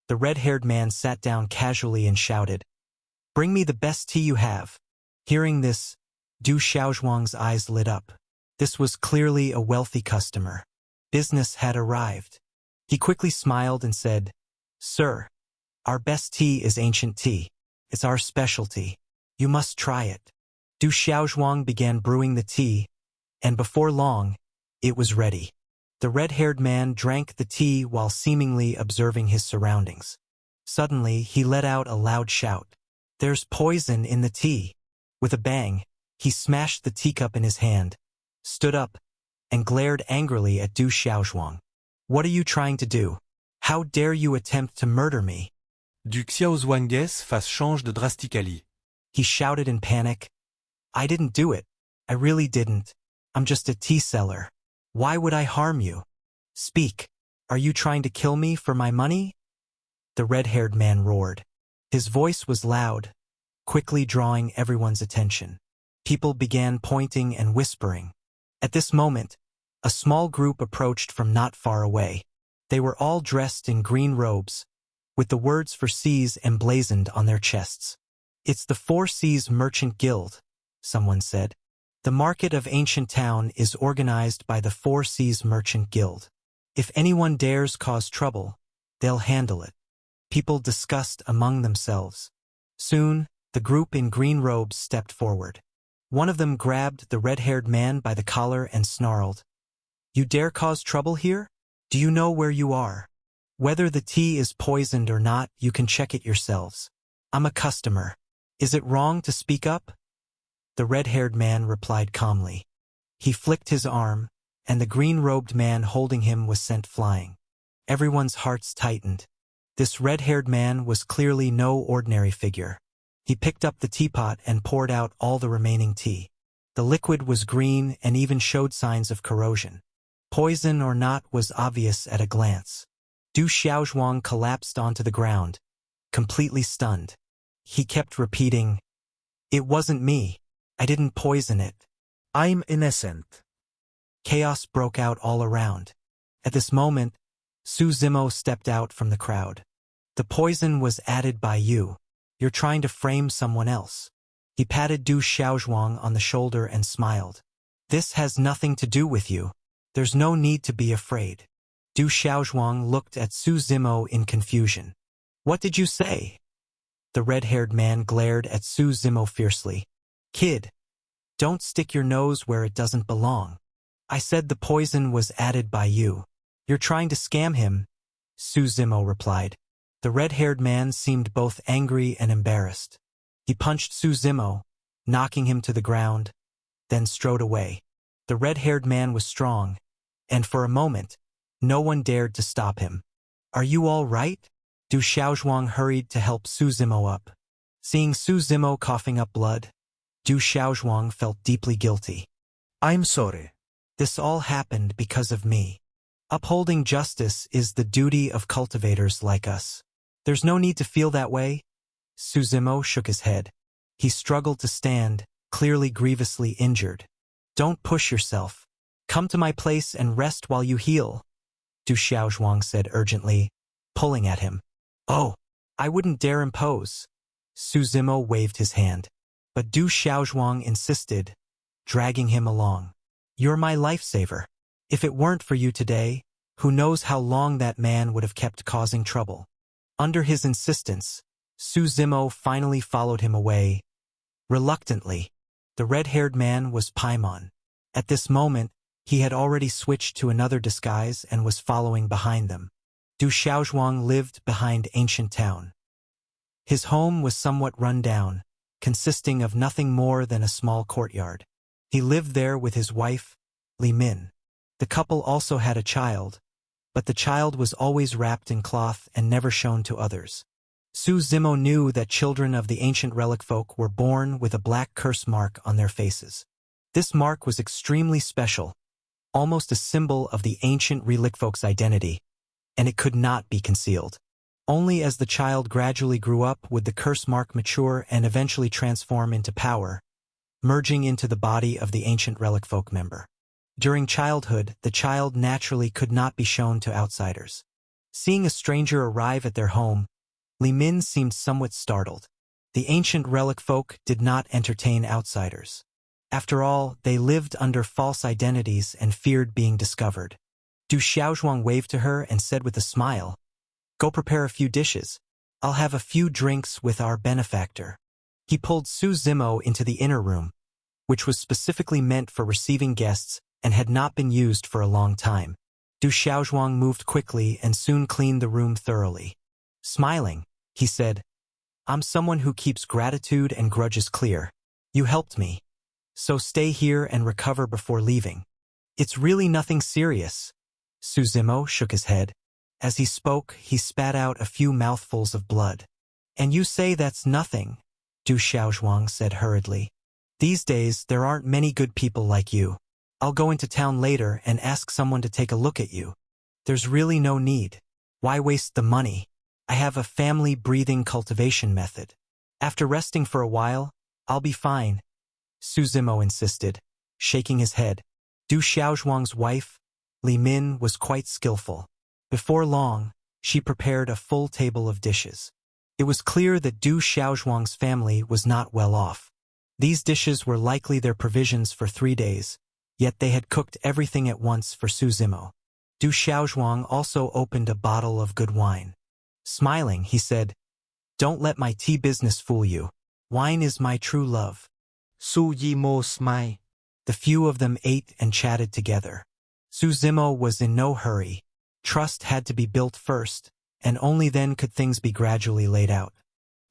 The red-haired man sat down casually and shouted, "Bring me the best tea you have." Hearing this, Du Xiaozhuang's eyes lit up. This was clearly a wealthy customer. Business had arrived. He quickly smiled and said, "Sir, our best tea is ancient tea. It's our specialty. You must try it." Du Xiaozhuang began brewing the tea, and before long, it was ready. The red-haired man drank the tea while seemingly observing his surroundings. Suddenly, he let out a loud shout. "There's poison in the tea." With a bang, he smashed the teacup in his hand, stood up, and glared angrily at Du Xiaozhuang. "What are you trying to do? How dare you attempt to murder me?" Du Xiaozhuang's face changed drastically. He shouted in panic. "I didn't do it. I really didn't. I'm just a tea seller. Why would I harm you? Speak. Are you trying to kill me for my money?" The red-haired man roared. His voice was loud, quickly drawing everyone's attention. People began pointing and whispering. At this moment, a small group approached from not far away. They were all dressed in green robes, with the words for Seas emblazoned on their chests. "It's the Four Seas Merchant Guild," someone said. "The market of ancient town is organized by the Four Seas Merchant Guild. If anyone dares cause trouble, they'll handle it." People discussed among themselves. Soon, the group in green robes stepped forward. One of them grabbed the red-haired man by the collar and snarled, "You dare cause trouble here? Do you know where you are? Whether the tea is poisoned or not, you can check it yourselves. I'm a customer. Is it wrong to speak up?" The red-haired man replied calmly. He flicked his arm, and the green-robed man holding him was sent flying. Everyone's hearts tightened. This red-haired man was clearly no ordinary figure. He picked up the teapot and poured out all the remaining tea. The liquid was green and even showed signs of corrosion. Poison or not was obvious at a glance. Du Xiaozhuang collapsed onto the ground, completely stunned. He kept repeating, "It wasn't me. I didn't poison it. I'm innocent." Chaos broke out all around. At this moment, Su Zimo stepped out from the crowd. "The poison was added by you. You're trying to frame someone else." He patted Du Xiaozhuang on the shoulder and smiled. "This has nothing to do with you. There's no need to be afraid." Du Xiaozhuang looked at Su Zimo in confusion. "What did you say?" The red-haired man glared at Su Zimo fiercely. "Kid, don't stick your nose where it doesn't belong. I said the poison was added by you. You're trying to scam him," Su Zimo replied. The red-haired man seemed both angry and embarrassed. He punched Su Zimo, knocking him to the ground, then strode away. The red-haired man was strong, and for a moment, no one dared to stop him. "Are you all right?" Du Xiaozhuang hurried to help Su Zimo up. Seeing Su Zimo coughing up blood, Du Xiaozhuang felt deeply guilty. "I'm sorry. This all happened because of me. Upholding justice is the duty of cultivators like us. There's no need to feel that way." Su Zimo shook his head. He struggled to stand, clearly grievously injured. "Don't push yourself. Come to my place and rest while you heal, Du Xiaozhuang said urgently, pulling at him. Oh, I wouldn't dare impose. Su Zimo waved his hand. But Du Xiaozhuang insisted, dragging him along. You're my lifesaver. If it weren't for you today, who knows how long that man would have kept causing trouble. Under his insistence, Su Zimo finally followed him away. Reluctantly, the red-haired man was Paimon. At this moment, he had already switched to another disguise and was following behind them. Du Xiaozhuang lived behind Ancient Town. His home was somewhat run down, consisting of nothing more than a small courtyard. He lived there with his wife, Li Min. The couple also had a child, but the child was always wrapped in cloth and never shown to others. Su Zimo knew that children of the ancient relic folk were born with a black curse mark on their faces. This mark was extremely special, almost a symbol of the ancient relic folk's identity, and it could not be concealed. Only as the child gradually grew up would the curse mark mature and eventually transform into power, merging into the body of the ancient relic folk member. During childhood, the child naturally could not be shown to outsiders. Seeing a stranger arrive at their home, Li Min seemed somewhat startled. The ancient relic folk did not entertain outsiders. After all, they lived under false identities and feared being discovered. Du Xiaozhuang waved to her and said with a smile, "Go prepare a few dishes. I'll have a few drinks with our benefactor." He pulled Su Zimo into the inner room, which was specifically meant for receiving guests and had not been used for a long time. Du Xiaozhuang moved quickly and soon cleaned the room thoroughly. Smiling, he said, "I'm someone who keeps gratitude and grudges clear. You helped me. So stay here and recover before leaving. It's really nothing serious." Su Zimo shook his head. As he spoke, he spat out a few mouthfuls of blood. "And you say that's nothing," Du Xiaozhuang said hurriedly. "These days, there aren't many good people like you. I'll go into town later and ask someone to take a look at you. There's really no need. Why waste the money? I have a family-breathing cultivation method. After resting for a while, I'll be fine," Su Zimo insisted, shaking his head. Du Xiaozhuang's wife, Li Min, was quite skillful. Before long, she prepared a full table of dishes. It was clear that Du Xiaozhuang's family was not well off. These dishes were likely their provisions for 3 days, yet they had cooked everything at once for Su Zimo. Du Xiaozhuang also opened a bottle of good wine. Smiling, he said, "Don't let my tea business fool you. Wine is my true love." Su Zimo smiled. The few of them ate and chatted together. Su Zimo was in no hurry. Trust had to be built first, and only then could things be gradually laid out.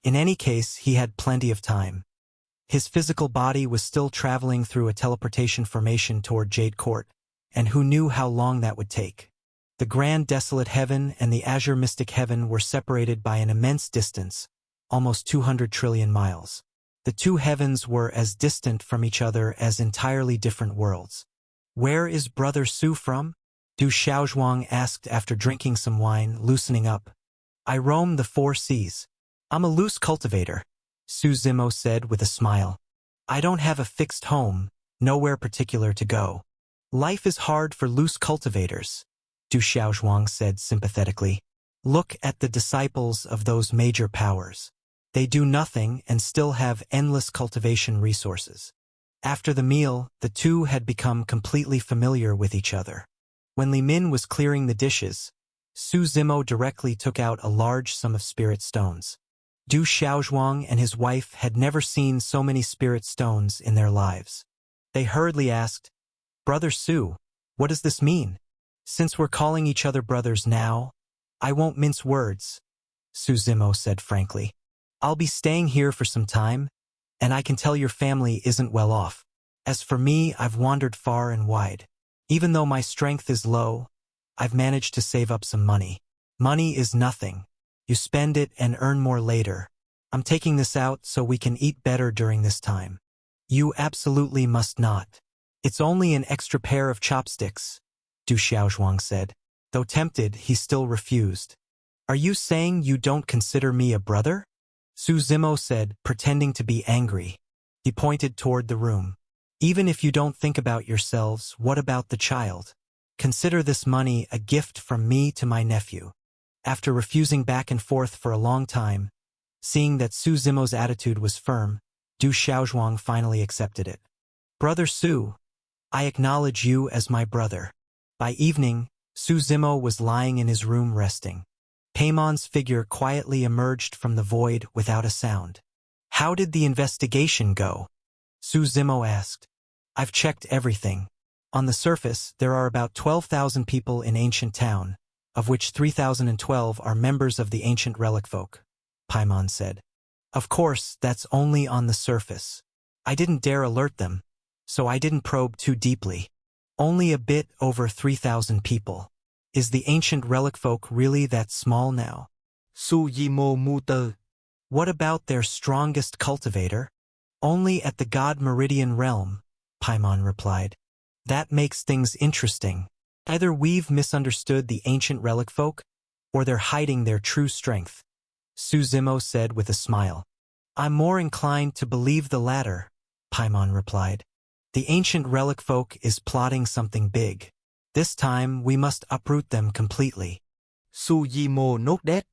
In any case, he had plenty of time. His physical body was still traveling through a teleportation formation toward Jade Court, and who knew how long that would take. The Grand Desolate Heaven and the Azure Mystic Heaven were separated by an immense distance, almost 200 trillion miles. The two heavens were as distant from each other as entirely different worlds. "Where is Brother Su from?" Du Xiaozhuang asked after drinking some wine, loosening up. "I roam the 4 seas. I'm a loose cultivator," Su Zimo said with a smile. "I don't have a fixed home, nowhere particular to go." "Life is hard for loose cultivators," Du Xiaozhuang said sympathetically. "Look at the disciples of those major powers. They do nothing and still have endless cultivation resources." After the meal, the two had become completely familiar with each other. When Li Min was clearing the dishes, Su Zimo directly took out a large sum of spirit stones. Du Xiaozhuang and his wife had never seen so many spirit stones in their lives. They hurriedly asked, "Brother Su, what does this mean? Since we're calling each other brothers now, I won't mince words," Su Zimo said frankly. "I'll be staying here for some time, and I can tell your family isn't well off. As for me, I've wandered far and wide. Even though my strength is low, I've managed to save up some money. Money is nothing. You spend it and earn more later. I'm taking this out so we can eat better during this time." "You absolutely must not. It's only an extra pair of chopsticks," Du Xiaozhuang said. Though tempted, he still refused. "Are you saying you don't consider me a brother?" Su Zimo said, pretending to be angry. He pointed toward the room. Even if you don't think about yourselves, what about the child? Consider this money a gift from me to my nephew. After refusing back and forth for a long time, seeing that Su Zimo's attitude was firm, Du Xiaozhuang finally accepted it. Brother Su, I acknowledge you as my brother. By evening, Su Zimo was lying in his room resting. Paimon's figure quietly emerged from the void without a sound. How did the investigation go? Su Zimo asked. I've checked everything. On the surface, there are about 12,000 people in Ancient Town, of which 3,012 are members of the ancient relic folk, Paimon said. Of course, that's only on the surface. I didn't dare alert them, so I didn't probe too deeply. Only a bit over 3,000 people. Is the ancient relic folk really that small now? Su Yimo Muter. What about their strongest cultivator? Only at the God Meridian realm, Paimon replied. That makes things interesting. Either we've misunderstood the ancient relic folk, or they're hiding their true strength. Su Zimo said with a smile. I'm more inclined to believe the latter, Paimon replied. The ancient relic folk is plotting something big. This time we must uproot them completely. Su Yimo Nokdet.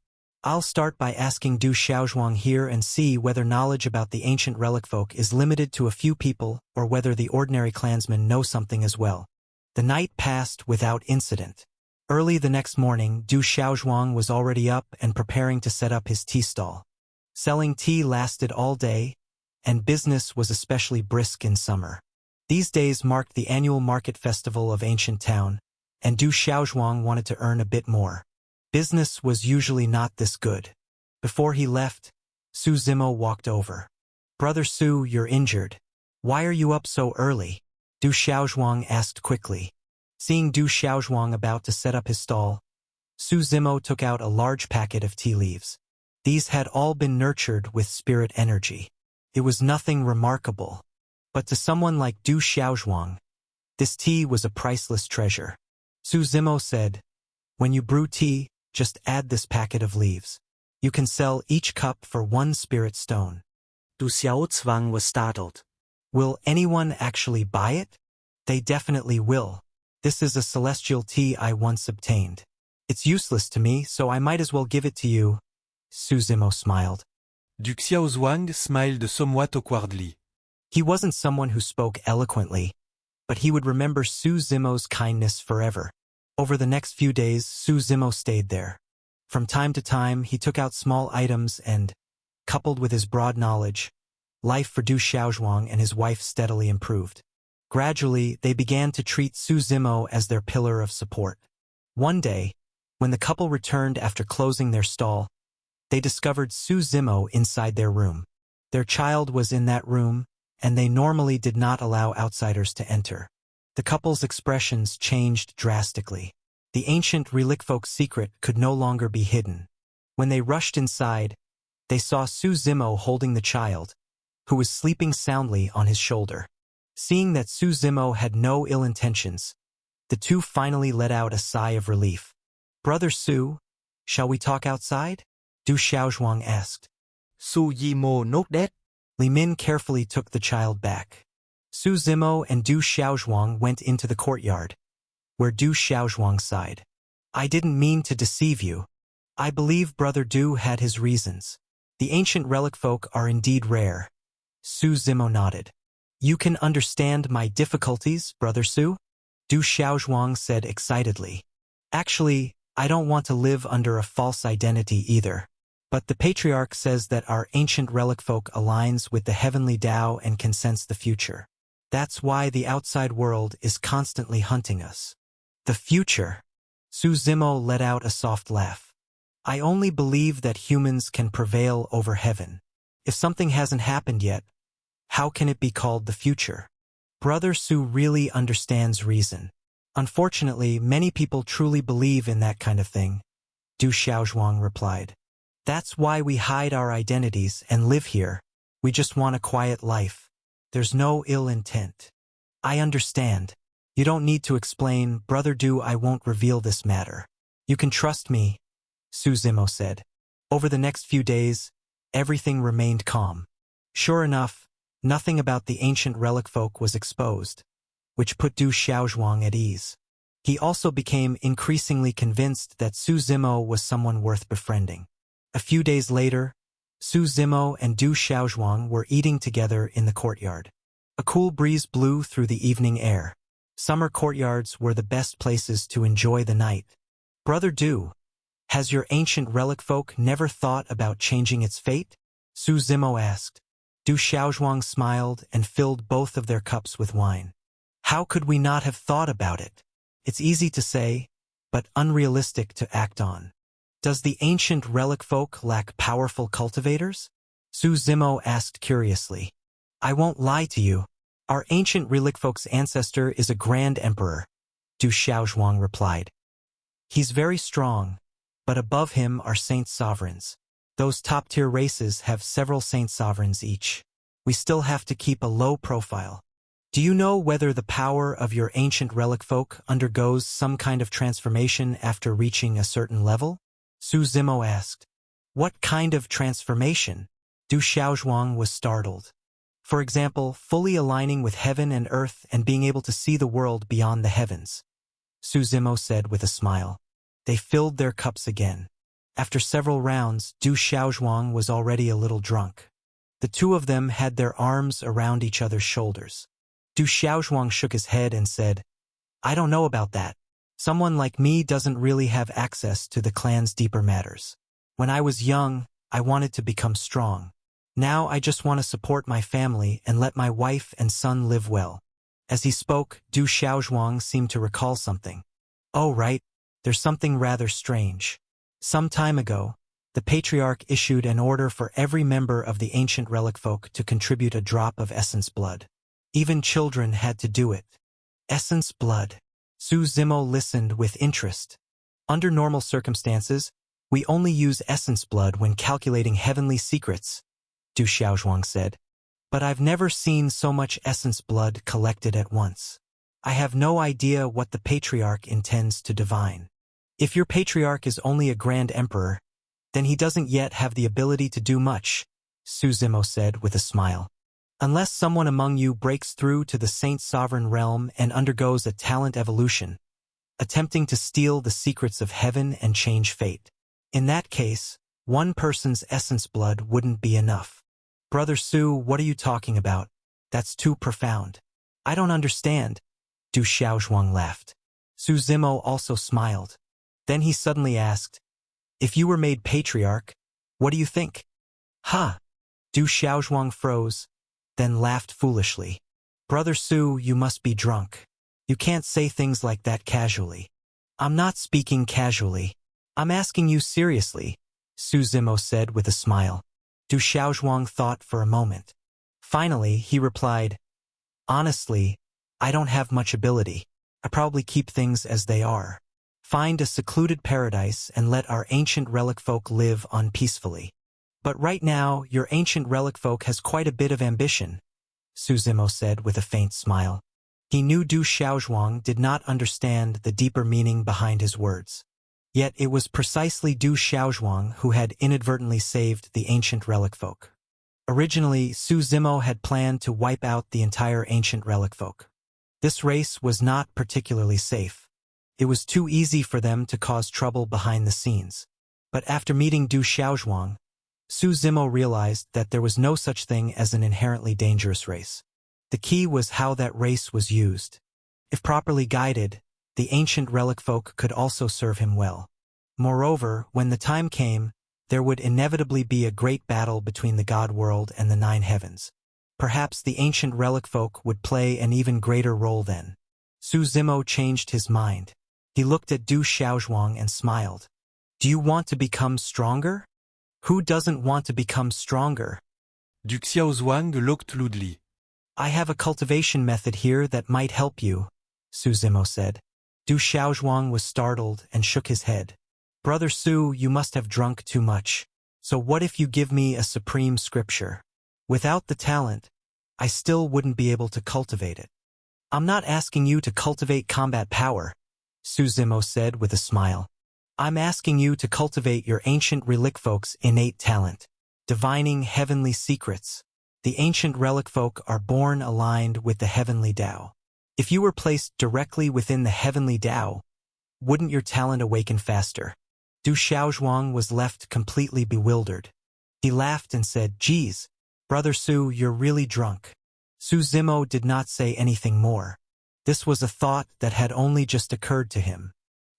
I'll start by asking Du Xiaozhuang here and see whether knowledge about the ancient relic folk is limited to a few people or whether the ordinary clansmen know something as well. The night passed without incident. Early the next morning, Du Xiaozhuang was already up and preparing to set up his tea stall. Selling tea lasted all day, and business was especially brisk in summer. These days marked the annual market festival of Ancient Town, and Du Xiaozhuang wanted to earn a bit more. Business was usually not this good. Before he left, Su Zimo walked over. Brother Su, you're injured. Why are you up so early? Du Xiaozhuang asked quickly. Seeing Du Xiaozhuang about to set up his stall, Su Zimo took out a large packet of tea leaves. These had all been nurtured with spirit energy. It was nothing remarkable. But to someone like Du Xiaozhuang, this tea was a priceless treasure. Su Zimo said, when you brew tea, just add this packet of leaves. You can sell each cup for 1 spirit stone. Du Xiaozhuang was startled. Will anyone actually buy it? They definitely will. This is a celestial tea I once obtained. It's useless to me, so I might as well give it to you. Su Zimo smiled. Du Xiaozhuang smiled somewhat awkwardly. He wasn't someone who spoke eloquently, but he would remember Su Zimo's kindness forever. Over the next few days, Su Zimo stayed there. From time to time, he took out small items and, coupled with his broad knowledge, life for Du Xiaozhuang and his wife steadily improved. Gradually, they began to treat Su Zimo as their pillar of support. One day, when the couple returned after closing their stall, they discovered Su Zimo inside their room. Their child was in that room, and they normally did not allow outsiders to enter. The couple's expressions changed drastically. The ancient relic folk secret could no longer be hidden. When they rushed inside, they saw Su Zimo holding the child, who was sleeping soundly on his shoulder. Seeing that Su Zimo had no ill intentions, the two finally let out a sigh of relief. Brother Su, shall we talk outside? Du Xiaozhuang asked. Su Yimo Nokdet. Li Min carefully took the child back. Su Zimo and Du Xiaozhuang went into the courtyard, where Du Xiaozhuang sighed. I didn't mean to deceive you. I believe Brother Du had his reasons. The ancient relic folk are indeed rare. Su Zimo nodded. You can understand my difficulties, Brother Su? Du Xiaozhuang said excitedly. Actually, I don't want to live under a false identity either. But the Patriarch says that our ancient relic folk aligns with the heavenly Tao and can sense the future. That's why the outside world is constantly hunting us. The future? Su Zimo let out a soft laugh. I only believe that humans can prevail over heaven. If something hasn't happened yet, how can it be called the future? Brother Su really understands reason. Unfortunately, many people truly believe in that kind of thing, Du Xiaozhuang replied. That's why we hide our identities and live here. We just want a quiet life. There's no ill intent. I understand. You don't need to explain, Brother Du. I won't reveal this matter. You can trust me, Su Zimo said. Over the next few days, everything remained calm. Sure enough, Nothing about the ancient relic folk was exposed, which put Du Xiaozhuang at ease. He also became increasingly convinced that Su Zimo was someone worth befriending. A few days later, Su Zimo and Du Xiaozhuang were eating together in the courtyard. A cool breeze blew through the evening air. Summer courtyards were the best places to enjoy the night. Brother Du, has your ancient relic folk never thought about changing its fate? Su Zimo asked. Du Xiaozhuang smiled and filled both of their cups with wine. How could we not have thought about it? It's easy to say, but unrealistic to act on. Does the ancient relic folk lack powerful cultivators? Su Zimo asked curiously. I won't lie to you. Our ancient relic folk's ancestor is a grand emperor, Du Xiaozhuang replied. He's very strong, but above him are saint sovereigns. Those top-tier races have several saint sovereigns each. We still have to keep a low profile. Do you know whether the power of your ancient relic folk undergoes some kind of transformation after reaching a certain level? Su Zimo asked. What kind of transformation? Du Xiaozhuang was startled. For example, fully aligning with heaven and earth and being able to see the world beyond the heavens. Su Zimo said with a smile. They filled their cups again. After several rounds, Du Xiaozhuang was already a little drunk. The two of them had their arms around each other's shoulders. Du Xiaozhuang shook his head and said, I don't know about that. Someone like me doesn't really have access to the clan's deeper matters. When I was young, I wanted to become strong. Now I just want to support my family and let my wife and son live well. As he spoke, Du Xiaozhuang seemed to recall something. Oh, right, there's something rather strange. Some time ago, the Patriarch issued an order for every member of the ancient relic folk to contribute a drop of essence blood. Even children had to do it. Essence blood. Su Zimo listened with interest. Under normal circumstances, we only use essence blood when calculating heavenly secrets, Du Xiaozhuang said. But I've never seen so much essence blood collected at once. I have no idea what the Patriarch intends to divine. If your Patriarch is only a Grand Emperor, then he doesn't yet have the ability to do much, Su Zimo said with a smile. Unless someone among you breaks through to the Saint Sovereign realm and undergoes a talent evolution, attempting to steal the secrets of heaven and change fate. In that case, one person's essence blood wouldn't be enough. Brother Su, what are you talking about? That's too profound. I don't understand. Du Xiaozhuang laughed. Su Zimo also smiled. Then he suddenly asked, if you were made Patriarch, what do you think? Ha! Du Xiaozhuang froze, then laughed foolishly. Brother Su, you must be drunk. You can't say things like that casually. I'm not speaking casually. I'm asking you seriously, Su Zimo said with a smile. Du Xiaozhuang thought for a moment. Finally, he replied, honestly, I don't have much ability. I probably keep things as they are. Find a secluded paradise and let our ancient relic folk live on peacefully. But right now, your ancient relic folk has quite a bit of ambition, Su Zimo said with a faint smile. He knew Du Xiaozhuang did not understand the deeper meaning behind his words. Yet it was precisely Du Xiaozhuang who had inadvertently saved the ancient relic folk. Originally, Su Zimo had planned to wipe out the entire ancient relic folk. This race was not particularly safe. It was too easy for them to cause trouble behind the scenes. But after meeting Du Xiaozhuang, Su Zimo realized that there was no such thing as an inherently dangerous race. The key was how that race was used. If properly guided, the ancient relic folk could also serve him well. Moreover, when the time came, there would inevitably be a great battle between the God world and the nine heavens. Perhaps the ancient relic folk would play an even greater role then. Su Zimo changed his mind. He looked at Du Xiaozhuang and smiled. Do you want to become stronger? Who doesn't want to become stronger? Du Xiaozhuang looked loudly. I have a cultivation method here that might help you, Su Zimo said. Du Xiaozhuang was startled and shook his head. Brother Su, you must have drunk too much. So what if you give me a supreme scripture? Without the talent, I still wouldn't be able to cultivate it. I'm not asking you to cultivate combat power, Su Zimo said with a smile. I'm asking you to cultivate your ancient relic folk's innate talent, divining heavenly secrets. The ancient relic folk are born aligned with the heavenly Tao. If you were placed directly within the heavenly Tao, wouldn't your talent awaken faster? Du Xiaozhuang was left completely bewildered. He laughed and said, "Geez, Brother Su, you're really drunk." Su Zimo did not say anything more. This was a thought that had only just occurred to him.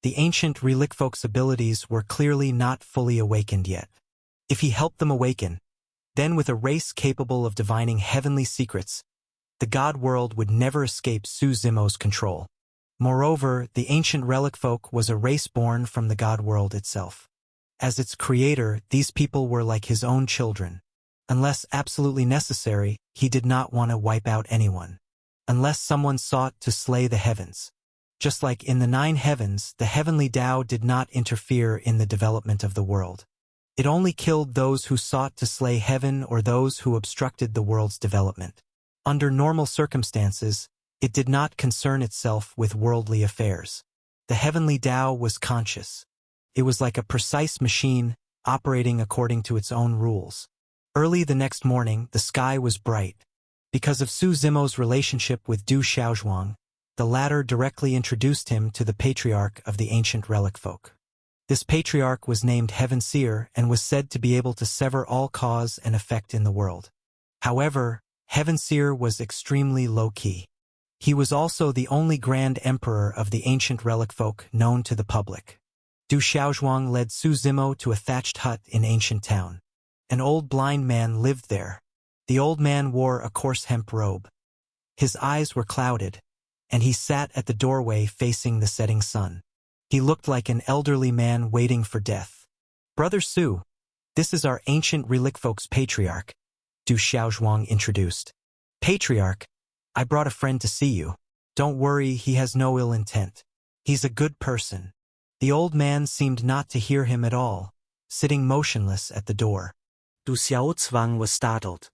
The ancient relic folk's abilities were clearly not fully awakened yet. If he helped them awaken, then with a race capable of divining heavenly secrets, the god world would never escape Su Zimo's control. Moreover, the ancient relic folk was a race born from the god world itself. As its creator, these people were like his own children. Unless absolutely necessary, he did not want to wipe out anyone. Unless someone sought to slay the heavens. Just like in the 9 heavens, the heavenly Tao did not interfere in the development of the world. It only killed those who sought to slay heaven or those who obstructed the world's development. Under normal circumstances, it did not concern itself with worldly affairs. The heavenly Tao was conscious. It was like a precise machine, operating according to its own rules. Early the next morning, the sky was bright. Because of Su Zimo's relationship with Du Xiaozhuang, the latter directly introduced him to the patriarch of the ancient relic folk. This patriarch was named Heaven Seer and was said to be able to sever all cause and effect in the world. However, Heaven Seer was extremely low-key. He was also the only Grand Emperor of the ancient relic folk known to the public. Du Xiaozhuang led Su Zimo to a thatched hut in ancient town. An old blind man lived there. The old man wore a coarse hemp robe. His eyes were clouded, and he sat at the doorway facing the setting sun. He looked like an elderly man waiting for death. "Brother Su, this is our ancient relic folk's patriarch," Du Xiaozhuang introduced. "Patriarch, I brought a friend to see you. Don't worry, he has no ill intent. He's a good person." The old man seemed not to hear him at all, sitting motionless at the door. Du Xiaozhuang was startled.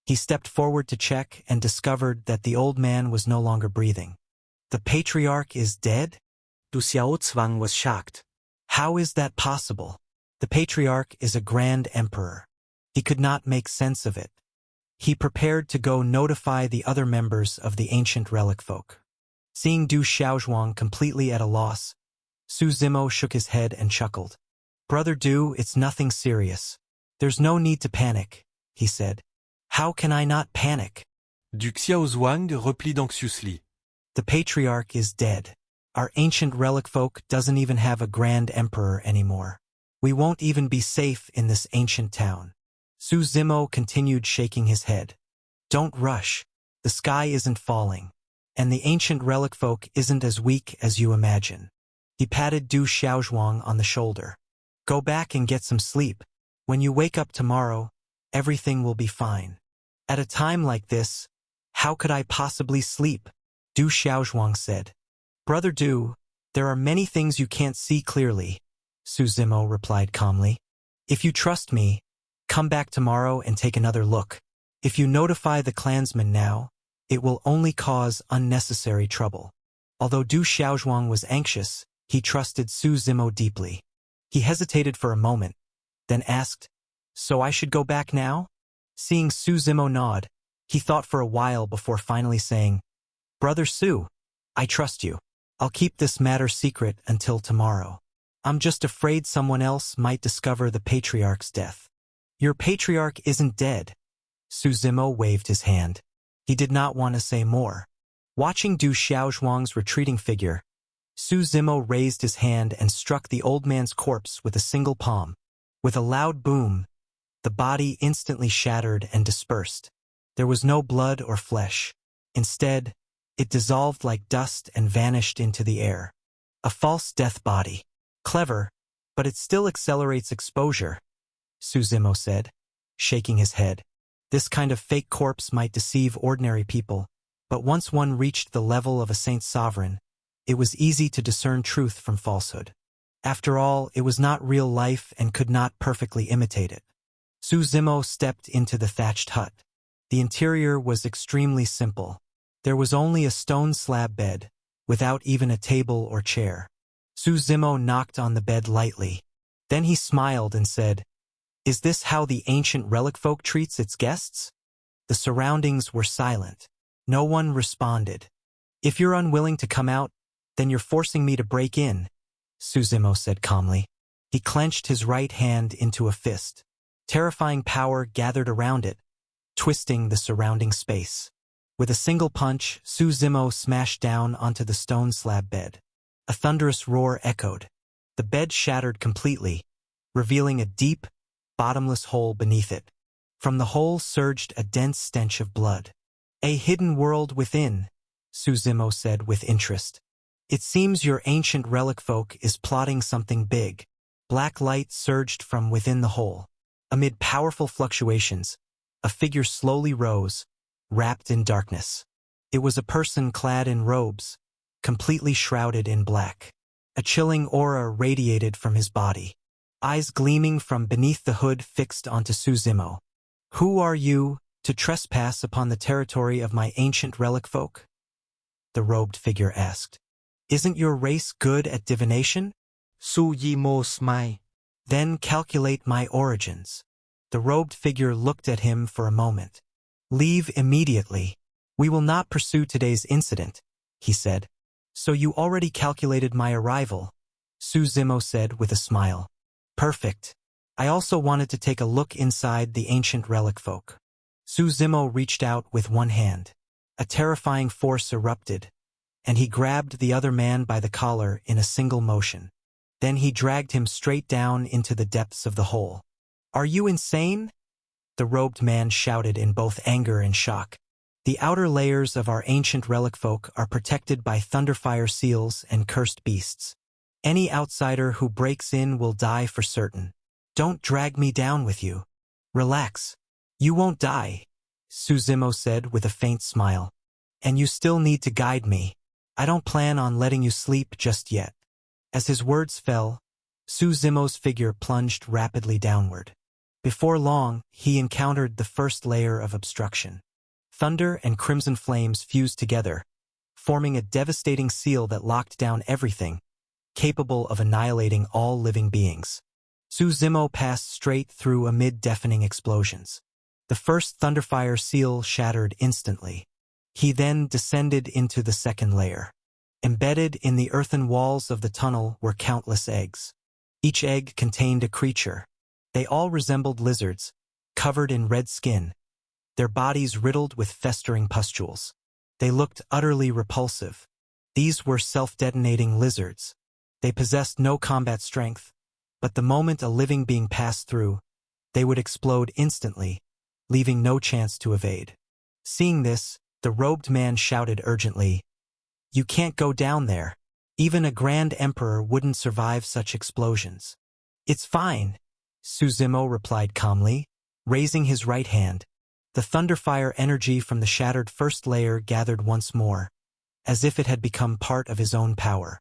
He stepped forward to check and discovered that the old man was no longer breathing. "The patriarch is dead?" Du Xiaozhuang was shocked. "How is that possible? The patriarch is a grand emperor." He could not make sense of it. He prepared to go notify the other members of the ancient relic folk. Seeing Du Xiaozhuang completely at a loss, Su Zimo shook his head and chuckled. "Brother Du, it's nothing serious. There's no need to panic," he said. "How can I not panic? Du Xiaozhuang replied anxiously. The patriarch is dead. Our ancient relic folk doesn't even have a grand emperor anymore. We won't even be safe in this ancient town." Su Zimo continued shaking his head. "Don't rush. The sky isn't falling, and the ancient relic folk isn't as weak as you imagine." He patted Du Xiaozhuang on the shoulder. "Go back and get some sleep. When you wake up tomorrow, everything will be fine." "At a time like this, how could I possibly sleep?" Du Xiaozhuang said. "Brother Du, there are many things you can't see clearly," Su Zimo replied calmly. "If you trust me, come back tomorrow and take another look. If you notify the clansmen now, it will only cause unnecessary trouble." Although Du Xiaozhuang was anxious, he trusted Su Zimo deeply. He hesitated for a moment, then asked, "So I should go back now?" Seeing Su Zimo nod, he thought for a while before finally saying, "Brother Su, I trust you. I'll keep this matter secret until tomorrow. I'm just afraid someone else might discover the patriarch's death." "Your patriarch isn't dead." Su Zimo waved his hand. He did not want to say more. Watching Du Xiaozhuang's retreating figure, Su Zimo raised his hand and struck the old man's corpse with a single palm. With a loud boom, the body instantly shattered and dispersed. There was no blood or flesh. Instead, it dissolved like dust and vanished into the air. A false death body. Clever, but it still accelerates exposure, Su Zimo said, shaking his head. This kind of fake corpse might deceive ordinary people, but once one reached the level of a saint sovereign, it was easy to discern truth from falsehood. After all, it was not real life and could not perfectly imitate it. Su Zimo stepped into the thatched hut. The interior was extremely simple. There was only a stone slab bed, without even a table or chair. Su Zimo knocked on the bed lightly. Then he smiled and said, "Is this how the ancient relic folk treats its guests?" The surroundings were silent. No one responded. If you're unwilling to come out, then you're forcing me to break in, Suzimo said calmly. He clenched his right hand into a fist. Terrifying power gathered around it, twisting the surrounding space. With a single punch, Suzimo smashed down onto the stone slab bed. A thunderous roar echoed. The bed shattered completely, revealing a deep, bottomless hole beneath it. From the hole surged a dense stench of blood. A hidden world within, Suzimo said with interest. It seems your ancient relic folk is plotting something big. Black light surged from within the hole. Amid powerful fluctuations, a figure slowly rose, wrapped in darkness. It was a person clad in robes, completely shrouded in black. A chilling aura radiated from his body. Eyes gleaming from beneath the hood fixed onto Suzimo. Who are you, to trespass upon the territory of my ancient relic folk? The robed figure asked. Isn't your race good at divination? Suzimo smiled. Then calculate my origins. The robed figure looked at him for a moment. Leave immediately. We will not pursue today's incident, he said. So you already calculated my arrival, Suzimo said with a smile. Perfect. I also wanted to take a look inside the ancient relic folk. Suzimo reached out with one hand. A terrifying force erupted, and he grabbed the other man by the collar in a single motion. Then he dragged him straight down into the depths of the hole. Are you insane? The robed man shouted in both anger and shock. The outer layers of our ancient relic folk are protected by thunderfire seals and cursed beasts. Any outsider who breaks in will die for certain. Don't drag me down with you. Relax. You won't die, Suzimo said with a faint smile. And you still need to guide me. I don't plan on letting you sleep just yet. As his words fell, Suzimo's figure plunged rapidly downward. Before long, he encountered the first layer of obstruction. Thunder and crimson flames fused together, forming a devastating seal that locked down everything, capable of annihilating all living beings. Suzimo passed straight through amid deafening explosions. The first thunderfire seal shattered instantly. He then descended into the second layer. Embedded in the earthen walls of the tunnel were countless eggs. Each egg contained a creature. They all resembled lizards, covered in red skin, their bodies riddled with festering pustules. They looked utterly repulsive. These were self-detonating lizards. They possessed no combat strength, but the moment a living being passed through, they would explode instantly, leaving no chance to evade. Seeing this, the robed man shouted urgently, "You can't go down there. Even a grand emperor wouldn't survive such explosions." "It's fine," Suzimo replied calmly, raising his right hand. The thunderfire energy from the shattered first layer gathered once more, as if it had become part of his own power.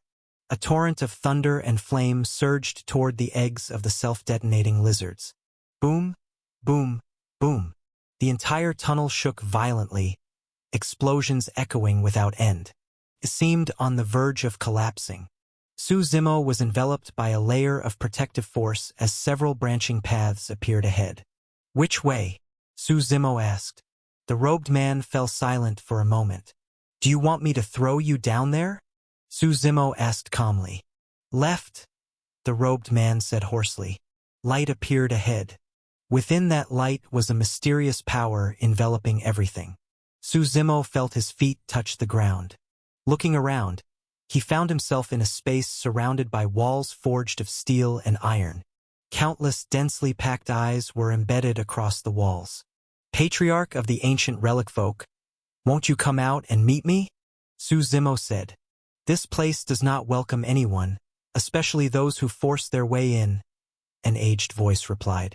A torrent of thunder and flame surged toward the eggs of the self-detonating lizards. Boom, boom, boom. The entire tunnel shook violently, explosions echoing without end. It seemed on the verge of collapsing. Suzimo was enveloped by a layer of protective force as several branching paths appeared ahead. "Which way?" Suzimo asked. The robed man fell silent for a moment. "Do you want me to throw you down there?" Suzimo asked calmly. "Left," the robed man said hoarsely. Light appeared ahead. Within that light was a mysterious power enveloping everything. Suzimo felt his feet touch the ground. Looking around, he found himself in a space surrounded by walls forged of steel and iron. Countless densely packed eyes were embedded across the walls. "Patriarch of the ancient relic folk, won't you come out and meet me?" Suzimo said. "This place does not welcome anyone, especially those who force their way in," an aged voice replied.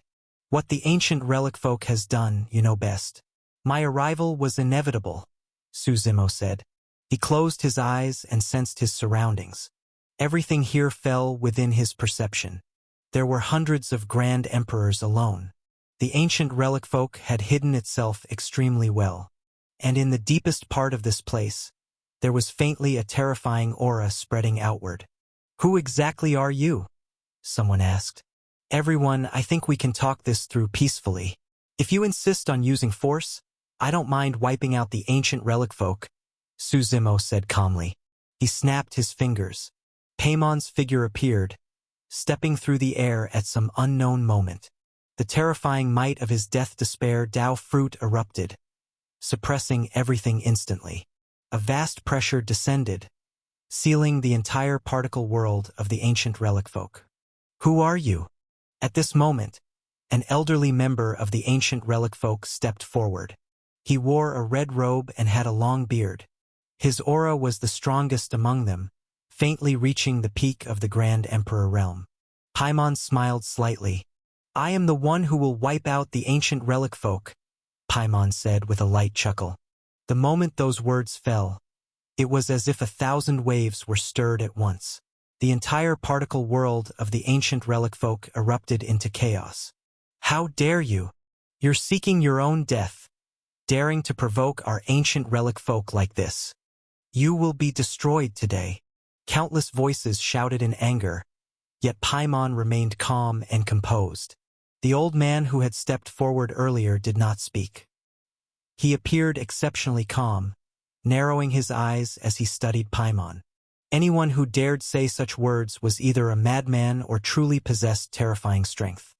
"What the ancient relic folk has done, you know best." "My arrival was inevitable," Suzimo said. He closed his eyes and sensed his surroundings. Everything here fell within his perception. There were hundreds of grand emperors alone. The ancient relic folk had hidden itself extremely well. And in the deepest part of this place, there was faintly a terrifying aura spreading outward. "Who exactly are you?" someone asked. "Everyone, I think we can talk this through peacefully. If you insist on using force, I don't mind wiping out the ancient relic folk, Suzimo said calmly. He snapped his fingers. Paimon's figure appeared, stepping through the air at some unknown moment. The terrifying might of his death despair Dao fruit erupted, suppressing everything instantly. A vast pressure descended, sealing the entire particle world of the ancient relic folk. Who are you? At this moment, an elderly member of the ancient relic folk stepped forward. He wore a red robe and had a long beard. His aura was the strongest among them, faintly reaching the peak of the Grand Emperor realm. Paimon smiled slightly. I am the one who will wipe out the ancient relic folk, Paimon said with a light chuckle. The moment those words fell, it was as if 1,000 waves were stirred at once. The entire particle world of the ancient relic folk erupted into chaos. How dare you? You're seeking your own death, daring to provoke our ancient relic folk like this. You will be destroyed today. Countless voices shouted in anger, yet Paimon remained calm and composed. The old man who had stepped forward earlier did not speak. He appeared exceptionally calm, narrowing his eyes as he studied Paimon. Anyone who dared say such words was either a madman or truly possessed terrifying strength.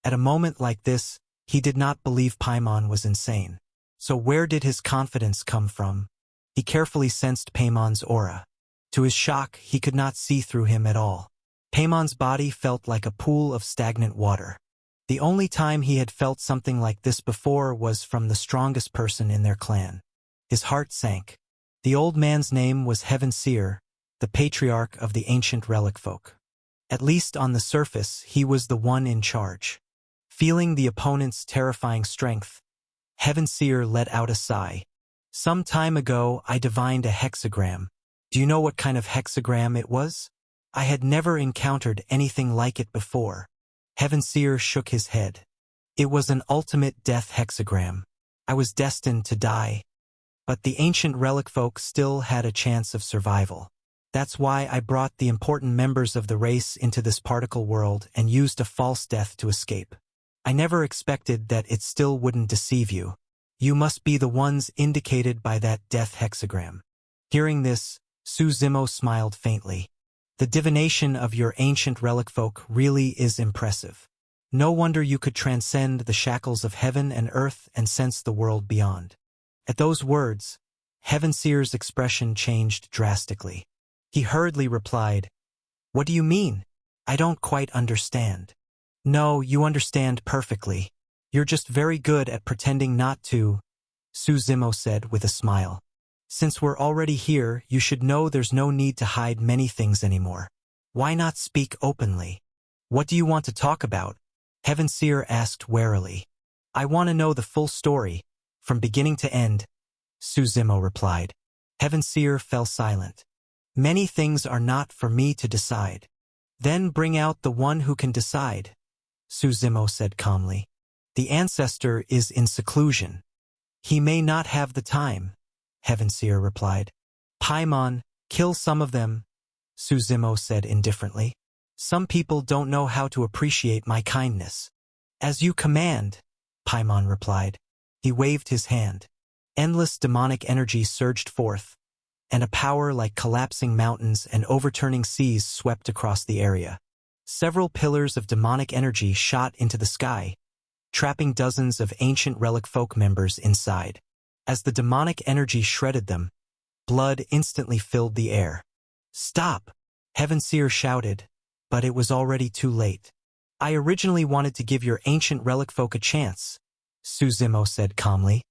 At a moment like this, he did not believe Paimon was insane. So where did his confidence come from? He carefully sensed Paimon's aura. To his shock, he could not see through him at all. Paimon's body felt like a pool of stagnant water. The only time he had felt something like this before was from the strongest person in their clan. His heart sank. The old man's name was Heaven Seer, the patriarch of the ancient relic folk. At least on the surface, he was the one in charge. Feeling the opponent's terrifying strength, Heaven Seer let out a sigh. Some time ago, I divined a hexagram. Do you know what kind of hexagram it was? I had never encountered anything like it before. Heaven Seer shook his head. It was an ultimate death hexagram. I was destined to die. But the ancient relic folk still had a chance of survival. That's why I brought the important members of the race into this particle world and used a false death to escape. I never expected that it still wouldn't deceive you. You must be the ones indicated by that death hexagram. Hearing this, Suzimo smiled faintly. The divination of your ancient relic folk really is impressive. No wonder you could transcend the shackles of heaven and earth and sense the world beyond. At those words, Heaven Seer's expression changed drastically. He hurriedly replied, What do you mean? I don't quite understand. No, you understand perfectly. You're just very good at pretending not to, Suzimo said with a smile. Since we're already here, you should know there's no need to hide many things anymore. Why not speak openly? What do you want to talk about? Heaven Seer asked warily. I want to know the full story, from beginning to end, Suzimo replied. Heaven Seer fell silent. Many things are not for me to decide. Then bring out the one who can decide, Suzimo said calmly. The ancestor is in seclusion. He may not have the time, Heaven Seer replied. Paimon, kill some of them, Suzimo said indifferently. Some people don't know how to appreciate my kindness. As you command, Paimon replied. He waved his hand. Endless demonic energy surged forth, and a power like collapsing mountains and overturning seas swept across the area. Several pillars of demonic energy shot into the sky, trapping dozens of ancient relic folk members inside. As the demonic energy shredded them, blood instantly filled the air. Stop! Heaven Seer shouted, but it was already too late. I originally wanted to give your ancient relic folk a chance, Suzimo said calmly.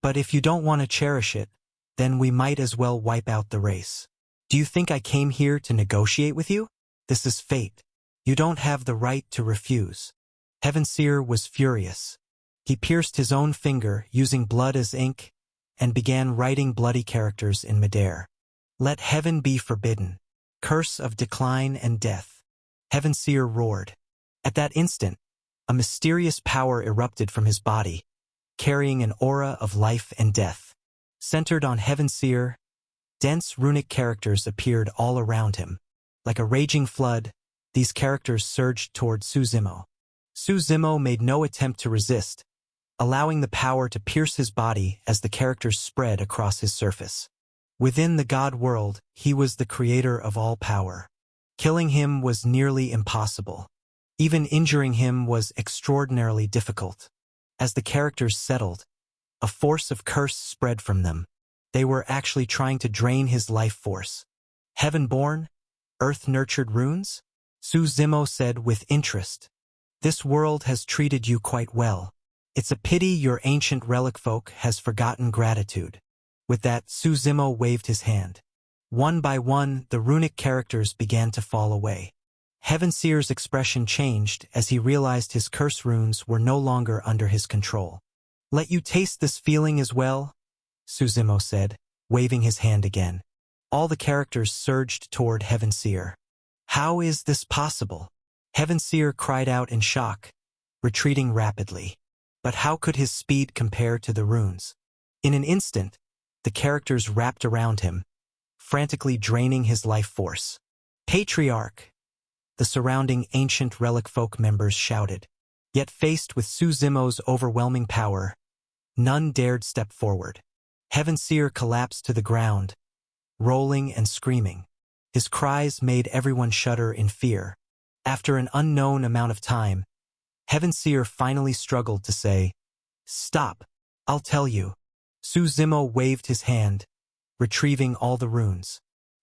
But if you don't want to cherish it, then we might as well wipe out the race. Do you think I came here to negotiate with you? This is fate. You don't have the right to refuse. Heaven Seer was furious. He pierced his own finger using blood as ink and began writing bloody characters in midair. Let heaven be forbidden. Curse of decline and death. Heaven Seer roared. At that instant, a mysterious power erupted from his body, carrying an aura of life and death. Centered on Heaven Seer, dense runic characters appeared all around him. Like a raging flood, these characters surged toward Suzimo. Suzimo made no attempt to resist, allowing the power to pierce his body as the characters spread across his surface. Within the god world, he was the creator of all power. Killing him was nearly impossible. Even injuring him was extraordinarily difficult. As the characters settled, a force of curse spread from them. They were actually trying to drain his life force. Heaven-born, earth-nurtured runes? Su Zimo said with interest. This world has treated you quite well. It's a pity your ancient relic folk has forgotten gratitude. With that, Su Zimo waved his hand. One by one, the runic characters began to fall away. Heavenseer's expression changed as he realized his curse runes were no longer under his control. Let you taste this feeling as well? Su Zimo said, waving his hand again. All the characters surged toward Heavenseer. How is this possible? Heavenseer cried out in shock, retreating rapidly. But how could his speed compare to the runes? In an instant, the characters wrapped around him, frantically draining his life force. Patriarch! The surrounding ancient relic folk members shouted. Yet faced with Su Zimo's overwhelming power, none dared step forward. Heavenseer collapsed to the ground, rolling and screaming. His cries made everyone shudder in fear. After an unknown amount of time, Heavenseer finally struggled to say, "Stop, I'll tell you." Su Zimo waved his hand, retrieving all the runes.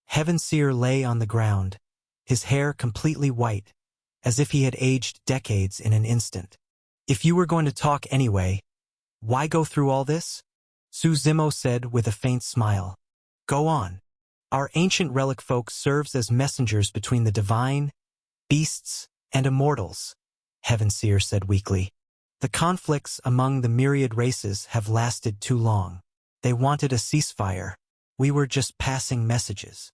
Heavenseer lay on the ground, his hair completely white, as if he had aged decades in an instant. If you were going to talk anyway, why go through all this? Su Zimo said with a faint smile. Go on. Our ancient relic folk serves as messengers between the divine, beasts, and immortals, Heavenseer said weakly. The conflicts among the myriad races have lasted too long. They wanted a ceasefire. We were just passing messages.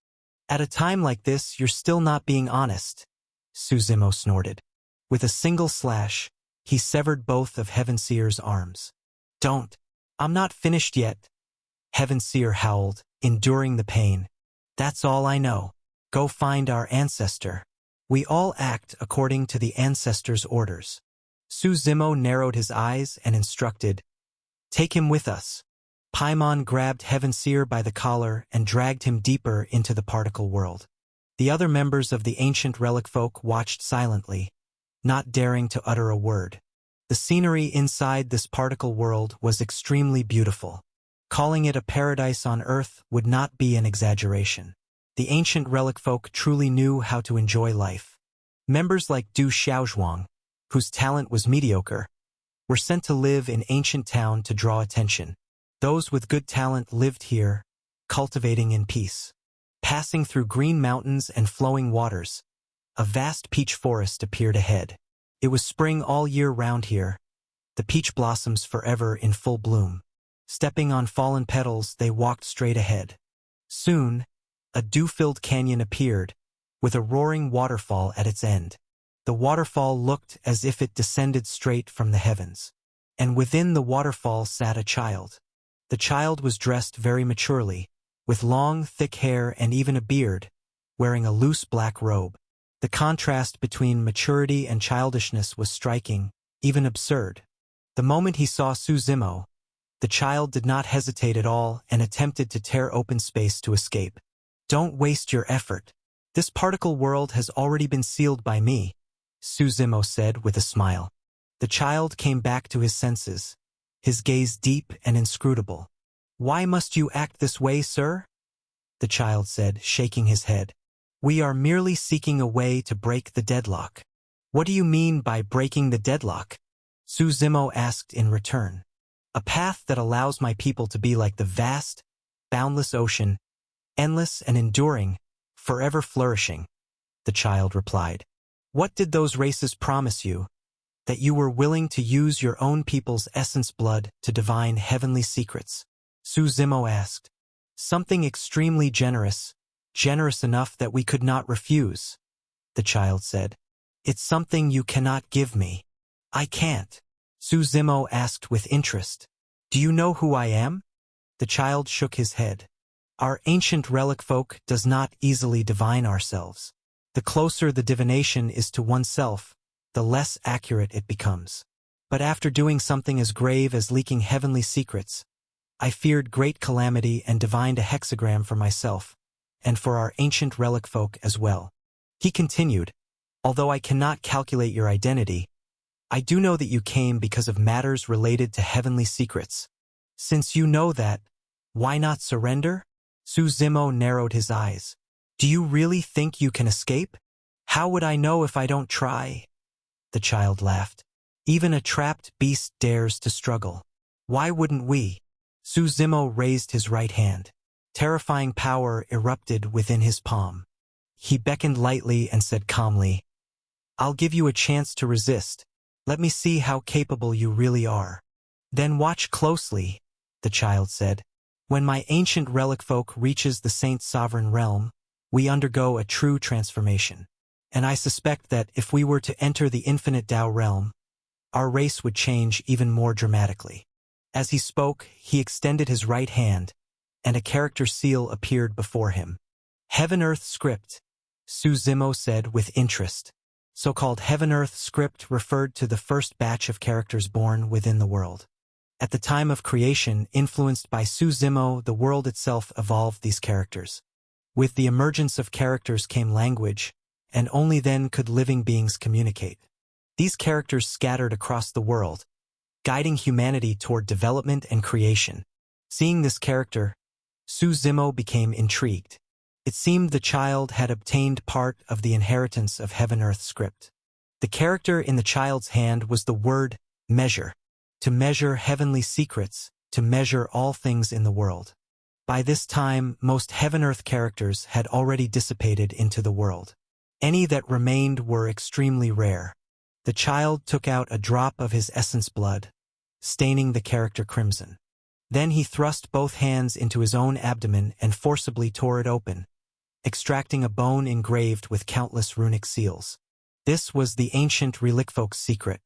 At a time like this, you're still not being honest, Su Zimo snorted. With a single slash, he severed both of Heavenseer's arms. Don't. I'm not finished yet. Heavenseer howled, enduring the pain. That's all I know. Go find our ancestor. We all act according to the ancestor's orders. Su Zimo narrowed his eyes and instructed, Take him with us. Paimon grabbed Heavenseer by the collar and dragged him deeper into the particle world. The other members of the ancient relic folk watched silently, not daring to utter a word. The scenery inside this particle world was extremely beautiful. Calling it a paradise on Earth would not be an exaggeration. The ancient relic folk truly knew how to enjoy life. Members like Du Xiaozhuang, whose talent was mediocre, were sent to live in ancient town to draw attention. Those with good talent lived here, cultivating in peace. Passing through green mountains and flowing waters, a vast peach forest appeared ahead. It was spring all year round here, the peach blossoms forever in full bloom. Stepping on fallen petals, they walked straight ahead. Soon, a dew-filled canyon appeared, with a roaring waterfall at its end. The waterfall looked as if it descended straight from the heavens. And within the waterfall sat a child. The child was dressed very maturely, with long, thick hair and even a beard, wearing a loose black robe. The contrast between maturity and childishness was striking, even absurd. The moment he saw Su Zimo, the child did not hesitate at all and attempted to tear open space to escape. Don't waste your effort. This particle world has already been sealed by me, Su Zimo said with a smile. The child came back to his senses, his gaze deep and inscrutable. Why must you act this way, sir? The child said, shaking his head. We are merely seeking a way to break the deadlock. What do you mean by breaking the deadlock? Su Zimo asked in return. A path that allows my people to be like the vast, boundless ocean, endless and enduring, forever flourishing, the child replied. What did those races promise you? That you were willing to use your own people's essence blood to divine heavenly secrets? Su Zimo asked. Something extremely generous, generous enough that we could not refuse, the child said. It's something you cannot give me. I can't. Su Zimo asked with interest. Do you know who I am? The child shook his head. Our ancient relic folk does not easily divine ourselves. The closer the divination is to oneself, the less accurate it becomes. But after doing something as grave as leaking heavenly secrets, I feared great calamity and divined a hexagram for myself, and for our ancient relic folk as well. He continued, although I cannot calculate your identity, I do know that you came because of matters related to heavenly secrets. Since you know that, why not surrender? Su Zimo narrowed his eyes. Do you really think you can escape? How would I know if I don't try? The child laughed. Even a trapped beast dares to struggle. Why wouldn't we? Su Zimo raised his right hand. Terrifying power erupted within his palm. He beckoned lightly and said calmly, I'll give you a chance to resist. Let me see how capable you really are. Then watch closely, the child said. When my ancient relic folk reaches the Saint's sovereign realm, we undergo a true transformation. And I suspect that if we were to enter the infinite Tao realm, our race would change even more dramatically. As he spoke, he extended his right hand, and a character seal appeared before him. Heaven-Earth Script, Su Zimo said with interest. So-called Heaven-Earth Script referred to the first batch of characters born within the world. At the time of creation, influenced by Su Zimo, the world itself evolved these characters. With the emergence of characters came language, and only then could living beings communicate. These characters scattered across the world, guiding humanity toward development and creation. Seeing this character, Su Zimo became intrigued. It seemed the child had obtained part of the inheritance of Heaven-Earth Script. The character in the child's hand was the word measure, to measure heavenly secrets, to measure all things in the world. By this time, most Heaven-Earth characters had already dissipated into the world. Any that remained were extremely rare. The child took out a drop of his essence blood, staining the character crimson. Then he thrust both hands into his own abdomen and forcibly tore it open, extracting a bone engraved with countless runic seals. This was the ancient relic folk's secret.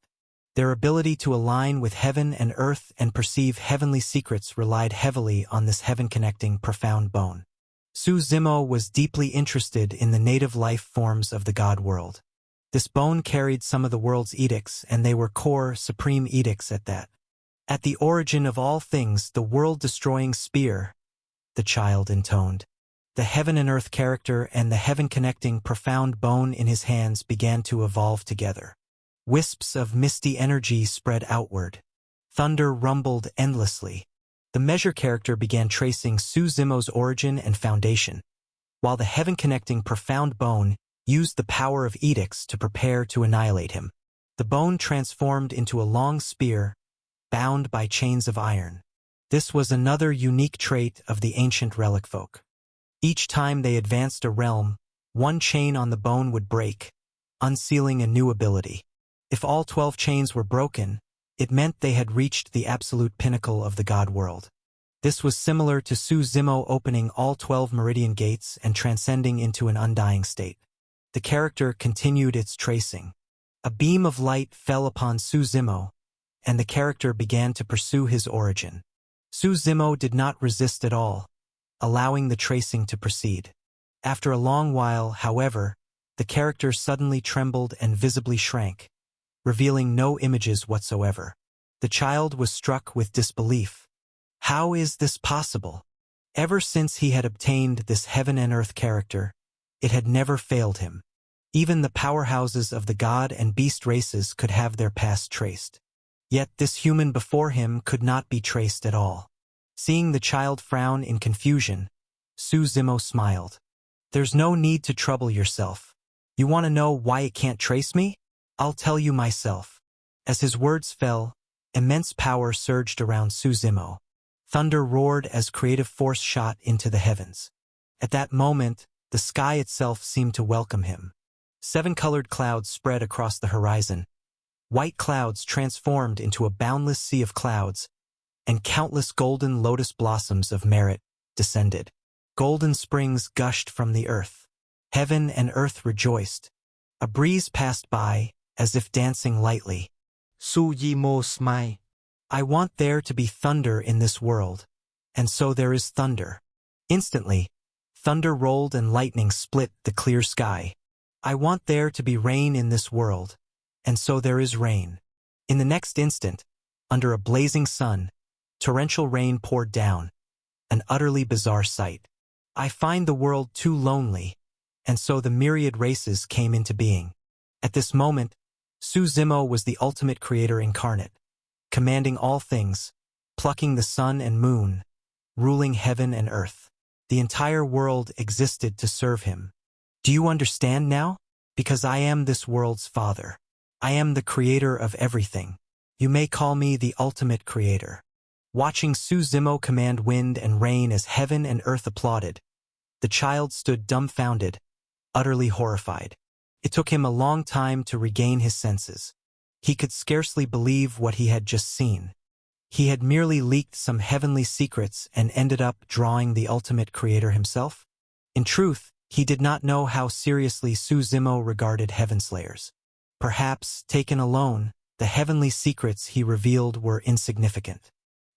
Their ability to align with heaven and earth and perceive heavenly secrets relied heavily on this heaven-connecting profound bone. Su Zimo was deeply interested in the native life forms of the God world. This bone carried some of the world's edicts, and they were core, supreme edicts at that. At the origin of all things, the world-destroying spear, the child intoned. The heaven and earth character and the heaven-connecting profound bone in his hands began to evolve together. Wisps of misty energy spread outward. Thunder rumbled endlessly. The measure character began tracing Su Zimo's origin and foundation, while the heaven-connecting profound bone used the power of edicts to prepare to annihilate him. The bone transformed into a long spear, bound by chains of iron. This was another unique trait of the ancient relic folk. Each time they advanced a realm, one chain on the bone would break, unsealing a new ability. If all 12 chains were broken, it meant they had reached the absolute pinnacle of the God world. This was similar to Su Zimo opening all 12 meridian gates and transcending into an undying state. The character continued its tracing. A beam of light fell upon Su Zimo, and the character began to pursue his origin. Su Zimo did not resist at all, allowing the tracing to proceed. After a long while, however, the character suddenly trembled and visibly shrank, revealing no images whatsoever. The child was struck with disbelief. How is this possible? Ever since he had obtained this heaven and earth character, it had never failed him. Even the powerhouses of the god and beast races could have their past traced. Yet this human before him could not be traced at all. Seeing the child frown in confusion, Su Zimo smiled. There's no need to trouble yourself. You want to know why it can't trace me? I'll tell you myself. As his words fell, immense power surged around Su Zimo. Thunder roared as creative force shot into the heavens. At that moment, the sky itself seemed to welcome him. 7 colored clouds spread across the horizon. White clouds transformed into a boundless sea of clouds, and countless golden lotus blossoms of merit descended. Golden springs gushed from the earth. Heaven and earth rejoiced. A breeze passed by, as if dancing lightly. Su Zimo smiled. I want there to be thunder in this world, and so there is thunder. Instantly, thunder rolled and lightning split the clear sky. I want there to be rain in this world, and so there is rain. In the next instant, under a blazing sun, torrential rain poured down, an utterly bizarre sight. I find the world too lonely, and so the myriad races came into being. At this moment, Su Zimo was the ultimate creator incarnate, commanding all things, plucking the sun and moon, ruling heaven and earth. The entire world existed to serve him. Do you understand now? Because I am this world's father. I am the creator of everything. You may call me the ultimate creator. Watching Su Zimo command wind and rain as heaven and earth applauded, the child stood dumbfounded, utterly horrified. It took him a long time to regain his senses. He could scarcely believe what he had just seen. He had merely leaked some heavenly secrets and ended up drawing the ultimate creator himself. In truth, he did not know how seriously Su Zimo regarded Heavenslayers. Perhaps, taken alone, the heavenly secrets he revealed were insignificant.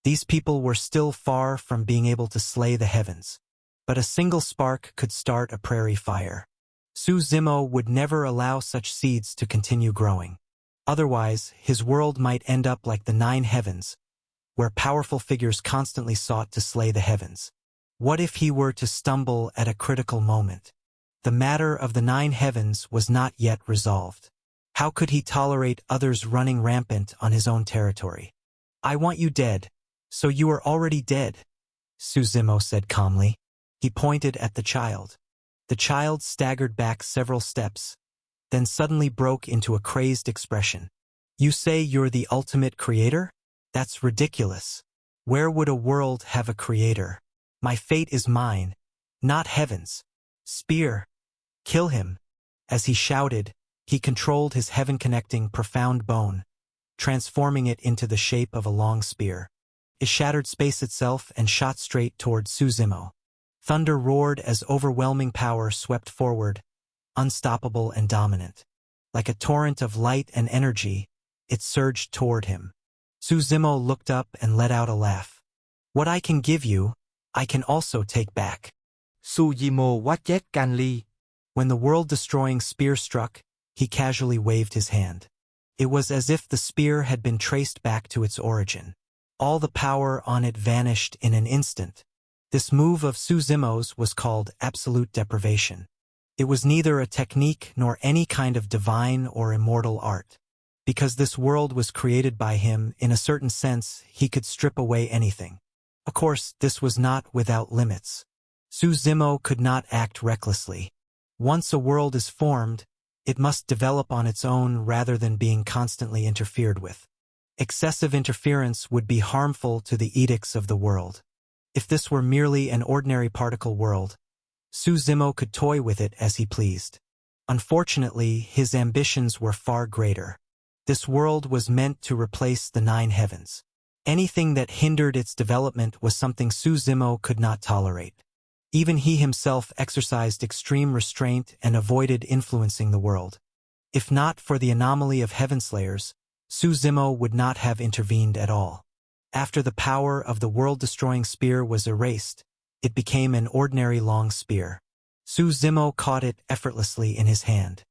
These people were still far from being able to slay the heavens. But a single spark could start a prairie fire. Su Zimo would never allow such seeds to continue growing. Otherwise, his world might end up like the 9 heavens, where powerful figures constantly sought to slay the heavens. What if he were to stumble at a critical moment? The matter of the 9 heavens was not yet resolved. How could he tolerate others running rampant on his own territory? I want you dead, so you are already dead, Su Zimo said calmly. He pointed at the child. The child staggered back several steps, then suddenly broke into a crazed expression. You say you're the ultimate creator? That's ridiculous. Where would a world have a creator? My fate is mine, not heaven's. Spear. Kill him. As he shouted, he controlled his heaven-connecting profound bone, transforming it into the shape of a long spear. It shattered space itself and shot straight toward Su Zimo. Thunder roared as overwhelming power swept forward, unstoppable and dominant. Like a torrent of light and energy, it surged toward him. Su Zimo looked up and let out a laugh. What I can give you, I can also take back. Su Zimo what yet can li. When the world-destroying spear struck, he casually waved his hand. It was as if the spear had been traced back to its origin. All the power on it vanished in an instant. This move of Su Zimo's was called absolute deprivation. It was neither a technique nor any kind of divine or immortal art. Because this world was created by him, in a certain sense, he could strip away anything. Of course, this was not without limits. Su Zimo could not act recklessly. Once a world is formed, it must develop on its own rather than being constantly interfered with. Excessive interference would be harmful to the edicts of the world. If this were merely an ordinary particle world, Su Zimo could toy with it as he pleased. Unfortunately, his ambitions were far greater. This world was meant to replace the 9 heavens. Anything that hindered its development was something Su Zimo could not tolerate. Even he himself exercised extreme restraint and avoided influencing the world. If not for the anomaly of Heavenslayers, Su Zimo would not have intervened at all. After the power of the world-destroying spear was erased, it became an ordinary long spear. Su Zimo caught it effortlessly in his hand.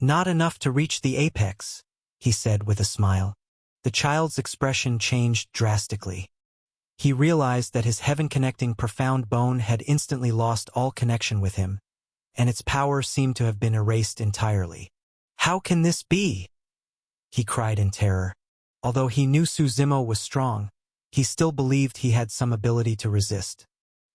Not enough to reach the apex, he said with a smile. The child's expression changed drastically. He realized that his heaven-connecting profound bone had instantly lost all connection with him, and its power seemed to have been erased entirely. How can this be? He cried in terror. Although he knew Su Zimo was strong, he still believed he had some ability to resist.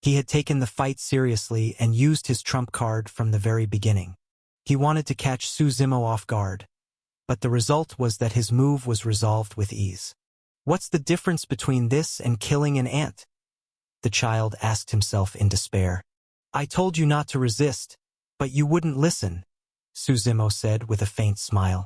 He had taken the fight seriously and used his trump card from the very beginning. He wanted to catch Su Zimo off guard, but the result was that his move was resolved with ease. What's the difference between this and killing an ant? The child asked himself in despair. I told you not to resist, but you wouldn't listen, Su Zimo said with a faint smile.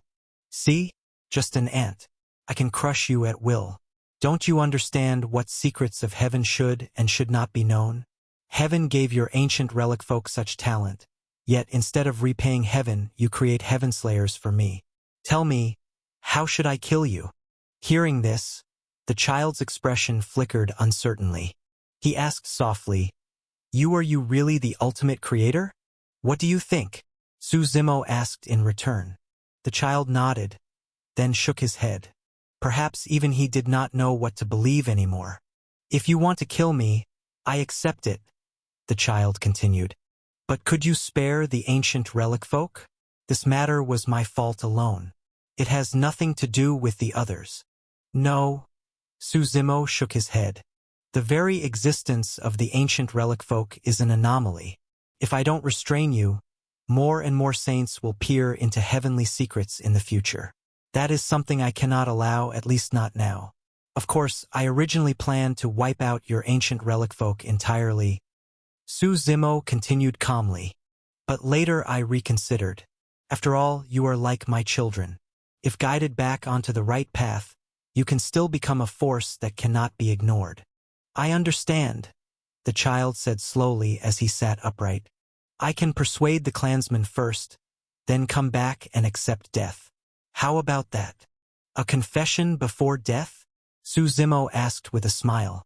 See? Just an ant. I can crush you at will. Don't you understand what secrets of heaven should and should not be known? Heaven gave your ancient relic folk such talent, yet instead of repaying heaven, you create Heavenslayers for me. Tell me, how should I kill you? Hearing this, the child's expression flickered uncertainly. He asked softly, Are you really the ultimate creator? What do you think? Su Zimo asked in return. The child nodded, then shook his head. Perhaps even he did not know what to believe anymore. If you want to kill me, I accept it, the child continued. But could you spare the ancient relic folk? This matter was my fault alone. It has nothing to do with the others. No. Suzimo shook his head. The very existence of the ancient relic folk is an anomaly. If I don't restrain you, more and more saints will peer into heavenly secrets in the future. That is something I cannot allow, at least not now. Of course, I originally planned to wipe out your ancient relic folk entirely. Suzimo continued calmly. But later I reconsidered. After all, you are like my children. If guided back onto the right path, you can still become a force that cannot be ignored. I understand, the child said slowly as he sat upright. I can persuade the clansmen first, then come back and accept death. How about that? A confession before death? Suzimo asked with a smile.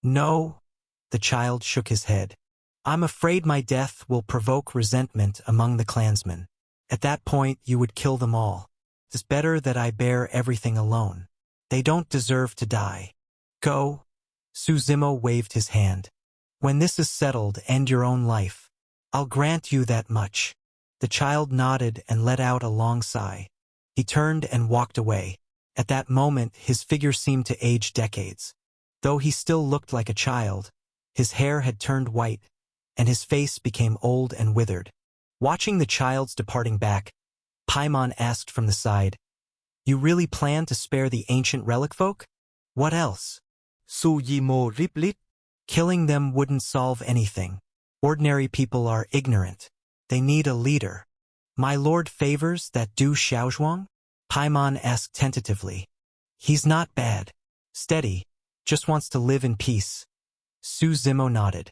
No, the child shook his head. I'm afraid my death will provoke resentment among the clansmen. At that point, you would kill them all. It's better that I bear everything alone. They don't deserve to die. Go. Suzimo waved his hand. When this is settled, end your own life. I'll grant you that much. The child nodded and let out a long sigh. He turned and walked away. At that moment, his figure seemed to age decades. Though he still looked like a child, his hair had turned white, and his face became old and withered. Watching the child's departing back, Paimon asked from the side, You really plan to spare the ancient relic folk? What else? Suzimo riplit. Killing them wouldn't solve anything. Ordinary people are ignorant. They need a leader. My lord favors that Du Xiaozhuang? Paimon asked tentatively. He's not bad. Steady. Just wants to live in peace. Suzimo nodded.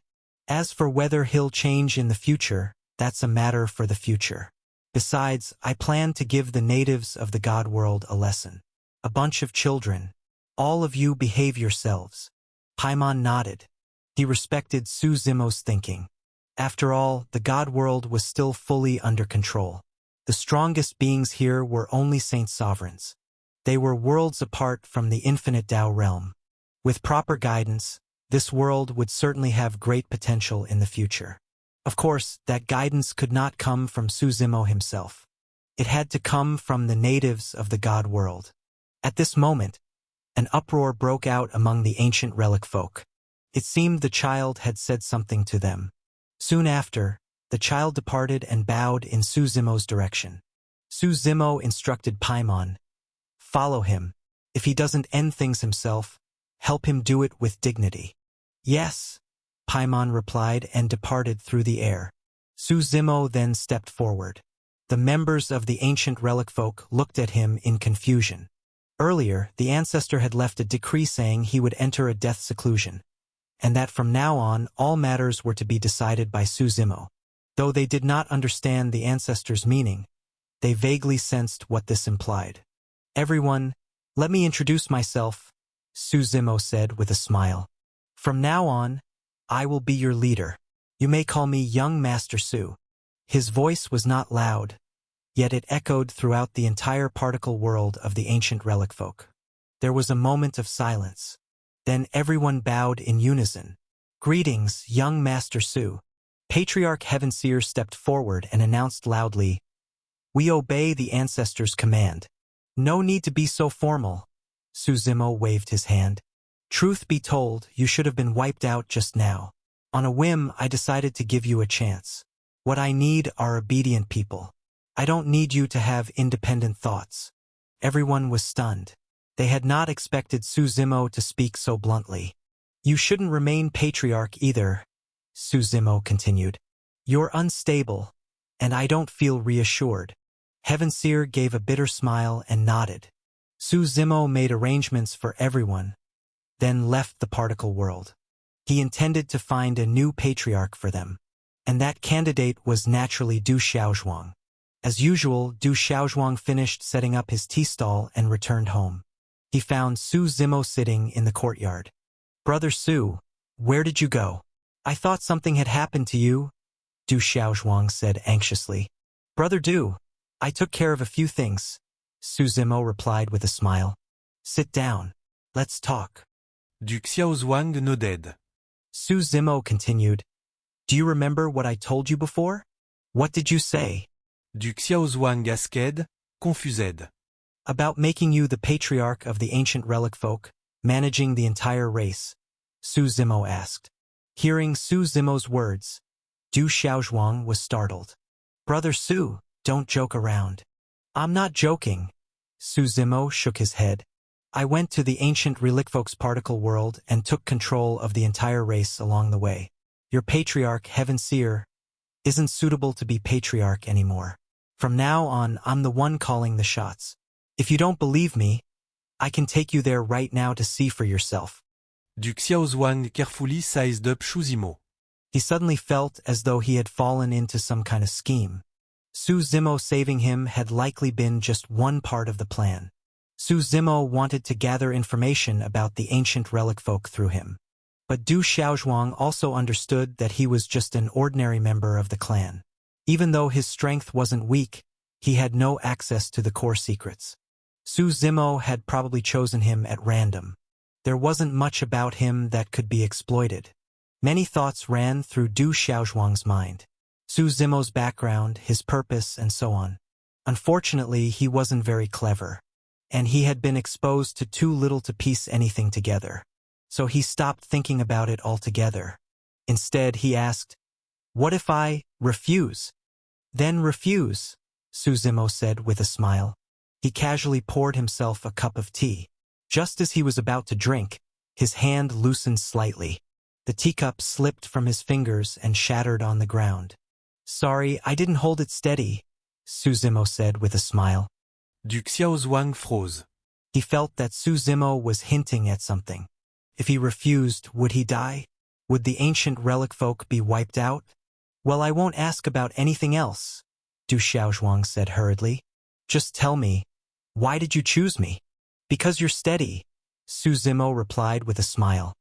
As for whether he'll change in the future, that's a matter for the future. Besides, I plan to give the natives of the God world a lesson. A bunch of children. All of you behave yourselves. Paimon nodded. He respected Suzimo's thinking. After all, the God world was still fully under control. The strongest beings here were only Saint Sovereigns. They were worlds apart from the infinite Tao realm. With proper guidance, this world would certainly have great potential in the future. Of course, that guidance could not come from Suzimo himself. It had to come from the natives of the God world. At this moment, an uproar broke out among the ancient relic folk. It seemed the child had said something to them. Soon after, the child departed and bowed in Suzimo's direction. Suzimo instructed Paimon, Follow him. If he doesn't end things himself, help him do it with dignity. Yes, Paimon replied and departed through the air. Suzimo then stepped forward. The members of the ancient relic folk looked at him in confusion. Earlier, the ancestor had left a decree saying he would enter a death seclusion, and that from now on all matters were to be decided by Suzimo. Though they did not understand the ancestor's meaning, they vaguely sensed what this implied. Everyone, let me introduce myself, Suzimo said with a smile. From now on, I will be your leader. You may call me Young Master Su. His voice was not loud, yet it echoed throughout the entire particle world of the ancient relic folk. There was a moment of silence. Then everyone bowed in unison. Greetings, Young Master Su. Patriarch Heavenseer stepped forward and announced loudly, We obey the ancestors' command. No need to be so formal. Suzimo waved his hand. Truth be told, you should have been wiped out just now. On a whim, I decided to give you a chance. What I need are obedient people. I don't need you to have independent thoughts. Everyone was stunned. They had not expected Suzimo to speak so bluntly. You shouldn't remain patriarch either, Suzimo continued. You're unstable, and I don't feel reassured. Heavenseer gave a bitter smile and nodded. Suzimo made arrangements for everyone, then left the particle world. He intended to find a new patriarch for them, and that candidate was naturally Du Xiaozhuang. As usual, Du Xiaozhuang finished setting up his tea stall and returned home. He found Suzimo sitting in the courtyard. Brother Su, where did you go? I thought something had happened to you, Du Xiaozhuang said anxiously. Brother Du, I took care of a few things, Suzimo replied with a smile. Sit down. Let's talk. Du Xiaozhuang nodded. Su Zimo continued. Do you remember what I told you before? What did you say? Du Xiaozhuang asked, confused. About making you the patriarch of the ancient relic folk, managing the entire race, Su Zimo asked. Hearing Su Zimo's words, Du Xiaozhuang was startled. Brother Su, don't joke around. I'm not joking. Su Zimo shook his head. I went to the ancient relic folk's particle world and took control of the entire race along the way. Your patriarch, Heaven Seer, isn't suitable to be patriarch anymore. From now on, I'm the one calling the shots. If you don't believe me, I can take you there right now to see for yourself. Du Xiaozhuang carefully sized up Su Zimo. He suddenly felt as though he had fallen into some kind of scheme. Su Zimo saving him had likely been just one part of the plan. Su Zimo wanted to gather information about the ancient relic folk through him. But Du Xiaozhuang also understood that he was just an ordinary member of the clan. Even though his strength wasn't weak, he had no access to the core secrets. Su Zimo had probably chosen him at random. There wasn't much about him that could be exploited. Many thoughts ran through Du Xiaozhuang's mind. Su Zimo's background, his purpose, and so on. Unfortunately, he wasn't very clever, and he had been exposed to too little to piece anything together. So he stopped thinking about it altogether. Instead, he asked, "What if I refuse?" "Then refuse," Su Zimo said with a smile. He casually poured himself a cup of tea. Just as he was about to drink, his hand loosened slightly. The teacup slipped from his fingers and shattered on the ground. "Sorry, I didn't hold it steady," Su Zimo said with a smile. Du Xiaozhuang froze. He felt that Su Zimo was hinting at something. If he refused, would he die? Would the ancient relic folk be wiped out? "Well, I won't ask about anything else," Du Xiaozhuang said hurriedly. "Just tell me, why did you choose me?" "Because you're steady," Su Zimo replied with a smile.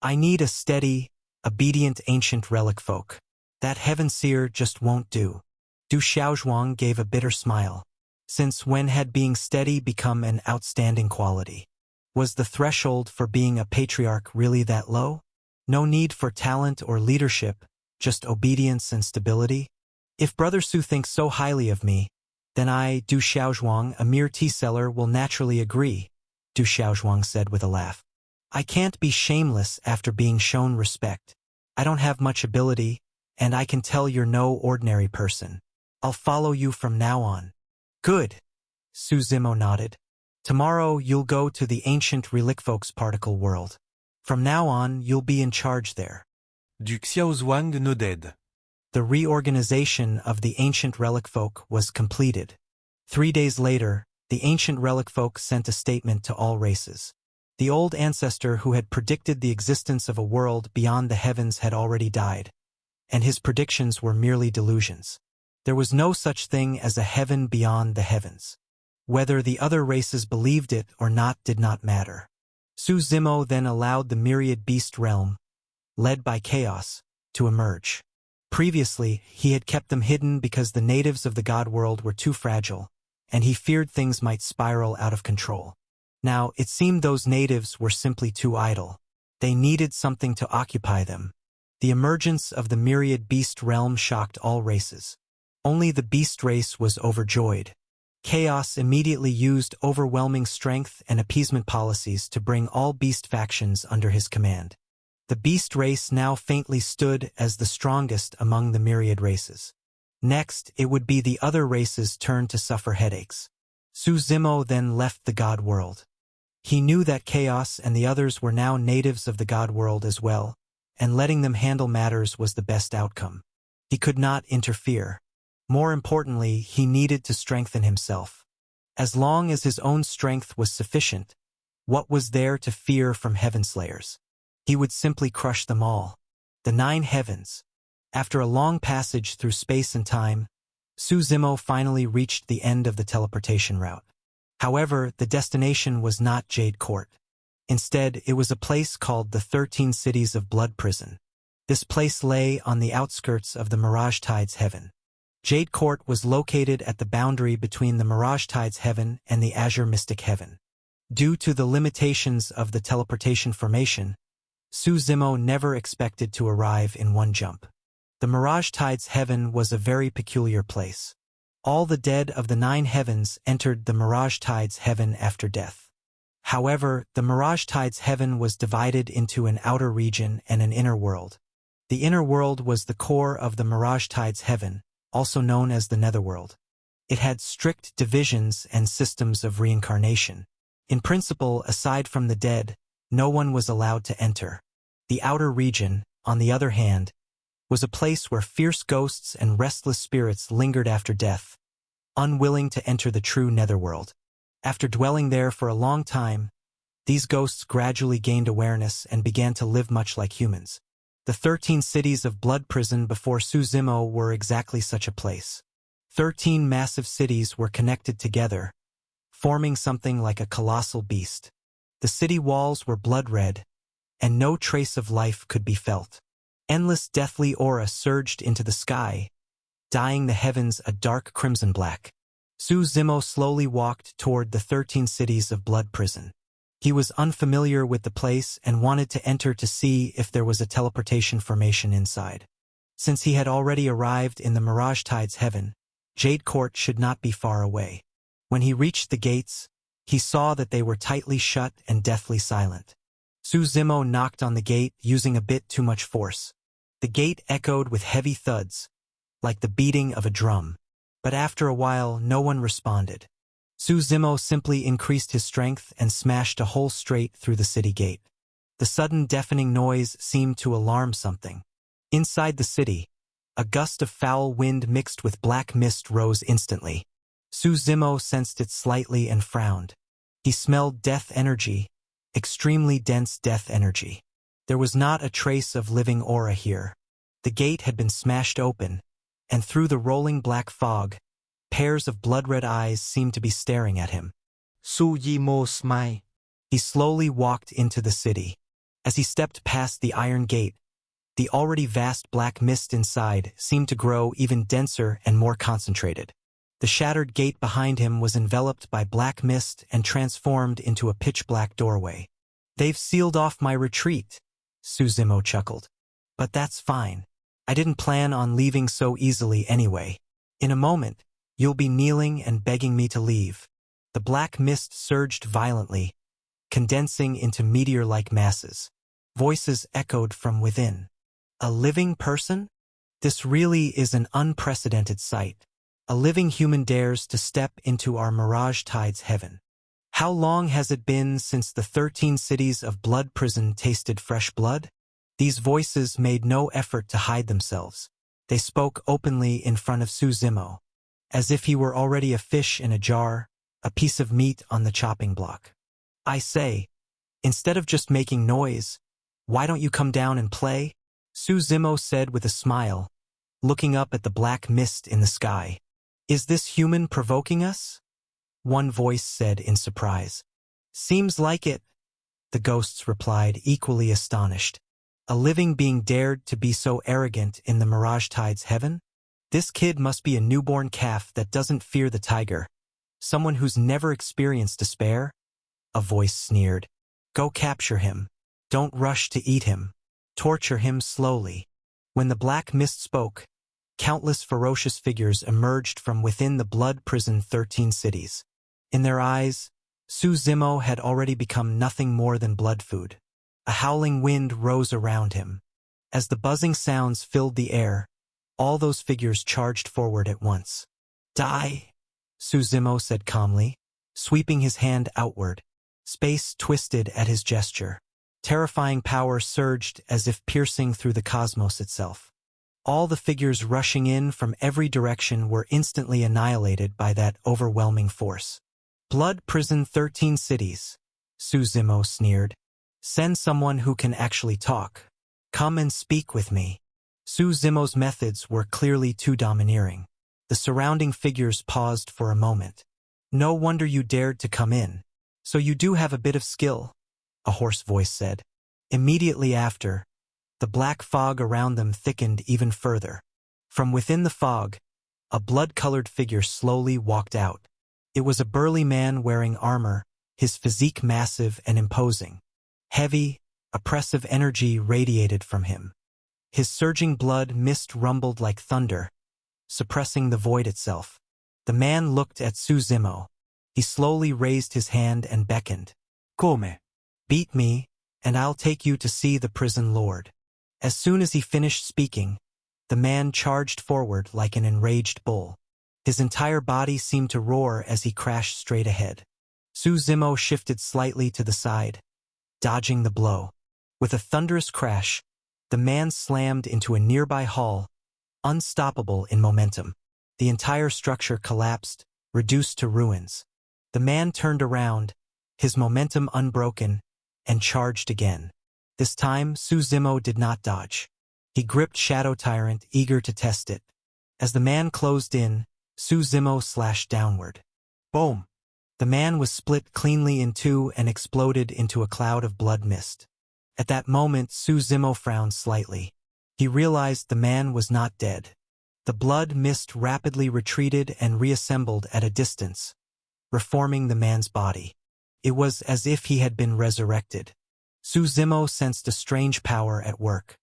"I need a steady, obedient ancient relic folk. That Heaven Seer just won't do." Du Xiaozhuang gave a bitter smile. Since when had being steady become an outstanding quality? Was the threshold for being a patriarch really that low? No need for talent or leadership, just obedience and stability? If Brother Su thinks so highly of me, then I, Du Xiaozhuang, a mere tea seller, will naturally agree, Du Xiaozhuang said with a laugh. "I can't be shameless after being shown respect. I don't have much ability, and I can tell you're no ordinary person. I'll follow you from now on." "Good," Su Zimo nodded. "Tomorrow you'll go to the ancient relic folks particle world. From now on, you'll be in charge there." Du Xiaozhuang nodded. The reorganization of the ancient relic folk was completed. 3 days later, the ancient relic folk sent a statement to all races. The old ancestor who had predicted the existence of a world beyond the heavens had already died, and his predictions were merely delusions. There was no such thing as a heaven beyond the heavens. Whether the other races believed it or not did not matter. Su Zimo then allowed the myriad beast realm, led by Chaos, to emerge. Previously, he had kept them hidden because the natives of the god world were too fragile, and he feared things might spiral out of control. Now, it seemed those natives were simply too idle. They needed something to occupy them. The emergence of the myriad beast realm shocked all races. Only the beast race was overjoyed. Chaos immediately used overwhelming strength and appeasement policies to bring all beast factions under his command. The beast race now faintly stood as the strongest among the myriad races. Next, it would be the other races' turn to suffer headaches. Su Zimo then left the god world. He knew that Chaos and the others were now natives of the god world as well, and letting them handle matters was the best outcome. He could not interfere. More importantly, he needed to strengthen himself. As long as his own strength was sufficient, what was there to fear from Heaven Slayers? He would simply crush them all. The 9 heavens. After a long passage through space and time, Su Zimo finally reached the end of the teleportation route. However, the destination was not Jade Court. Instead, it was a place called the 13 Cities of Blood Prison. This place lay on the outskirts of the Mirage Tides Heaven. Jade Court was located at the boundary between the Mirage Tides Heaven and the Azure Mystic Heaven. Due to the limitations of the teleportation formation, Su Zimo never expected to arrive in one jump. The Mirage Tides Heaven was a very peculiar place. All the dead of the 9 heavens entered the Mirage Tides Heaven after death. However, the Mirage Tides Heaven was divided into an outer region and an inner world. The inner world was the core of the Mirage Tides Heaven, also known as the Netherworld. It had strict divisions and systems of reincarnation. In principle, aside from the dead, no one was allowed to enter. The outer region, on the other hand, was a place where fierce ghosts and restless spirits lingered after death, unwilling to enter the true Netherworld. After dwelling there for a long time, these ghosts gradually gained awareness and began to live much like humans. The 13 cities of Blood Prison before Su Zimo were exactly such a place. 13 massive cities were connected together, forming something like a colossal beast. The city walls were blood red, and no trace of life could be felt. Endless deathly aura surged into the sky, dyeing the heavens a dark crimson black. Su Zimo slowly walked toward the 13 cities of Blood Prison. He was unfamiliar with the place and wanted to enter to see if there was a teleportation formation inside. Since he had already arrived in the Mirage Tides Heaven, Jade Court should not be far away. When he reached the gates, he saw that they were tightly shut and deathly silent. Su Zimo knocked on the gate using a bit too much force. The gate echoed with heavy thuds, like the beating of a drum. But after a while, no one responded. Su Zimo simply increased his strength and smashed a hole straight through the city gate. The sudden deafening noise seemed to alarm something. Inside the city, a gust of foul wind mixed with black mist rose instantly. Su Zimo sensed it slightly and frowned. He smelled death energy, extremely dense death energy. There was not a trace of living aura here. The gate had been smashed open, and through the rolling black fog, pairs of blood-red eyes seemed to be staring at him. Su Zimo smiled. He slowly walked into the city. As he stepped past the iron gate, the already vast black mist inside seemed to grow even denser and more concentrated. The shattered gate behind him was enveloped by black mist and transformed into a pitch-black doorway. "They've sealed off my retreat," Su Zimo chuckled. "But that's fine. I didn't plan on leaving so easily anyway. In a moment, you'll be kneeling and begging me to leave." The black mist surged violently, condensing into meteor-like masses. Voices echoed from within. "A living person? This really is an unprecedented sight. A living human dares to step into our Mirage Tides Heaven. How long has it been since the 13 cities of Blood Prison tasted fresh blood?" These voices made no effort to hide themselves. They spoke openly in front of Su Zimo, as if he were already a fish in a jar, a piece of meat on the chopping block. "I say, instead of just making noise, why don't you come down and play?" Su Zimo said with a smile, looking up at the black mist in the sky. "Is this human provoking us?" One voice said in surprise. "Seems like it," the ghosts replied, equally astonished. A living being dared to be so arrogant in the Mirage Tides Heaven? This kid must be a newborn calf that doesn't fear the tiger. Someone who's never experienced despair? A voice sneered. "Go capture him. Don't rush to eat him. Torture him slowly." When the black mist spoke, countless ferocious figures emerged from within the Blood Prison 13 cities. In their eyes, Su Zimo had already become nothing more than blood food. A howling wind rose around him. As the buzzing sounds filled the air, all those figures charged forward at once. "Die," Su Zimo said calmly, sweeping his hand outward. Space twisted at his gesture. Terrifying power surged as if piercing through the cosmos itself. All the figures rushing in from every direction were instantly annihilated by that overwhelming force. "Blood Prison 13 cities," Su Zimo sneered. "Send someone who can actually talk. Come and speak with me." Su Zimo's methods were clearly too domineering. The surrounding figures paused for a moment. "No wonder you dared to come in. So you do have a bit of skill," a hoarse voice said. Immediately after, the black fog around them thickened even further. From within the fog, a blood-colored figure slowly walked out. It was a burly man wearing armor, his physique massive and imposing. Heavy, oppressive energy radiated from him. His surging blood mist rumbled like thunder, suppressing the void itself. The man looked at Su Zimo. He slowly raised his hand and beckoned. Come. Beat me, and I'll take you to see the prison lord. As soon as he finished speaking, the man charged forward like an enraged bull. His entire body seemed to roar as he crashed straight ahead. Su Zimo shifted slightly to the side, dodging the blow. With a thunderous crash, the man slammed into a nearby hall, unstoppable in momentum. The entire structure collapsed, reduced to ruins. The man turned around, his momentum unbroken, and charged again. This time, Su Zimo did not dodge. He gripped Shadow Tyrant, eager to test it. As the man closed in, Su Zimo slashed downward. Boom! The man was split cleanly in two and exploded into a cloud of blood mist. At that moment, Su Zimo frowned slightly. He realized the man was not dead. The blood mist rapidly retreated and reassembled at a distance, reforming the man's body. It was as if he had been resurrected. Su Zimo sensed a strange power at work.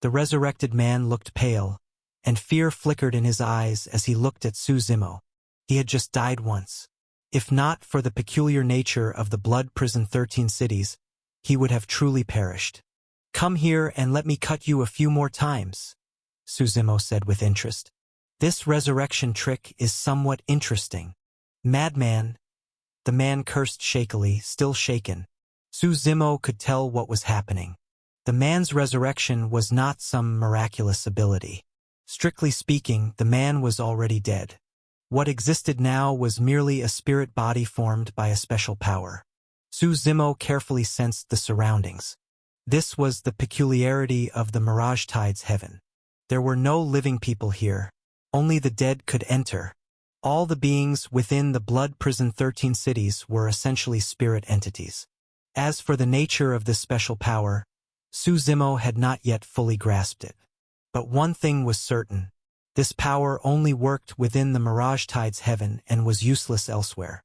The resurrected man looked pale, and fear flickered in his eyes as he looked at Su Zimo. He had just died once. If not for the peculiar nature of the blood prison 13 cities, he would have truly perished. Come here and let me cut you a few more times, Su Zimo said with interest. This resurrection trick is somewhat interesting. Madman! The man cursed shakily, still shaken. Su Zimo could tell what was happening. The man's resurrection was not some miraculous ability. Strictly speaking, the man was already dead. What existed now was merely a spirit body formed by a special power. Su Zimo carefully sensed the surroundings. This was the peculiarity of the Mirage Tide's heaven. There were no living people here. Only the dead could enter. All the beings within the Blood Prison 13 cities were essentially spirit entities. As for the nature of this special power, Su Zimo had not yet fully grasped it. But one thing was certain. This power only worked within the Mirage Tide's heaven and was useless elsewhere.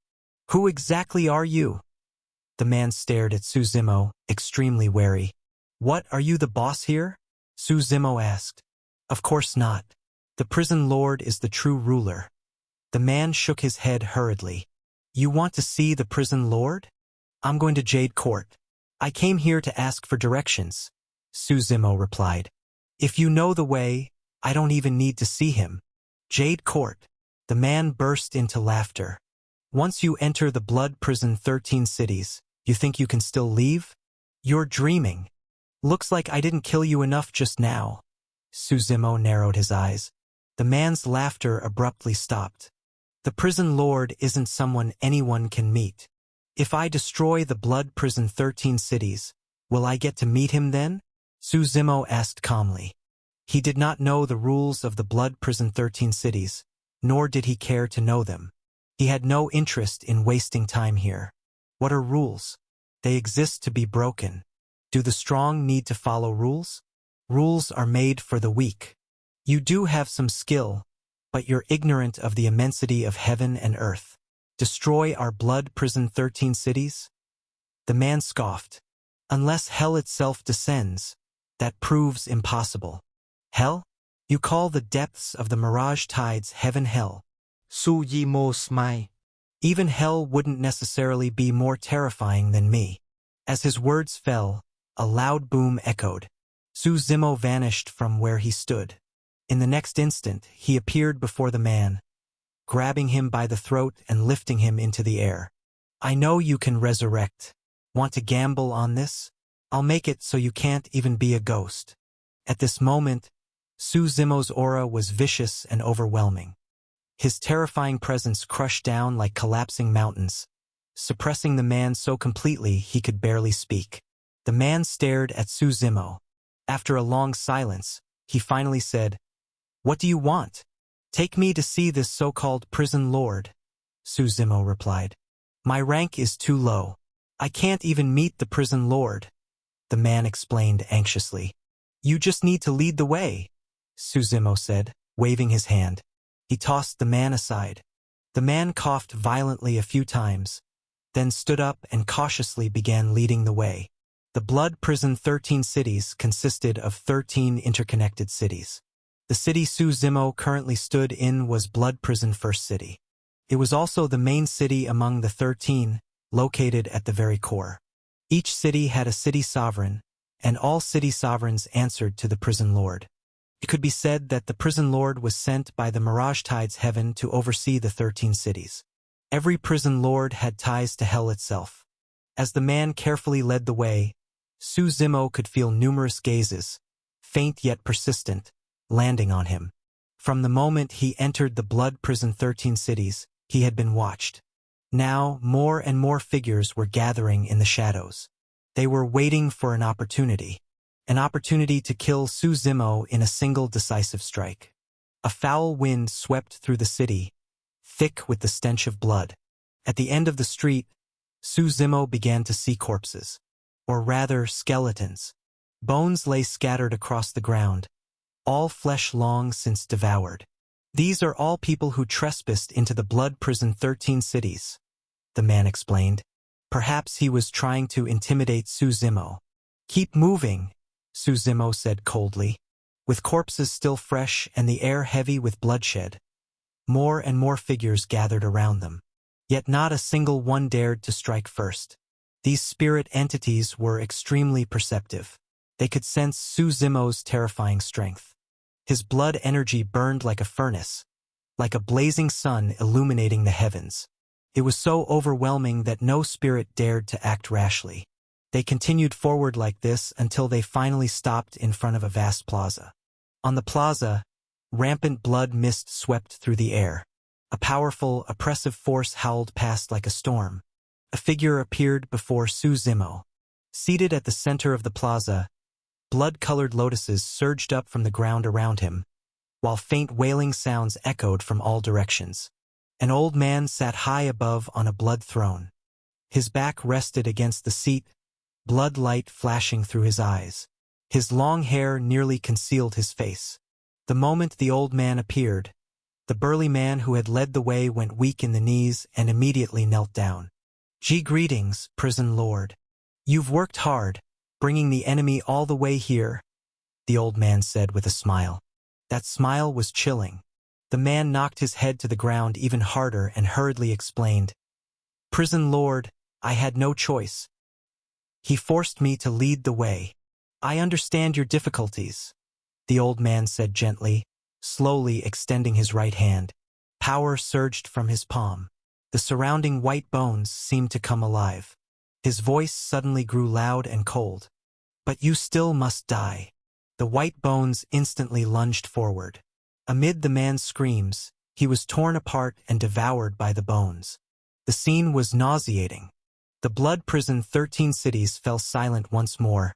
Who exactly are you? The man stared at Su Zimo, extremely wary. What, are you the boss here? Su Zimo asked. Of course not. The prison lord is the true ruler. The man shook his head hurriedly. You want to see the prison lord? I'm going to Jade Court. I came here to ask for directions, Su Zimo replied. If you know the way, I don't even need to see him. Jade Court. The man burst into laughter. Once you enter the Blood Prison 13 cities, you think you can still leave? You're dreaming. Looks like I didn't kill you enough just now. Su Zimo narrowed his eyes. The man's laughter abruptly stopped. The prison lord isn't someone anyone can meet. If I destroy the Blood Prison 13 cities, will I get to meet him then? Su Zimo asked calmly. He did not know the rules of the Blood Prison 13 cities, nor did he care to know them. He had no interest in wasting time here. What are rules? They exist to be broken. Do the strong need to follow rules? Rules are made for the weak. You do have some skill, but you're ignorant of the immensity of heaven and earth. Destroy our Blood Prison 13 cities? The man scoffed. Unless hell itself descends, that proves impossible. Hell? You call the depths of the Mirage Tides heaven hell? Su Zimo smiled. Even hell wouldn't necessarily be more terrifying than me. As his words fell, a loud boom echoed. Su Zimo vanished from where he stood. In the next instant, he appeared before the man, grabbing him by the throat and lifting him into the air. I know you can resurrect. Want to gamble on this? I'll make it so you can't even be a ghost. At this moment, Su Zimo's aura was vicious and overwhelming. His terrifying presence crushed down like collapsing mountains, suppressing the man so completely he could barely speak. The man stared at Su Zimo. After a long silence, he finally said, What do you want? Take me to see this so-called prison lord, Su Zimo replied. My rank is too low. I can't even meet the prison lord, the man explained anxiously. You just need to lead the way, Su Zimo said, waving his hand. He tossed the man aside. The man coughed violently a few times, then stood up and cautiously began leading the way. The Blood Prison 13 Cities consisted of 13 interconnected cities. The city Su Zimo currently stood in was Blood Prison First City. It was also the main city among the 13, located at the very core. Each city had a city sovereign, and all city sovereigns answered to the prison lord. It could be said that the prison lord was sent by the Mirage Tides Heaven to oversee the 13 cities. Every prison lord had ties to hell itself. As the man carefully led the way, Su Zimo could feel numerous gazes, faint yet persistent, landing on him. From the moment he entered the Blood Prison 13 Cities, he had been watched. Now, more and more figures were gathering in the shadows. They were waiting for an opportunity to kill Su Zimo in a single decisive strike. A foul wind swept through the city, thick with the stench of blood. At the end of the street, Su Zimo began to see corpses, or rather skeletons. Bones lay scattered across the ground, all flesh long since devoured. These are all people who trespassed into the Blood Prison 13 Cities, the man explained. Perhaps he was trying to intimidate Su Zimo. Keep moving, Su Zimo said coldly. With corpses still fresh and the air heavy with bloodshed, more and more figures gathered around them. Yet not a single one dared to strike first. These spirit entities were extremely perceptive. They could sense Su Zimo's terrifying strength. His blood energy burned like a furnace, like a blazing sun illuminating the heavens. It was so overwhelming that no spirit dared to act rashly. They continued forward like this until they finally stopped in front of a vast plaza. On the plaza, rampant blood mist swept through the air. A powerful, oppressive force howled past like a storm. A figure appeared before Su Zimo. Seated at the center of the plaza, blood-colored lotuses surged up from the ground around him, while faint wailing sounds echoed from all directions. An old man sat high above on a blood throne. His back rested against the seat, blood light flashing through his eyes. His long hair nearly concealed his face. The moment the old man appeared, the burly man who had led the way went weak in the knees and immediately knelt down. Greetings, prison lord. You've worked hard, bringing the enemy all the way here, the old man said with a smile. That smile was chilling. The man knocked his head to the ground even harder and hurriedly explained, Prison lord, I had no choice. He forced me to lead the way. I understand your difficulties, the old man said gently, slowly extending his right hand. Power surged from his palm. The surrounding white bones seemed to come alive. His voice suddenly grew loud and cold. But you still must die. The white bones instantly lunged forward. Amid the man's screams, he was torn apart and devoured by the bones. The scene was nauseating. The Blood Prison 13 Cities fell silent once more,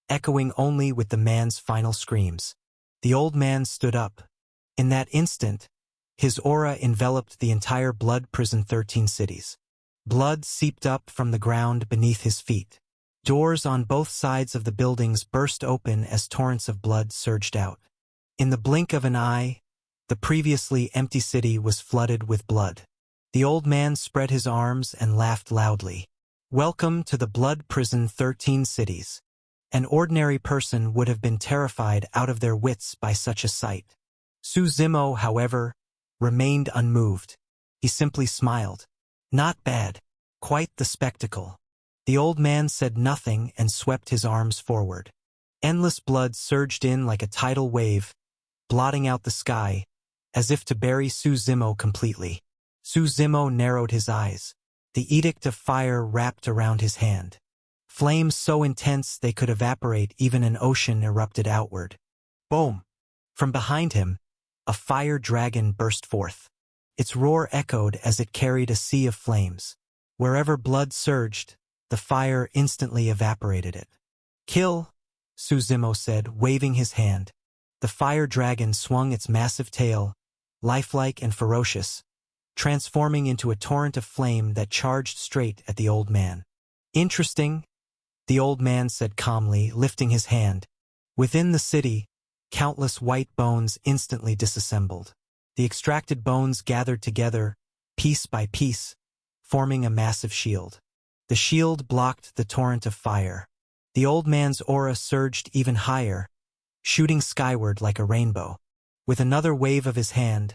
echoing only with the man's final screams. The old man stood up. In that instant, his aura enveloped the entire Blood Prison 13 Cities. Blood seeped up from the ground beneath his feet. Doors on both sides of the buildings burst open as torrents of blood surged out. In the blink of an eye, the previously empty city was flooded with blood. The old man spread his arms and laughed loudly. Welcome to the Blood Prison 13 Cities. An ordinary person would have been terrified out of their wits by such a sight. Su Zimo, however, remained unmoved. He simply smiled. Not bad. Quite the spectacle. The old man said nothing and swept his arms forward. Endless blood surged in like a tidal wave, blotting out the sky, as if to bury Su Zimo completely. Su Zimo narrowed his eyes. The edict of fire wrapped around his hand. Flames so intense they could evaporate even an ocean erupted outward. Boom! From behind him, a fire dragon burst forth. Its roar echoed as it carried a sea of flames. Wherever blood surged, the fire instantly evaporated it. Kill, Su Zimo said, waving his hand. The fire dragon swung its massive tail, lifelike and ferocious, transforming into a torrent of flame that charged straight at the old man. Interesting, the old man said calmly, lifting his hand. Within the city, countless white bones instantly disassembled. The extracted bones gathered together, piece by piece, forming a massive shield. The shield blocked the torrent of fire. The old man's aura surged even higher, shooting skyward like a rainbow. With another wave of his hand,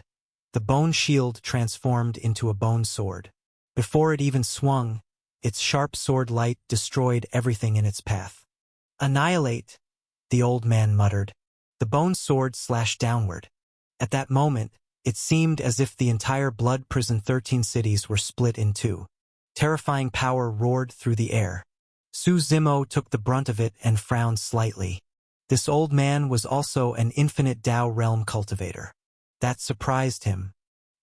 the bone shield transformed into a bone sword. Before it even swung, its sharp sword light destroyed everything in its path. "Annihilate," the old man muttered. The bone sword slashed downward. At that moment, it seemed as if the entire Blood Prison 13 cities were split in two. Terrifying power roared through the air. Su Zimo took the brunt of it and frowned slightly. This old man was also an infinite Tao realm cultivator. That surprised him.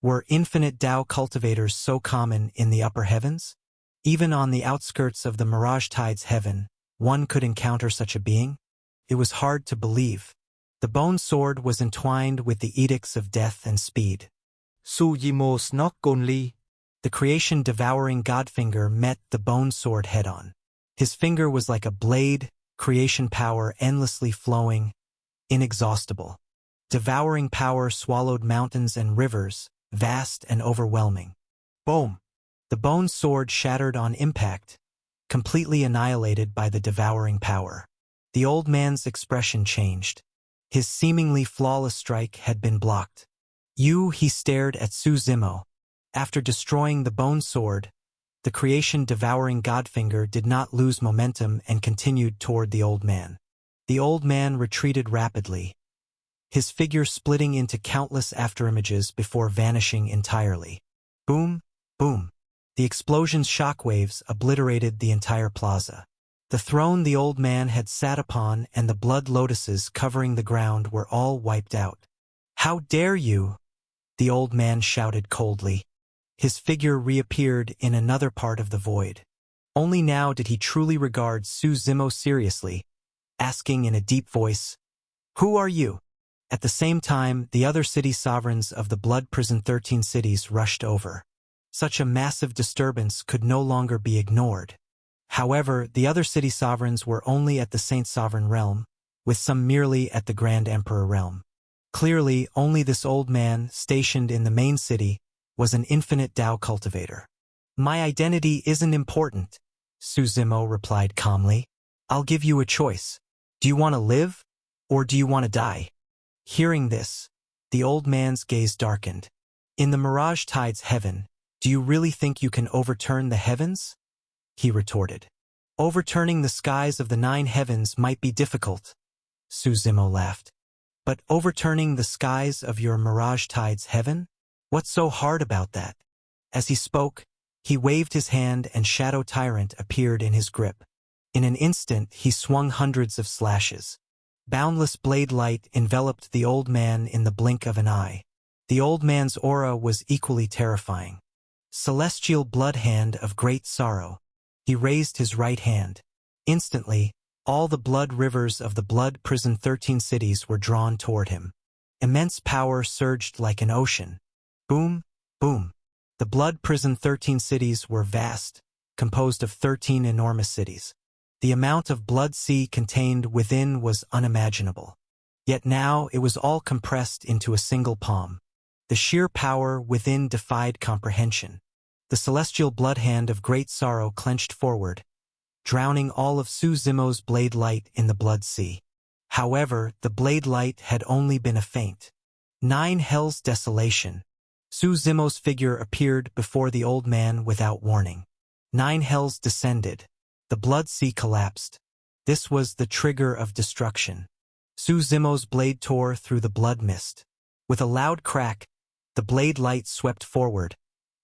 Were infinite Tao cultivators so common in the upper heavens? Even on the outskirts of the Mirage Tides heaven, one could encounter such a being? It was hard to believe. The bone sword was entwined with the edicts of death and speed. Su Yimo's not only. The creation-devouring Godfinger met the bone sword head-on. His finger was like a blade, creation power endlessly flowing, inexhaustible. Devouring power swallowed mountains and rivers, vast and overwhelming. Boom! The bone sword shattered on impact, completely annihilated by the devouring power. The old man's expression changed. His seemingly flawless strike had been blocked. He stared at Su Zimo. After destroying the bone sword, the creation-devouring Godfinger did not lose momentum and continued toward the old man. The old man retreated rapidly, his figure splitting into countless afterimages before vanishing entirely. Boom, boom. The explosion's shockwaves obliterated the entire plaza. The throne the old man had sat upon and the blood lotuses covering the ground were all wiped out. "How dare you?" the old man shouted coldly. His figure reappeared in another part of the void. Only now did he truly regard Su Zimo seriously, asking in a deep voice, "Who are you?" At the same time, the other city sovereigns of the Blood Prison 13 cities rushed over. Such a massive disturbance could no longer be ignored. However, the other city sovereigns were only at the Saint Sovereign realm, with some merely at the Grand Emperor realm. Clearly, only this old man, stationed in the main city, was an infinite Tao cultivator. "My identity isn't important," Su Zimo replied calmly. "I'll give you a choice. Do you want to live, or do you want to die?" Hearing this, the old man's gaze darkened. "In the Mirage Tides heaven, do you really think you can overturn the heavens?" he retorted. "Overturning the skies of the 9 heavens might be difficult," Su Zimo laughed. "But overturning the skies of your Mirage Tides heaven? What's so hard about that?" As he spoke, he waved his hand and Shadow Tyrant appeared in his grip. In an instant, he swung hundreds of slashes. Boundless blade light enveloped the old man in the blink of an eye. The old man's aura was equally terrifying. Celestial blood hand of great sorrow. He raised his right hand. Instantly, all the blood rivers of the Blood Prison 13 cities were drawn toward him. Immense power surged like an ocean. Boom, boom. The Blood Prison 13 cities were vast, composed of 13 enormous cities. The amount of blood sea contained within was unimaginable. Yet now it was all compressed into a single palm. The sheer power within defied comprehension. The celestial blood hand of great sorrow clenched forward, drowning all of Su Zimo's blade light in the blood sea. However, the blade light had only been a feint. 9 Hell's desolation. Su Zimo's figure appeared before the old man without warning. 9 Hells descended. The blood sea collapsed. This was the trigger of destruction. Su Zimo's blade tore through the blood mist. With a loud crack, the blade light swept forward,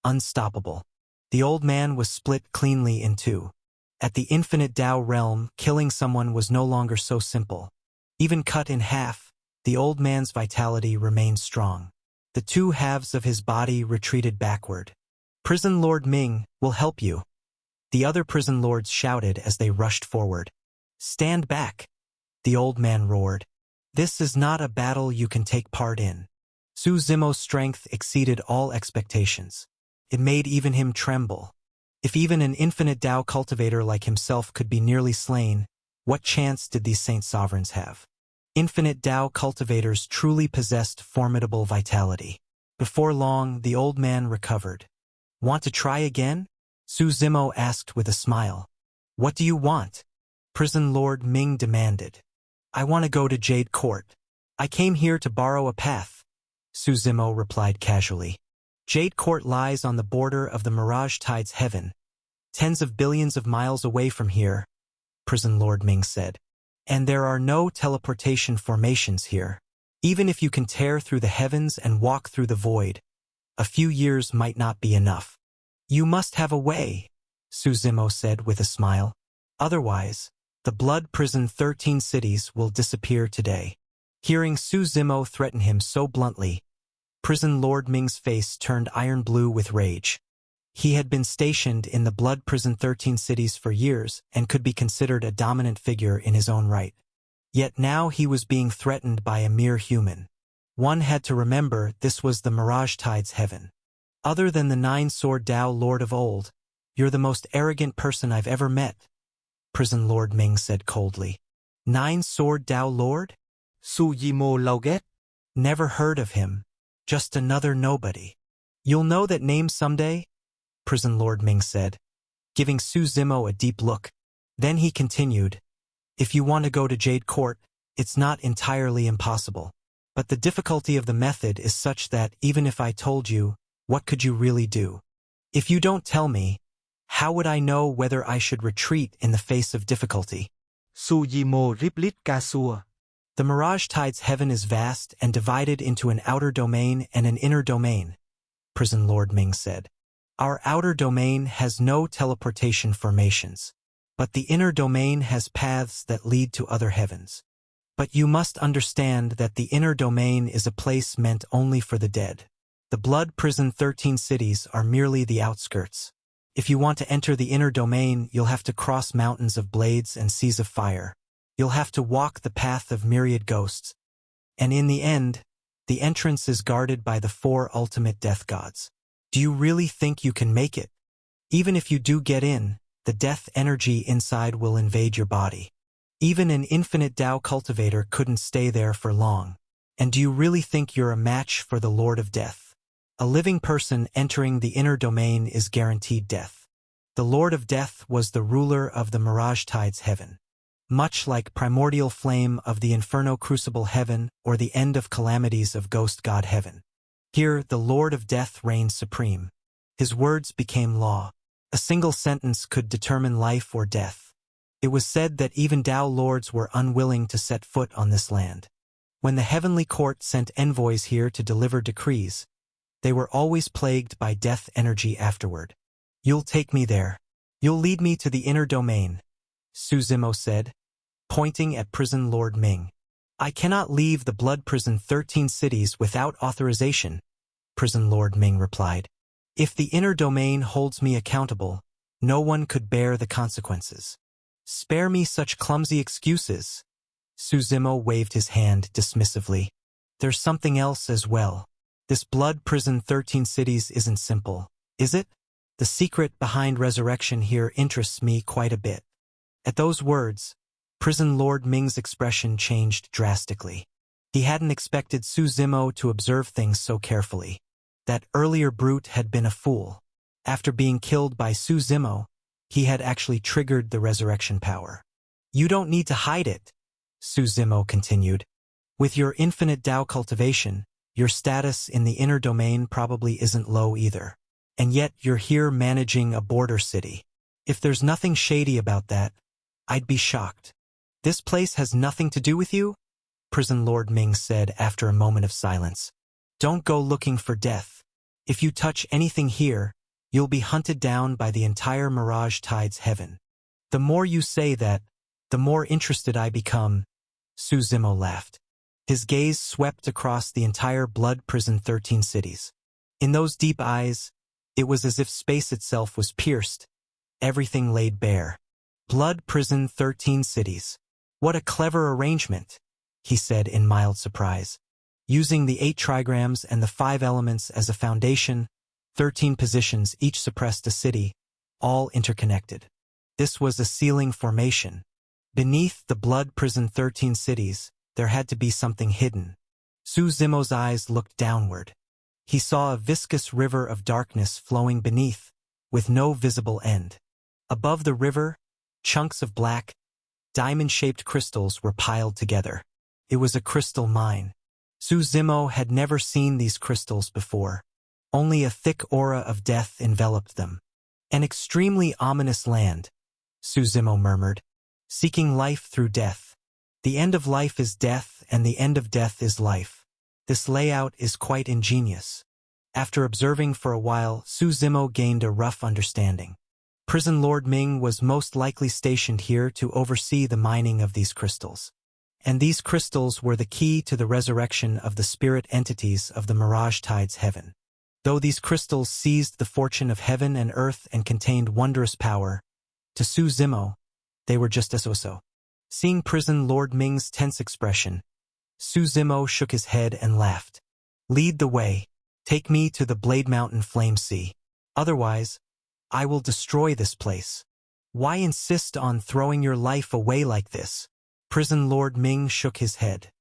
unstoppable. The old man was split cleanly in two. At the infinite Tao realm, killing someone was no longer so simple. Even cut in half, the old man's vitality remained strong. The 2 halves of his body retreated backward. "Prison Lord Ming will help you," the other prison lords shouted as they rushed forward. "Stand back," the old man roared. "This is not a battle you can take part in." Su Zimo's strength exceeded all expectations. It made even him tremble. If even an infinite Tao cultivator like himself could be nearly slain, what chance did these Saint Sovereigns have? Infinite Tao cultivators truly possessed formidable vitality. Before long, the old man recovered. "Want to try again?" Su Zimo asked with a smile. What do you want? Prison Lord Ming demanded. I want to go to Jade Court. I came here to borrow a path. Su Zimo replied casually. Jade Court lies on the border of the Mirage Tide's heaven, tens of billions of miles away from here, Prison Lord Ming said. And there are no teleportation formations here. Even if you can tear through the heavens and walk through the void, a few years might not be enough. You must have a way, Su Zimo said with a smile. Otherwise, the Blood Prison 13 cities will disappear today. Hearing Su Zimo threaten him so bluntly, Prison Lord Ming's face turned iron blue with rage. He had been stationed in the Blood Prison 13 cities for years and could be considered a dominant figure in his own right. Yet now he was being threatened by a mere human. One had to remember this was the Mirage Tide's heaven. Other than the Nine-Sword Dao Lord of old, you're the most arrogant person I've ever met, Prison Lord Ming said coldly. Nine-Sword Dao Lord? Su Zimo lau ghét. Never heard of him. Just another nobody. You'll know that name someday? Prison Lord Ming said, giving Su Zimo a deep look. Then he continued, if you want to go to Jade Court, it's not entirely impossible. But the difficulty of the method is such that even if I told you, what could you really do? If you don't tell me, how would I know whether I should retreat in the face of difficulty? Su Zimo riplit ca xua. The Mirage Tide's heaven is vast and divided into an outer domain and an inner domain, Prison Lord Ming said. Our outer domain has no teleportation formations, but the inner domain has paths that lead to other heavens. But you must understand that the inner domain is a place meant only for the dead. The Blood Prison 13 cities are merely the outskirts. If you want to enter the inner domain, you'll have to cross mountains of blades and seas of fire. You'll have to walk the path of myriad ghosts. And in the end, the entrance is guarded by the 4 ultimate death gods. Do you really think you can make it? Even if you do get in, the death energy inside will invade your body. Even an infinite Dao cultivator couldn't stay there for long. And do you really think you're a match for the Lord of Death? A living person entering the inner domain is guaranteed death. The Lord of Death was the ruler of the Mirage Tide's heaven. Much like primordial flame of the Inferno Crucible heaven or the end of calamities of Ghost God heaven. Here, the Lord of Death reigned supreme. His words became law. A single sentence could determine life or death. It was said that even Dao lords were unwilling to set foot on this land. When the heavenly court sent envoys here to deliver decrees, they were always plagued by death energy afterward. You'll take me there. You'll lead me to the inner domain, Su Zimo said, pointing at Prison Lord Ming. I cannot leave the Blood Prison 13 cities without authorization, Prison Lord Ming replied. If the inner domain holds me accountable, no one could bear the consequences. Spare me such clumsy excuses. Su Zimo waved his hand dismissively. There's something else as well. This Blood Prison 13 cities isn't simple, is it? The secret behind resurrection here interests me quite a bit. At those words, Prison Lord Ming's expression changed drastically. He hadn't expected Su Zimo to observe things so carefully. That earlier brute had been a fool. After being killed by Su Zimo, he had actually triggered the resurrection power. You don't need to hide it, Su Zimo continued. With your infinite Dao cultivation, your status in the inner domain probably isn't low either. And yet you're here managing a border city. If there's nothing shady about that, I'd be shocked. This place has nothing to do with you? Prison Lord Ming said after a moment of silence. Don't go looking for death. If you touch anything here, you'll be hunted down by the entire Mirage Tide's heaven. The more you say that, the more interested I become, Su Zimo laughed. His gaze swept across the entire Blood Prison 13 cities. In those deep eyes, it was as if space itself was pierced, everything laid bare. Blood Prison 13 cities. What a clever arrangement, he said in mild surprise. Using the 8 trigrams and the 5 elements as a foundation, 13 positions each suppressed a city, all interconnected. This was a ceiling formation. Beneath the Blood Prison 13 cities, there had to be something hidden. Su Zimo's eyes looked downward. He saw a viscous river of darkness flowing beneath, with no visible end. Above the river, chunks of black, diamond-shaped crystals were piled together. It was a crystal mine. Su Zimo had never seen these crystals before. Only a thick aura of death enveloped them. An extremely ominous land, Su Zimo murmured, seeking life through death. The end of life is death, and the end of death is life. This layout is quite ingenious. After observing for a while, Su Zimo gained a rough understanding. Prison Lord Ming was most likely stationed here to oversee the mining of these crystals. And these crystals were the key to the resurrection of the spirit entities of the Mirage Tides heaven. Though these crystals seized the fortune of heaven and earth and contained wondrous power, to Su Zimo, they were just so. Seeing Prison Lord Ming's tense expression, Su Zimo shook his head and laughed. Lead the way. Take me to the Blade Mountain Flame Sea. Otherwise, I will destroy this place. Why insist on throwing your life away like this? Prison Lord Ming shook his head.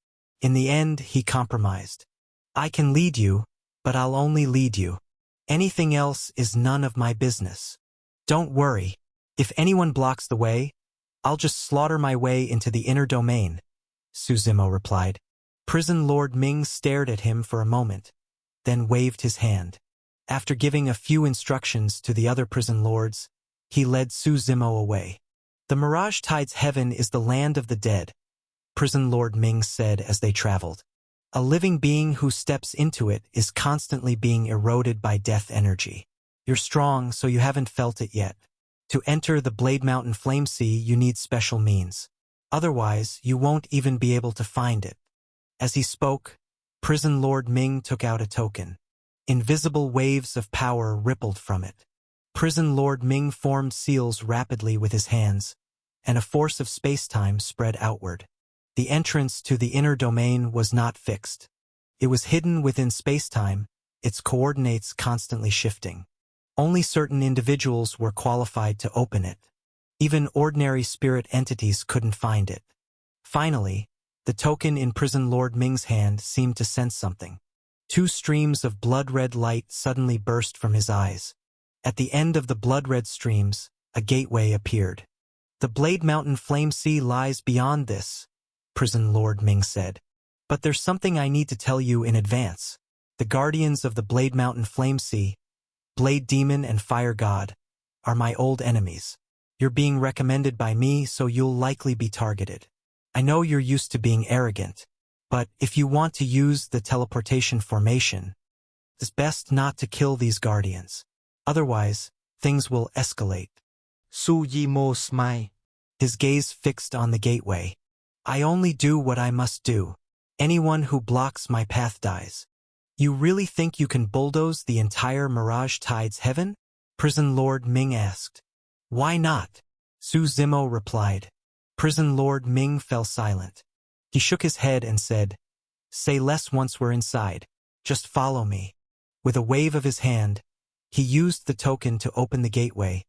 In the end, he compromised. I can lead you, but I'll only lead you. Anything else is none of my business. Don't worry. If anyone blocks the way, I'll just slaughter my way into the inner domain, Su Zimo replied. Prison Lord Ming stared at him for a moment, then waved his hand. After giving a few instructions to the other prison lords, he led Su Zimo away. The Mirage Tides heaven is the land of the dead, Prison Lord Ming said as they traveled. A living being who steps into it is constantly being eroded by death energy. You're strong, so you haven't felt it yet. To enter the Blade Mountain Flame Sea, you need special means. Otherwise, you won't even be able to find it. As he spoke, Prison Lord Ming took out a token. Invisible waves of power rippled from it. Prison Lord Ming formed seals rapidly with his hands, and a force of space-time spread outward. The entrance to the inner domain was not fixed. It was hidden within space-time, its coordinates constantly shifting. Only certain individuals were qualified to open it. Even ordinary spirit entities couldn't find it. Finally, the token in Prison Lord Ming's hand seemed to sense something. 2 streams of blood-red light suddenly burst from his eyes. At the end of the blood-red streams, a gateway appeared. The Blade Mountain Flame Sea lies beyond this, Prison Lord Ming said. But there's something I need to tell you in advance. The guardians of the Blade Mountain Flame Sea, Blade Demon and Fire God, are my old enemies. You're being recommended by me, so you'll likely be targeted. I know you're used to being arrogant, but if you want to use the teleportation formation, it's best not to kill these guardians. Otherwise, things will escalate. Su Zimo smiled. His gaze fixed on the gateway. I only do what I must do. Anyone who blocks my path dies. You really think you can bulldoze the entire Mirage Tides heaven? Prison Lord Ming asked. Why not? Su Zimo replied. Prison Lord Ming fell silent. He shook his head and said, Say less once we're inside. Just follow me. With a wave of his hand, he used the token to open the gateway,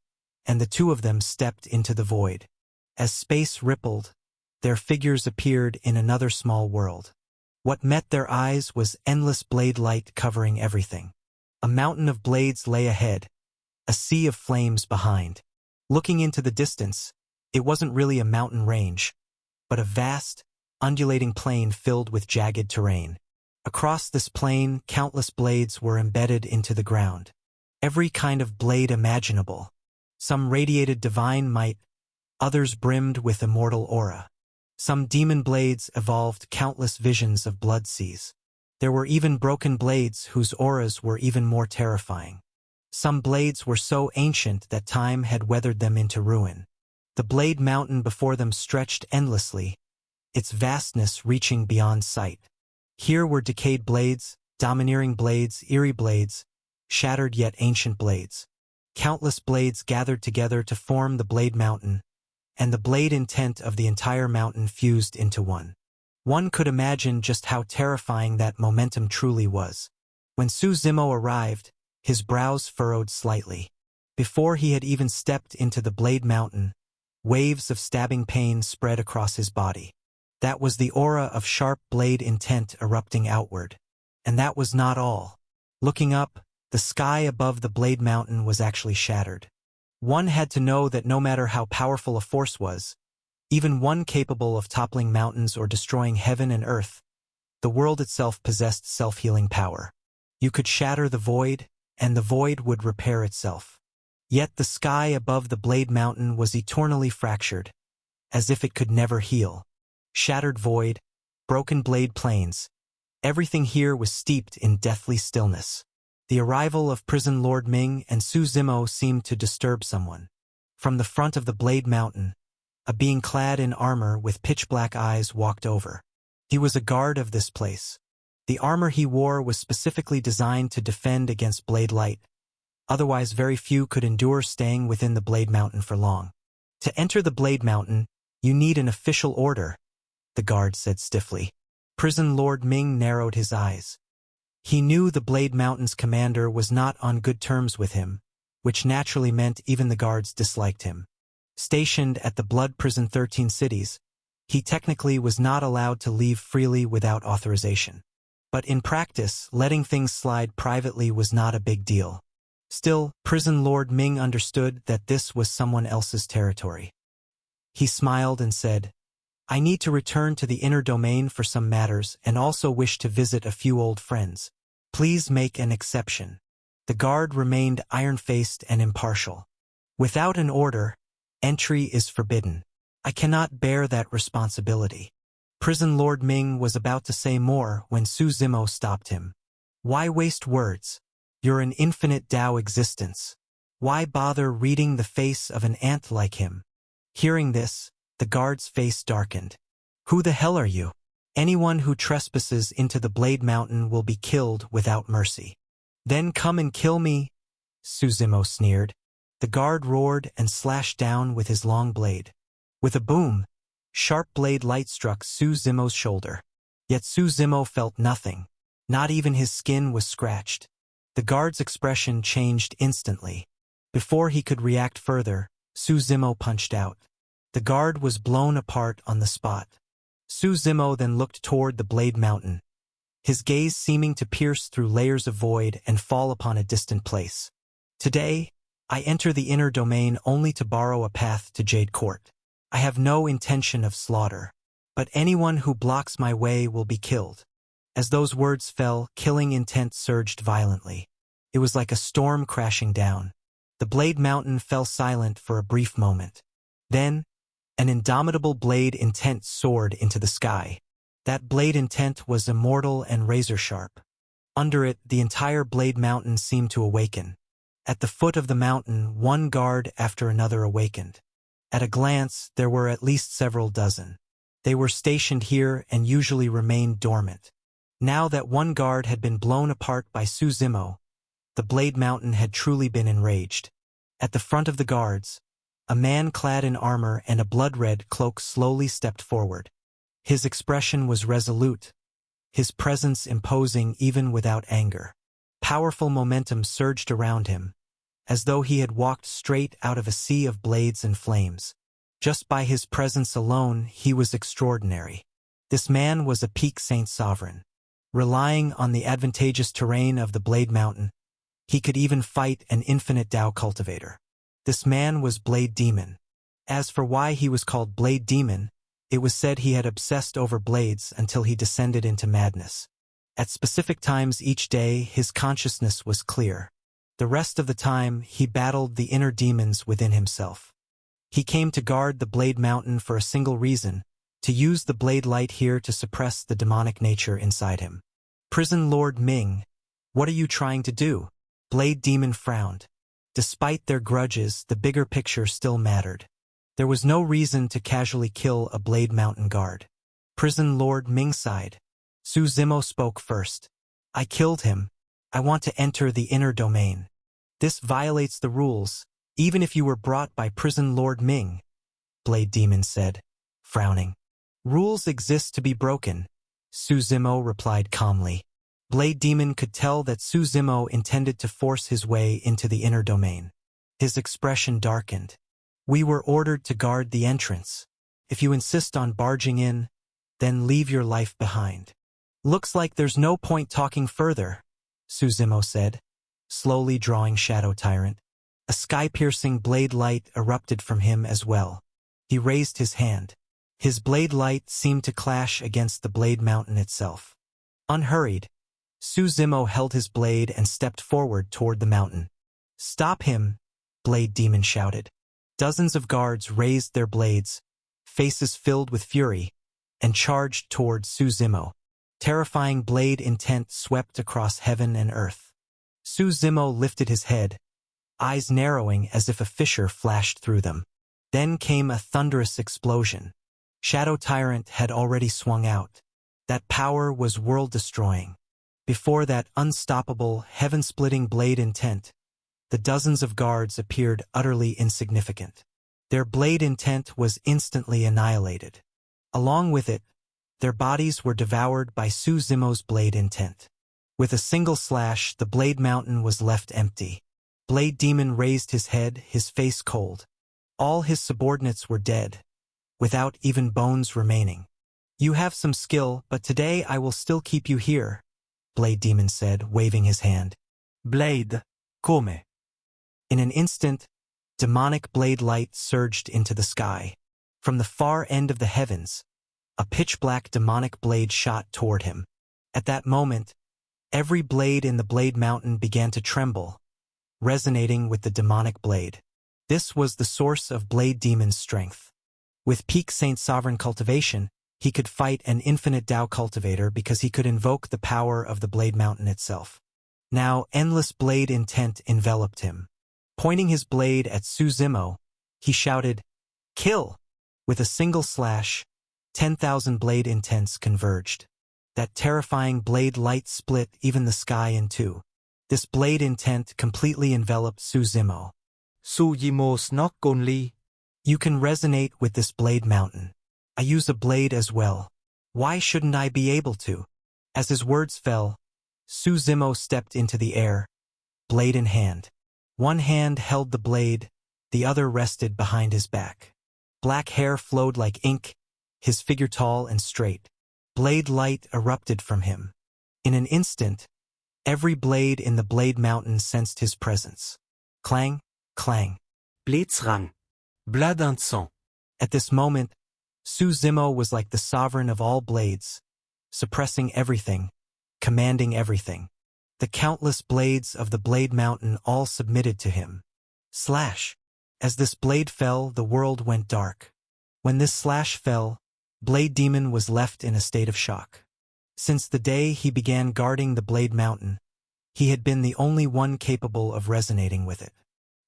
and the 2 of them stepped into the void. As space rippled, their figures appeared in another small world. What met their eyes was endless blade light covering everything. A mountain of blades lay ahead, a sea of flames behind. Looking into the distance, it wasn't really a mountain range, but a vast, undulating plain filled with jagged terrain. Across this plain, countless blades were embedded into the ground. Every kind of blade imaginable. Some radiated divine might, others brimmed with immortal aura. Some demon blades evolved countless visions of blood seas. There were even broken blades whose auras were even more terrifying. Some blades were so ancient that time had weathered them into ruin. The Blade Mountain before them stretched endlessly, its vastness reaching beyond sight. Here were decayed blades, domineering blades, eerie blades, shattered yet ancient blades. Countless blades gathered together to form the Blade Mountain, and the blade intent of the entire mountain fused into one. One could imagine just how terrifying that momentum truly was. When Su Zimo arrived, his brows furrowed slightly. Before he had even stepped into the Blade Mountain, waves of stabbing pain spread across his body. That was the aura of sharp blade intent erupting outward. And that was not all. Looking up, The sky above the Blade Mountain was actually shattered. One had to know that no matter how powerful a force was, even one capable of toppling mountains or destroying heaven and earth, the world itself possessed self-healing power. You could shatter the void, and the void would repair itself. Yet the sky above the Blade Mountain was eternally fractured, as if it could never heal. Shattered void, broken blade plains, everything here was steeped in deathly stillness. The arrival of Prison Lord Ming and Su Zimo seemed to disturb someone. From the front of the Blade Mountain, a being clad in armor with pitch-black eyes walked over. He was a guard of this place. The armor he wore was specifically designed to defend against blade light. Otherwise, very few could endure staying within the Blade Mountain for long. To enter the Blade Mountain, you need an official order, the guard said stiffly. Prison Lord Ming narrowed his eyes. He knew the Blade Mountain's commander was not on good terms with him, which naturally meant even the guards disliked him. Stationed at the Blood Prison 13 cities, he technically was not allowed to leave freely without authorization. But in practice, letting things slide privately was not a big deal. Still, Prison Lord Ming understood that this was someone else's territory. He smiled and said, "I need to return to the inner domain for some matters and also wish to visit a few old friends. Please make an exception." The guard remained iron-faced and impartial. "Without an order, entry is forbidden. I cannot bear that responsibility." Prison Lord Ming was about to say more when Su Zimo stopped him. "Why waste words? You're an infinite Tao existence. Why bother reading the face of an ant like him?" Hearing this, the guard's face darkened. "Who the hell are you? Anyone who trespasses into the Blade Mountain will be killed without mercy." "Then come and kill me," Su Zimo sneered. The guard roared and slashed down with his long blade. With a boom, sharp blade light struck Su Zimo's shoulder. Yet Su Zimo felt nothing. Not even his skin was scratched. The guard's expression changed instantly. Before he could react further, Su Zimo punched out. The guard was blown apart on the spot. Su Zimo then looked toward the Blade Mountain, his gaze seeming to pierce through layers of void and fall upon a distant place. "Today, I enter the inner domain only to borrow a path to Jade Court. I have no intention of slaughter, but anyone who blocks my way will be killed." As those words fell, killing intent surged violently. It was like a storm crashing down. The Blade Mountain fell silent for a brief moment. Then, an indomitable blade intent soared into the sky. That blade intent was immortal and razor-sharp. Under it, the entire Blade Mountain seemed to awaken. At the foot of the mountain, one guard after another awakened. At a glance, there were at least several dozen. They were stationed here and usually remained dormant. Now that one guard had been blown apart by Su Zimo, the Blade Mountain had truly been enraged. At the front of the guards, a man clad in armor and a blood-red cloak slowly stepped forward. His expression was resolute, his presence imposing even without anger. Powerful momentum surged around him, as though he had walked straight out of a sea of blades and flames. Just by his presence alone, he was extraordinary. This man was a peak Saint Sovereign. Relying on the advantageous terrain of the Blade Mountain, he could even fight an infinite Tao cultivator. This man was Blade Demon. As for why he was called Blade Demon, it was said he had obsessed over blades until he descended into madness. At specific times each day, his consciousness was clear. The rest of the time, he battled the inner demons within himself. He came to guard the Blade Mountain for a single reason: to use the blade light here to suppress the demonic nature inside him. "Prison Lord Ming, what are you trying to do?" Blade Demon frowned. Despite their grudges, the bigger picture still mattered. There was no reason to casually kill a Blade Mountain guard. Prison Lord Ming sighed. Su Zimo spoke first. "I killed him. I want to enter the inner domain. This violates the rules, even if you were brought by Prison Lord Ming," Blade Demon said, frowning. "Rules exist to be broken," Su Zimo replied calmly. Blade Demon could tell that Su Zimo intended to force his way into the inner domain. His expression darkened. "We were ordered to guard the entrance. If you insist on barging in, then leave your life behind." "Looks like there's no point talking further," Su Zimo said. slowly drawing Shadow Tyrant. A sky-piercing blade light erupted from him as well. He raised his hand. His blade light seemed to clash against the Blade Mountain itself. Unhurried, Su Zimo held his blade and stepped forward toward the mountain. "Stop him!" Blade Demon shouted. Dozens of guards raised their blades, faces filled with fury, and charged toward Su Zimo. Terrifying blade intent swept across heaven and earth. Su Zimo lifted his head, eyes narrowing as if a fissure flashed through them. Then came a thunderous explosion. Shadow Tyrant had already swung out. That power was world-destroying. Before that unstoppable, heaven-splitting blade intent, the dozens of guards appeared utterly insignificant. Their blade intent was instantly annihilated. Along with it, their bodies were devoured by Su Zimo's blade intent. With a single slash, the Blade Mountain was left empty. Blade Demon raised his head, his face cold. All his subordinates were dead, without even bones remaining. "You have some skill, but today I will still keep you here," Blade Demon said, waving his hand. Blade, come. In an instant, demonic blade light surged into the sky. From the far end of the heavens, a pitch-black demonic blade shot toward him. At that moment, every blade in the Blade Mountain began to tremble, resonating with the demonic blade. This was the source of Blade Demon's strength. With peak Saint Sovereign cultivation, he could fight an infinite Dao cultivator because he could invoke the power of the Blade Mountain itself. Now, endless blade intent enveloped him. Pointing his blade at Su Zimo, he shouted, "Kill!" With a single slash, 10,000 blade intents converged. That terrifying blade light split even the sky in two. This blade intent completely enveloped Su Zimo. Su Zimo's not only. "You can resonate with this Blade Mountain. I use a blade as well. Why shouldn't I be able to?" As his words fell, Su Zimo stepped into the air, blade in hand. One hand held the blade, the other rested behind his back. Black hair flowed like ink, his figure tall and straight. Blade light erupted from him. In an instant, every blade in the Blade Mountain sensed his presence. Clang, clang. Blitzrang. Bladinson. At this moment, Su Zimo was like the sovereign of all blades, suppressing everything, commanding everything. The countless blades of the Blade Mountain all submitted to him. Slash! As this blade fell, the world went dark. When this slash fell, Blade Demon was left in a state of shock. Since the day he began guarding the Blade Mountain, he had been the only one capable of resonating with it.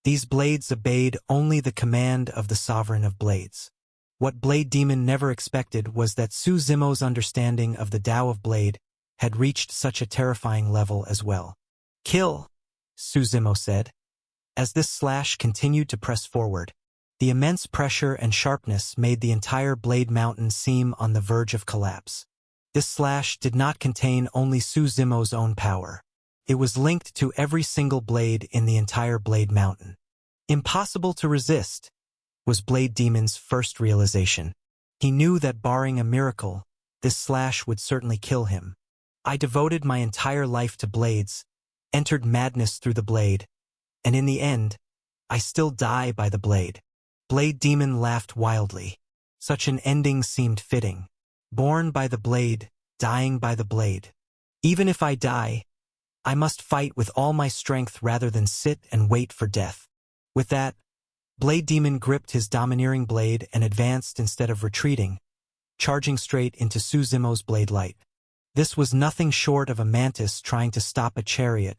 These blades obeyed only the command of the Sovereign of Blades. What Blade Demon never expected was that Su Zimo's understanding of the Tao of Blade had reached such a terrifying level as well. "Kill," Su Zimo said. As this slash continued to press forward, the immense pressure and sharpness made the entire Blade Mountain seem on the verge of collapse. This slash did not contain only Su Zimo's own power. It was linked to every single blade in the entire Blade Mountain. Impossible to resist, was Blade Demon's first realization. He knew that barring a miracle, this slash would certainly kill him. "I devoted my entire life to blades, entered madness through the blade, and in the end, I still die by the blade." Blade Demon laughed wildly. Such an ending seemed fitting. Born by the blade, dying by the blade. Even if I die, I must fight with all my strength rather than sit and wait for death. With that, Blade Demon gripped his domineering blade and advanced instead of retreating, charging straight into Su Zimo's blade light. This was nothing short of a mantis trying to stop a chariot,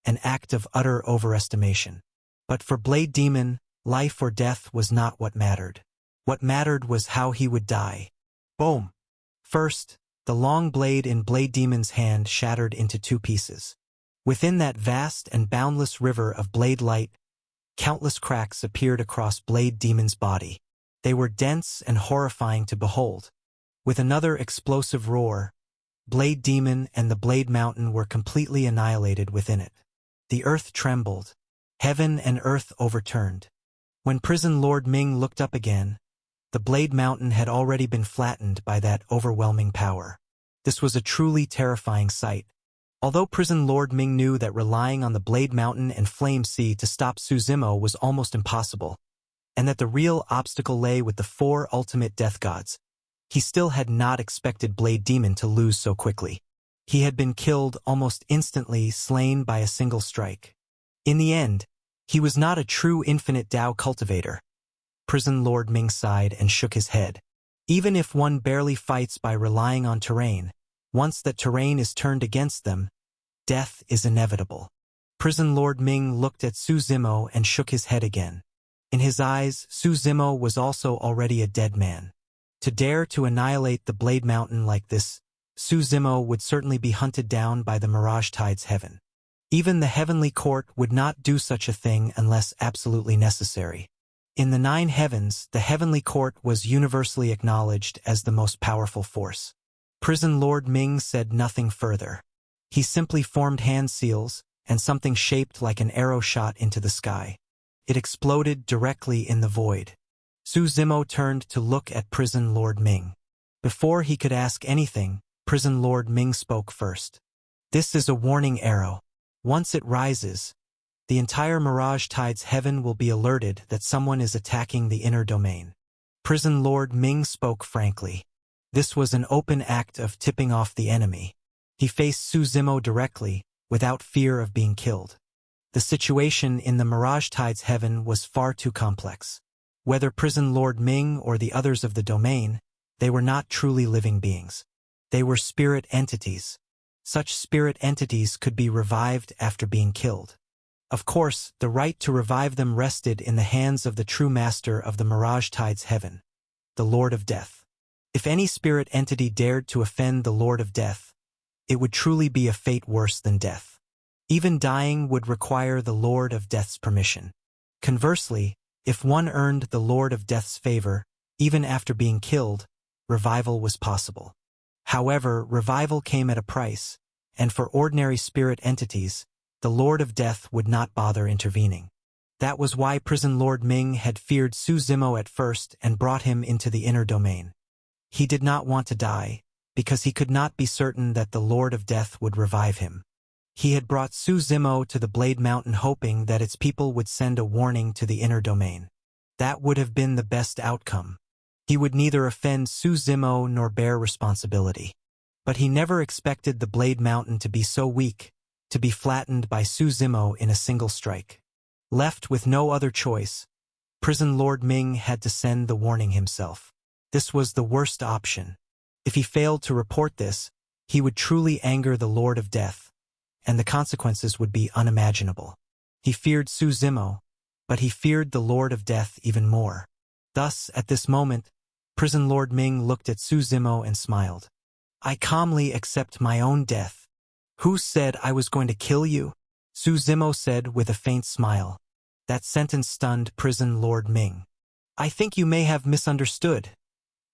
an act of utter overestimation. But for Blade Demon, life or death was not what mattered. What mattered was how he would die. Boom! First, the long blade in Blade Demon's hand shattered into two pieces. Within that vast and boundless river of blade light, countless cracks appeared across Blade Demon's body. They were dense and horrifying to behold. With another explosive roar, Blade Demon and the Blade Mountain were completely annihilated within it. The earth trembled. Heaven and earth overturned. When Prison Lord Ming looked up again, the Blade Mountain had already been flattened by that overwhelming power. This was a truly terrifying sight. Although Prison Lord Ming knew that relying on the Blade Mountain and Flame Sea to stop Su Zimo was almost impossible, and that the real obstacle lay with the 4 ultimate death gods, he still had not expected Blade Demon to lose so quickly. He had been killed almost instantly, slain by a single strike. In the end, he was not a true infinite Tao cultivator. Prison Lord Ming sighed and shook his head. Even if one barely fights by relying on terrain, once that terrain is turned against them, death is inevitable. Prison Lord Ming looked at Su Zimo and shook his head again. In his eyes, Su Zimo was also already a dead man. To dare to annihilate the Blade Mountain like this, Su Zimo would certainly be hunted down by the Mirage Tides Heaven. Even the Heavenly Court would not do such a thing unless absolutely necessary. In the 9 heavens, the Heavenly Court was universally acknowledged as the most powerful force. Prison Lord Ming said nothing further. He simply formed hand seals, and something shaped like an arrow shot into the sky. It exploded directly in the void. Su Zimo turned to look at Prison Lord Ming. Before he could ask anything, Prison Lord Ming spoke first. This is a warning arrow. Once it rises, the entire Mirage Tides Heaven will be alerted that someone is attacking the inner domain. Prison Lord Ming spoke frankly. This was an open act of tipping off the enemy. He faced Su Zimo directly, without fear of being killed. The situation in the Mirage Tides Heaven was far too complex. Whether Prison Lord Ming or the others of the domain, they were not truly living beings. They were spirit entities. Such spirit entities could be revived after being killed. Of course, the right to revive them rested in the hands of the true master of the Mirage Tides Heaven, the Lord of Death. If any spirit entity dared to offend the Lord of Death, it would truly be a fate worse than death. Even dying would require the Lord of Death's permission. Conversely, if one earned the Lord of Death's favor, even after being killed, revival was possible. However, revival came at a price, and for ordinary spirit entities, the Lord of Death would not bother intervening. That was why Prison Lord Ming had feared Su Zimo at first and brought him into the inner domain. He did not want to die, because he could not be certain that the Lord of Death would revive him. He had brought Su Zimo to the Blade Mountain hoping that its people would send a warning to the inner domain. That would have been the best outcome. He would neither offend Su Zimo nor bear responsibility. But he never expected the Blade Mountain to be so weak, to be flattened by Su Zimo in a single strike. Left with no other choice, Prison Lord Ming had to send the warning himself. This was the worst option. If he failed to report this, he would truly anger the Lord of Death, and the consequences would be unimaginable. He feared Su Zimo, but he feared the Lord of Death even more. Thus, at this moment, Prison Lord Ming looked at Su Zimo and smiled. I calmly accept my own death. Who said I was going to kill you? Su Zimo said with a faint smile. That sentence stunned Prison Lord Ming. I think you may have misunderstood,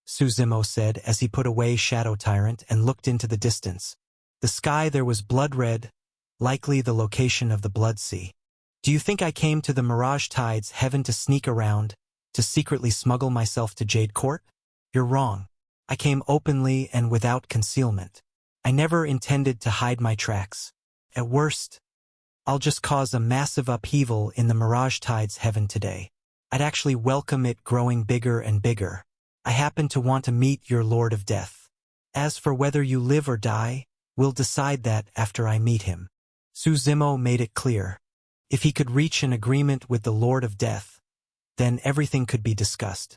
Su Zimo said as he put away Shadow Tyrant and looked into the distance. The sky there was blood red, likely the location of the Blood Sea. Do you think I came to the Mirage Tides Heaven to sneak around, to secretly smuggle myself to Jade Court? You're wrong. I came openly and without concealment. I never intended to hide my tracks. At worst, I'll just cause a massive upheaval in the Mirage Tides Heaven today. I'd actually welcome it growing bigger and bigger. I happen to want to meet your Lord of Death. As for whether you live or die, we'll decide that after I meet him. Su Zimo made it clear. If he could reach an agreement with the Lord of Death, then everything could be discussed.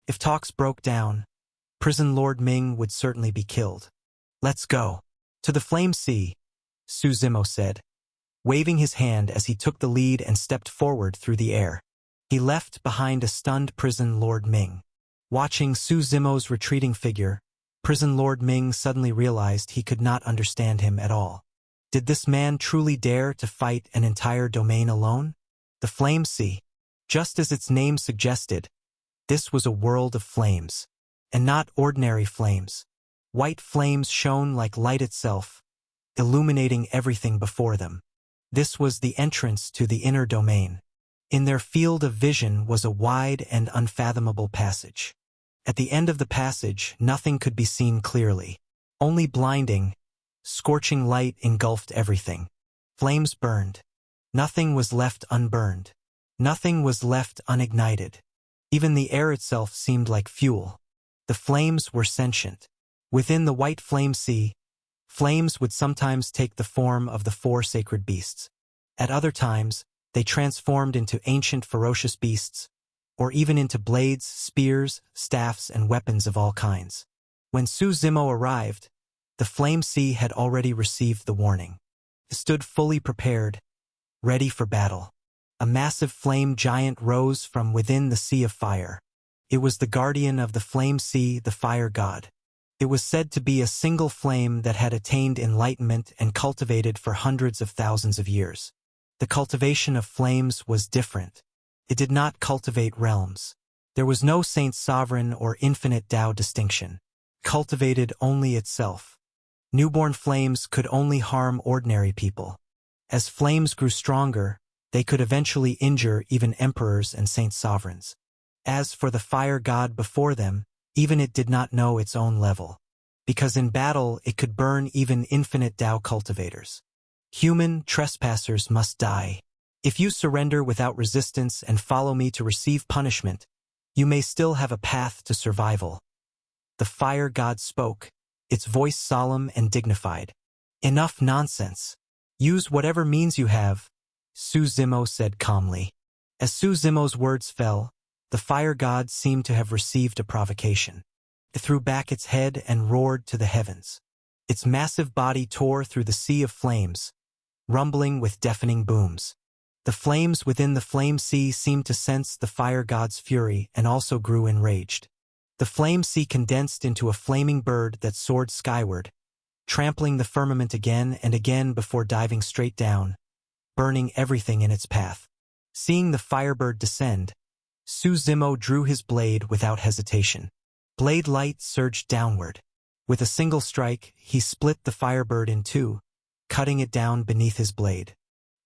If talks broke down, Prison Lord Ming would certainly be killed. Let's go. To the Flame Sea, Su Zimo said, waving his hand as he took the lead and stepped forward through the air. He left behind a stunned Prison Lord Ming. Watching Su Zimo's retreating figure, Prison Lord Ming suddenly realized he could not understand him at all. Did this man truly dare to fight an entire domain alone? The Flame Sea. Just as its name suggested, this was a world of flames. And not ordinary flames. White flames shone like light itself, illuminating everything before them. This was the entrance to the inner domain. In their field of vision was a wide and unfathomable passage. At the end of the passage, nothing could be seen clearly. Only blinding, Scorching light engulfed everything. Flames burned. Nothing was left unburned. Nothing was left unignited. Even the air itself seemed like fuel. The flames were sentient. Within the white flame sea, flames would sometimes take the form of the four sacred beasts. At other times, they transformed into ancient ferocious beasts, or even into blades, spears, staffs, and weapons of all kinds. When Su Zimo arrived, the flame sea had already received the warning. It stood fully prepared, ready for battle. A massive flame giant rose from within the sea of fire. It was the guardian of the flame sea, the fire god. It was said to be a single flame that had attained enlightenment and cultivated for hundreds of thousands of years. The cultivation of flames was different. It did not cultivate realms. There was no saint sovereign or infinite Tao distinction. Cultivated only itself. Newborn flames could only harm ordinary people. As flames grew stronger, they could eventually injure even emperors and saint sovereigns. As for the fire god before them, even it did not know its own level. Because in battle it could burn even infinite Tao cultivators. Human trespassers must die. If you surrender without resistance and follow me to receive punishment, you may still have a path to survival. The fire god spoke, its voice solemn and dignified. Enough nonsense. Use whatever means you have, Su Zimo said calmly. As Su Zimo's words fell, the fire god seemed to have received a provocation. It threw back its head and roared to the heavens. Its massive body tore through the sea of flames, rumbling with deafening booms. The flames within the flame sea seemed to sense the fire god's fury and also grew enraged. The flame sea condensed into a flaming bird that soared skyward, trampling the firmament again and again before diving straight down, burning everything in its path. Seeing the firebird descend, Su Zimo drew his blade without hesitation. Blade light surged downward. With a single strike, he split the firebird in two, cutting it down beneath his blade.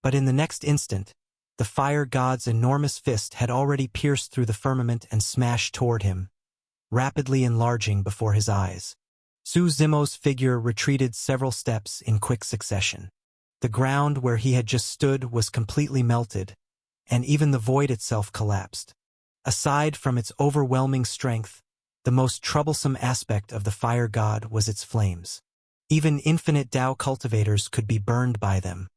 But in the next instant, the fire god's enormous fist had already pierced through the firmament and smashed toward him, rapidly enlarging before his eyes. Su Zimo's figure retreated several steps in quick succession. The ground where he had just stood was completely melted, and even the void itself collapsed. Aside from its overwhelming strength, the most troublesome aspect of the fire god was its flames. Even infinite Tao cultivators could be burned by them.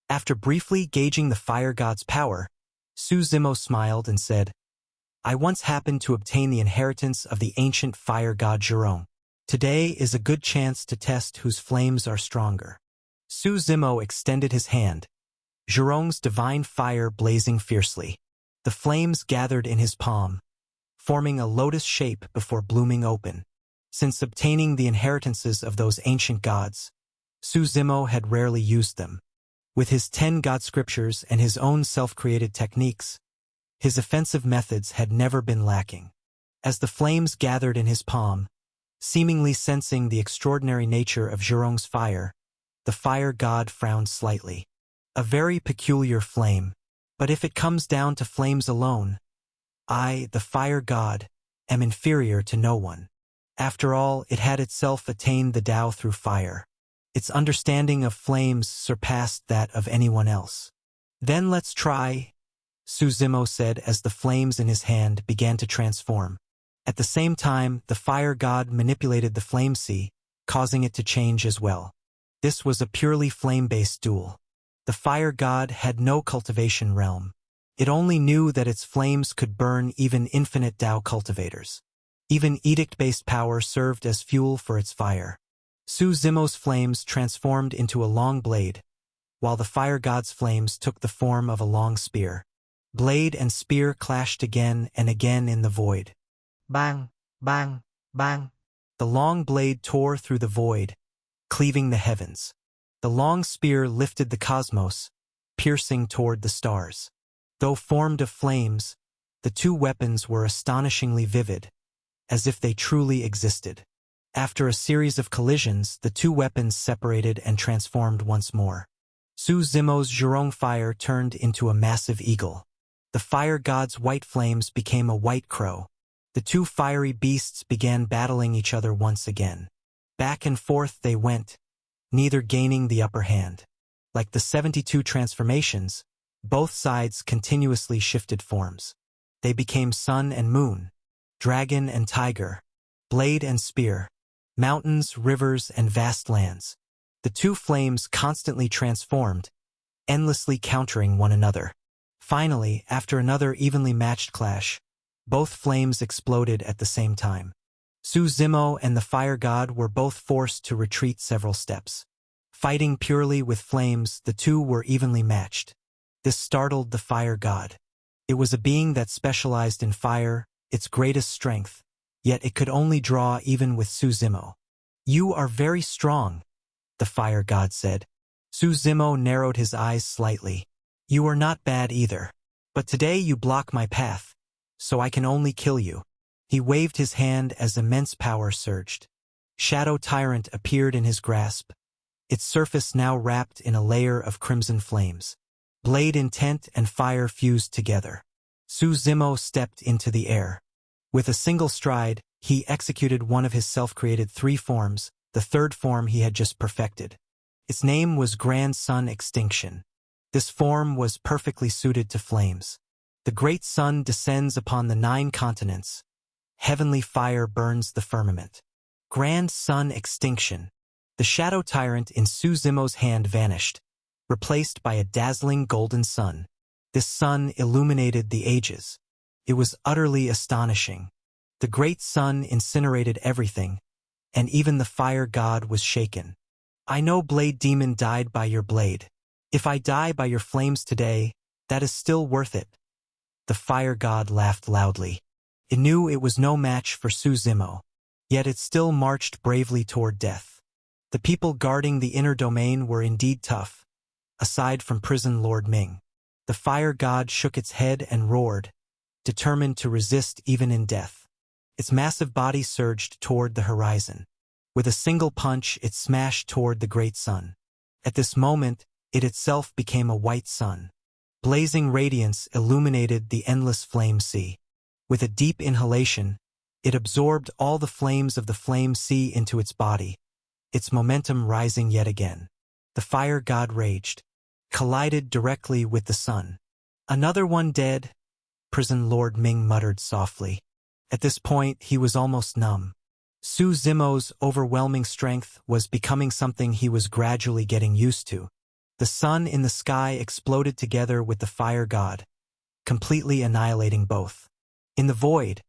After briefly gauging the fire god's power, Su Zimo smiled and said, I once happened to obtain the inheritance of the ancient fire god Zhurong. Today is a good chance to test whose flames are stronger. Su Zimo extended his hand, Zhurong's divine fire blazing fiercely. The flames gathered in his palm, forming a lotus shape before blooming open. Since obtaining the inheritances of those ancient gods, Su Zimo had rarely used them. With his 10 god scriptures and his own self-created techniques, his offensive methods had never been lacking. As the flames gathered in his palm, seemingly sensing the extraordinary nature of Zhurong's fire, the fire god frowned slightly. A very peculiar flame, but if it comes down to flames alone, I, the fire god, am inferior to no one. After all, it had itself attained the Tao through fire. Its understanding of flames surpassed that of anyone else. Then let's try, Su Zimo said as the flames in his hand began to transform. At the same time, the fire god manipulated the flame sea, causing it to change as well. This was a purely flame-based duel. The fire god had no cultivation realm. It only knew that its flames could burn even infinite Tao cultivators. Even edict-based power served as fuel for its fire. Su Zimo's flames transformed into a long blade, while the fire god's flames took the form of a long spear. Blade and spear clashed again and again in the void. Bang, bang, bang. The long blade tore through the void, cleaving the heavens. The long spear lifted the cosmos, piercing toward the stars. Though formed of flames, the two weapons were astonishingly vivid, as if they truly existed. After a series of collisions, the two weapons separated and transformed once more. Su Zimo's Zhurong fire turned into a massive eagle. The fire god's white flames became a white crow. The two fiery beasts began battling each other once again. Back and forth they went, neither gaining the upper hand. Like the 72 transformations, both sides continuously shifted forms. They became sun and moon, dragon and tiger, blade and spear, mountains, rivers, and vast lands. The two flames constantly transformed, endlessly countering one another. Finally, after another evenly matched clash, both flames exploded at the same time. Su Zimo and the fire god were both forced to retreat several steps. Fighting purely with flames, the two were evenly matched. This startled the fire god. It was a being that specialized in fire, its greatest strength, yet it could only draw even with Su Zimo. "You are very strong," the fire god said. Su Zimo narrowed his eyes slightly. "You are not bad either. But today you block my path, so I can only kill you." He waved his hand as immense power surged. Shadow Tyrant appeared in his grasp, its surface now wrapped in a layer of crimson flames. Blade intent and fire fused together. Su Zimo stepped into the air. With a single stride, he executed one of his self-created 3 forms, the third form he had just perfected. Its name was Grand Sun Extinction. This form was perfectly suited to flames. The great sun descends upon the 9 continents. Heavenly fire burns the firmament. Grand Sun Extinction. The Shadow Tyrant in Su Zimo's hand vanished, replaced by a dazzling golden sun. This sun illuminated the ages. It was utterly astonishing. The great sun incinerated everything, and even the fire god was shaken. "I know Blade Demon died by your blade. If I die by your flames today, that is still worth it." The fire god laughed loudly. It knew it was no match for Su Zimo, yet it still marched bravely toward death. The people guarding the inner domain were indeed tough, aside from Prison Lord Ming. The fire god shook its head and roared, determined to resist even in death. Its massive body surged toward the horizon. With a single punch, it smashed toward the great sun. At this moment, it itself became a white sun. Blazing radiance illuminated the endless flame sea. With a deep inhalation, it absorbed all the flames of the flame sea into its body, its momentum rising yet again. The fire god raged, collided directly with the sun. "Another one dead," Prison Lord Ming muttered softly. At this point, he was almost numb. Su Zimo's overwhelming strength was becoming something he was gradually getting used to. The sun in the sky exploded together with the fire god, completely annihilating both. In the void,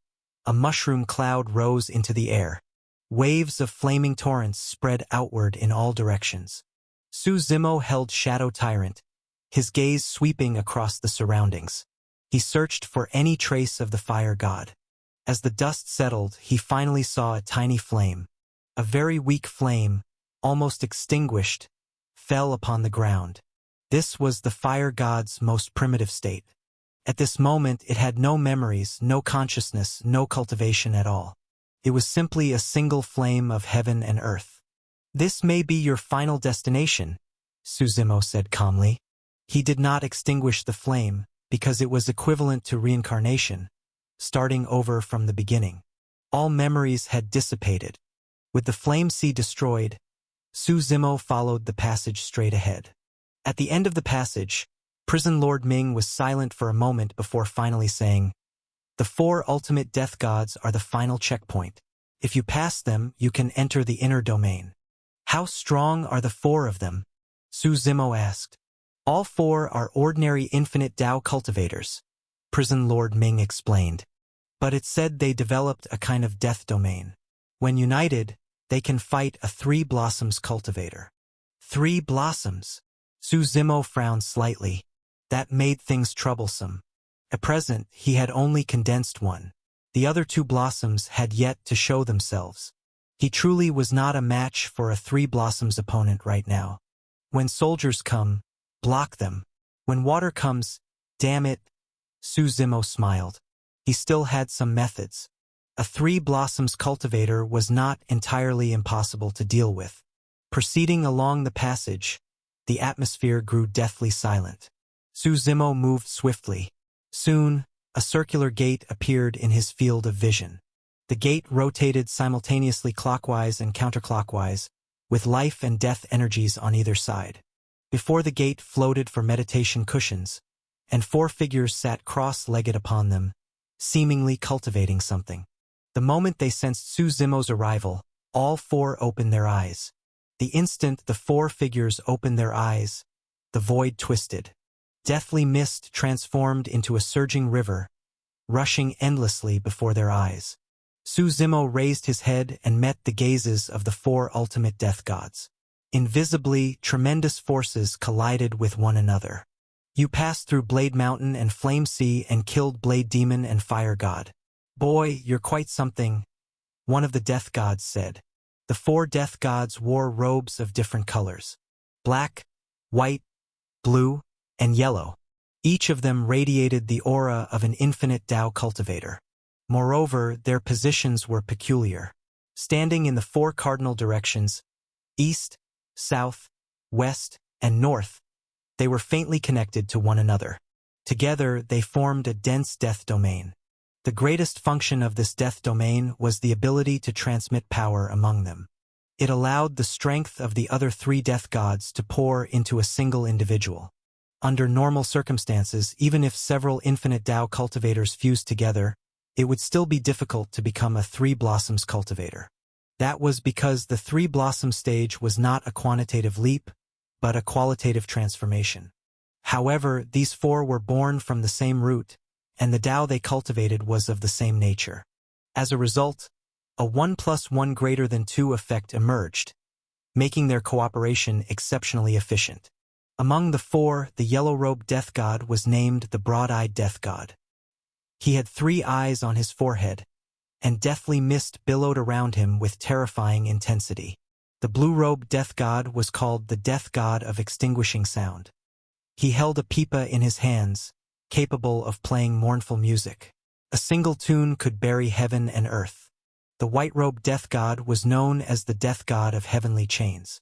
a mushroom cloud rose into the air. Waves of flaming torrents spread outward in all directions. Su Zimo held Shadow Tyrant, his gaze sweeping across the surroundings. He searched for any trace of the fire god. As the dust settled, he finally saw a tiny flame. A very weak flame, almost extinguished, fell upon the ground. This was the fire god's most primitive state. At this moment, it had no memories, no consciousness, no cultivation at all. It was simply a single flame of heaven and earth. "This may be your final destination," Su Zimo said calmly. He did not extinguish the flame, because it was equivalent to reincarnation, starting over from the beginning. All memories had dissipated. With the flame sea destroyed, Su Zimo followed the passage straight ahead. At the end of the passage, Prison Lord Ming was silent for a moment before finally saying, "The 4 ultimate death gods are the final checkpoint. If you pass them, you can enter the inner domain." "How strong are the 4 of them?" Su Zimo asked. "All 4 are ordinary infinite Tao cultivators," Prison Lord Ming explained. "But it said they developed a kind of death domain. When united, they can fight a 3 Blossoms cultivator." 3 Blossoms? Su Zimo frowned slightly. That made things troublesome. At present, he had only condensed one. The other 2 Blossoms had yet to show themselves. He truly was not a match for a 3 Blossoms opponent right now. When soldiers come, block them. When water comes, damn it, Su Zimo smiled. He still had some methods. A 3 Blossoms cultivator was not entirely impossible to deal with. Proceeding along the passage, the atmosphere grew deathly silent. Su Zimo moved swiftly. Soon, a circular gate appeared in his field of vision. The gate rotated simultaneously clockwise and counterclockwise, with life and death energies on either side. Before the gate floated for meditation cushions, and 4 figures sat cross-legged upon them, seemingly cultivating something. The moment they sensed Su Zimo's arrival, all 4 opened their eyes. The instant the 4 figures opened their eyes, the void twisted. Deathly mist transformed into a surging river, rushing endlessly before their eyes. Su Zimo raised his head and met the gazes of the 4 ultimate death gods. Invisibly, tremendous forces collided with one another. You passed through Blade Mountain and Flame Sea and killed Blade Demon and Fire God. Boy, you're quite something, one of the death gods said. The 4 death gods wore robes of different colors: black, white, blue, and yellow. Each of them radiated the aura of an infinite Tao cultivator. Moreover, their positions were peculiar. Standing in the 4 cardinal directions, east, south, west, and north, they were faintly connected to one another. Together, they formed a dense death domain. The greatest function of this death domain was the ability to transmit power among them. It allowed the strength of the other 3 death gods to pour into a single individual. Under normal circumstances, even if several infinite Tao cultivators fused together, it would still be difficult to become a 3 Blossoms cultivator. That was because the 3 Blossom stage was not a quantitative leap, but a qualitative transformation. However, these 4 were born from the same root, and the Tao they cultivated was of the same nature. As a result, a 1 + 1 greater than 2 effect emerged, making their cooperation exceptionally efficient. Among the 4, the yellow-robed death god was named the Broad-Eyed Death God. He had 3 eyes on his forehead, and deathly mist billowed around him with terrifying intensity. The blue-robed death god was called the Death God of Extinguishing Sound. He held a pipa in his hands, capable of playing mournful music. A single tune could bury heaven and earth. The white-robed death god was known as the Death God of Heavenly Chains.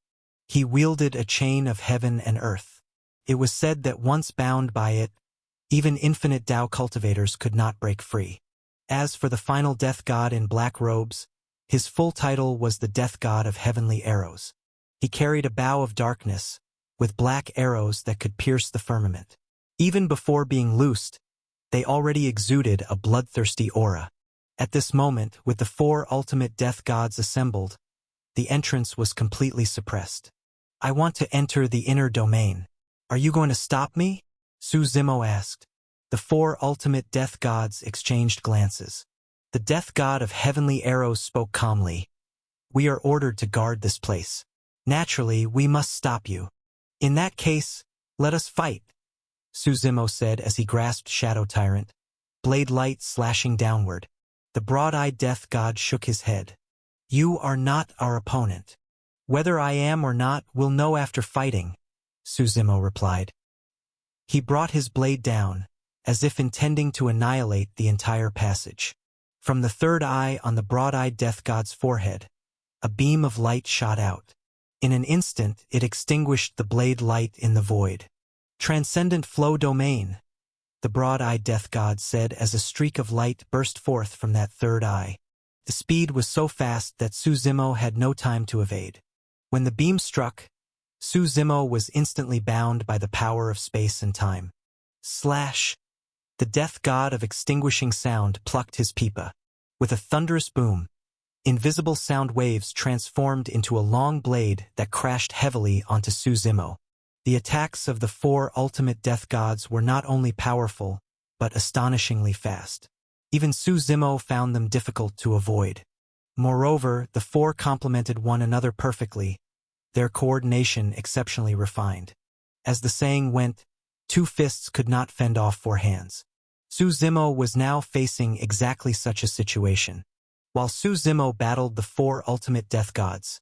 He wielded a chain of heaven and earth. It was said that once bound by it, even infinite Tao cultivators could not break free. As for the final death god in black robes, his full title was the Death God of Heavenly Arrows. He carried a bow of darkness, with black arrows that could pierce the firmament. Even before being loosed, they already exuded a bloodthirsty aura. At this moment, with the 4 ultimate death gods assembled, the entrance was completely suppressed. "I want to enter the inner domain. Are you going to stop me?" Su Zimo asked. The 4 ultimate death gods exchanged glances. The Death God of Heavenly Arrows spoke calmly. "We are ordered to guard this place. Naturally, we must stop you. In that case, let us fight," Su Zimo said as he grasped Shadow Tyrant, blade light slashing downward. The broad-eyed death god shook his head. "You are not our opponent. Whether I am or not, we'll know after fighting," Su Zimo replied. He brought his blade down, as if intending to annihilate the entire passage. From the 3rd eye on the broad-eyed death god's forehead, a beam of light shot out. In an instant, it extinguished the blade light in the void. "Transcendent flow domain," the broad-eyed death god said as a streak of light burst forth from that 3rd eye. The speed was so fast that Su Zimo had no time to evade. When the beam struck, Su Zimo was instantly bound by the power of space and time. Slash! The death god of extinguishing sound plucked his pipa. With a thunderous boom, invisible sound waves transformed into a long blade that crashed heavily onto Su Zimo. The attacks of the 4 ultimate death gods were not only powerful, but astonishingly fast. Even Su Zimo found them difficult to avoid. Moreover, the 4 complemented one another perfectly, their coordination exceptionally refined. As the saying went, 2 fists could not fend off 4 hands. Su Zimo was now facing exactly such a situation. While Su Zimo battled the 4 ultimate death gods,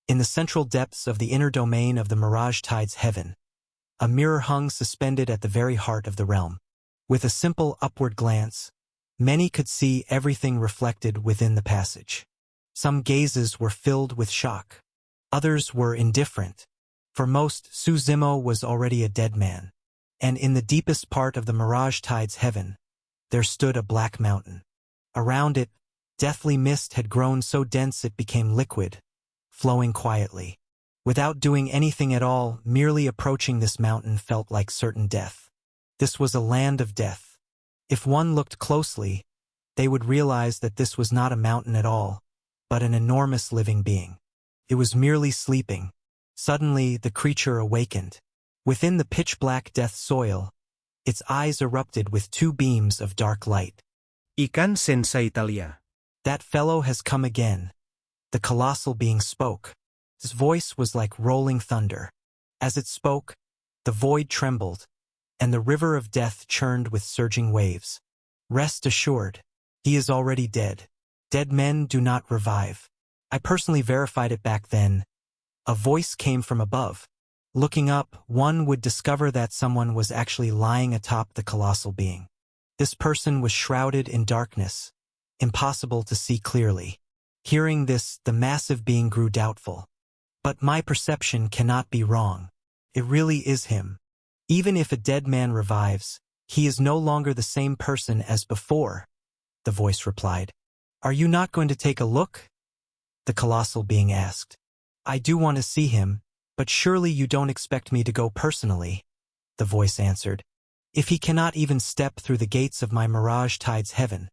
in the central depths of the inner domain of the Mirage Tide's heaven, a mirror hung suspended at the very heart of the realm. With a simple upward glance, many could see everything reflected within the passage. Some gazes were filled with shock. Others were indifferent. For most, Su Zimo was already a dead man. And in the deepest part of the Mirage Tide's heaven, there stood a black mountain. Around it, deathly mist had grown so dense it became liquid, flowing quietly. Without doing anything at all, merely approaching this mountain felt like certain death. This was a land of death. If one looked closely, they would realize that this was not a mountain at all, but an enormous living being. It was merely sleeping. Suddenly, the creature awakened. Within the pitch-black death soil, its eyes erupted with two beams of dark light. Ikan senza Italia. That fellow has come again. The colossal being spoke. His voice was like rolling thunder. As it spoke, the void trembled, and the river of death churned with surging waves. Rest assured, he is already dead. Dead men do not revive. I personally verified it back then. A voice came from above. Looking up, one would discover that someone was actually lying atop the colossal being. This person was shrouded in darkness, impossible to see clearly. Hearing this, the massive being grew doubtful. But my perception cannot be wrong. It really is him. Even if a dead man revives, he is no longer the same person as before, the voice replied. Are you not going to take a look? The colossal being asked. I do want to see him, but surely you don't expect me to go personally, the voice answered. If he cannot even step through the gates of my Mirage Tide's heaven,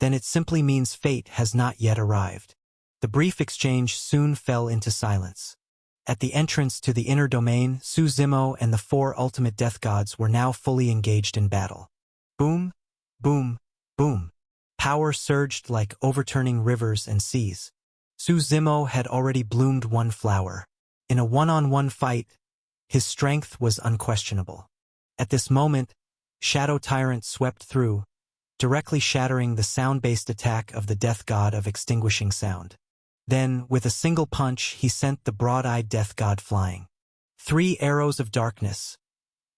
then it simply means fate has not yet arrived. The brief exchange soon fell into silence. At the entrance to the inner domain, Su Zimo and the four ultimate death gods were now fully engaged in battle. Boom, boom, boom. Power surged like overturning rivers and seas. Su Zimo had already bloomed one flower. In a one-on-one fight, his strength was unquestionable. At this moment, Shadow Tyrant swept through, directly shattering the sound-based attack of the death god of extinguishing sound. Then, with a single punch, he sent the broad-eyed death god flying. 3 arrows of darkness.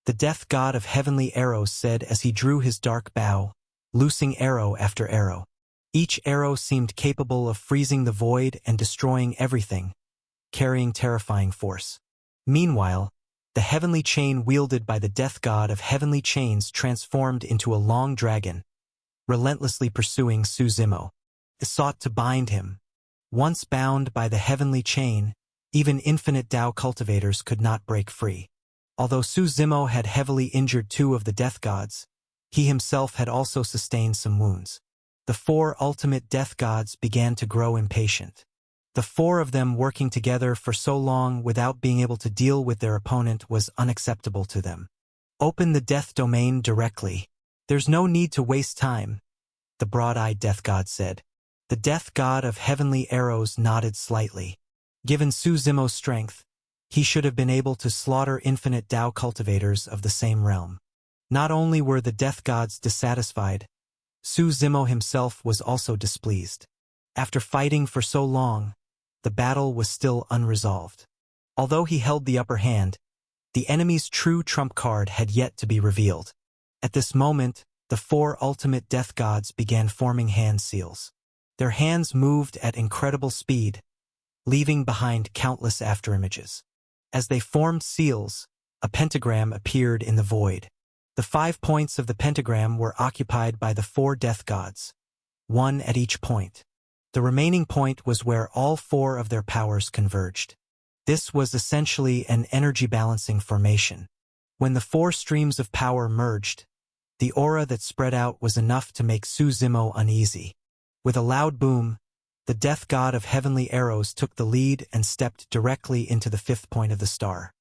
The death god of heavenly arrows said as he drew his dark bow, loosing arrow after arrow. Each arrow seemed capable of freezing the void and destroying everything, carrying terrifying force. Meanwhile, the heavenly chain wielded by the death god of heavenly chains transformed into a long dragon, relentlessly pursuing Su Zimo. It sought to bind him. Once bound by the heavenly chain, even infinite Tao cultivators could not break free. Although Su Zimo had heavily injured 2 of the death gods, he himself had also sustained some wounds. The 4 ultimate death gods began to grow impatient. The 4 of them working together for so long without being able to deal with their opponent was unacceptable to them. Open the death domain directly. There's no need to waste time, the broad-eyed death god said. The death god of heavenly arrows nodded slightly. Given Su Zimo's strength, he should have been able to slaughter infinite Tao cultivators of the same realm. Not only were the death gods dissatisfied, Su Zimo himself was also displeased. After fighting for so long, the battle was still unresolved. Although he held the upper hand, the enemy's true trump card had yet to be revealed. At this moment, the 4 ultimate death gods began forming hand seals. Their hands moved at incredible speed, leaving behind countless afterimages. As they formed seals, a pentagram appeared in the void. The 5 points of the pentagram were occupied by the 4 death gods, 1 at each point. The remaining point was where all 4 of their powers converged. This was essentially an energy-balancing formation. When the 4 streams of power merged, the aura that spread out was enough to make Su Zimo uneasy. With a loud boom, the death god of heavenly arrows took the lead and stepped directly into the 5th point of the star.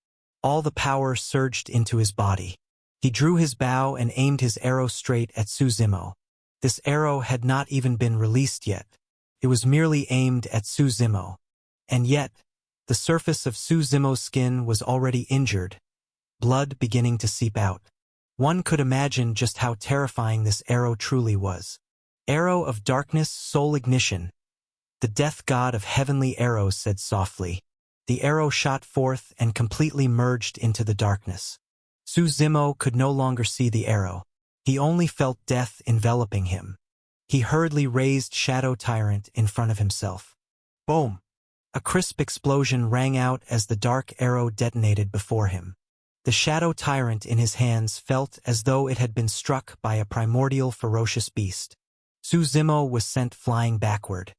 All the power surged into his body. He drew his bow and aimed his arrow straight at Su Zimo. This arrow had not even been released yet. It was merely aimed at Su Zimo. And yet, the surface of Su Zimo's skin was already injured, blood beginning to seep out. One could imagine just how terrifying this arrow truly was. Arrow of darkness, soul ignition. The death god of heavenly arrows said softly. The arrow shot forth and completely merged into the darkness. Su Zimo could no longer see the arrow. He only felt death enveloping him. He hurriedly raised Shadow Tyrant in front of himself. Boom! A crisp explosion rang out as the dark arrow detonated before him. The Shadow Tyrant in his hands felt as though it had been struck by a primordial ferocious beast. Su Zimo was sent flying backward.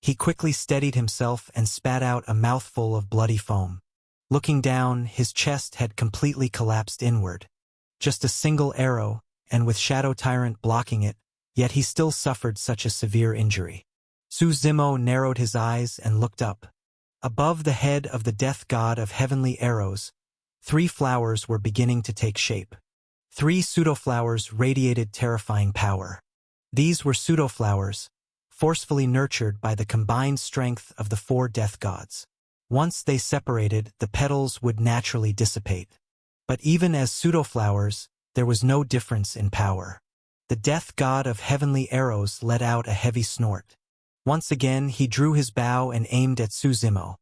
He quickly steadied himself and spat out a mouthful of bloody foam. Looking down, his chest had completely collapsed inward. Just a single arrow, and with Shadow Tyrant blocking it, yet he still suffered such a severe injury. Su Zimo narrowed his eyes and looked up. Above the head of the death god of heavenly arrows, 3 flowers were beginning to take shape. 3 pseudo-flowers radiated terrifying power. These were pseudo-flowers, forcefully nurtured by the combined strength of the 4 death gods. Once they separated, the petals would naturally dissipate. But even as pseudo-flowers, there was no difference in power. The death god of heavenly arrows let out a heavy snort. Once again, he drew his bow and aimed at Su Zimo.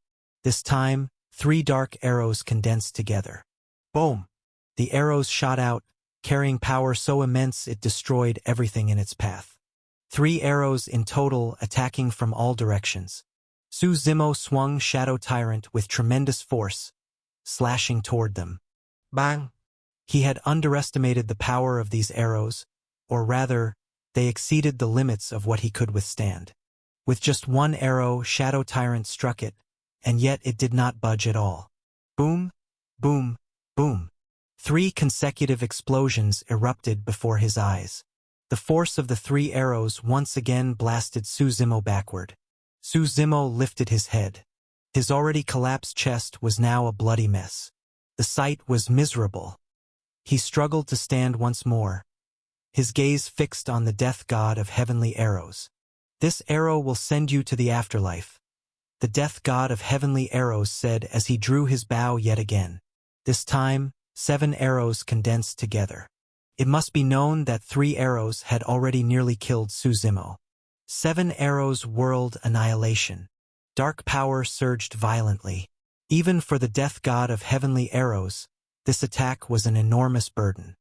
This time, 3 dark arrows condensed together. Boom! The arrows shot out, carrying power so immense it destroyed everything in its path. 3 arrows in total, attacking from all directions. Su Zimo swung Shadow Tyrant with tremendous force, slashing toward them. Bang! He had underestimated the power of these arrows, or rather, they exceeded the limits of what he could withstand. With just 1 arrow, Shadow Tyrant struck it, and yet it did not budge at all. Boom! Boom! Boom! 3 consecutive explosions erupted before his eyes. The force of the 3 arrows once again blasted Su Zimo backward. Su Zimo lifted his head. His already collapsed chest was now a bloody mess. The sight was miserable. He struggled to stand once more, his gaze fixed on the death god of heavenly arrows. "This arrow will send you to the afterlife," the death god of heavenly arrows said as he drew his bow yet again. This time, 7 arrows condensed together. It must be known that 3 arrows had already nearly killed Su Zimo. 7 arrows whirled annihilation. Dark power surged violently. Even for the death god of heavenly arrows, this attack was an enormous burden.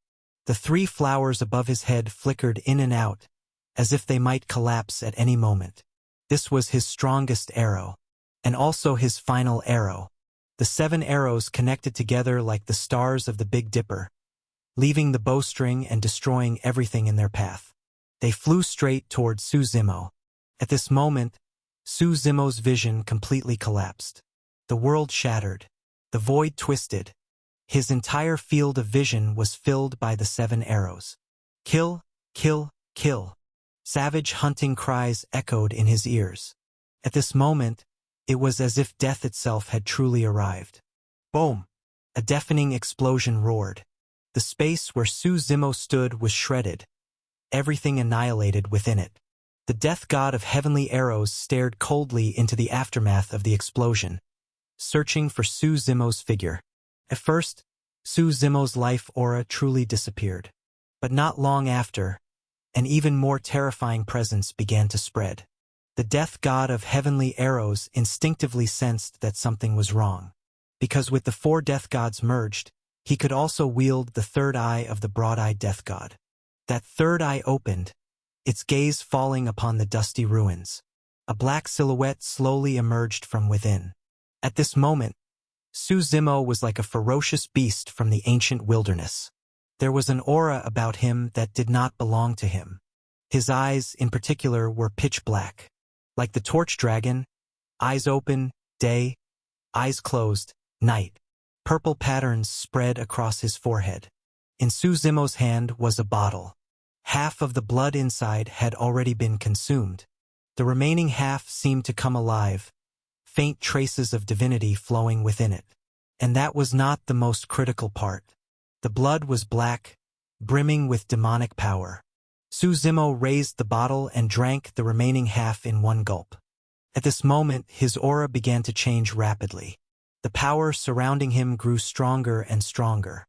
The 3 flowers above his head flickered in and out, as if they might collapse at any moment. This was his strongest arrow, and also his final arrow. The 7 arrows connected together like the stars of the Big Dipper, leaving the bowstring and destroying everything in their path. They flew straight toward Su Zimo. At this moment, Su Zimo's vision completely collapsed. The world shattered. The void twisted. His entire field of vision was filled by the 7 arrows. Kill, kill, kill. Savage hunting cries echoed in his ears. At this moment, it was as if death itself had truly arrived. Boom! A deafening explosion roared. The space where Su Zimo stood was shredded, everything annihilated within it. The death god of heavenly arrows stared coldly into the aftermath of the explosion, searching for Su Zimo's figure. At first, Su Zimo's life aura truly disappeared. But not long after, an even more terrifying presence began to spread. The death god of heavenly arrows instinctively sensed that something was wrong. Because with the 4 death gods merged, he could also wield the 3rd eye of the broad-eyed death god. That 3rd eye opened, its gaze falling upon the dusty ruins. A black silhouette slowly emerged from within. At this moment, Su Zimo was like a ferocious beast from the ancient wilderness. There was an aura about him that did not belong to him. His eyes, in particular, were pitch black. Like the torch dragon, eyes open, day, eyes closed, night. Purple patterns spread across his forehead. In Su Zimo's hand was a bottle. Half of the blood inside had already been consumed. The remaining half seemed to come alive, faint traces of divinity flowing within it. And that was not the most critical part. The blood was black, brimming with demonic power. Su Zimo raised the bottle and drank the remaining half in one gulp. At this moment, his aura began to change rapidly. The power surrounding him grew stronger and stronger.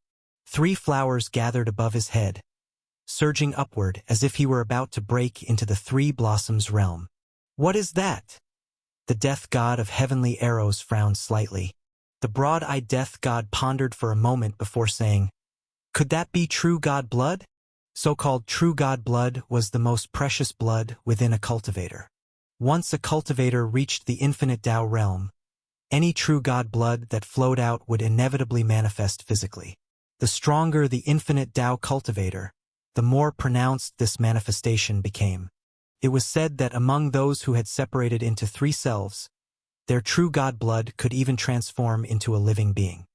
3 flowers gathered above his head, surging upward as if he were about to break into the 3 blossoms realm. "What is that?" The death god of heavenly arrows frowned slightly. The broad-eyed death god pondered for a moment before saying, "Could that be true god blood?" So-called true god blood was the most precious blood within a cultivator. Once a cultivator reached the infinite Tao realm, any true god blood that flowed out would inevitably manifest physically. The stronger the infinite Tao cultivator, the more pronounced this manifestation became. It was said that among those who had separated into 3 selves, Their true god blood could even transform into a living being.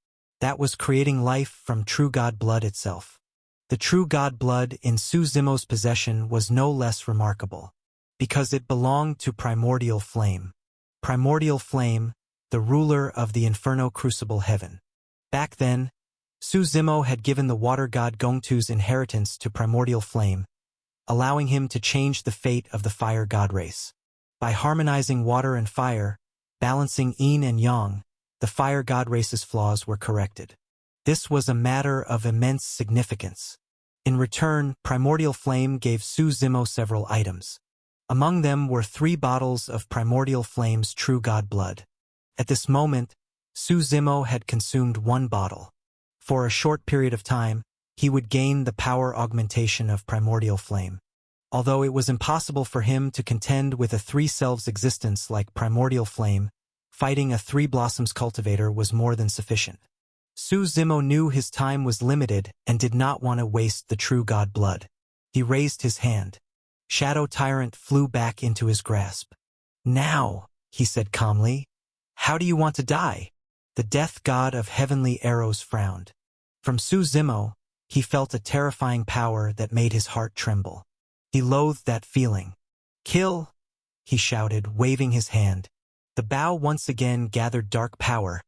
That was creating life from true god blood itself. The true god blood in Su Zimo's possession was no less remarkable, because it belonged to Primordial Flame. Primordial Flame, the ruler of the Inferno Crucible Heaven. Back then, Su Zimo had given the water god Gongtu's inheritance to Primordial Flame, allowing him to change the fate of the fire god race. By harmonizing water and fire, balancing yin and yang, the fire god race's flaws were corrected. This was a matter of immense significance. In return, Primordial Flame gave Su Zimo several items. Among them were 3 bottles of Primordial Flame's true god blood. At this moment, Su Zimo had consumed 1 bottle. For a short period of time, he would gain the power augmentation of Primordial Flame. Although it was impossible for him to contend with a 3-selves existence like Primordial Flame, fighting a 3 Blossoms cultivator was more than sufficient. Su Zimo knew his time was limited and did not want to waste the true god blood. He raised his hand. Shadow Tyrant flew back into his grasp. "Now," he said calmly. "How do you want to die?" The death god of heavenly arrows frowned. From Su Zimo, he felt a terrifying power that made his heart tremble. He loathed that feeling. "Kill!" he shouted, waving his hand. The bow once again gathered dark power,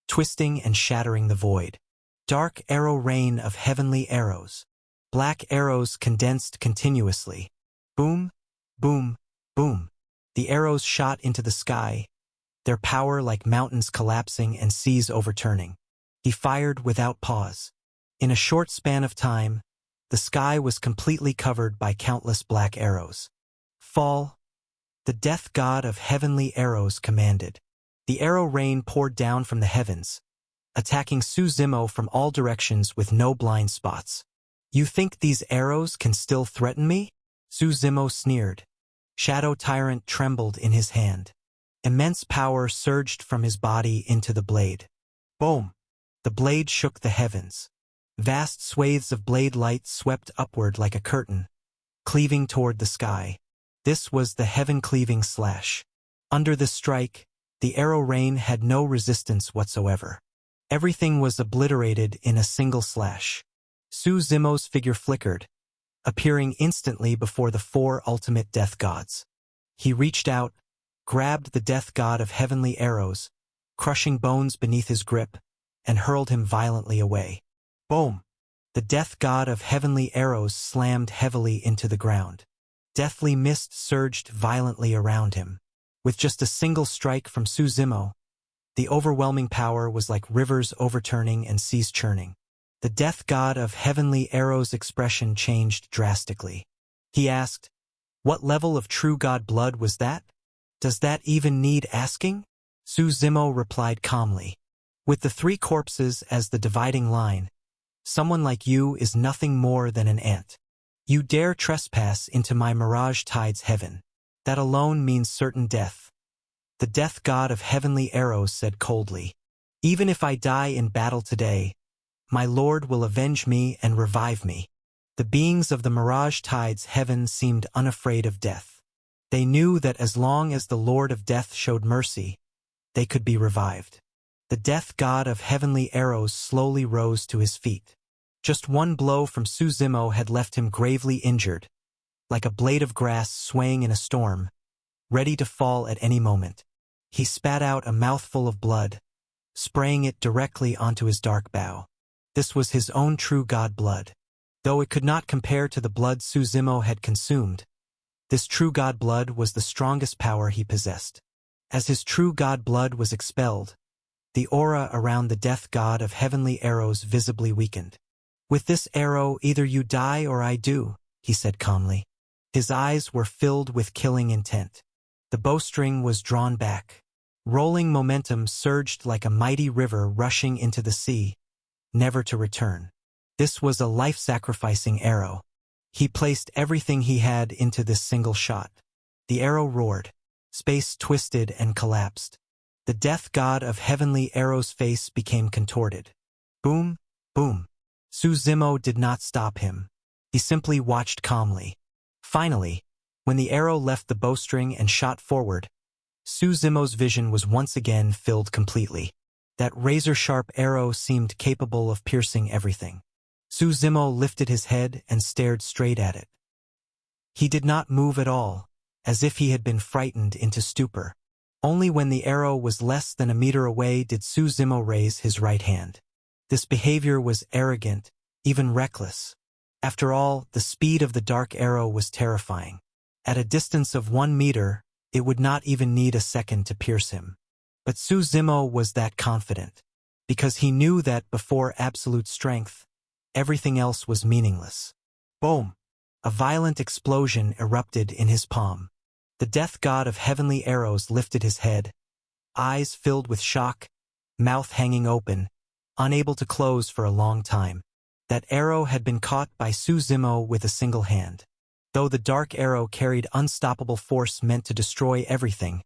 twisting and shattering the void. Dark arrow rain of heavenly arrows. Black arrows condensed continuously. Boom, boom, boom. The arrows shot into the sky, their power like mountains collapsing and seas overturning. He fired without pause. In a short span of time, the sky was completely covered by countless black arrows. "Fall!" the death god of heavenly arrows commanded. The arrow rain poured down from the heavens, attacking Su Zimo from all directions with no blind spots. "You think these arrows can still threaten me?" Su Zimo sneered. Shadow Tyrant trembled in his hand. Immense power surged from his body into the blade. Boom! The blade shook the heavens. Vast swathes of blade light swept upward like a curtain, cleaving toward the sky. This was the heaven-cleaving slash. Under the strike, the arrow rain had no resistance whatsoever. Everything was obliterated in a single slash. Su Zimo's figure flickered, appearing instantly before the 4 ultimate death gods. He reached out, grabbed the death god of heavenly arrows, crushing bones beneath his grip, and hurled him violently away. Boom! The death god of heavenly arrows slammed heavily into the ground. Deathly mist surged violently around him. With just a single strike from Su Zimo, the overwhelming power was like rivers overturning and seas churning. The death god of heavenly arrows' expression changed drastically. He asked, "What level of true god blood was that? Does that even need asking?" Su Zimo replied calmly, "With the 3 corpses as the dividing line, someone like you is nothing more than an ant. You dare trespass into my Mirage Tide's heaven. That alone means certain death." The death god of heavenly arrows said coldly, "Even if I die in battle today, my lord will avenge me and revive me." The beings of the Mirage Tide's heaven seemed unafraid of death. They knew that as long as the Lord of Death showed mercy, they could be revived. The death god of heavenly arrows slowly rose to his feet. Just 1 blow from Su Zimo had left him gravely injured, like a blade of grass swaying in a storm, ready to fall at any moment. He spat out a mouthful of blood, spraying it directly onto his dark bow. This was his own true god blood. Though it could not compare to the blood Su Zimo had consumed, this true god blood was the strongest power he possessed. As his true god blood was expelled, the aura around the death god of heavenly arrows visibly weakened. "With this arrow, either you die or I do," he said calmly. His eyes were filled with killing intent. The bowstring was drawn back. Rolling momentum surged like a mighty river rushing into the sea, never to return. This was a life-sacrificing arrow. He placed everything he had into this single shot. The arrow roared. Space twisted and collapsed. The death god of heavenly arrows' face became contorted. Boom, boom. Su Zimo did not stop him. He simply watched calmly. Finally, when the arrow left the bowstring and shot forward, Su Zimo's vision was once again filled completely. That razor-sharp arrow seemed capable of piercing everything. Su Zimo lifted his head and stared straight at it. He did not move at all, as if he had been frightened into stupor. Only when the arrow was less than a meter away did Su Zimo raise his right hand. This behavior was arrogant, even reckless. After all, the speed of the dark arrow was terrifying. At a distance of 1 meter, it would not even need a second to pierce him. But Su Zimo was that confident, because he knew that before absolute strength, everything else was meaningless. Boom! A violent explosion erupted in his palm. The death god of heavenly arrows lifted his head, eyes filled with shock, mouth hanging open, unable to close for a long time. That arrow had been caught by Su Zimo with a single hand. Though the dark arrow carried unstoppable force meant to destroy everything,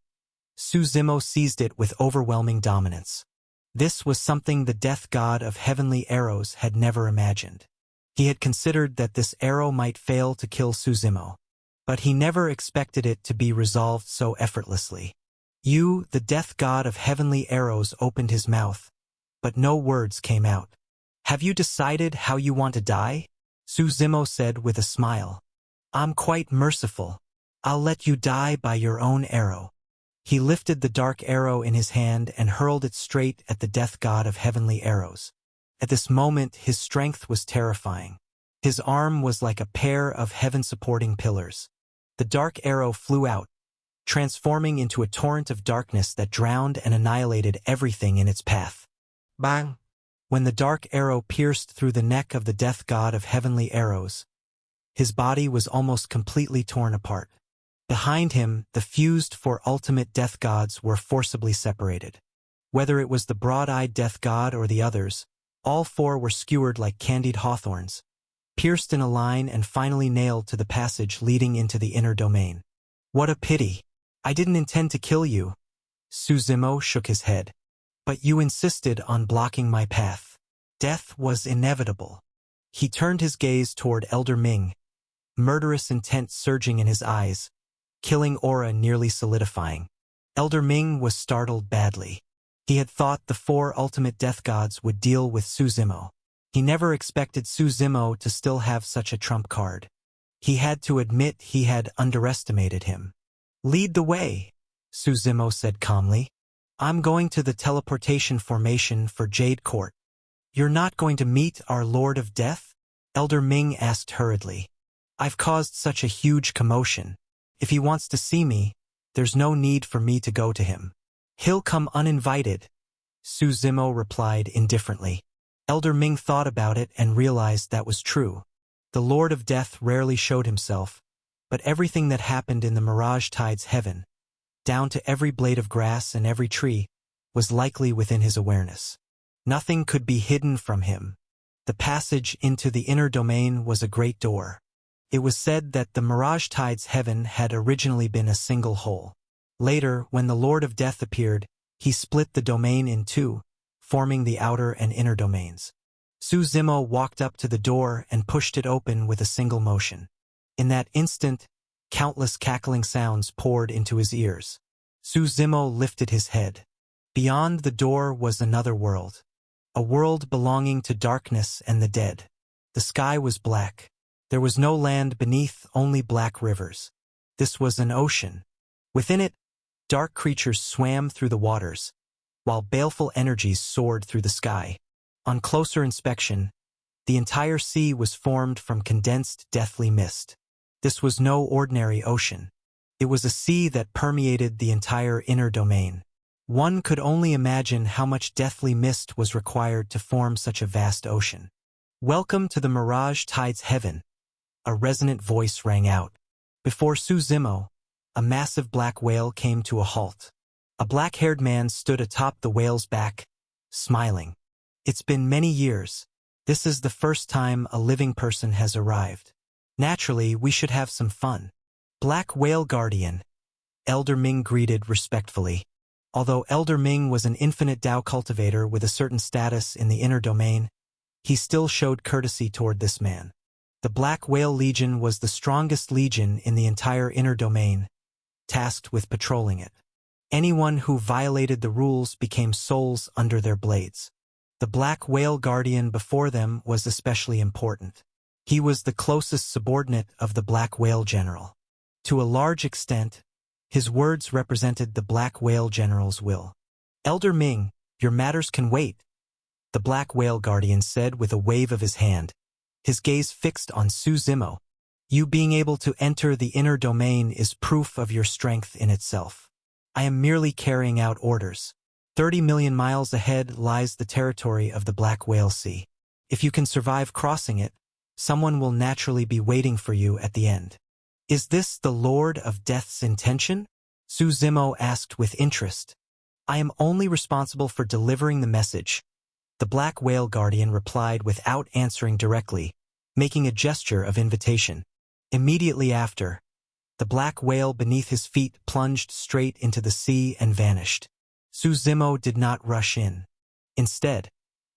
Su Zimo seized it with overwhelming dominance. This was something the death god of heavenly arrows had never imagined. He had considered that this arrow might fail to kill Su Zimo, but he never expected it to be resolved so effortlessly. You, the death god of heavenly arrows, opened his mouth, but no words came out. Have you decided how you want to die? Su Zimo said with a smile. I'm quite merciful. I'll let you die by your own arrow. He lifted the dark arrow in his hand and hurled it straight at the death god of heavenly arrows. At this moment, his strength was terrifying. His arm was like a pair of heaven-supporting pillars. The dark arrow flew out, transforming into a torrent of darkness that drowned and annihilated everything in its path. Bang! When the dark arrow pierced through the neck of the death god of heavenly arrows, his body was almost completely torn apart. Behind him, the fused four ultimate death gods were forcibly separated. Whether it was the broad-eyed death god or the others, all four were skewered like candied hawthorns, pierced in a line and finally nailed to the passage leading into the inner domain. What a pity! I didn't intend to kill you. Su Zimo shook his head. But you insisted on blocking my path. Death was inevitable. He turned his gaze toward Elder Ming, murderous intent surging in his eyes, killing aura nearly solidifying. Elder Ming was startled badly. He had thought the four ultimate death gods would deal with Su Zimo. He never expected Su Zimo to still have such a trump card. He had to admit he had underestimated him. Lead the way, Su Zimo said calmly. I'm going to the teleportation formation for Jade Court. You're not going to meet our Lord of Death? Elder Ming asked hurriedly. I've caused such a huge commotion. If he wants to see me, there's no need for me to go to him. He'll come uninvited, Su Zimo replied indifferently. Elder Ming thought about it and realized that was true. The Lord of Death rarely showed himself, but everything that happened in the Mirage Tide's heaven, down to every blade of grass and every tree, was likely within his awareness. Nothing could be hidden from him. The passage into the inner domain was a great door. It was said that the Mirage Tide's heaven had originally been a single hole. Later, when the Lord of Death appeared, he split the domain in two, forming the outer and inner domains. Su Zimo walked up to the door and pushed it open with a single motion. In that instant, countless cackling sounds poured into his ears. Su Zimo lifted his head. Beyond the door was another world. A world belonging to darkness and the dead. The sky was black. There was no land beneath, only black rivers. This was an ocean. Within it, dark creatures swam through the waters, while baleful energies soared through the sky. On closer inspection, the entire sea was formed from condensed, deathly mist. This was no ordinary ocean. It was a sea that permeated the entire inner domain. One could only imagine how much deathly mist was required to form such a vast ocean. Welcome to the Mirage Tide's heaven, a resonant voice rang out. Before Su Zimo, a massive black whale came to a halt. A black-haired man stood atop the whale's back, smiling. It's been many years. This is the first time a living person has arrived. Naturally, we should have some fun. Black Whale Guardian, Elder Ming greeted respectfully. Although Elder Ming was an infinite Dao cultivator with a certain status in the inner domain, he still showed courtesy toward this man. The Black Whale Legion was the strongest legion in the entire inner domain, tasked with patrolling it. Anyone who violated the rules became souls under their blades. The Black Whale Guardian before them was especially important. He was the closest subordinate of the Black Whale General. To a large extent, his words represented the Black Whale General's will. "Elder Ming, your matters can wait," the Black Whale Guardian said with a wave of his hand, his gaze fixed on Su Zimo. "You being able to enter the inner domain is proof of your strength in itself. I am merely carrying out orders. 30 million miles ahead lies the territory of the Black Whale Sea. If you can survive crossing it, someone will naturally be waiting for you at the end." "Is this the Lord of Death's intention?" Su Zimo asked with interest. "I am only responsible for delivering the message," the Black Whale Guardian replied without answering directly, making a gesture of invitation. Immediately after, the black whale beneath his feet plunged straight into the sea and vanished. Su Zimo did not rush in. Instead,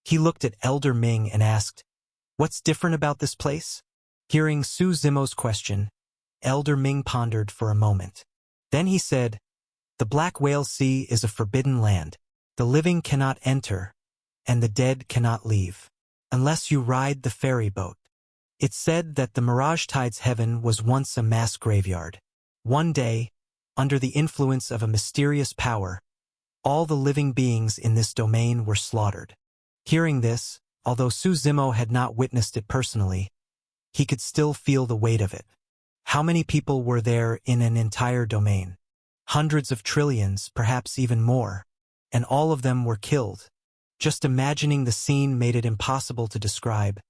he looked at Elder Ming and asked, "What's different about this place?" Hearing Su Zimo's question, Elder Ming pondered for a moment. Then he said, "The Black Whale Sea is a forbidden land. The living cannot enter, and the dead cannot leave, unless you ride the ferry boat." It's said that the Mirage Tide's heaven was once a mass graveyard. One day, under the influence of a mysterious power, all the living beings in this domain were slaughtered. Hearing this, although Su Zimo had not witnessed it personally, he could still feel the weight of it. How many people were there in an entire domain? Hundreds of trillions, perhaps even more, and all of them were killed. Just imagining the scene made it impossible to describe,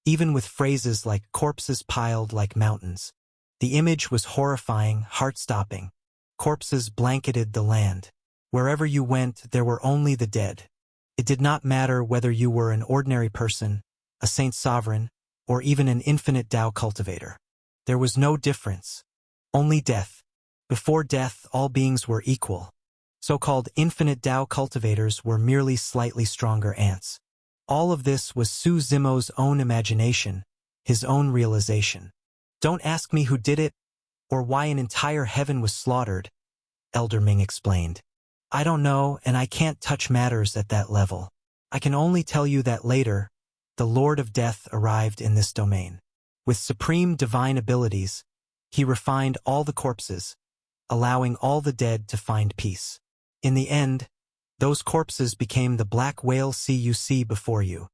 even with phrases like "corpses piled like mountains." The image was horrifying, heart-stopping. Corpses blanketed the land. Wherever you went, there were only the dead. It did not matter whether you were an ordinary person, a saint sovereign, or even an infinite Tao cultivator. There was no difference. Only death. Before death, all beings were equal. So-called infinite Tao cultivators were merely slightly stronger ants. All of this was Su Zimo's own imagination, his own realization. "Don't ask me who did it, or why an entire heaven was slaughtered," Elder Ming explained. "I don't know, and I can't touch matters at that level. I can only tell you that later, the Lord of Death arrived in this domain. With supreme divine abilities, he refined all the corpses, allowing all the dead to find peace. In the end, those corpses became the Black Whale Sea you see before you.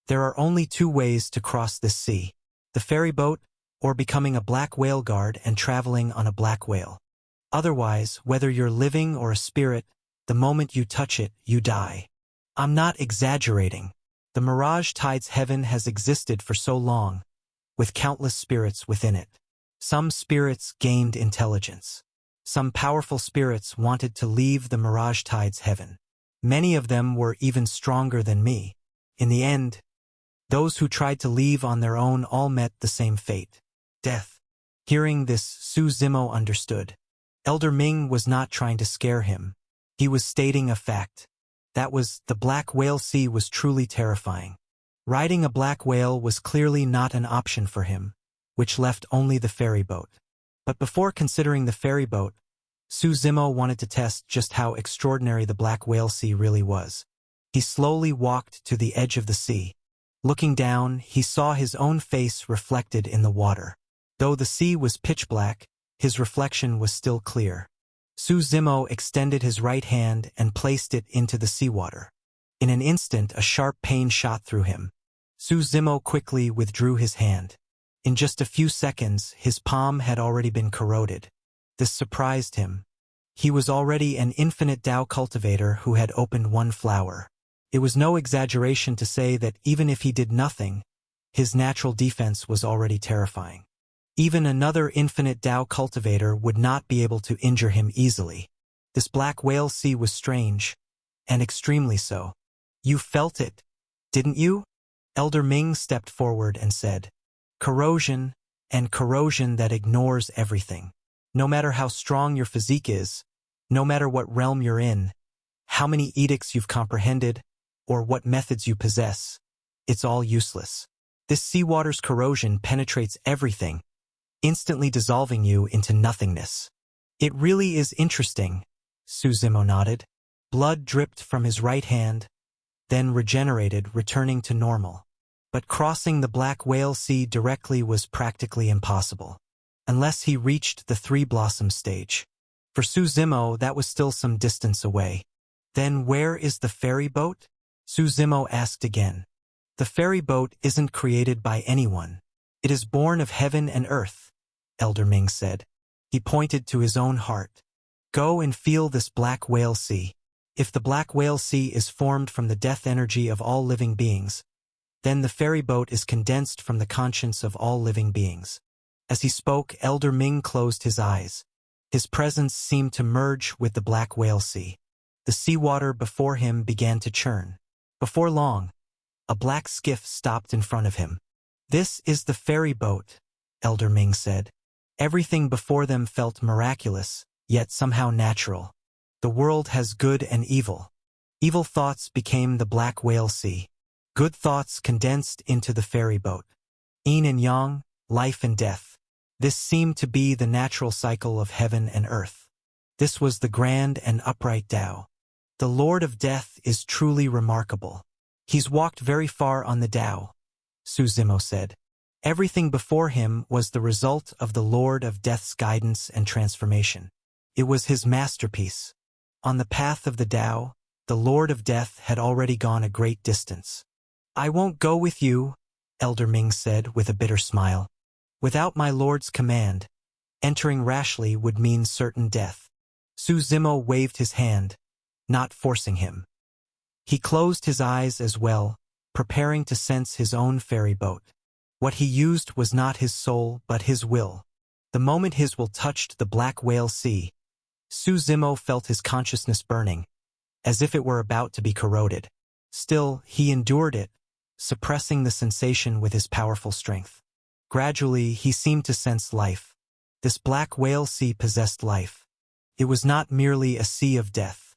There are only two ways to cross this sea: the ferry boat, or becoming a black whale guard and traveling on a black whale. Otherwise, whether you're living or a spirit, the moment you touch it, you die." I'm not exaggerating. The Mirage Tide's heaven has existed for so long, with countless spirits within it. Some spirits gained intelligence. Some powerful spirits wanted to leave the Mirage Tide's heaven. Many of them were even stronger than me. In the end, those who tried to leave on their own all met the same fate: death. Hearing this, Su Zimo understood. Elder Ming was not trying to scare him. He was stating a fact. That was, the Black Whale Sea was truly terrifying. Riding a black whale was clearly not an option for him, which left only the ferry boat. But before considering the ferry boat, Su Zimo wanted to test just how extraordinary the Black Whale Sea really was. He slowly walked to the edge of the sea. Looking down, he saw his own face reflected in the water. Though the sea was pitch black, his reflection was still clear. Su Zimo extended his right hand and placed it into the seawater. In an instant, a sharp pain shot through him. Su Zimo quickly withdrew his hand. In just a few seconds, his palm had already been corroded. This surprised him. He was already an infinite Tao cultivator who had opened one flower. It was no exaggeration to say that even if he did nothing, his natural defense was already terrifying. Even another infinite Tao cultivator would not be able to injure him easily. This Black Whale Sea was strange, and extremely so. "You felt it, didn't you?" Elder Ming stepped forward and said, "Corrosion, and corrosion that ignores everything. No matter how strong your physique is, no matter what realm you're in, how many edicts you've comprehended, or what methods you possess, it's all useless. This seawater's corrosion penetrates everything, instantly dissolving you into nothingness." "It really is interesting," Su Zimo nodded. Blood dripped from his right hand, then regenerated, returning to normal. But crossing the Black Whale Sea directly was practically impossible, unless he reached the Three Blossoms stage. For Su Zimo, that was still some distance away. Then where is the ferry boat? Su Zimo asked again. The ferry boat isn't created by anyone. It is born of heaven and earth, Elder Ming said. He pointed to his own heart. Go and feel this Black Whale Sea. If the Black Whale Sea is formed from the death energy of all living beings, then the ferry boat is condensed from the conscience of all living beings. As he spoke, Elder Ming closed his eyes. His presence seemed to merge with the Black Whale Sea. The seawater before him began to churn. Before long, a black skiff stopped in front of him. This is the ferry boat, Elder Ming said. Everything before them felt miraculous, yet somehow natural. The world has good and evil. Evil thoughts became the Black Whale Sea. Good thoughts condensed into the ferry boat. Yin and yang, life and death. This seemed to be the natural cycle of heaven and earth. This was the grand and upright Tao. The Lord of Death is truly remarkable. He's walked very far on the Tao, Su Zimo said. Everything before him was the result of the Lord of Death's guidance and transformation. It was his masterpiece. On the path of the Tao, the Lord of Death had already gone a great distance. I won't go with you, Elder Ming said with a bitter smile. Without my Lord's command, entering rashly would mean certain death. Su Zimo waved his hand, not forcing him. He closed his eyes as well, preparing to sense his own ferry boat. What he used was not his soul but his will. The moment his will touched the Black Whale Sea, Su Zimo felt his consciousness burning, as if it were about to be corroded. Still, he endured it, suppressing the sensation with his powerful strength. Gradually, he seemed to sense life. This Black Whale Sea possessed life. It was not merely a sea of death.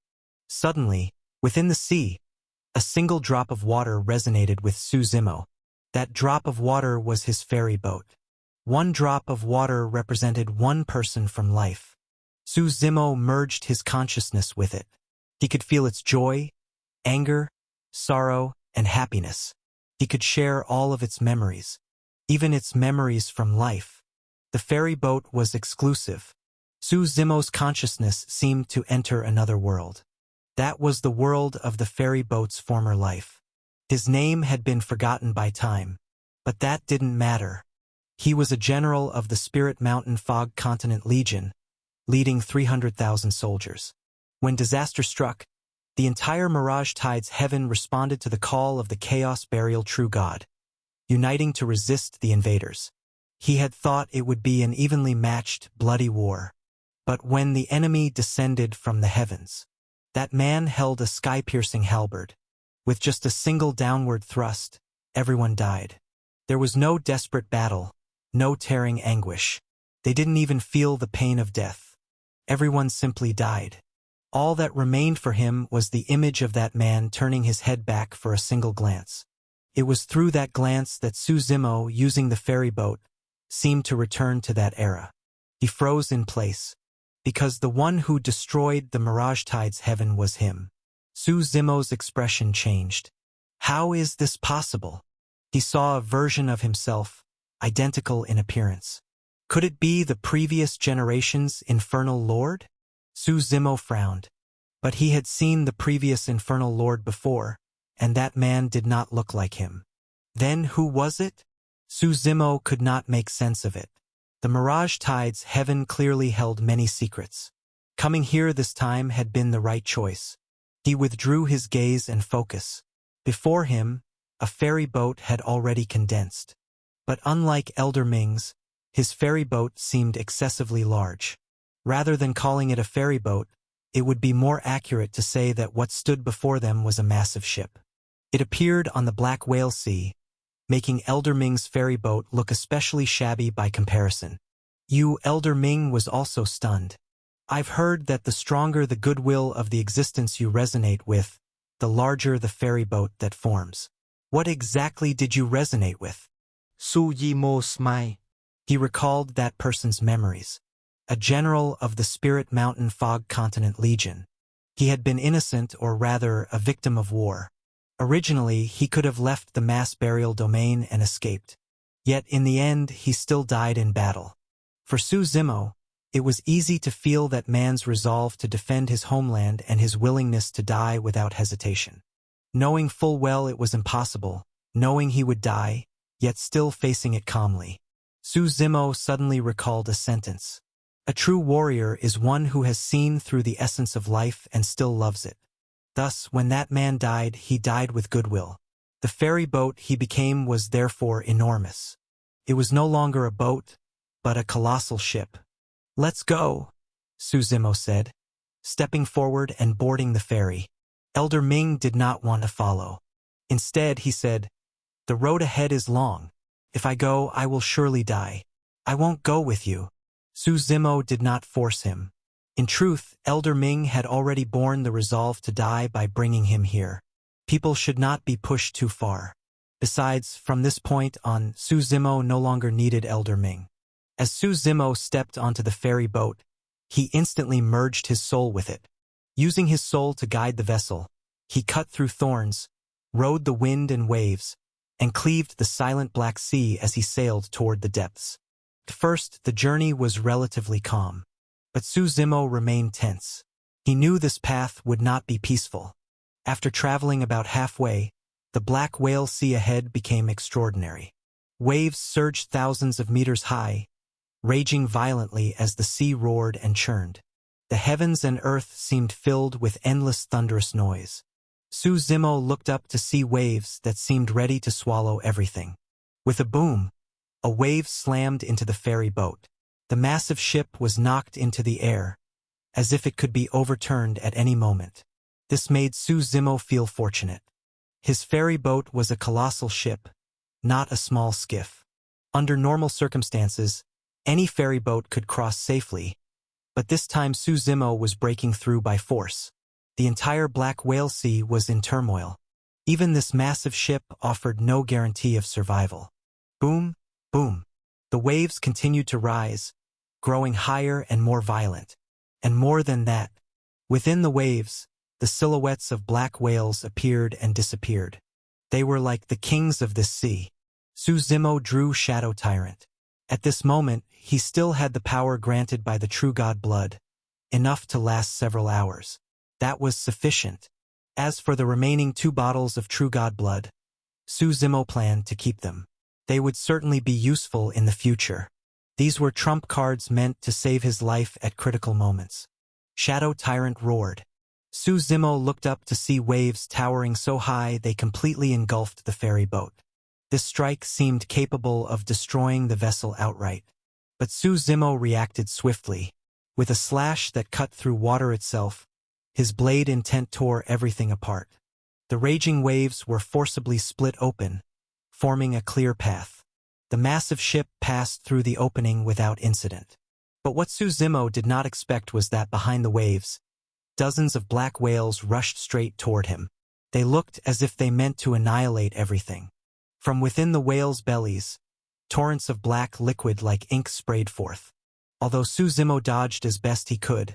Suddenly, within the sea, a single drop of water resonated with Su Zimo. That drop of water was his ferry boat. One drop of water represented one person from life. Su Zimo merged his consciousness with it. He could feel its joy, anger, sorrow, and happiness. He could share all of its memories, even its memories from life. The ferry boat was exclusive. Su Zimo's consciousness seemed to enter another world. That was the world of the ferry boat's former life. His name had been forgotten by time, but that didn't matter. He was a general of the Spirit Mountain Fog Continent Legion, leading 300,000 soldiers. When disaster struck, the entire Mirage Tide's heaven responded to the call of the Chaos Burial True God, uniting to resist the invaders. He had thought it would be an evenly matched, bloody war. But when the enemy descended from the heavens, that man held a sky-piercing halberd. With just a single downward thrust, everyone died. There was no desperate battle, no tearing anguish. They didn't even feel the pain of death. Everyone simply died. All that remained for him was the image of that man turning his head back for a single glance. It was through that glance that Su Zimo, using the ferry boat, seemed to return to that era. He froze in place, because the one who destroyed the Mirage Tide's heaven was him. Su Zimo's expression changed. How is this possible? He saw a version of himself, identical in appearance. Could it be the previous generation's infernal lord? Su Zimo frowned. But he had seen the previous infernal lord before, and that man did not look like him. Then who was it? Su Zimo could not make sense of it. The Mirage Tide's heaven clearly held many secrets. Coming here this time had been the right choice. He withdrew his gaze and focus. Before him, a ferry boat had already condensed. But unlike Elder Ming's, his ferry boat seemed excessively large. Rather than calling it a ferry boat, it would be more accurate to say that what stood before them was a massive ship. It appeared on the Black Whale Sea, making Elder Ming's ferry boat look especially shabby by comparison. Elder Ming was also stunned. I've heard that the stronger the goodwill of the existence you resonate with, the larger the ferry boat that forms. What exactly did you resonate with? Su Zimo smiled. He recalled that person's memories. a general of the Spirit Mountain Fog Continent Legion. He had been innocent, or rather, a victim of war. Originally, he could have left the mass burial domain and escaped. Yet in the end, he still died in battle. For Su Zimo, it was easy to feel that man's resolve to defend his homeland and his willingness to die without hesitation. Knowing full well it was impossible, knowing he would die, yet still facing it calmly. Su Zimo suddenly recalled a sentence. A true warrior is one who has seen through the essence of life and still loves it. Thus, when that man died, he died with goodwill. The ferry boat he became was therefore enormous. It was no longer a boat, but a colossal ship. "Let's go," Su Zimo said, stepping forward and boarding the ferry. Elder Ming did not want to follow. Instead, he said, "The road ahead is long. If I go, I will surely die. I won't go with you." Su Zimo did not force him. In truth, Elder Ming had already borne the resolve to die by bringing him here. People should not be pushed too far. Besides, from this point on, Su Zimo no longer needed Elder Ming. As Su Zimo stepped onto the ferry boat, he instantly merged his soul with it. Using his soul to guide the vessel, he cut through thorns, rode the wind and waves, and cleaved the silent Black Sea as he sailed toward the depths. At first, the journey was relatively calm, but Su Zimo remained tense. He knew this path would not be peaceful. After traveling about halfway, the Black Whale Sea ahead became extraordinary. Waves surged thousands of meters high, raging violently as the sea roared and churned. The heavens and earth seemed filled with endless thunderous noise. Su Zimo looked up to see waves that seemed ready to swallow everything. With a boom, a wave slammed into the ferry boat. The massive ship was knocked into the air, as if it could be overturned at any moment. This made Su Zimo feel fortunate. His ferry boat was a colossal ship, not a small skiff. Under normal circumstances, any ferry boat could cross safely, but this time Su Zimo was breaking through by force. The entire Black Whale Sea was in turmoil. Even this massive ship offered no guarantee of survival. Boom, boom. The waves continued to rise, growing higher and more violent. And more than that, within the waves, the silhouettes of black whales appeared and disappeared. They were like the kings of this sea. Su Zimo drew Shadow Tyrant. At this moment, he still had the power granted by the True God blood, enough to last several hours. That was sufficient. As for the remaining 2 bottles of True God blood, Su Zimo planned to keep them. They would certainly be useful in the future. These were trump cards meant to save his life at critical moments. Shadow Tyrant roared. Su Zimo looked up to see waves towering so high they completely engulfed the ferry boat. This strike seemed capable of destroying the vessel outright. But Su Zimo reacted swiftly. With a slash that cut through water itself, his blade intent tore everything apart. The raging waves were forcibly split open, forming a clear path. The massive ship passed through the opening without incident. But what Su Zimo did not expect was that behind the waves, dozens of black whales rushed straight toward him. They looked as if they meant to annihilate everything. From within the whales' bellies, torrents of black liquid like ink sprayed forth. Although Su Zimo dodged as best he could,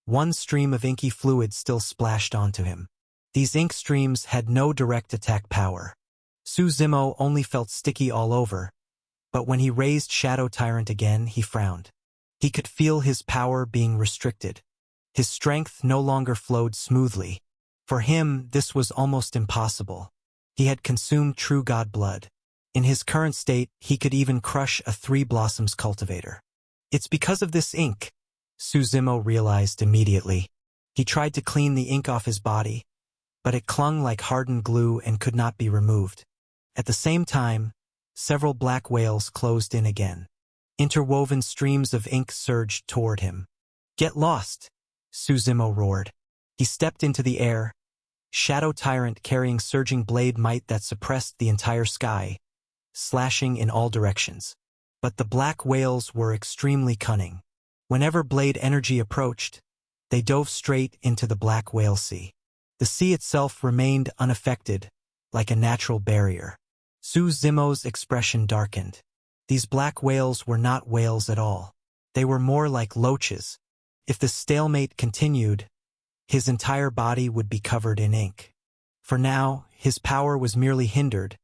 one stream of inky fluid still splashed onto him. These ink streams had no direct attack power. Su Zimo only felt sticky all over, but when he raised Shadow Tyrant again, he frowned. He could feel his power being restricted. His strength no longer flowed smoothly. For him, this was almost impossible. He had consumed True God blood. In his current state, he could even crush a 3 Blossoms cultivator. It's because of this ink, Su Zimo realized immediately. He tried to clean the ink off his body, but it clung like hardened glue and could not be removed. At the same time, several black whales closed in again. Interwoven streams of ink surged toward him. "Get lost!" Su Zimo roared. He stepped into the air, Shadow Tyrant carrying surging blade might that suppressed the entire sky, slashing in all directions. But the black whales were extremely cunning. Whenever blade energy approached, they dove straight into the Black Whale Sea. The sea itself remained unaffected, like a natural barrier. Su Zimo's expression darkened. These black whales were not whales at all. They were more like loaches. If the stalemate continued, his entire body would be covered in ink. For now, his power was merely hindered,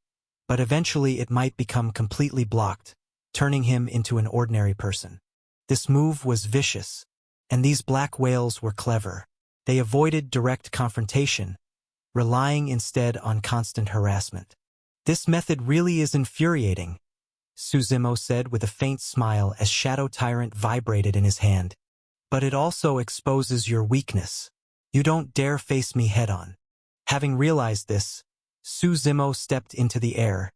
but eventually it might become completely blocked, turning him into an ordinary person. This move was vicious, and these black whales were clever. They avoided direct confrontation, relying instead on constant harassment. "This method really is infuriating," Suzumo said with a faint smile as Shadow Tyrant vibrated in his hand. "But it also exposes your weakness. You don't dare face me head-on." Having realized this, Suzumo stepped into the air,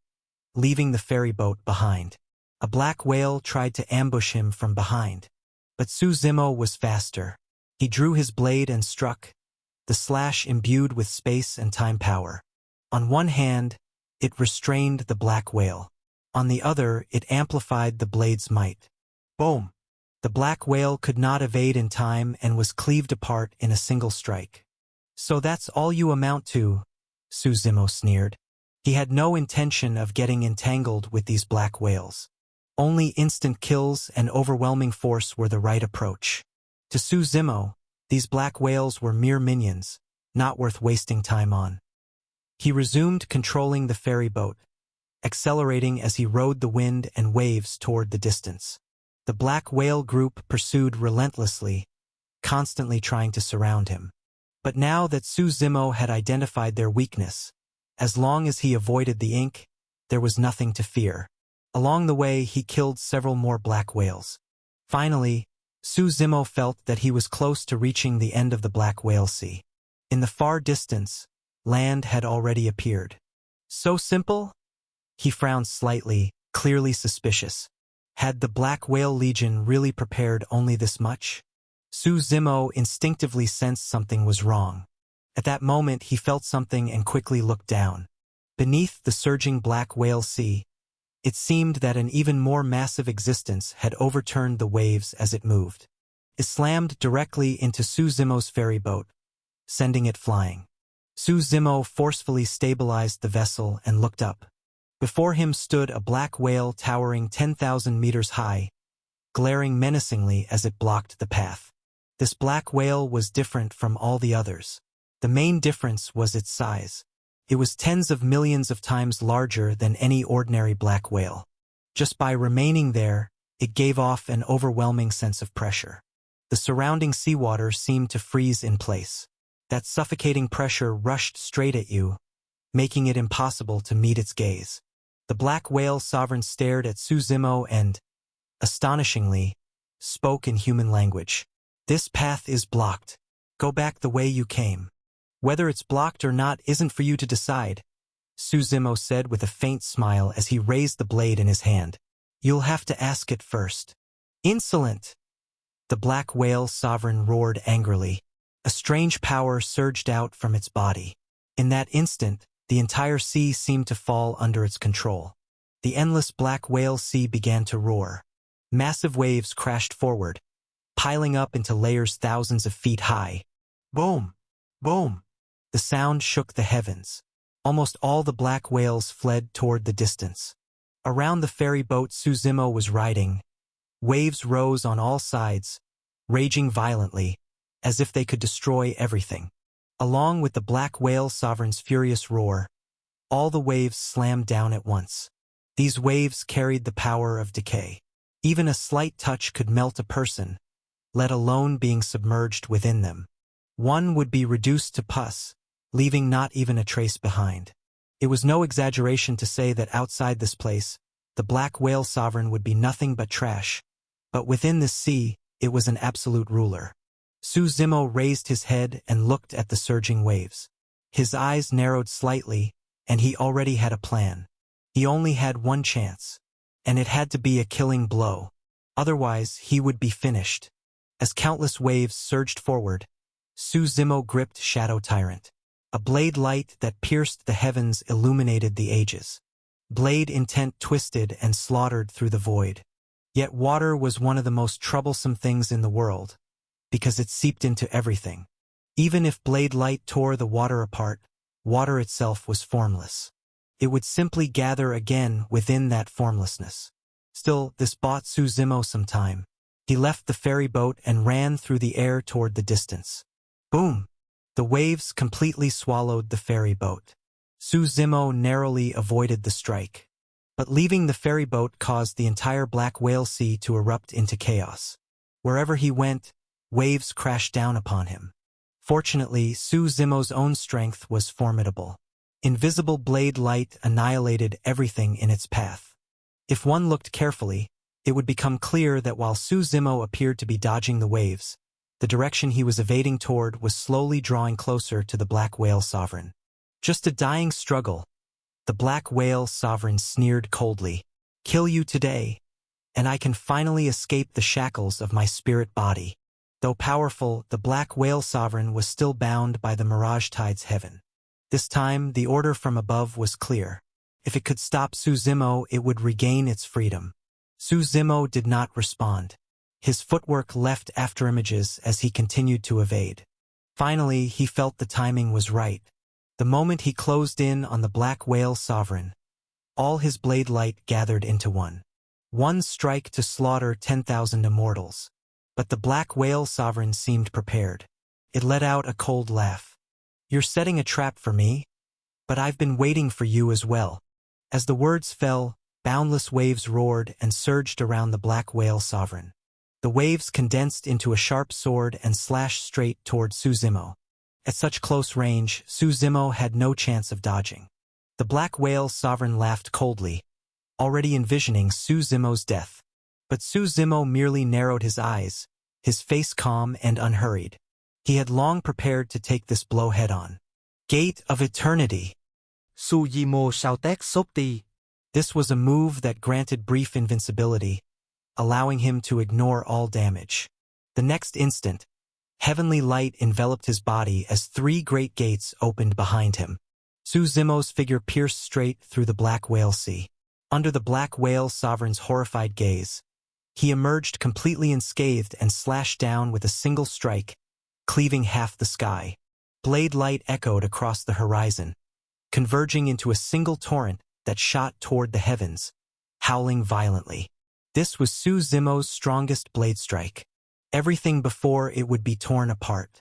leaving the ferry boat behind. A black whale tried to ambush him from behind, but Suzumo was faster. He drew his blade and struck, the slash imbued with space and time power. On one hand, it restrained the black whale. On the other, it amplified the blade's might. Boom! The black whale could not evade in time and was cleaved apart in a single strike. "So that's all you amount to," Suzumo sneered. He had no intention of getting entangled with these black whales. Only instant kills and overwhelming force were the right approach. To Suzumo, these black whales were mere minions, not worth wasting time on. He resumed controlling the ferry boat, accelerating as he rode the wind and waves toward the distance. The black whale group pursued relentlessly, constantly trying to surround him. But now that Suzumo had identified their weakness, as long as he avoided the ink, there was nothing to fear. Along the way, he killed several more black whales. Finally, Suzumo felt that he was close to reaching the end of the Black Whale Sea. In the far distance, land had already appeared. "So simple?" He frowned slightly, clearly suspicious. Had the Black Whale Legion really prepared only this much? Suzumo instinctively sensed something was wrong. At that moment, he felt something and quickly looked down. Beneath the surging Black Whale Sea, it seemed that an even more massive existence had overturned the waves as it moved. It slammed directly into Suzumo's ferry boat, sending it flying. Suzumo forcefully stabilized the vessel and looked up. Before him stood a black whale towering 10,000 meters high, glaring menacingly as it blocked the path. This black whale was different from all the others. The main difference was its size. It was tens of millions of times larger than any ordinary black whale. Just by remaining there, it gave off an overwhelming sense of pressure. The surrounding seawater seemed to freeze in place. That suffocating pressure rushed straight at you, making it impossible to meet its gaze. The black whale sovereign stared at Suzumo and, astonishingly, spoke in human language. "This path is blocked. Go back the way you came." "Whether it's blocked or not isn't for you to decide," Suzumo said with a faint smile as he raised the blade in his hand. "You'll have to ask it first." "Insolent!" The black whale sovereign roared angrily. A strange power surged out from its body. In that instant, the entire sea seemed to fall under its control. The endless Black Whale Sea began to roar. Massive waves crashed forward, piling up into layers thousands of feet high. Boom! Boom! The sound shook the heavens. Almost all the black whales fled toward the distance. Around the ferry boat Suzumo was riding, waves rose on all sides, raging violently, as if they could destroy everything. Along with the black whale sovereign's furious roar, all the waves slammed down at once. These waves carried the power of decay. Even a slight touch could melt a person, let alone being submerged within them. One would be reduced to pus, leaving not even a trace behind. It was no exaggeration to say that outside this place, the black whale sovereign would be nothing but trash. But within this sea, it was an absolute ruler. Suzumo raised his head and looked at the surging waves. His eyes narrowed slightly, and he already had a plan. He only had one chance, and it had to be a killing blow. Otherwise, he would be finished. As countless waves surged forward, Suzumo gripped Shadow Tyrant. A blade light that pierced the heavens illuminated the ages. Blade intent twisted and slaughtered through the void. Yet water was one of the most troublesome things in the world, because it seeped into everything. Even if blade light tore the water apart, water itself was formless. It would simply gather again within that formlessness. Still, this bought Suzumo some time. He left the ferry boat and ran through the air toward the distance. Boom! The waves completely swallowed the ferry boat. Suzumo narrowly avoided the strike. But leaving the ferry boat caused the entire Black Whale Sea to erupt into chaos. Wherever he went, waves crashed down upon him. Fortunately, Suzumo's own strength was formidable. Invisible blade light annihilated everything in its path. If one looked carefully, it would become clear that while Suzumo appeared to be dodging the waves, the direction he was evading toward was slowly drawing closer to the Black Whale Sovereign. Just a dying struggle. The Black Whale Sovereign sneered coldly. Kill you today, and I can finally escape the shackles of my spirit body. Though powerful, the Black Whale Sovereign was still bound by the Mirage Tide's heaven. This time, the order from above was clear. If it could stop Suzumo, it would regain its freedom. Suzumo did not respond. His footwork left afterimages as he continued to evade. Finally, he felt the timing was right. The moment he closed in on the Black Whale Sovereign, all his blade light gathered into one. One strike to slaughter 10,000 immortals. But the Black Whale Sovereign seemed prepared. It let out a cold laugh. You're setting a trap for me? But I've been waiting for you as well. As the words fell, boundless waves roared and surged around the Black Whale Sovereign. The waves condensed into a sharp sword and slashed straight toward Suzumo. At such close range, Suzumo had no chance of dodging. The Black Whale Sovereign laughed coldly, already envisioning Suzumo's death. But Suzumo merely narrowed his eyes, his face calm and unhurried. He had long prepared to take this blow head-on. Gate of Eternity. Suzumo sao tek sốc ti. This was a move that granted brief invincibility, allowing him to ignore all damage. The next instant, heavenly light enveloped his body as three great gates opened behind him. Suzumo's figure pierced straight through the Black Whale Sea. Under the Black Whale Sovereign's horrified gaze, he emerged completely unscathed and slashed down with a single strike, cleaving half the sky. Blade light echoed across the horizon, converging into a single torrent that shot toward the heavens, howling violently. This was Suzumo's strongest blade strike. Everything before it would be torn apart.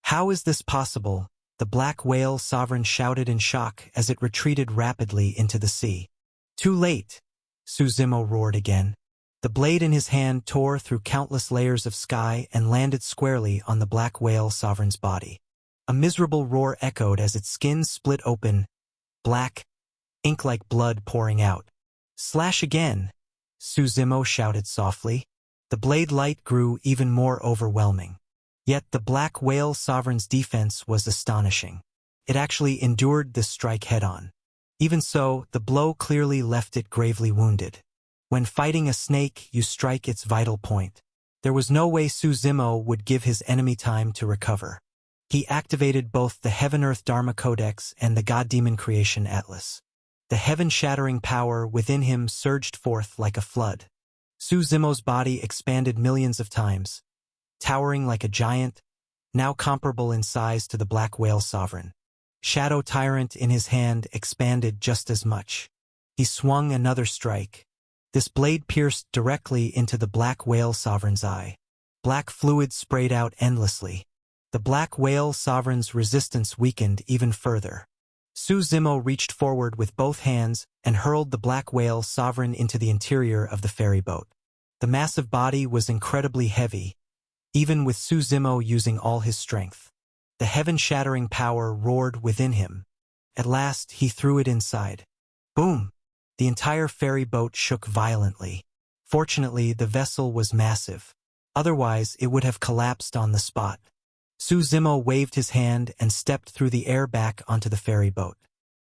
How is this possible? The Black Whale Sovereign shouted in shock as it retreated rapidly into the sea. Too late, Suzumo roared again. The blade in his hand tore through countless layers of sky and landed squarely on the Black Whale Sovereign's body. A miserable roar echoed as its skin split open, black, ink like blood pouring out. Slash again, Suzumo shouted softly. The blade light grew even more overwhelming. Yet the Black Whale Sovereign's defense was astonishing. It actually endured this strike head-on. Even so, the blow clearly left it gravely wounded. When fighting a snake, you strike its vital point. There was no way Suzumo would give his enemy time to recover. He activated both the Heaven-Earth Dharma Codex and the God-Demon Creation Atlas. The heaven-shattering power within him surged forth like a flood. Suzumo's body expanded millions of times, towering like a giant, now comparable in size to the Black Whale Sovereign. Shadow Tyrant in his hand expanded just as much. He swung another strike. This blade pierced directly into the Black Whale Sovereign's eye. Black fluid sprayed out endlessly. The Black Whale Sovereign's resistance weakened even further. Suzumo reached forward with both hands and hurled the Black Whale Sovereign into the interior of the ferry boat. The massive body was incredibly heavy, even with Suzumo using all his strength. The heaven-shattering power roared within him. At last, he threw it inside. Boom! The entire ferry boat shook violently. Fortunately, the vessel was massive. Otherwise, it would have collapsed on the spot. Suzumo waved his hand and stepped through the air back onto the ferry boat.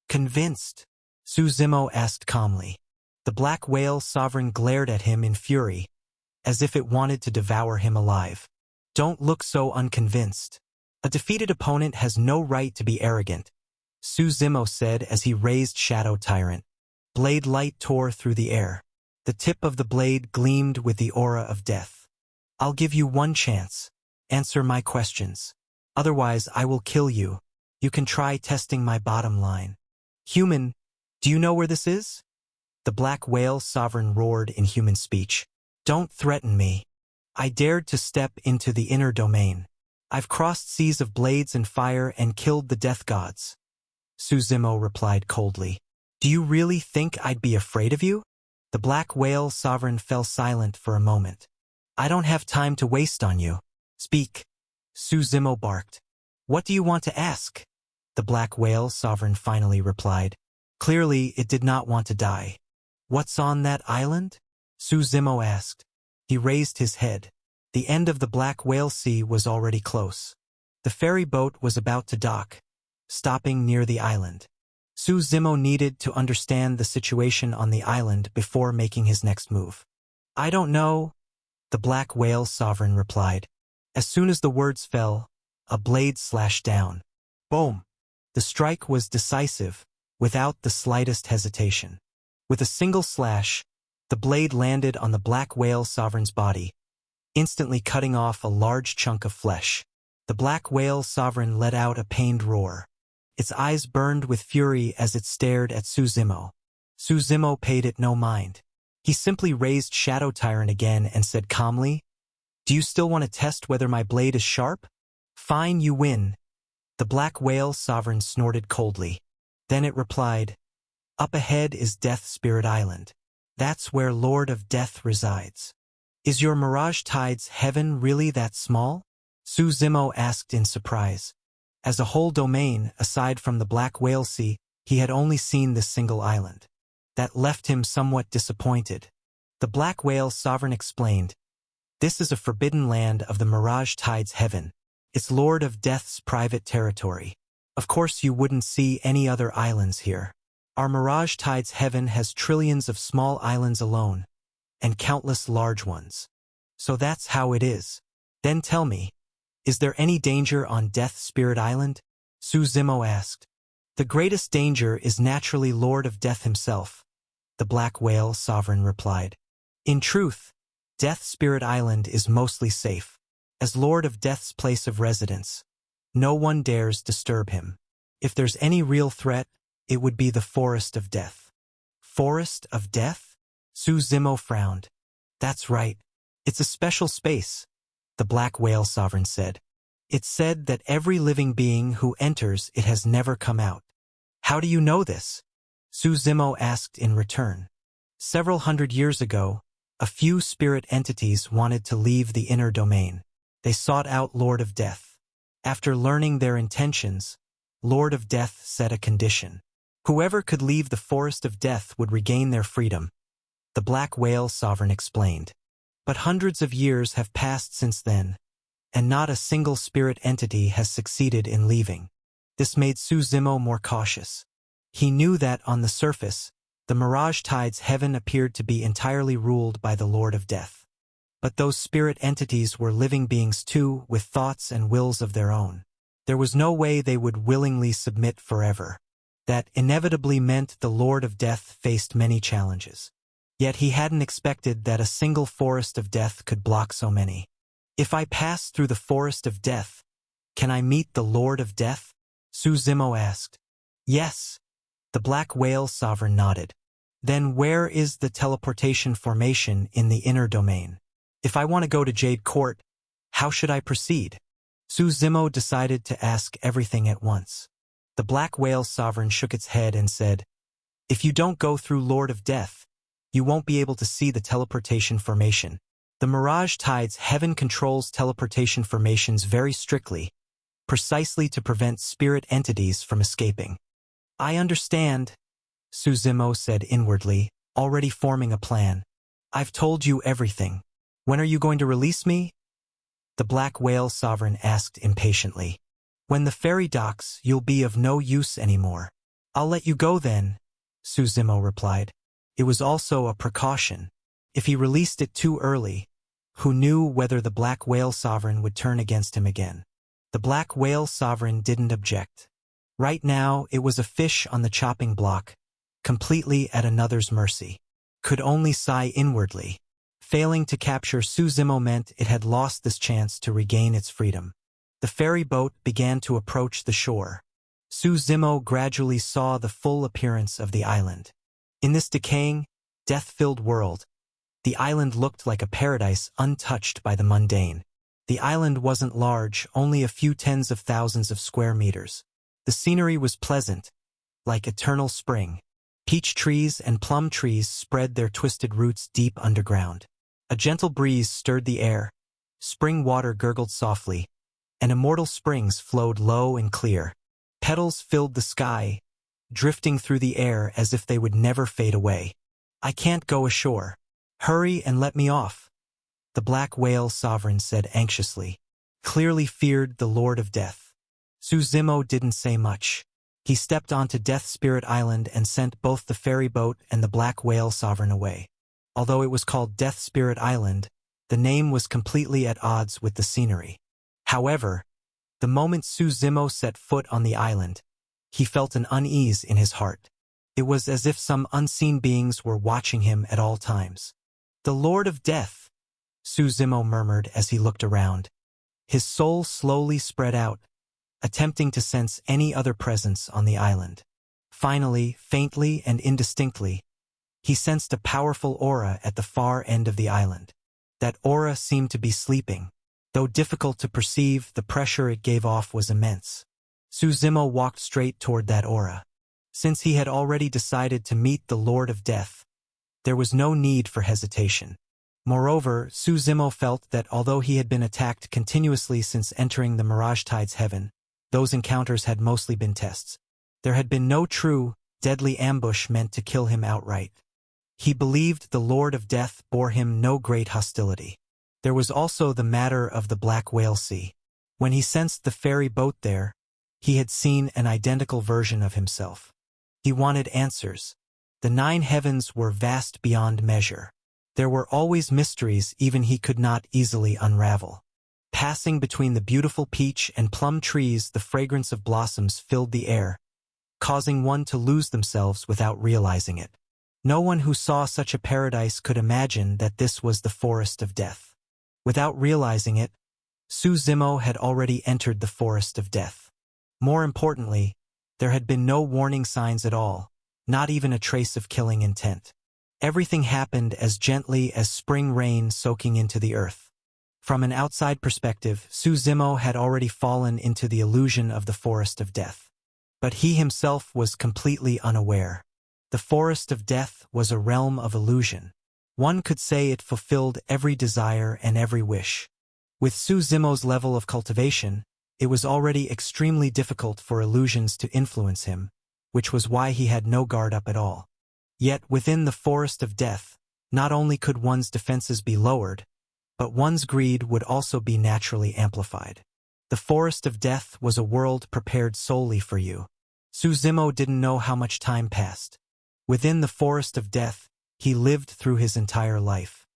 Convinced? Suzumo asked calmly. The Black Whale Sovereign glared at him in fury, as if it wanted to devour him alive. Don't look so unconvinced. A defeated opponent has no right to be arrogant, Suzumo said as he raised Shadow Tyrant. Blade light tore through the air. The tip of the blade gleamed with the aura of death. I'll give you one chance. Answer my questions. Otherwise, I will kill you. You can try testing my bottom line. Human, do you know where this is? The Black Whale Sovereign roared in human speech. Don't threaten me. I dared to step into the inner domain. I've crossed seas of blades and fire and killed the death gods. Suzimo replied coldly. Do you really think I'd be afraid of you? The black whale sovereign fell silent for a moment. I don't have time to waste on you. Speak. Suzimo barked. What do you want to ask? The black whale sovereign finally replied. Clearly, it did not want to die. What's on that island? Suzimo asked. He raised his head. The end of the Black Whale Sea was already close. The ferry boat was about to dock, stopping near the island. Suzimo needed to understand the situation on the island before making his next move. I don't know, the Black Whale Sovereign replied. As soon as the words fell, a blade slashed down. Boom! The strike was decisive, without the slightest hesitation. With a single slash, the blade landed on the Black Whale Sovereign's body, instantly cutting off a large chunk of flesh. The Black Whale Sovereign let out a pained roar. Its eyes burned with fury as it stared at Suzimo. Suzimo paid it no mind. He simply raised Shadow Tyrant again and said calmly, Do you still want to test whether my blade is sharp? Fine, you win. The Black Whale Sovereign snorted coldly. Then it replied, Up ahead is Death Spirit Island. That's where Lord of Death resides. Is your Mirage Tides heaven really that small? Suzimo asked in surprise. As a whole domain, aside from the Black Whale Sea, he had only seen this single island. That left him somewhat disappointed. The Black Whale Sovereign explained, This is a forbidden land of the Mirage Tides heaven. It's Lord of Death's private territory. Of course you wouldn't see any other islands here. Our Mirage Tides heaven has trillions of small islands alone, and countless large ones. So that's how it is. Then tell me, is there any danger on Death Spirit Island? Suzimo asked. The greatest danger is naturally Lord of Death himself, the Black Whale Sovereign replied. In truth, Death Spirit Island is mostly safe. As Lord of Death's place of residence, no one dares disturb him. If there's any real threat, it would be the Forest of Death. Forest of Death? Suzimo frowned. That's right. It's a special space, the Black Whale Sovereign said. It's said that every living being who enters it has never come out. How do you know this? Suzimo asked in return. Several hundred years ago, a few spirit entities wanted to leave the inner domain. They sought out Lord of Death. After learning their intentions, Lord of Death set a condition. Whoever could leave the Forest of Death would regain their freedom, the Black Whale Sovereign explained. But hundreds of years have passed since then, and not a single spirit entity has succeeded in leaving. This made Suzimo more cautious. He knew that, on the surface, the Mirage Tides heaven appeared to be entirely ruled by the Lord of Death. But those spirit entities were living beings too, with thoughts and wills of their own. There was no way they would willingly submit forever. That inevitably meant the Lord of Death faced many challenges. Yet he hadn't expected that a single Forest of Death could block so many. If I pass through the Forest of Death, can I meet the Lord of Death? Suzimo asked. Yes. The Black Whale Sovereign nodded. Then where is the teleportation formation in the inner domain? If I want to go to Jade Court, how should I proceed? Suzimo decided to ask everything at once. The Black Whale Sovereign shook its head and said, If you don't go through Lord of Death, you won't be able to see the teleportation formation. The Mirage Tides heaven controls teleportation formations very strictly, precisely to prevent spirit entities from escaping. I understand, Suzimo said inwardly, already forming a plan. I've told you everything. When are you going to release me? The Black Whale Sovereign asked impatiently. When the ferry docks, you'll be of no use anymore. I'll let you go then, Suzimo replied. It was also a precaution. If he released it too early, who knew whether the Black Whale Sovereign would turn against him again? The Black Whale Sovereign didn't object. Right now, it was a fish on the chopping block, completely at another's mercy. Could only sigh inwardly. Failing to capture Suzimo meant it had lost this chance to regain its freedom. The ferry boat began to approach the shore. Suzimo gradually saw the full appearance of the island. In this decaying, death-filled world, The island looked like a paradise untouched by the mundane. The island wasn't large, only a few tens of thousands of square meters. The scenery was pleasant, like eternal spring. Peach trees and plum trees spread their twisted roots deep underground. A gentle breeze stirred the air, spring water gurgled softly, and immortal springs flowed low and clear. Petals filled the sky, drifting through the air as if they would never fade away. "I can't go ashore. Hurry and let me off," the black whale sovereign said anxiously. Clearly feared the Lord of Death. Suzimo didn't say much. He stepped onto Death Spirit Island and sent both the ferry boat and the black whale sovereign away. Although it was called Death Spirit Island, the name was completely at odds with the scenery. However, the moment Suzimo set foot on the island, he felt an unease in his heart. It was as if some unseen beings were watching him at all times. "The Lord of Death," Suzimo murmured as he looked around. His soul slowly spread out, attempting to sense any other presence on the island. Finally, faintly and indistinctly, he sensed a powerful aura at the far end of the island. That aura seemed to be sleeping. Though difficult to perceive, the pressure it gave off was immense. Suzimo walked straight toward that aura. Since he had already decided to meet the Lord of Death, there was no need for hesitation. Moreover, Suzimo felt that although he had been attacked continuously since entering the Mirage Tide's heaven, those encounters had mostly been tests. There had been no true, deadly ambush meant to kill him outright. He believed the Lord of Death bore him no great hostility. There was also the matter of the Black Whale Sea. When he sensed the ferry boat there, he had seen an identical version of himself. He wanted answers. The 9 heavens were vast beyond measure. There were always mysteries even he could not easily unravel. Passing between the beautiful peach and plum trees, the fragrance of blossoms filled the air, causing one to lose themselves without realizing it. No one who saw such a paradise could imagine that this was the Forest of Death. Without realizing it, Suzimo had already entered the Forest of Death. More importantly, there had been no warning signs at all, not even a trace of killing intent. Everything happened as gently as spring rain soaking into the earth. From an outside perspective, Suzimo had already fallen into the illusion of the Forest of Death. But he himself was completely unaware. The Forest of Death was a realm of illusion. One could say it fulfilled every desire and every wish. With Suzimo's level of cultivation, it was already extremely difficult for illusions to influence him, which was why he had no guard up at all. Yet within the Forest of Death, not only could one's defenses be lowered, but one's greed would also be naturally amplified. The Forest of Death was a world prepared solely for you. Suzimo didn't know how much time passed. Within the Forest of Death, he lived through his entire life.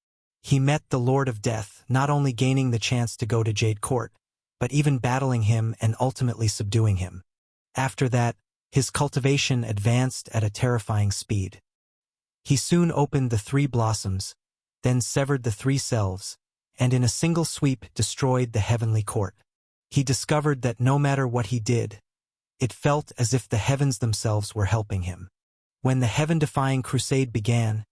He met the Lord of Death, not only gaining the chance to go to Jade Court, but even battling him and ultimately subduing him. After that, his cultivation advanced at a terrifying speed. He soon opened the 3 blossoms, then severed the 3 selves, and in a single sweep destroyed the heavenly court. He discovered that no matter what he did, it felt as if the heavens themselves were helping him. When the heaven-defying crusade began,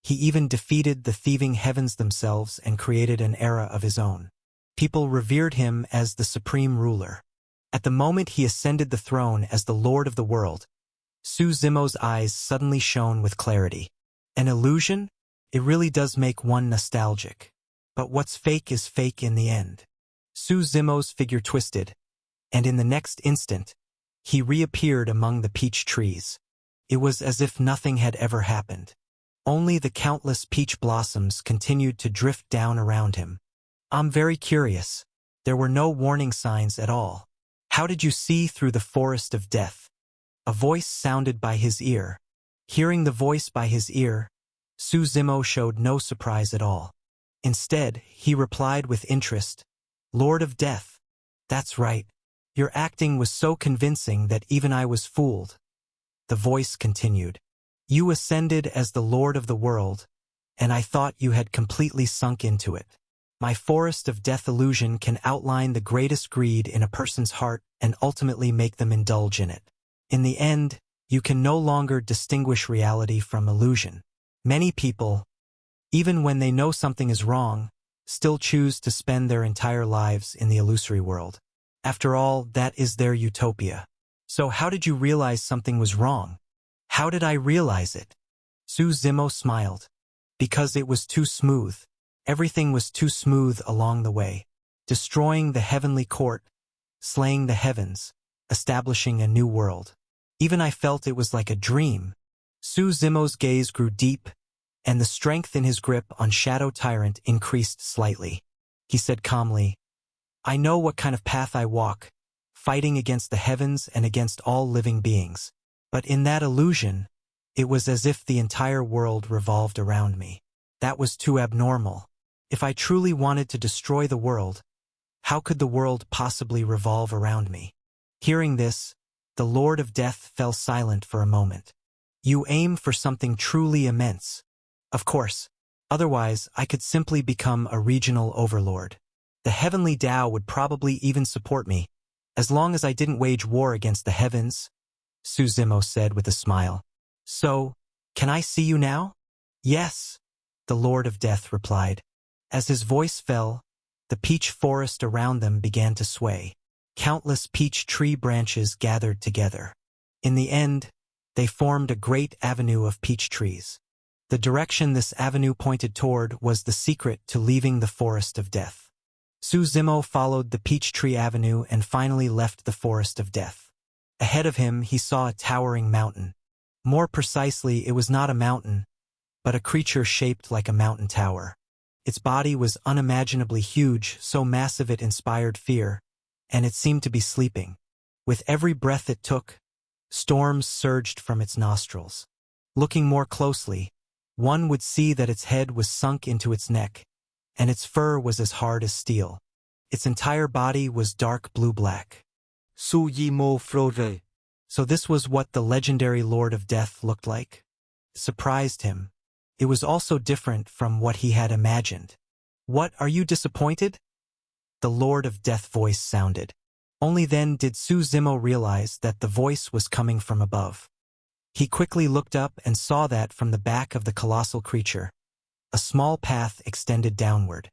he even defeated the thieving heavens themselves and created an era of his own. People revered him as the supreme ruler. At the moment he ascended the throne as the Lord of the world, Suzimo's eyes suddenly shone with clarity. An illusion? It really does make one nostalgic. But what's fake is fake in the end. Suzimo's figure twisted, and in the next instant, he reappeared among the peach trees. It was as if nothing had ever happened. Only the countless peach blossoms continued to drift down around him. "I'm very curious. There were no warning signs at all. How did you see through the Forest of Death?" A voice sounded by his ear. Hearing the voice by his ear, Suzimo showed no surprise at all. Instead, he replied with interest, "Lord of Death. That's right. Your acting was so convincing that even I was fooled." The voice continued, "You ascended as the Lord of the world, and I thought you had completely sunk into it. My Forest of Death illusion can outline the greatest greed in a person's heart and ultimately make them indulge in it. In the end, you can no longer distinguish reality from illusion. Many people, even when they know something is wrong, still choose to spend their entire lives in the illusory world. After all, that is their utopia. So how did you realize something was wrong? How did I realize it? Su Zimo smiled. Because it was too smooth. Everything was too smooth along the way. Destroying the heavenly court, slaying the heavens, establishing a new world. Even I felt it was like a dream. Su Zimo's gaze grew deep, and the strength in his grip on Shadow Tyrant increased slightly. He said calmly, I know what kind of path I walk, fighting against the heavens and against all living beings. But in that illusion, it was as if the entire world revolved around me. That was too abnormal. If I truly wanted to destroy the world, how could the world possibly revolve around me? Hearing this, the Lord of Death fell silent for a moment. You aim for something truly immense. Of course, otherwise I could simply become a regional overlord. The heavenly Tao would probably even support me, as long as I didn't wage war against the heavens, Su Zimo said with a smile. So, can I see you now? Yes, the Lord of Death replied. As his voice fell, the peach forest around them began to sway. Countless peach tree branches gathered together. In the end, they formed a great avenue of peach trees. The direction this avenue pointed toward was the secret to leaving the forest of death. Su Zimo followed the peach tree avenue and finally left the forest of death. Ahead of him, he saw a towering mountain. More precisely, it was not a mountain, but a creature shaped like a mountain tower. Its body was unimaginably huge, so massive it inspired fear, and it seemed to be sleeping. With every breath it took, storms surged from its nostrils. Looking more closely, one would see that its head was sunk into its neck, and its fur was as hard as steel. Its entire body was dark blue-black. Su Zimo froze. So this was what the legendary Lord of Death looked like? Surprised him. It was also different from what he had imagined. What, are you disappointed? The Lord of Death voice sounded. Only then did Su Zimo realize that the voice was coming from above. He quickly looked up and saw that from the back of the colossal creature, a small path extended downward.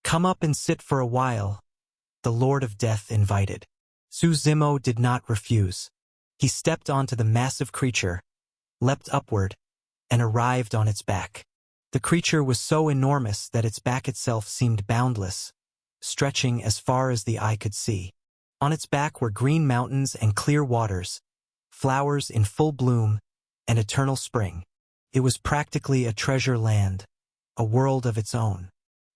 Come up and sit for a while, the Lord of Death invited. Su Zimo did not refuse. He stepped onto the massive creature, leapt upward, and arrived on its back. The creature was so enormous that its back itself seemed boundless, stretching as far as the eye could see. On its back were green mountains and clear waters, flowers in full bloom, and eternal spring. It was practically a treasure land, a world of its own.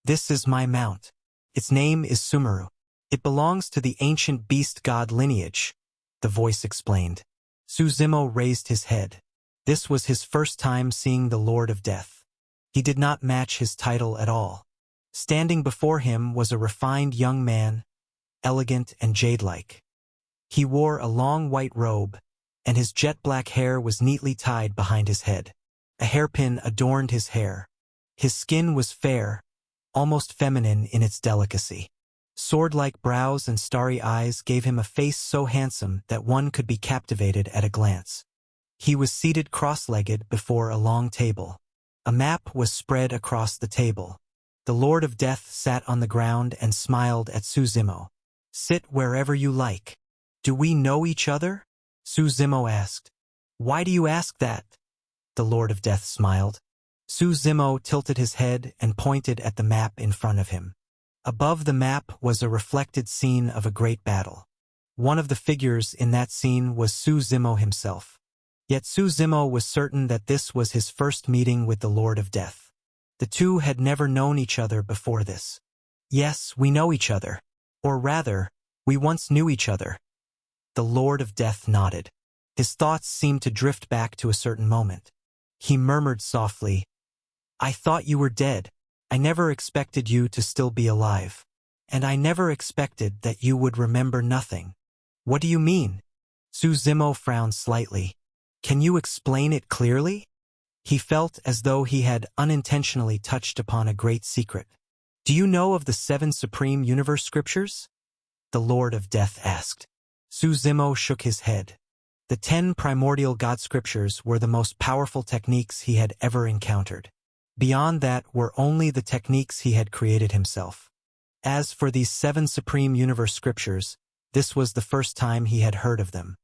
This is my mount. Its name is Sumeru. It belongs to the ancient beast god lineage, the voice explained. Su Zimo raised his head. This was his first time seeing the Lord of Death. He did not match his title at all. Standing before him was a refined young man, elegant and jade-like. He wore a long white robe, and his jet-black hair was neatly tied behind his head. A hairpin adorned his hair. His skin was fair, almost feminine in its delicacy. Sword-like brows and starry eyes gave him a face so handsome that one could be captivated at a glance. He was seated cross-legged before a long table. A map was spread across the table. The Lord of Death sat on the ground and smiled at Su Zimo. Sit wherever you like. Do we know each other? Su Zimo asked. Why do you ask that? The Lord of Death smiled. Su Zimo tilted his head and pointed at the map in front of him. Above the map was a reflected scene of a great battle. One of the figures in that scene was Su Zimo himself. Yet Su Zimo was certain that this was his first meeting with the Lord of Death. The two had never known each other before this. Yes, we know each other. Or rather, we once knew each other. The Lord of Death nodded. His thoughts seemed to drift back to a certain moment. He murmured softly, I thought you were dead. I never expected you to still be alive. And I never expected that you would remember nothing. What do you mean? Su Zimo frowned slightly. Can you explain it clearly? He felt as though he had unintentionally touched upon a great secret. Do you know of the 7 supreme universe scriptures? The Lord of Death asked. Su Zimo shook his head. The 10 primordial God scriptures were the most powerful techniques he had ever encountered. Beyond that were only the techniques he had created himself. As for these 7 Supreme Universe Scriptures, this was the first time he had heard of them.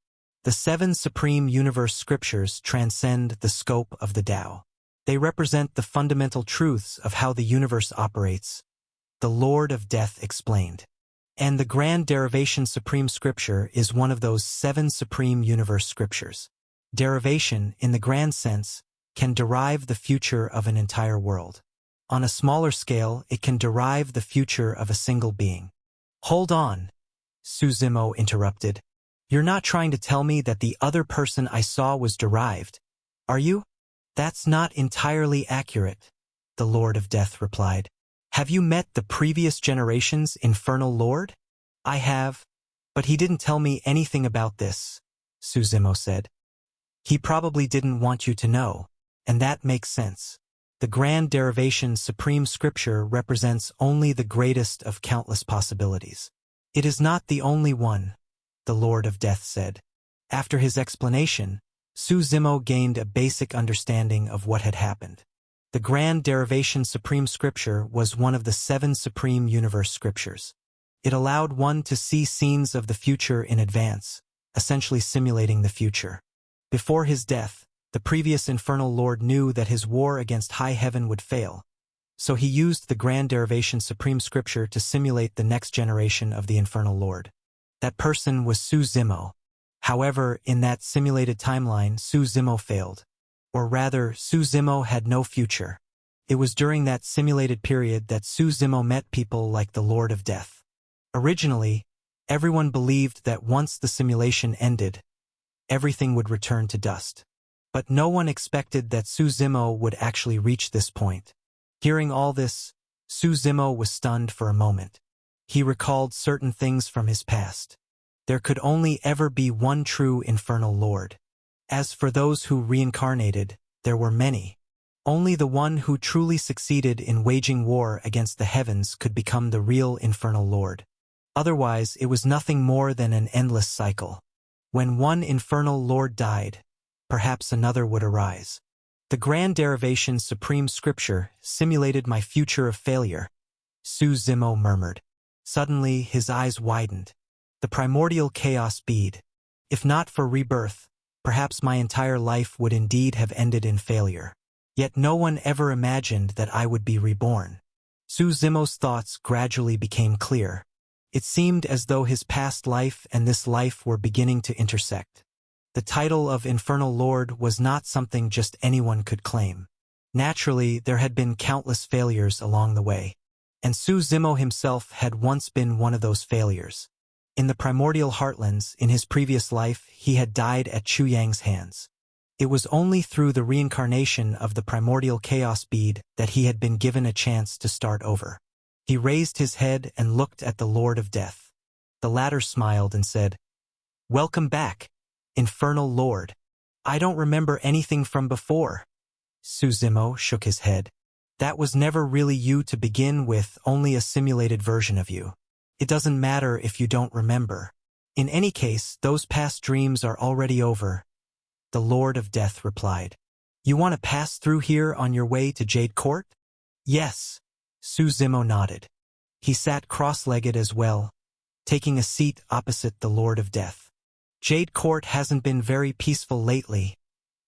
The 7 Supreme Universe Scriptures transcend the scope of the Tao. They represent the fundamental truths of how the universe operates, the Lord of Death explained. And the Grand Derivation Supreme Scripture is one of those 7 Supreme Universe Scriptures. Derivation, in the grand sense, can derive the future of an entire world. On a smaller scale, it can derive the future of a single being. Hold on, Su Zimo interrupted. You're not trying to tell me that the other person I saw was derived, are you? That's not entirely accurate, the Lord of Death replied. Have you met the previous generation's Infernal Lord? I have, but he didn't tell me anything about this, Su Zimo said. He probably didn't want you to know, and that makes sense. The Grand Derivation Supreme Scripture represents only the greatest of countless possibilities. It is not the only one, the Lord of Death said. After his explanation, Su Zimo gained a basic understanding of what had happened. The Grand Derivation Supreme Scripture was one of the 7 Supreme Universe Scriptures. It allowed one to see scenes of the future in advance, essentially simulating the future. Before his death, the previous Infernal Lord knew that his war against High Heaven would fail, so he used the Grand Derivation Supreme Scripture to simulate the next generation of the Infernal Lord. That person was Su Zimo. However, in that simulated timeline, Su Zimo failed. Or rather, Su Zimo had no future. It was during that simulated period that Su Zimo met people like the Lord of Death. Originally, everyone believed that once the simulation ended, everything would return to dust. But no one expected that Su Zimo would actually reach this point. Hearing all this, Su Zimo was stunned for a moment. He recalled certain things from his past. There could only ever be one true Infernal Lord. As for those who reincarnated, there were many. Only the one who truly succeeded in waging war against the heavens could become the real Infernal Lord. Otherwise, it was nothing more than an endless cycle. When one Infernal Lord died, perhaps another would arise. The Grand Derivation Supreme Scripture simulated my future of failure, Su Zimo murmured. Suddenly, his eyes widened. The primordial chaos bead. If not for rebirth, perhaps my entire life would indeed have ended in failure. Yet no one ever imagined that I would be reborn. Su Zimo's thoughts gradually became clear. It seemed as though his past life and this life were beginning to intersect. The title of Infernal Lord was not something just anyone could claim. Naturally, there had been countless failures along the way. And Su Zimo himself had once been one of those failures. In the primordial heartlands, in his previous life, he had died at Chu Yang's hands. It was only through the reincarnation of the primordial chaos bead that he had been given a chance to start over. He raised his head and looked at the Lord of Death. The latter smiled and said, "Welcome back, Infernal Lord. I don't remember anything from before." Su Zimo shook his head. "That was never really you to begin with, only a simulated version of you. It doesn't matter if you don't remember. In any case, those past dreams are already over," the Lord of Death replied. "You want to pass through here on your way to Jade Court?" "Yes," Su Zimo nodded. He sat cross-legged as well, taking a seat opposite the Lord of Death. "Jade Court hasn't been very peaceful lately,"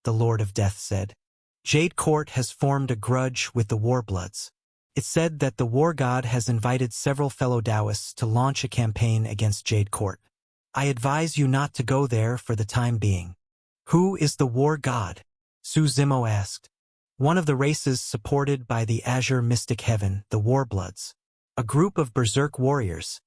the Lord of Death said. "Jade Court has formed a grudge with the Warbloods. It's said that the War God has invited several fellow Taoists to launch a campaign against Jade Court. I advise you not to go there for the time being." "Who is the War God?" Su Zimo asked. "One of the races supported by the Azure Mystic Heaven, the Warbloods. A group of berserk warriors,"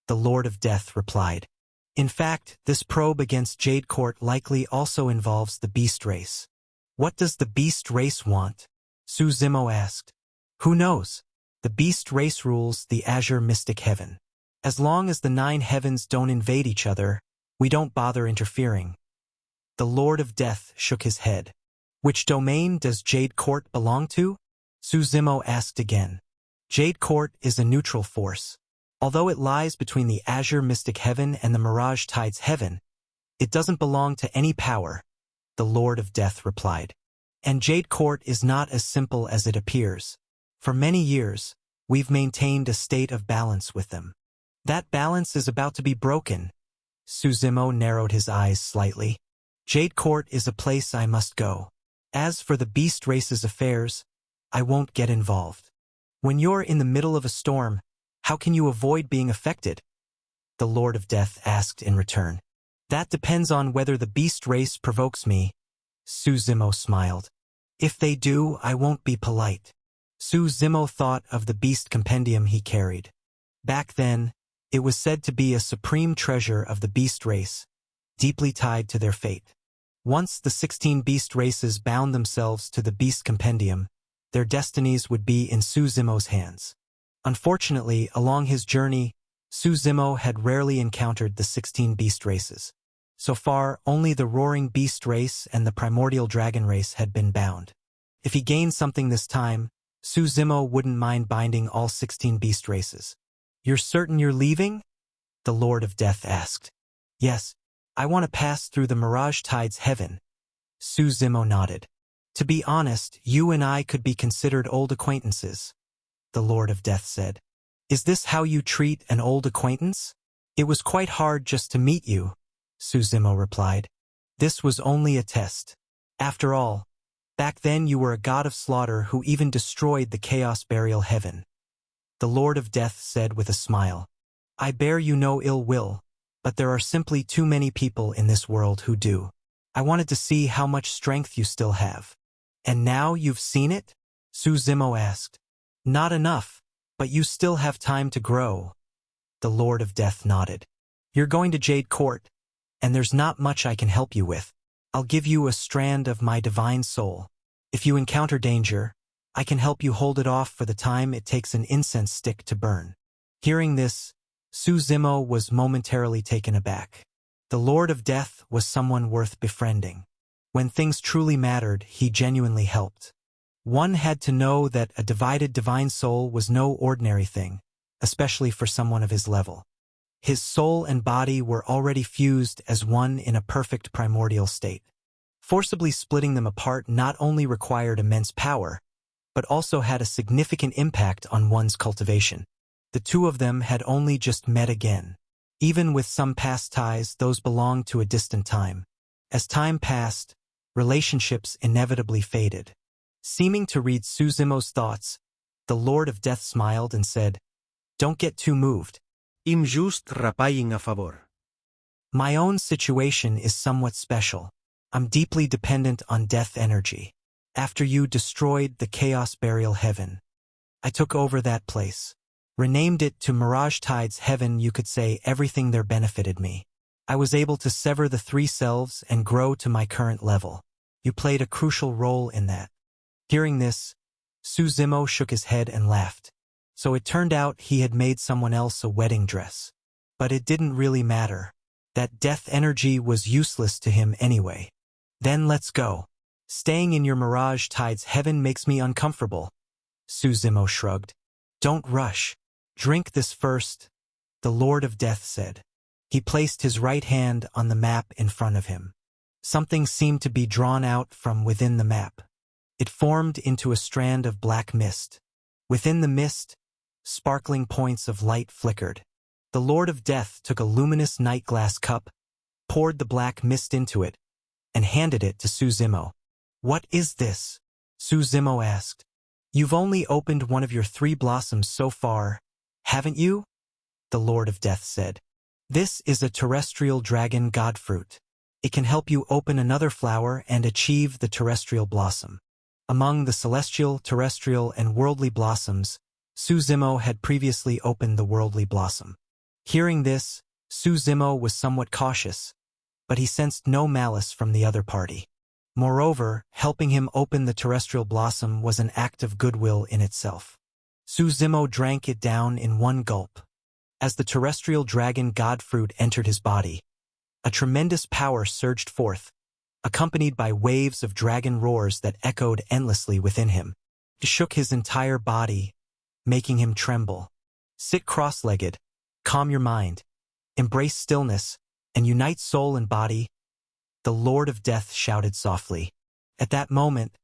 the Lord of Death replied. "In fact, this probe against Jade Court likely also involves the Beast race." "What does the Beast race want?" Su Zimo asked. "Who knows? The Beast race rules the Azure Mystic Heaven. As long as the 9 heavens don't invade each other, we don't bother interfering." The Lord of Death shook his head. "Which domain does Jade Court belong to?" Su Zimo asked again. "Jade Court is a neutral force. Although it lies between the Azure Mystic Heaven and the Mirage Tides Heaven, it doesn't belong to any power," the Lord of Death replied. And Jade Court is not as simple as it appears. For many years, we've maintained a state of balance with them. That balance is about to be broken. Suzimo narrowed his eyes slightly. Jade Court is a place I must go. As for the beast race's affairs, I won't get involved. When you're in the middle of a storm, how can you avoid being affected? The Lord of Death asked in return. That depends on whether the beast race provokes me. Suzimo smiled. If they do, I won't be polite. Suzimo thought of the beast compendium he carried. Back then, it was said to be a supreme treasure of the beast race, deeply tied to their fate. Once the 16 beast races bound themselves to the beast compendium, their destinies would be in Suzimo's hands. Unfortunately, along his journey, Suzimo had rarely encountered the 16 beast races. So far, only the roaring beast race and the primordial dragon race had been bound. If he gained something this time, Suzimo wouldn't mind binding all 16 beast races. You're certain you're leaving? The Lord of Death asked. Yes, I want to pass through the Mirage Tide's heaven. Suzimo nodded. To be honest, you and I could be considered old acquaintances, the Lord of Death said. Is this how you treat an old acquaintance? It was quite hard just to meet you, Suzimo replied. This was only a test. After all, back then you were a god of slaughter who even destroyed the Chaos Burial Heaven. The Lord of Death said with a smile. I bear you no ill will, but there are simply too many people in this world who do. I wanted to see how much strength you still have. And now you've seen it? Suzimo asked. Not enough, but you still have time to grow. The Lord of Death nodded. You're going to Jade Court, and there's not much I can help you with. I'll give you a strand of my divine soul. If you encounter danger, I can help you hold it off for the time it takes an incense stick to burn. Hearing this, Suzimo was momentarily taken aback. The Lord of Death was someone worth befriending. When things truly mattered, he genuinely helped. One had to know that a divided divine soul was no ordinary thing, especially for someone of his level. His soul and body were already fused as one in a perfect primordial state. Forcibly splitting them apart not only required immense power, but also had a significant impact on one's cultivation. The two of them had only just met again. Even with some past ties, those belonged to a distant time. As time passed, relationships inevitably faded. Seeming to read Suzimo's thoughts, the Lord of Death smiled and said, Don't get too moved. Injust rapaying a favor. My own situation is somewhat special. I'm deeply dependent on death energy. After you destroyed the Chaos Burial Heaven, I took over that place. Renamed it to Mirage Tide's Heaven, you could say everything there benefited me. I was able to sever the 3 selves and grow to my current level. You played a crucial role in that. Hearing this, Suzimo shook his head and laughed. So it turned out he had made someone else a wedding dress. But it didn't really matter. That death energy was useless to him anyway. Then let's go. Staying in your Mirage Tide's Heaven makes me uncomfortable. Suzimo shrugged. Don't rush. Drink this first, the Lord of Death said. He placed his right hand on the map in front of him. Something seemed to be drawn out from within the map. It formed into a strand of black mist. Within the mist, sparkling points of light flickered. The Lord of Death took a luminous night glass cup, poured the black mist into it, and handed it to Suzimo. What is this? Suzimo asked. You've only opened one of your 3 blossoms so far, haven't you? The Lord of Death said. This is a terrestrial dragon god fruit. It can help you open another flower and achieve the terrestrial blossom. Among the celestial, terrestrial, and worldly blossoms, Suzimo had previously opened the worldly blossom. Hearing this, Suzimo was somewhat cautious, but he sensed no malice from the other party. Moreover, helping him open the terrestrial blossom was an act of goodwill in itself. Suzimo drank it down in one gulp. As the terrestrial dragon god fruit entered his body, a tremendous power surged forth, accompanied by waves of dragon roars that echoed endlessly within him. It shook his entire body, making him tremble. Sit cross-legged, calm your mind, embrace stillness, and unite soul and body, the Lord of Death shouted softly. At that moment,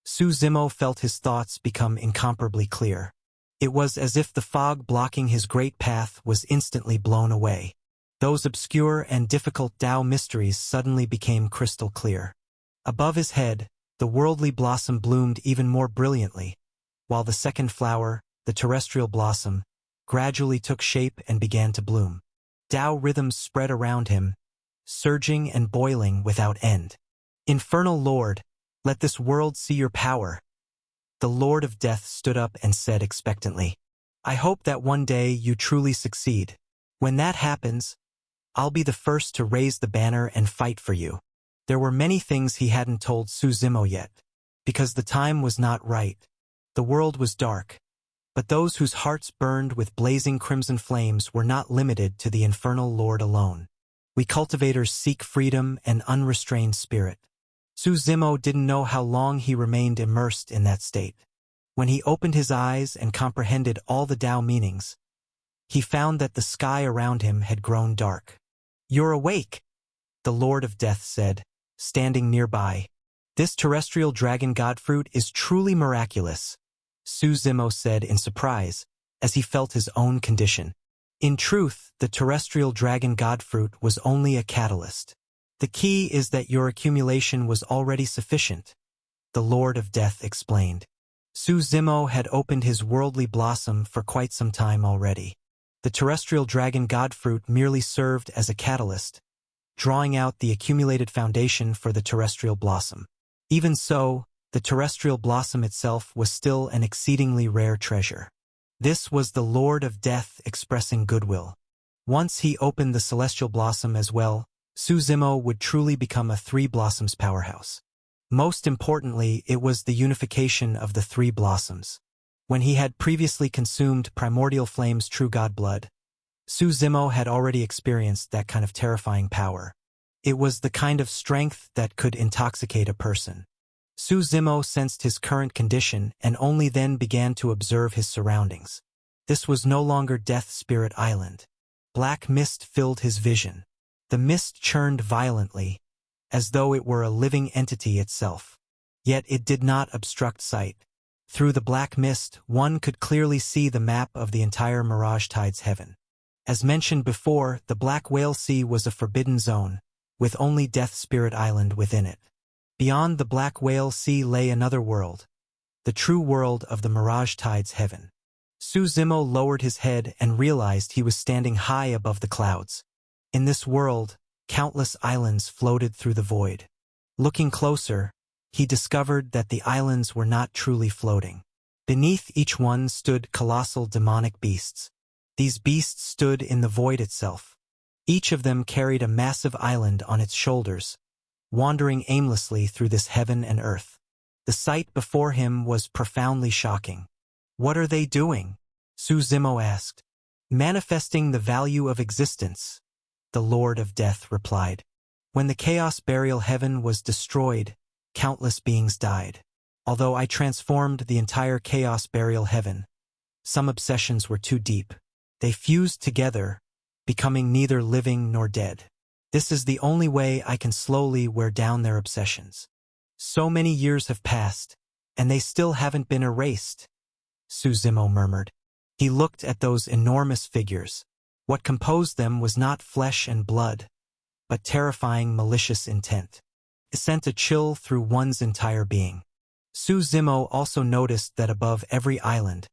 Su Zimo felt his thoughts become incomparably clear. It was as if the fog blocking his great path was instantly blown away. Those obscure and difficult Tao mysteries suddenly became crystal clear. Above his head, the worldly blossom bloomed even more brilliantly, while the second flower, the terrestrial blossom, gradually took shape and began to bloom. Tao rhythms spread around him, surging and boiling without end. Infernal Lord, let this world see your power. The Lord of Death stood up and said expectantly, I hope that one day you truly succeed. When that happens, I'll be the first to raise the banner and fight for you. There were many things he hadn't told Su Zimo yet, because the time was not right. The world was dark, but those whose hearts burned with blazing crimson flames were not limited to the infernal Lord alone. We cultivators seek freedom and unrestrained spirit. Su Zimo didn't know how long he remained immersed in that state. When he opened his eyes and comprehended all the Tao meanings, he found that the sky around him had grown dark. You're awake, the Lord of Death said, standing nearby. This terrestrial dragon god fruit is truly miraculous, Su Zimo said in surprise, as he felt his own condition. In truth, the terrestrial dragon god fruit was only a catalyst. The key is that your accumulation was already sufficient, the Lord of Death explained. Su Zimo had opened his worldly blossom for quite some time already. The terrestrial dragon god fruit merely served as a catalyst, drawing out the accumulated foundation for the terrestrial blossom. Even so, the terrestrial blossom itself was still an exceedingly rare treasure. This was the Lord of Death expressing goodwill. Once he opened the celestial blossom as well, Su Zimo would truly become a three blossoms powerhouse. Most importantly, it was the unification of the three blossoms. When he had previously consumed Primordial Flame's true god blood, Su Zimo had already experienced that kind of terrifying power. It was the kind of strength that could intoxicate a person. Su Zimo sensed his current condition and only then began to observe his surroundings. This was no longer Death Spirit Island. Black mist filled his vision. The mist churned violently, as though it were a living entity itself. Yet it did not obstruct sight. Through the black mist, one could clearly see the map of the entire Mirage Tides heaven. As mentioned before, the Black Whale Sea was a forbidden zone, with only Death Spirit Island within it. Beyond the Black Whale Sea lay another world, the true world of the Mirage Tides heaven. Su Zimo lowered his head and realized he was standing high above the clouds. In this world, countless islands floated through the void. Looking closer, he discovered that the islands were not truly floating. Beneath each one stood colossal demonic beasts. These beasts stood in the void itself. Each of them carried a massive island on its shoulders, wandering aimlessly through this heaven and earth. The sight before him was profoundly shocking. What are they doing? Su Zimo asked. Manifesting the value of existence, the Lord of Death replied. When the Chaos Burial Heaven was destroyed, countless beings died. Although I transformed the entire Chaos Burial Heaven, some obsessions were too deep. They fused together, becoming neither living nor dead. This is the only way I can slowly wear down their obsessions. So many years have passed, and they still haven't been erased, Su Zimo murmured. He looked at those enormous figures. What composed them was not flesh and blood, but terrifying malicious intent. It sent a chill through one's entire being. Su Zimo also noticed that above every island,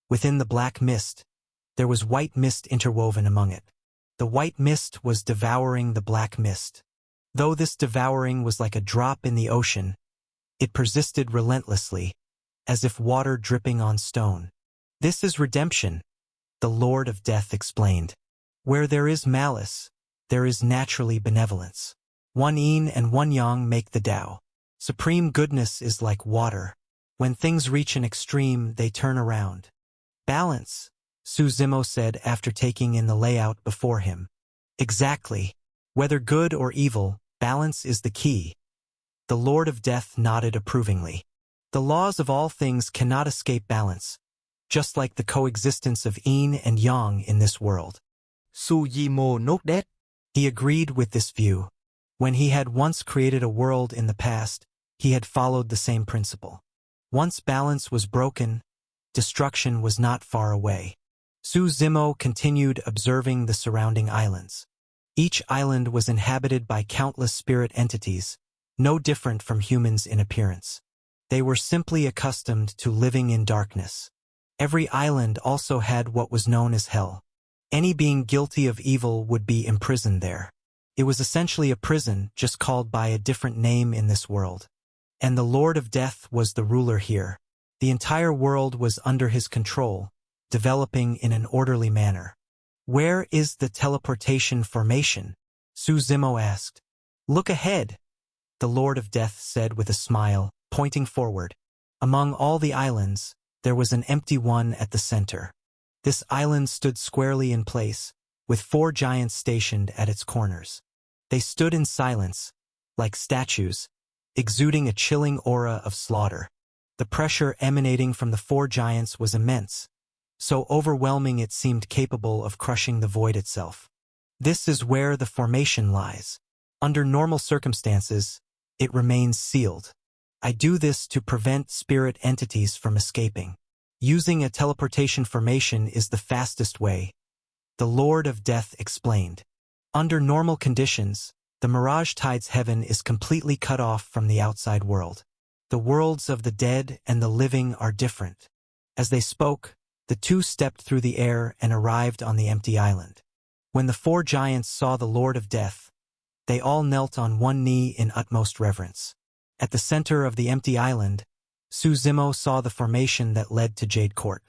within the black mist, there was white mist interwoven among it. The white mist was devouring the black mist. Though this devouring was like a drop in the ocean, it persisted relentlessly, as if water dripping on stone. This is redemption, the Lord of Death explained. Where there is malice, there is naturally benevolence. One yin and one yang make the Tao. Supreme goodness is like water. When things reach an extreme, they turn around. Balance, Su Zimo said after taking in the layout before him. Exactly. Whether good or evil, balance is the key. The Lord of Death nodded approvingly. The laws of all things cannot escape balance, just like the coexistence of yin and yang in this world. Su Zimo nodded. He agreed with this view. When he had once created a world in the past, he had followed the same principle. Once balance was broken, destruction was not far away. Su Zimo continued observing the surrounding islands. Each island was inhabited by countless spirit entities, no different from humans in appearance. They were simply accustomed to living in darkness. Every island also had what was known as hell. Any being guilty of evil would be imprisoned there. It was essentially a prison, just called by a different name in this world. And the Lord of Death was the ruler here. The entire world was under his control, developing in an orderly manner. Where is the teleportation formation? Su Zimo asked. Look ahead, the Lord of Death said with a smile, pointing forward. Among all the islands, there was an empty one at the center. This island stood squarely in place, with 4 giants stationed at its corners. They stood in silence, like statues, exuding a chilling aura of slaughter. The pressure emanating from the 4 giants was immense, so overwhelming it seemed capable of crushing the void itself. This is where the formation lies. Under normal circumstances, it remains sealed. I do this to prevent spirit entities from escaping. Using a teleportation formation is the fastest way, the Lord of Death explained. Under normal conditions, the Mirage Tides heaven is completely cut off from the outside world. The worlds of the dead and the living are different. As they spoke, the 2 stepped through the air and arrived on the empty island. When the 4 giants saw the Lord of Death, they all knelt on one knee in utmost reverence. At the center of the empty island, Su Zimo saw the formation that led to Jade Court.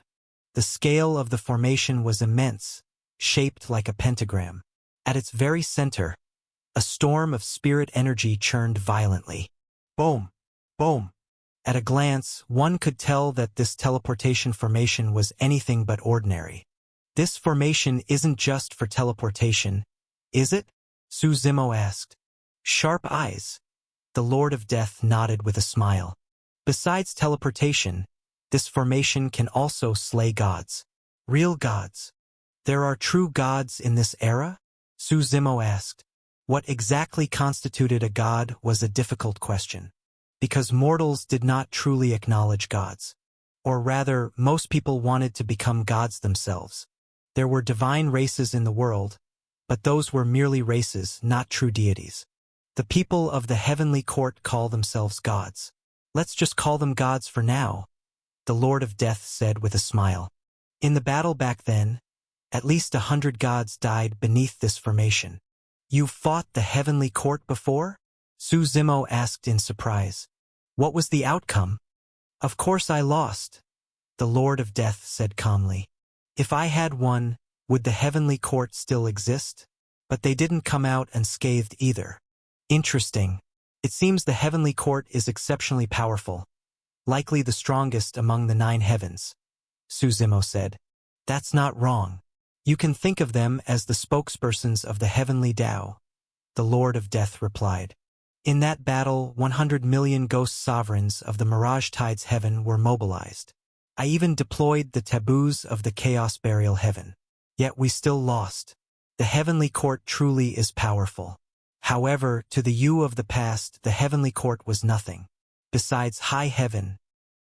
The scale of the formation was immense, shaped like a pentagram. At its very center, a storm of spirit energy churned violently. Boom! Boom! At a glance, one could tell that this teleportation formation was anything but ordinary. This formation isn't just for teleportation, is it? Su Zimo asked. Sharp eyes. The Lord of Death nodded with a smile. Besides teleportation, this formation can also slay gods. Real gods. There are true gods in this era? Su Zimo asked. What exactly constituted a god was a difficult question, because mortals did not truly acknowledge gods. Or rather, most people wanted to become gods themselves. There were divine races in the world, but those were merely races, not true deities. The people of the heavenly court call themselves gods. Let's just call them gods for now, the Lord of Death said with a smile. In the battle back then, at least 100 gods died beneath this formation. You fought the heavenly court before? Su Zimo asked in surprise. What was the outcome? Of course I lost, the Lord of Death said calmly. If I had won, would the heavenly court still exist? But they didn't come out unscathed either. Interesting. It seems the heavenly court is exceptionally powerful, likely the strongest among the 9 heavens, Su Zimo said. That's not wrong. You can think of them as the spokespersons of the heavenly Tao, the Lord of Death replied. In that battle, 100 million ghost sovereigns of the Mirage Tides heaven were mobilized. I even deployed the taboos of the Chaos Burial heaven. Yet we still lost. The heavenly court truly is powerful. However, to the you of the past, the heavenly court was nothing. Besides high heaven,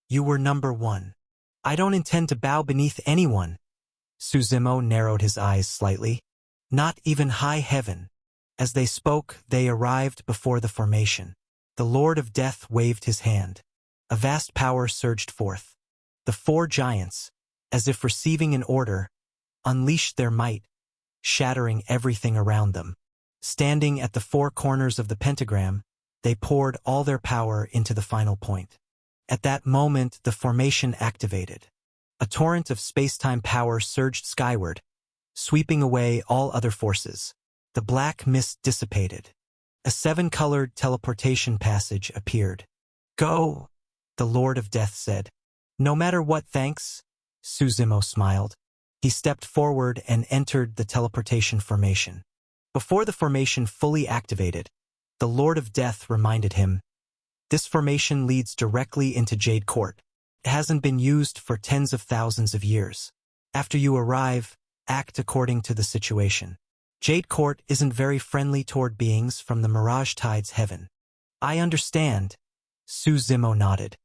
you were number 1. I don't intend to bow beneath anyone. Su Zimo narrowed his eyes slightly. Not even high heaven. As they spoke, they arrived before the formation. The Lord of Death waved his hand. A vast power surged forth. The 4 giants, as if receiving an order, unleashed their might, shattering everything around them. Standing at the 4 corners of the pentagram, they poured all their power into the final point. At that moment, the formation activated. A torrent of space-time power surged skyward, sweeping away all other forces. The black mist dissipated. A 7-colored teleportation passage appeared. Go, the Lord of Death said. No matter what, thanks, Su Zimo smiled. He stepped forward and entered the teleportation formation. Before the formation fully activated, the Lord of Death reminded him, this formation leads directly into Jade Court. It hasn't been used for tens of thousands of years. After you arrive, act according to the situation. Jade Court isn't very friendly toward beings from the Mirage Tides heaven. I understand, Su Zimo nodded.